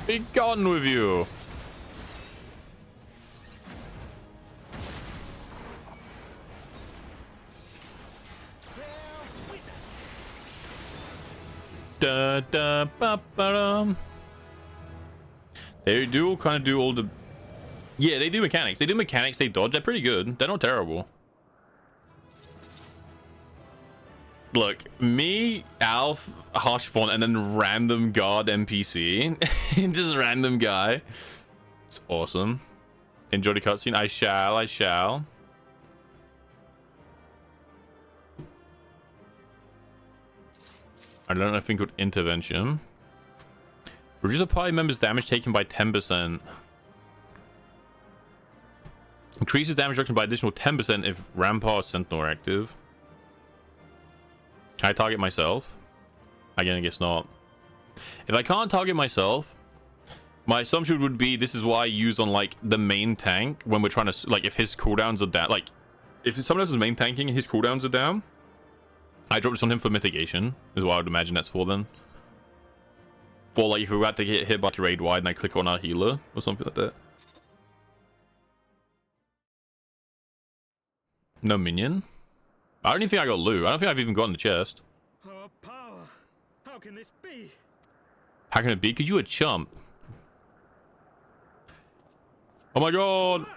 Be gone with you. Da, da, ba, ba, dum. They do kind of do all the... Yeah, they do mechanics. They do mechanics, they dodge. They're pretty good. They're not terrible. Look, me, Alf, Harshfont, and then random guard NPC. Just random guy. It's awesome. Enjoy the cutscene. I shall, I shall. I don't know, I think with intervention. Reduce a party member's damage taken by 10%. Increases damage reduction by additional 10% if Rampart or Sentinel are active. Can I target myself? Again, I guess not. If I can't target myself, my assumption would be this is what I use on like the main tank when we're trying to, like, if his cooldowns are down, like if someone else is main tanking and his cooldowns are down, I drop this on him for mitigation, is what I would imagine that's for then. For like if we're about to get hit by raid wide and I click on our healer or something like that. No minion? I don't even think I got loot. I don't think I've even gotten the chest. Our power. How can this be? How can it be? Because you a chump. Oh my god!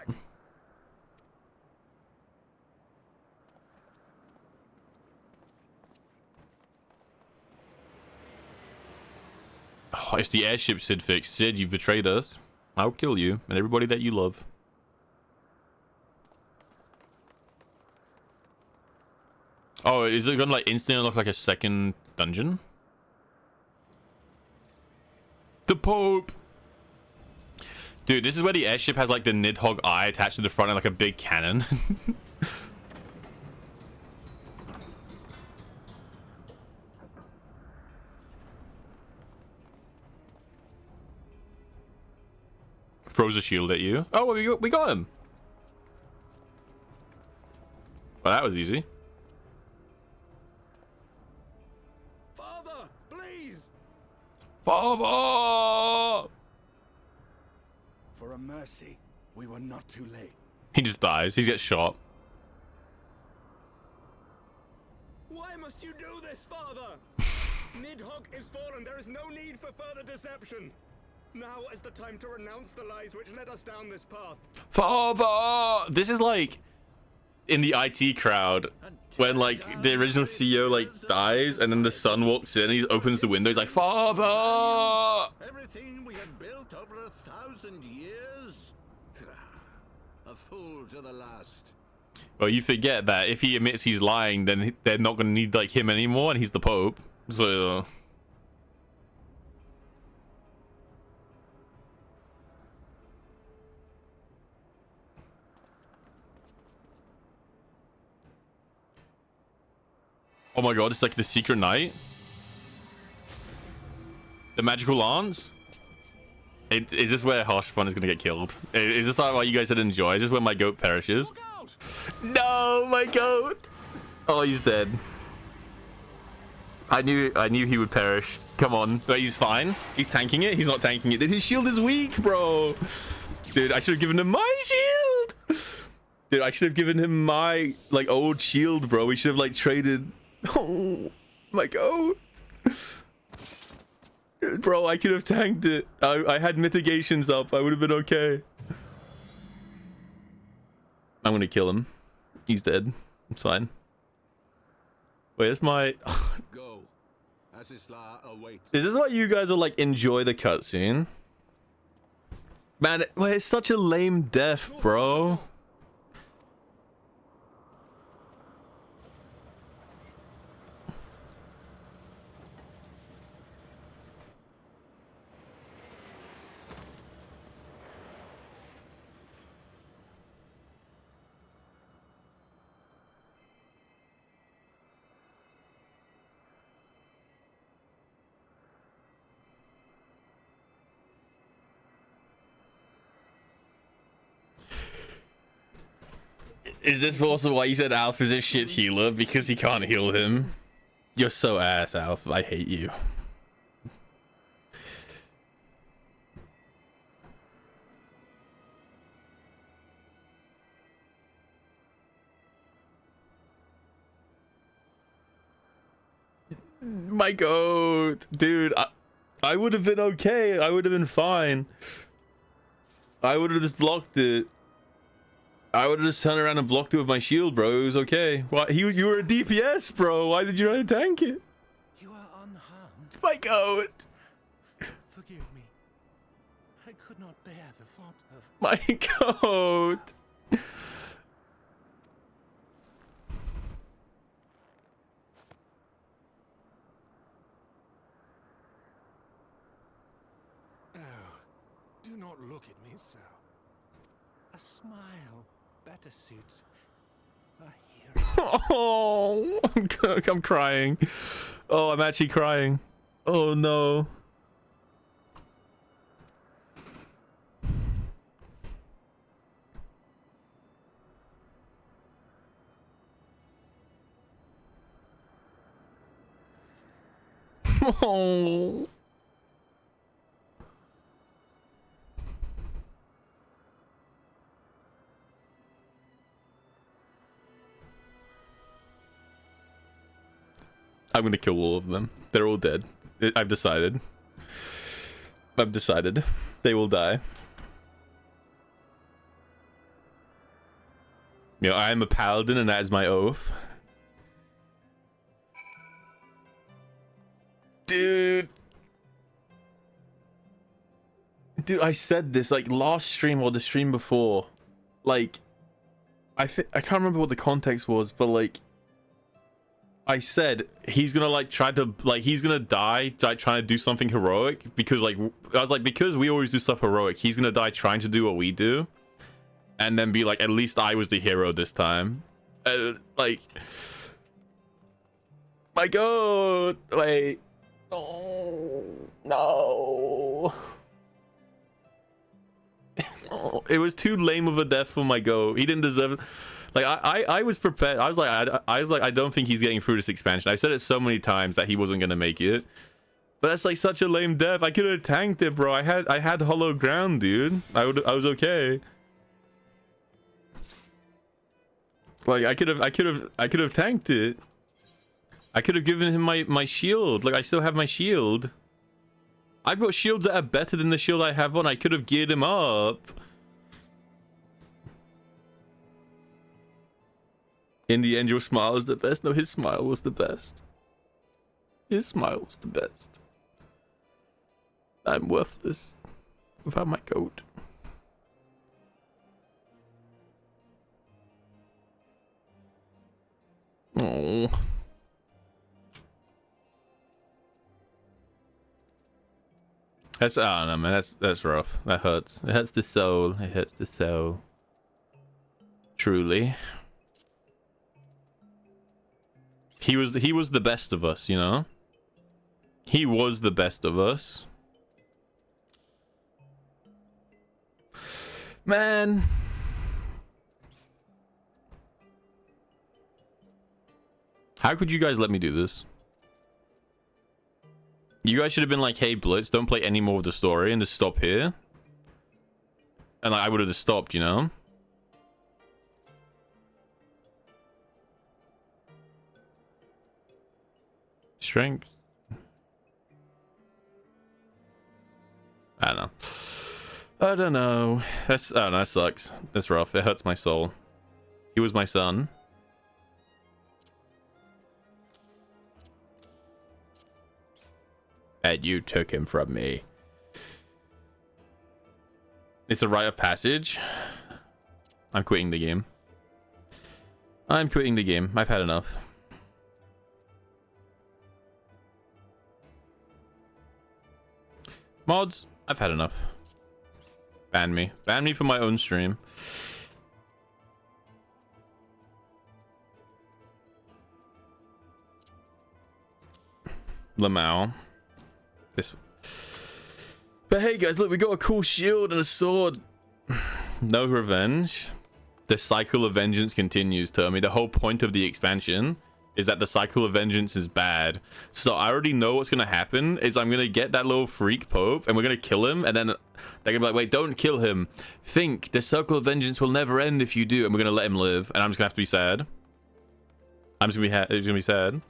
it's the airship Sid fixed. Sid, you've betrayed us. I'll kill you and everybody that you love. Oh, is it gonna like instantly look like a second dungeon? The Pope! Dude, this is where the airship has like the Nidhogg eye attached to the front and like a big cannon. Throws a shield at you. Oh, we got him. Well, that was easy. Father, please! Father! For a mercy, we were not too late. He just dies. He gets shot. Why must you do this, Father? Nidhogg is fallen. There is no need for further deception. Now is the time to renounce the lies which led us down this path. Father! This is like in the IT crowd when like the original CEO like dies and then the son walks in and he opens the window. He's like, Father! Everything we had built over 1,000 years? A fool to the last. Well, you forget that if he admits he's lying, then they're not going to need like him anymore, and he's the Pope. So. Oh my god, it's like the secret night. The magical lance. Is this where Harshfun is gonna get killed? Is this like what you guys would enjoy? Is this where my goat perishes? No, my goat. Oh, he's dead. I knew he would perish. Come on. Wait, he's fine. He's tanking it. He's not tanking it. His shield is weak, bro. Dude, I should have given him my shield. Dude, I should have given him my like old shield, bro. We should have like traded. Oh, my goat. Bro, I could have tanked it. I had mitigations up. I would have been okay. I'm gonna kill him. He's dead. It's fine. Wait, it's my... Go. Asisla awaits. Is this what you guys will like enjoy the cutscene? Man, it's such a lame death, bro. Is this also why you said Alf is a shit healer? Because he can't heal him? You're so ass, Alf. I hate you. My goat. Dude, I would have been okay. I would have been fine. I would have just blocked it. I would have just turned around and blocked it with my shield, bro. It was okay. Why? You were a DPS, bro. Why did you try to tank it? You are unharmed. My goat. Forgive me. I could not bear the thought of... My goat. Oh, do not look at me so. A smile better suits a hero. Oh, I'm crying. Oh, I'm actually crying. Oh no. Oh. I'm gonna kill all of them. They're all dead. I've decided. They will die. You know, I am a paladin and that is my oath. Dude. dude, I said this like last stream or the stream before. Like, I can't remember what the context was, but like, I said he's gonna like try to like he's gonna die like trying to do something heroic because like I was like, because we always do stuff heroic, he's gonna die trying to do what we do, and then be like, at least I was the hero this time. Like, my god, wait, oh no. Oh, it was too lame of a death for my go. He didn't deserve it. Like I was prepared. I was like I don't think he's getting through this expansion. I said it so many times that he wasn't gonna make it. But that's like such a lame death. I could have tanked it, bro. I had hollow ground, dude. I was okay. Like I could have tanked it. I could have given him my shield. Like I still have my shield. I've got shields that are better than the shield I have on. I could have geared him up. In the end, your smile is the best. No, his smile was the best. His smile was the best. I'm worthless without my goat. Oh. I don't know, man. That's rough. That hurts. It hurts the soul. It hurts the soul. Truly. He was the best of us, you know? He was the best of us. Man. How could you guys let me do this? You guys should have been like, hey, Blitz, don't play any more of the story and just stop here. And like, I would have just stopped, you know? Strength. I don't know. That's, I don't know, that sucks. That's rough. It hurts my soul. He was my son. And you took him from me. It's a rite of passage. I'm quitting the game. I'm quitting the game. I've had enough. Mods, I've had enough. Ban me. Ban me from my own stream. Lamau. This. But hey guys, look, we got a cool shield and a sword. No revenge. The cycle of vengeance continues, Termy. The whole point of the expansion is that the cycle of vengeance is bad. So I already know what's gonna happen is I'm gonna get that little freak pope and we're gonna kill him, and then they're gonna be like, wait, don't kill him. Think, the cycle of vengeance will never end if you do, and we're gonna let him live, and I'm just gonna have to be sad. I'm just gonna be it's gonna be sad.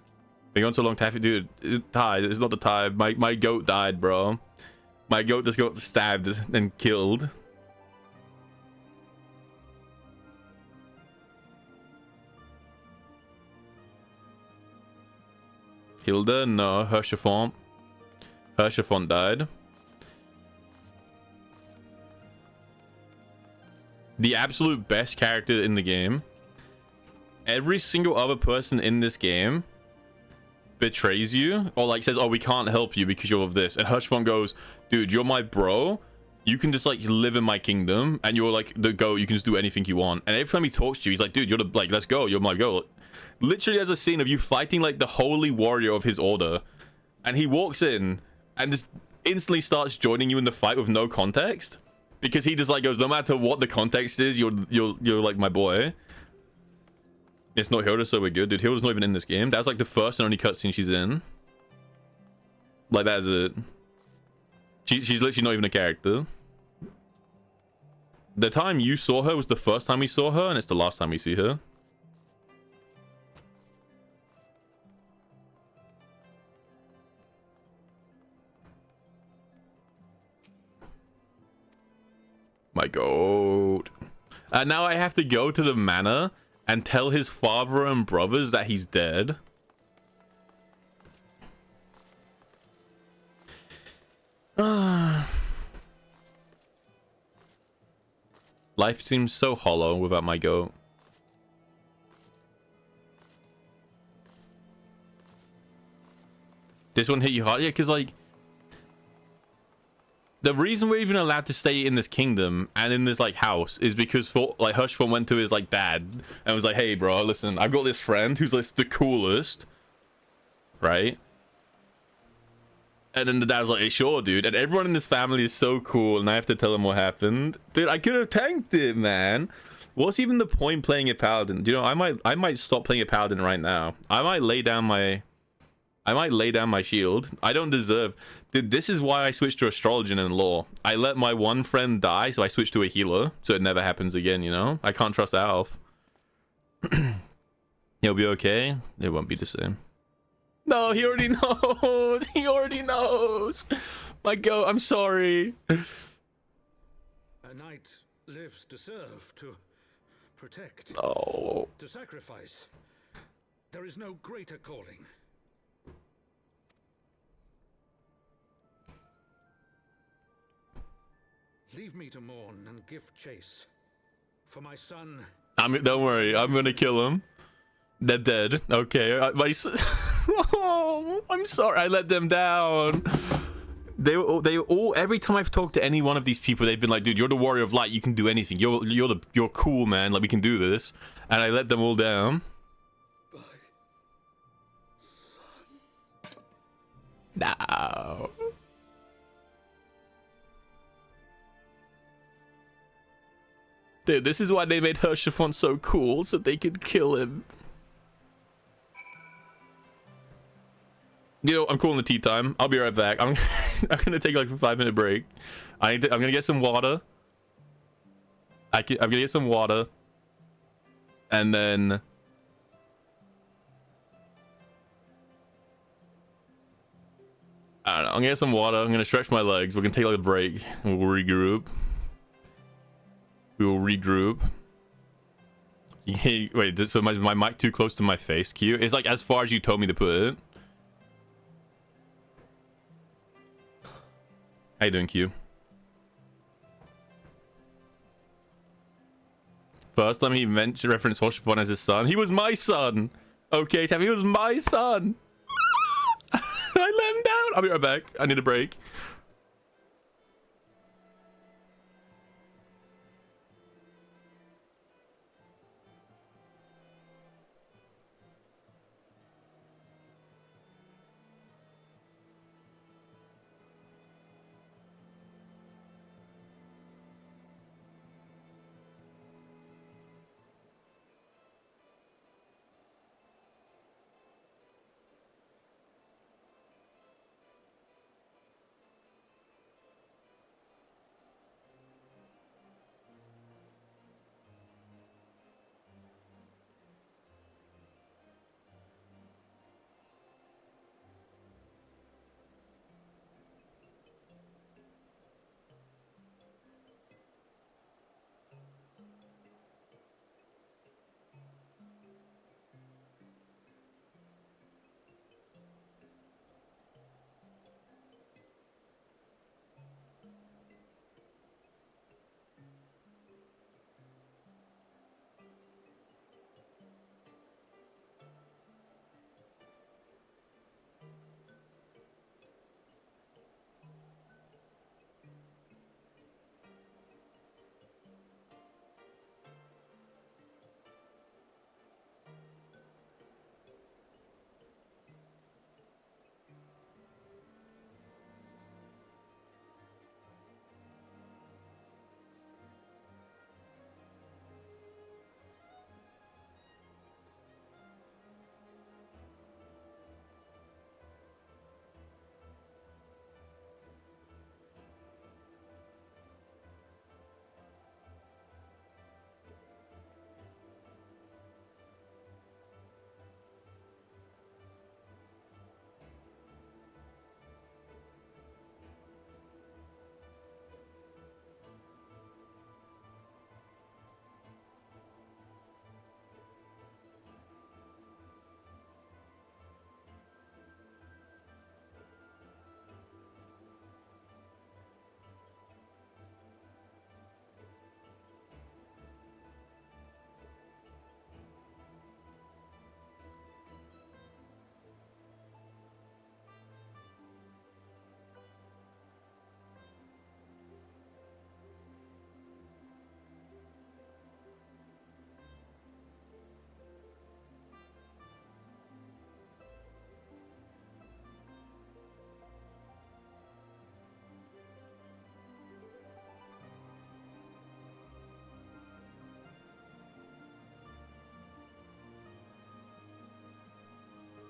Been going so long, Taffy, dude. It died. It's not the time. My goat died, bro. My goat just got stabbed and killed. Hilda, no. Hershafont. Hershafont died. The absolute best character in the game. Every single other person in this game betrays you, or like says, oh, we can't help you because you're of this, and Hershafont goes, dude, you're my bro, you can just like live in my kingdom, and you're like the goat, you can just do anything you want. And every time he talks to you, he's like, dude, you're the, like, let's go, you're my goat. Literally has a scene of you fighting like the holy warrior of his order, and he walks in and just instantly starts joining you in the fight with no context, because he just like goes, no matter what the context is, you're like my boy. It's not Hilda, so we're good, dude. Hilda's not even in this game. That's like the first and only cutscene she's in. Like, that is it. She's literally not even a character. The time you saw her was the first time we saw her, and it's the last time we see her. My god. And now I have to go to the manor and tell his father and brothers that he's dead. Life seems so hollow without my goat. This one hit you hard? Yeah, because, like, the reason we're even allowed to stay in this kingdom and in this, like, house is because, like, Hushford went to his, like, dad and was like, hey, bro, listen, I've got this friend who's, like, the coolest, right? And then the dad was like, hey, sure, dude. And everyone in this family is so cool, and I have to tell them what happened. Dude, I could have tanked it, man. What's even the point playing a paladin? Do you know, I might stop playing a paladin right now. I might lay down my shield. I don't deserve... Dude, this is why I switched to astrology and law. I let my one friend die, so I switched to a healer, so it never happens again, you know? I can't trust Alf. He'll be okay. It won't be the same. No, he already knows. He already knows. My goat, I'm sorry. A knight lives to serve, to protect, to sacrifice. There is no greater calling. Leave me to mourn and give chase. For my son... Don't worry, I'm gonna kill him. They're dead. Okay, oh, I'm sorry, I let them down. They all every time I've talked to any one of these people, they've been like, dude, you're the warrior of light, you can do anything. You're cool, man, like we can do this. And I let them all down. No. Dude, this is why they made Hershafon so cool, so they could kill him. You know, I'm calling the tea time. I'll be right back. I'm gonna take like a 5-minute break. I'm gonna get some water. I'm gonna get some water, and then I don't know. I'm gonna get some water. I'm gonna stretch my legs. We're gonna take like a break, and we'll regroup. We will regroup. Hey, wait, so my mic too close to my face, Q? It's like as far as you told me to put it. How you doing, Q? First, let me reference Hoshifon as his son. He was my son! Okay, Tam, he was my son! I let him down! I'll be right back. I need a break.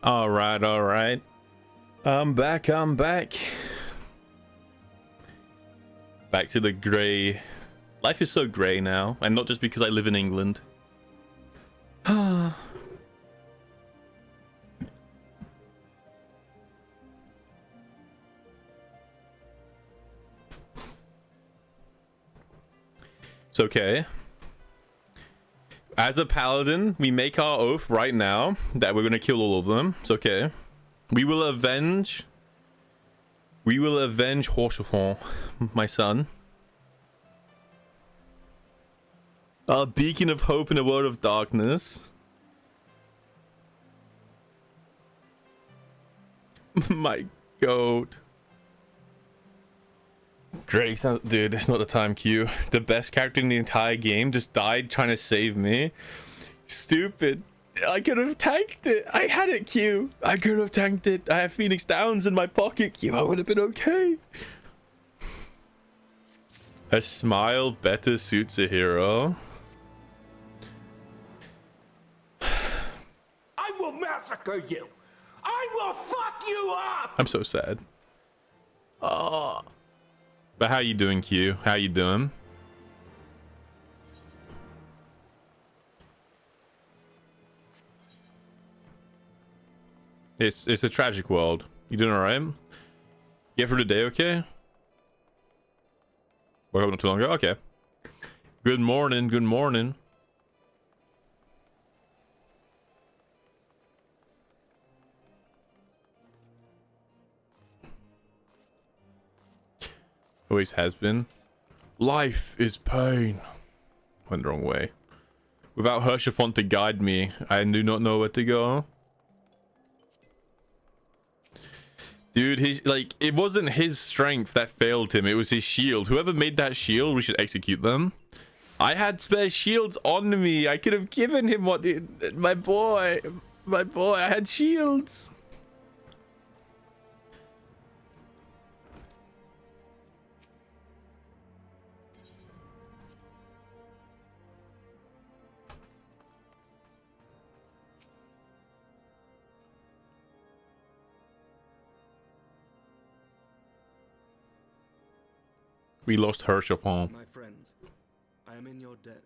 All right, all right. I'm back. I'm back. Back to the grey. Life is so grey now, and not just because I live in England. It's okay. As a paladin, we make our oath right now that we're gonna kill all of them. It's okay. We will avenge Horsefond, my son. Our beacon of hope in a world of darkness. My goat. Drake sounds, dude, it's not the time, Q. The best character in the entire game just died trying to save me. Stupid. I could have tanked it. I had it, Q. I could have tanked it. I have Phoenix Downs in my pocket, Q. I would have been okay. A smile better suits a hero. I will massacre you. I will fuck you up. I'm so sad. Oh. But how you doing, Q? How you doing? It's a tragic world. You doing all right? Get through the day, okay? Woke up not too long ago. Okay. Good morning. Good morning. Always has been. Life is pain. Went the wrong way. Without Hershafont to guide me, I do not know where to go. Dude, it wasn't his strength that failed him, it was his shield. Whoever made that shield, we should execute them. I had spare shields on me. I could have given him what my boy, I had shields. We lost Hershafon. My friends, I am in your debt.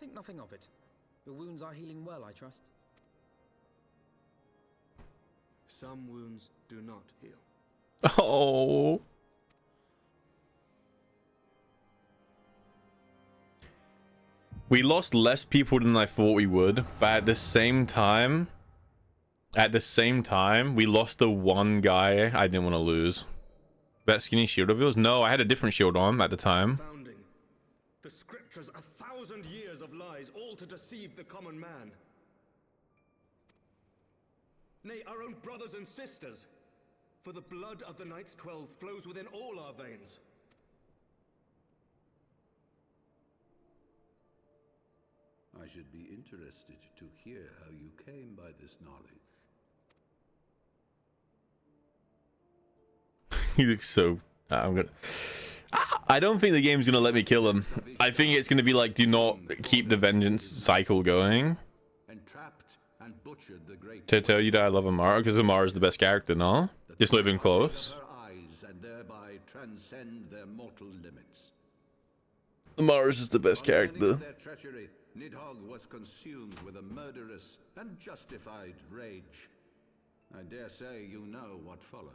Think nothing of it. Your wounds are healing well, I trust. Some wounds do not heal. Oh. We lost less people than I thought we would, but at the same time, we lost the one guy I didn't want to lose. That skinny shield of yours? No, I had a different shield on at the time. Founding. The scriptures, 1,000 years of lies, all to deceive the common man. Nay, our own brothers and sisters. For the blood of the Knights 12 flows within all our veins. I should be interested to hear how you came by this knowledge. He looks so... I don't think the game's gonna let me kill him. I think it's gonna be like, do not keep the vengeance cycle going. Entrapped and butchered the great To tell you that I love Amara, because Amara's the best character, no? Just not even close. eyes and thereby transcend their mortal limits. Amara's is the best character. Their treachery, Nidhogg was consumed with a murderous and justified rage. I dare say you know what followed.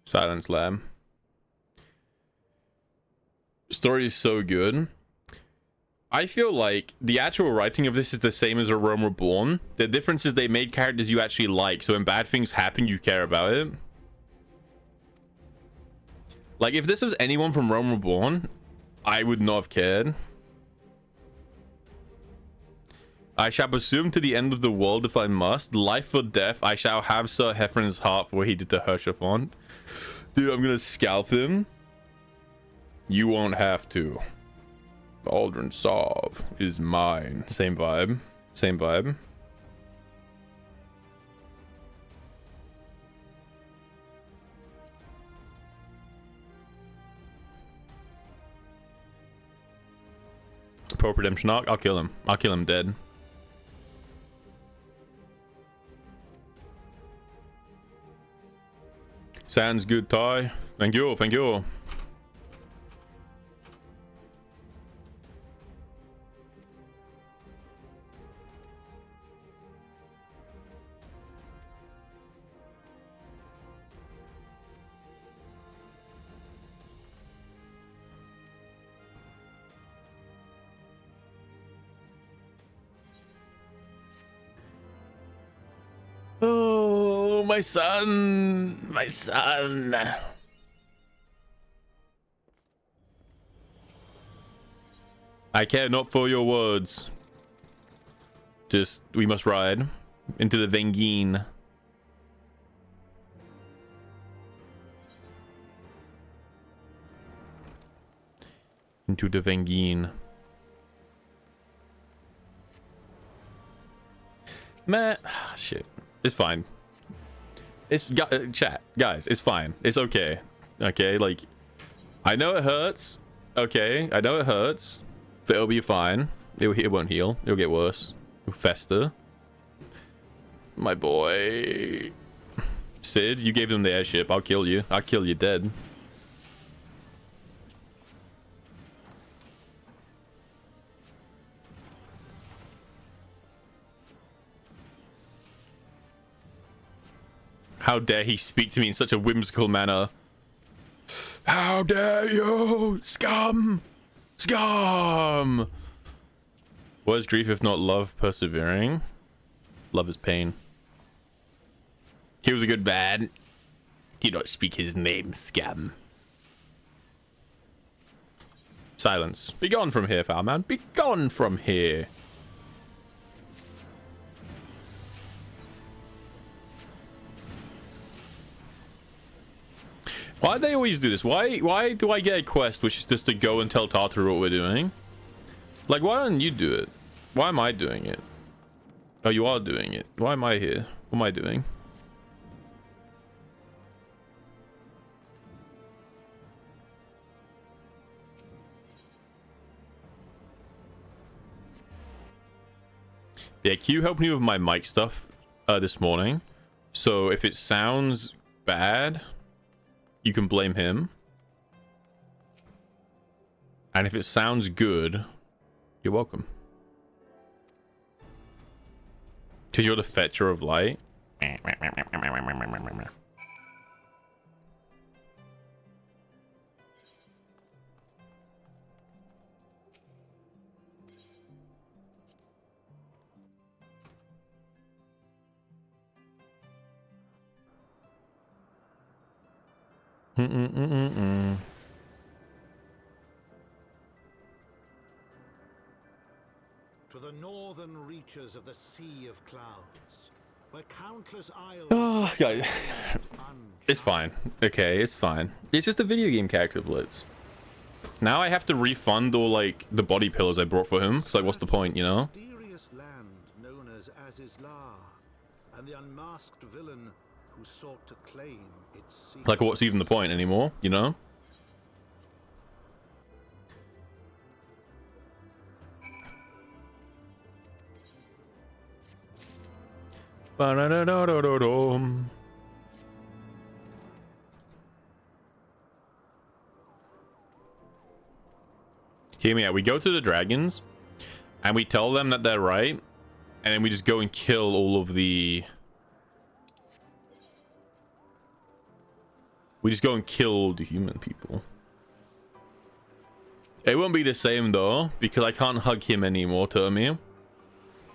Silence Lamb. Story is so good. I feel like the actual writing of this is the same as A Realm Reborn. The difference is they made characters you actually like, so when bad things happen, you care about it. Like, if this was anyone from Realm Reborn, I would not have cared. I shall pursue him to the end of the world if I must. Life or death, I shall have Sir Heffron's heart for what he did to Hershafont. Dude, I'm gonna scalp him. You won't have to. Aldrin Sov is mine. Same vibe. Same vibe. Pope Redemption arc, I'll kill him. I'll kill him dead. Sounds good, Ty. Thank you, thank you. Oh, my son, my son. I care not for your words. Just, we must ride into the Vengine. Into the Vengine. Man, shit. It's fine. It's chat, guys. It's fine. It's okay. Okay, like, I know it hurts. Okay, I know it hurts, but it'll be fine. It won't heal. It'll get worse. It'll fester. My boy, Sid, you gave them the airship. I'll kill you. I'll kill you dead. How dare he speak to me in such a whimsical manner? How dare you, scum! Scum! What is grief if not love persevering? Love is pain. He was a good man. Do not speak his name, scum. Silence. Be gone from here, foul man. Be gone from here. Why do they always do this? Why do I get a quest which is just to go and tell Tartaru what we're doing? Like, why don't you do it? Why am I doing it? Oh, you are doing it. Why am I here? What am I doing? Yeah, Q helped me with my mic stuff this morning. So if it sounds bad, you can blame him. And if it sounds good, you're welcome. Because you're the fetcher of light. To the northern reaches of the Sea of Clouds, where countless isles... Oh, yeah. It's fine. Okay, it's fine. It's just a video game character, Blitz. Now I have to refund all, like, the body pillows I brought for him. Because, like, what's the point, you know? Mysterious land known as Azizlar, and the unmasked villain who sought to claim its secret. Like, what's even the point anymore, you know? Ba-da-da-da-da-da-dum. Hear me out. We go to the dragons and we tell them that they're right, and then we just go and kill all of the... We just go and kill all the human people. It won't be the same though, because I can't hug him anymore, Termi.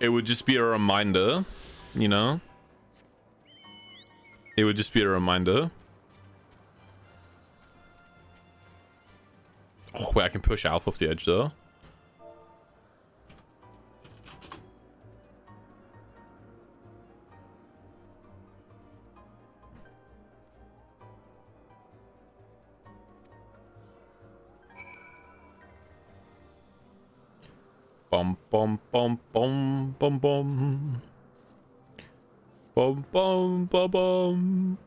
It would just be a reminder, you know? It would just be a reminder. Oh, wait, I can push Alpha off the edge though. Bum bum bum bum bum bum. Bum bum bum bum.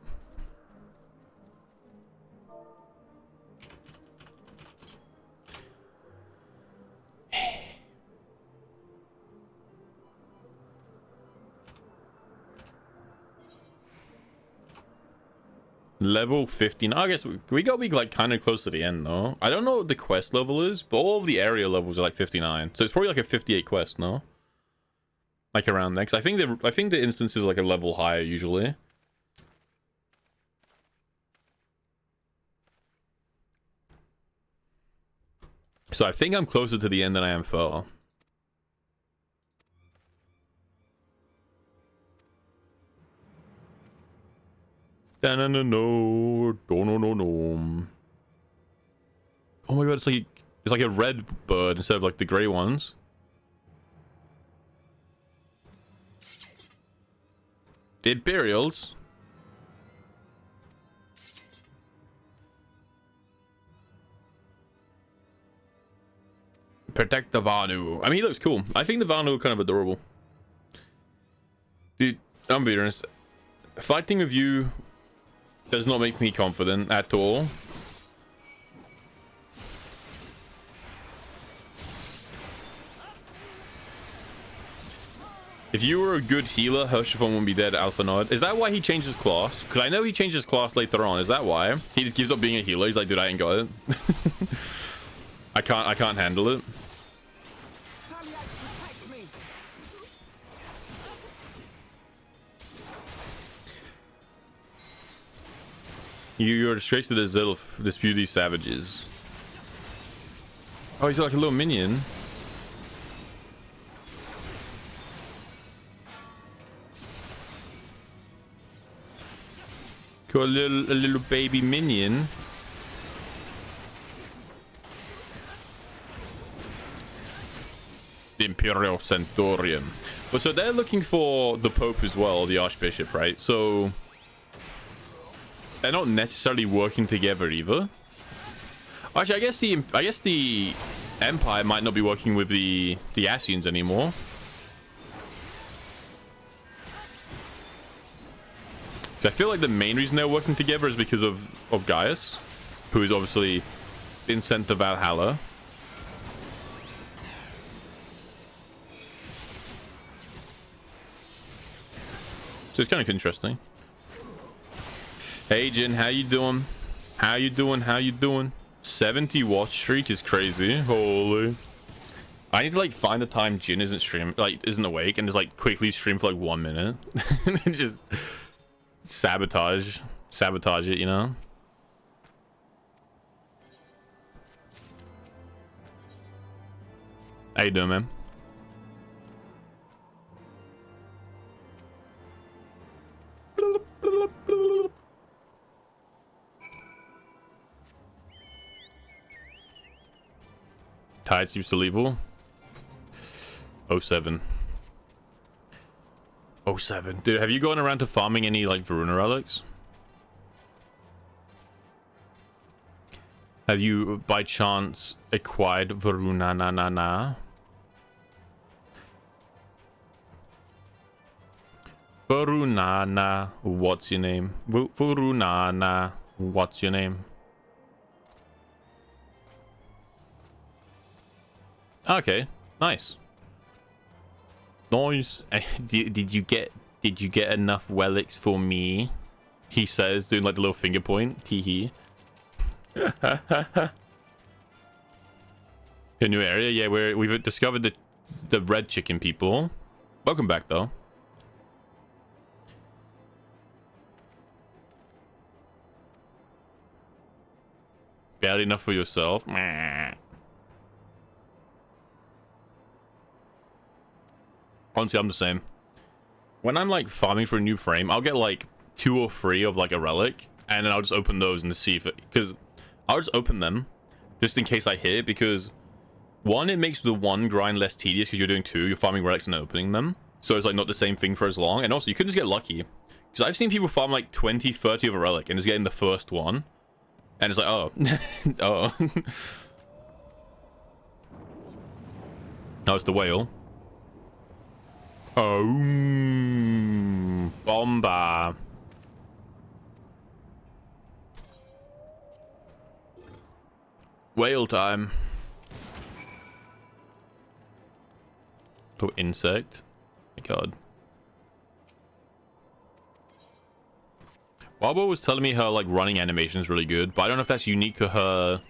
Level 15. I guess we gotta be like kind of close to the end though. I don't know what the quest level is, but all of the area levels are like 59. So it's probably like a 58 quest, no? Like around next. I think the instance is like a level higher usually. So I think I'm closer to the end than I am far. No. Oh my god, it's like a red bird instead of like the grey ones. The Imperials. Protect the Vanu. I mean, he looks cool. I think the Vanu are kind of adorable. Dude, I'm being honest. Fighting with you does not make me confident at all. If you were a good healer, Hershafon wouldn't be dead, Alpha Nod. Is that why he changed his class? Because I know he changed his class later on. Is that why? He just gives up being a healer. He's like, dude, I ain't got it. I can't handle it. You're straight to the Zilf, dispute these savages. Oh, he's got like a little minion. Got a little baby minion. The Imperial Centurion. Well, so they're looking for the Pope as well, the Archbishop, right? So they're not necessarily working together either. Actually, I guess the Empire might not be working with the Ascians anymore. I feel like the main reason they're working together is because of Gaius, who is obviously been sent to Valhalla. So it's kind of interesting. Hey Jin, how you doing? How you doing? How you doing? 70 watch streak is crazy. Holy. I need to like find the time Jin isn't awake and just like quickly stream for like 1 minute. And just sabotage it, you know? How you doing, man? Tides used to lethal. 07. 07. Dude, have you gone around to farming any like Varuna relics? Have you by chance acquired Varuna na? Varuna, what's your name? Varuna, what's your name? Okay, nice. Nice. Did you get enough relics for me? He says, doing like the little finger point. Tee hee. A new area, yeah. We've discovered the red chicken people. Welcome back, though. Barely enough for yourself. Honestly, I'm the same. When I'm like farming for a new frame, I'll get like 2 or 3 of like a relic, and then I'll just open those and to see if it, because I'll just open them just in case I hit it, because one, it makes the one grind less tedious because you're doing 2, you're farming relics and then opening them, so it's like not the same thing for as long. And also you can just get lucky, because I've seen people farm like 20-30 of a relic and just getting the first one, and it's like, oh. Oh. No, it's the whale. Oh, bomba. Whale time. Oh, insect. My god. Barbara was telling me her like running animation is really good, but I don't know if that's unique to her.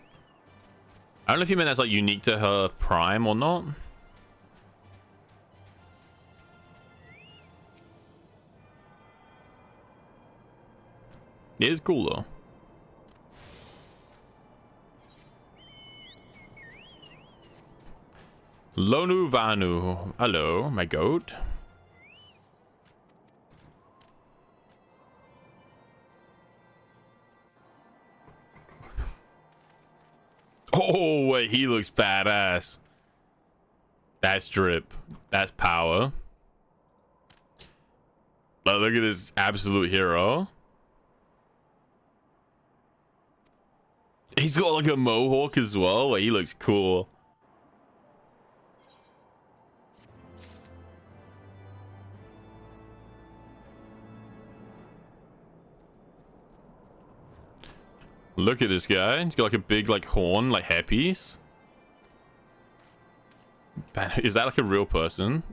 I don't know if you meant that's like unique to her prime or not. It is cool though. Lonu Vanu. Hello, my goat. Oh, wait, he looks badass. That's drip. That's power. Look at this absolute hero. He's got like a mohawk as well. Like, he looks cool. Look at this guy. He's got like a big like horn, like hairpiece. Is that like a real person?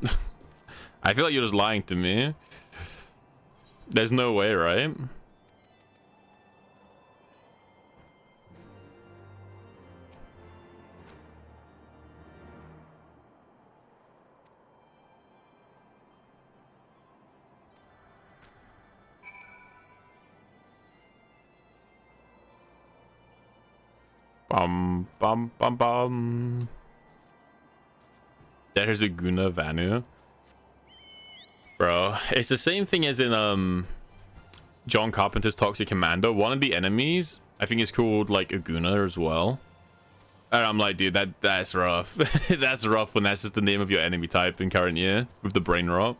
I feel like you're just lying to me. There's no way, right? Bum bum bum bum. There's a Guna Vanu. Bro, it's the same thing as in John Carpenter's Toxic Commando. One of the enemies, I think, is called like Aguna as well. And I'm like, dude, that's rough. That's rough when that's just the name of your enemy type in current year with the brain rot.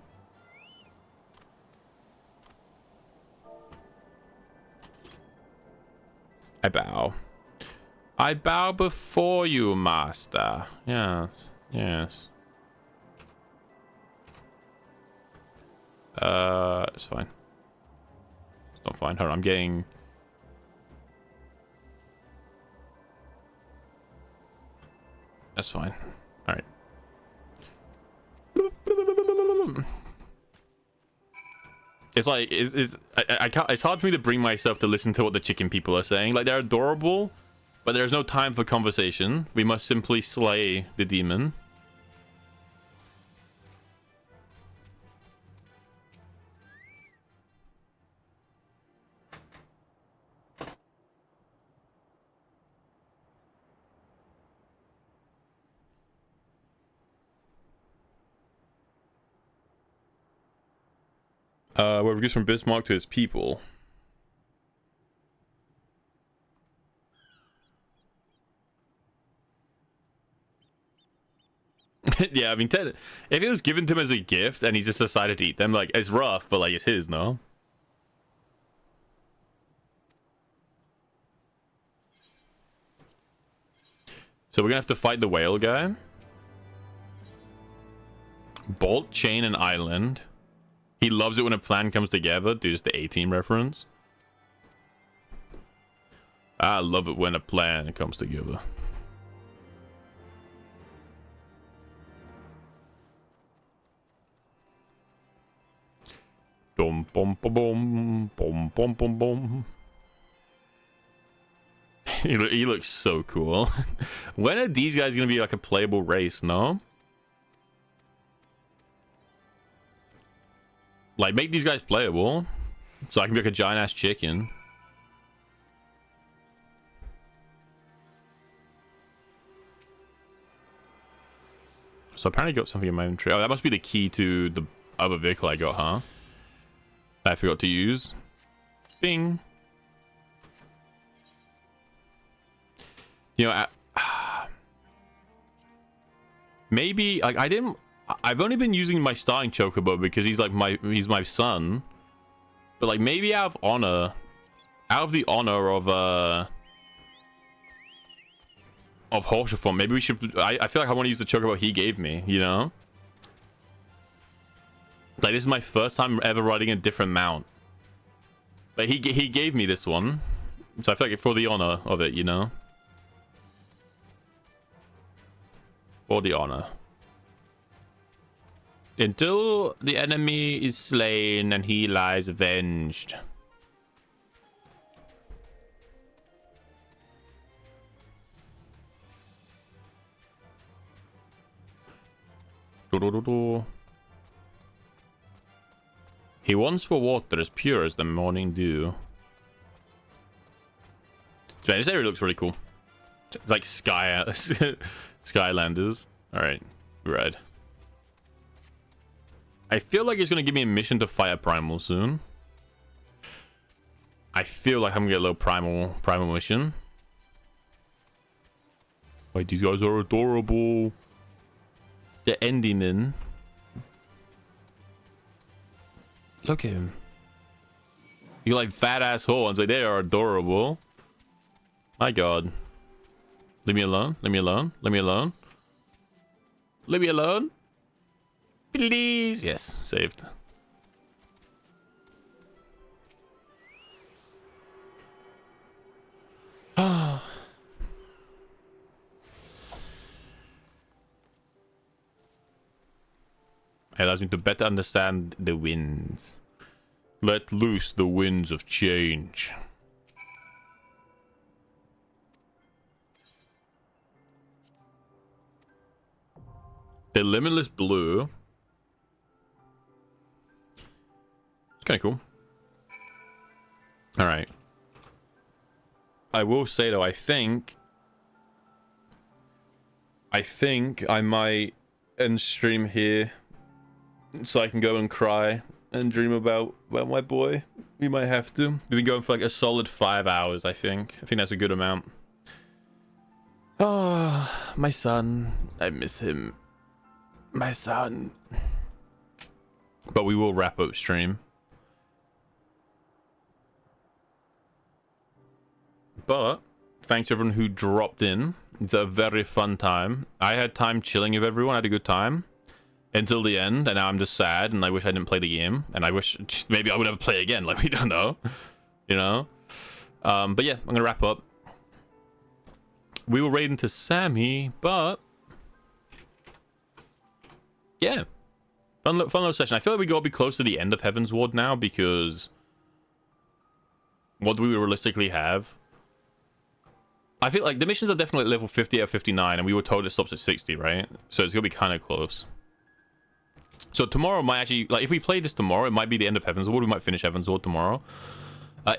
I bow. I bow before you, master. Yes, yes. It's fine. It's not fine. Hold on, I'm getting... That's fine. Alright. It's like, I can't, it's hard for me to bring myself to listen to what the chicken people are saying. Like, they're adorable, but there's no time for conversation. We must simply slay the demon. Where it goes from Bismarck to his people. Yeah, I mean, if it was given to him as a gift and he just decided to eat them, like, it's rough, but like, it's his, no? So we're gonna have to fight the whale guy. Bolt, chain, and island. He loves it when a plan comes together. Dude, it's the A-Team reference. I love it when a plan comes together. Dum bum bum bum bum bum bum bum. He looks so cool. When are these guys gonna be like a playable race? No. Like, make these guys playable, so I can be like a giant ass chicken. So apparently I got something in my inventory. Oh, that must be the key to the other vehicle I got, huh? I forgot to use. Bing. You know, maybe like I've only been using my starting chocobo because he's like he's my son. But like maybe out of the honor of Horshaform, maybe we should I feel like I want to use the chocobo he gave me, you know? Like, this is my first time ever riding a different mount. But he gave me this one. So I feel like for the honor of it, you know? For the honor. Until the enemy is slain and he lies avenged. He wants for water as pure as the morning dew. So this area looks really cool. It's like Skylanders. Alright, red. I feel like it's gonna give me a mission to fight a primal soon. I feel like I'm gonna get a little primal mission. Wait, these guys are adorable. The Endyman. Look at him. You like fat ass horns, like they are adorable. My god. Leave me alone. Leave me alone. Leave me alone. Leave me alone. Please. Yes, saved. It allows me to better understand the winds. Let loose the winds of change. The limitless blue. It's kind of cool. All right. I will say though, I think I might end stream here so I can go and cry and dream about, well, my boy. We might have to. We've been going for like a solid 5 hours, I think. I think that's a good amount. Oh, my son. I miss him. My son. But we will wrap up stream. But thanks to everyone who dropped in. It's a very fun time. I had time chilling with everyone. I had a good time until the end, and now I'm just sad, and I wish I didn't play the game, and I wish maybe I would never play again. Like, we don't know, you know. But yeah, I'm gonna wrap up. We will raid into Sammy, but yeah, fun little session. I feel like we gotta be close to the end of Heaven's Ward now, because what do we realistically have? I feel like the missions are definitely level 50 out of 59, and we were told it stops at 60, right? So it's gonna be kind of close. So tomorrow might actually, like, if we play this tomorrow, it might be the end of Heaven's Ward. We might finish Heaven's Ward tomorrow.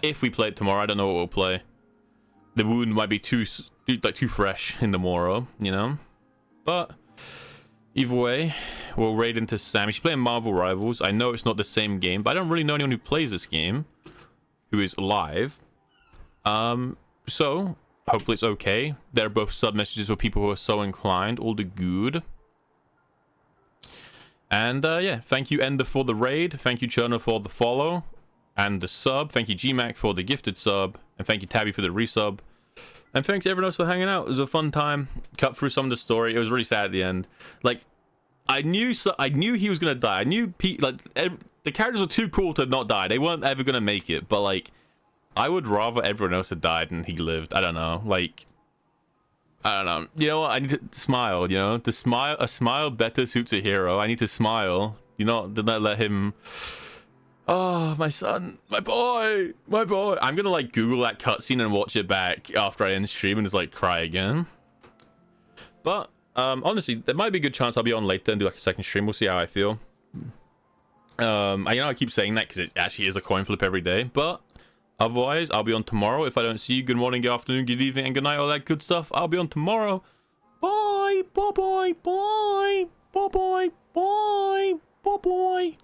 If we play it tomorrow, I don't know what we'll play. The wound might be too fresh in the morrow, you know. But either way, we'll raid into Sammy. She's playing Marvel Rivals. I know it's not the same game, but I don't really know anyone who plays this game who is live. So hopefully it's okay. They're both sub messages for people who are so inclined. All the good. And yeah, thank you Ender for the raid. Thank you Cherno for the follow and the sub. Thank you GMAC for the gifted sub. And thank you Tabby for the resub. And thanks everyone else for hanging out. It was a fun time. Cut through some of the story. It was really sad at the end. Like, I knew he was gonna die. I knew the characters were too cool to not die. They weren't ever gonna make it. But like, I would rather everyone else had died and he lived. I don't know. Like, I don't know. You know what? I need to smile, you know? A smile better suits a hero. I need to smile. You know, did not let him... Oh, my son. My boy. My boy. I'm gonna, like, Google that cutscene and watch it back after I end stream and just, like, cry again. But, honestly, there might be a good chance I'll be on later and do, like, a second stream. We'll see how I feel. I keep saying that because it actually is a coin flip every day. But... otherwise, I'll be on tomorrow. If I don't see you, good morning, good afternoon, good evening, and good night, all that good stuff. I'll be on tomorrow. Bye, bye, bye, bye, bye, bye, bye, bye, bye.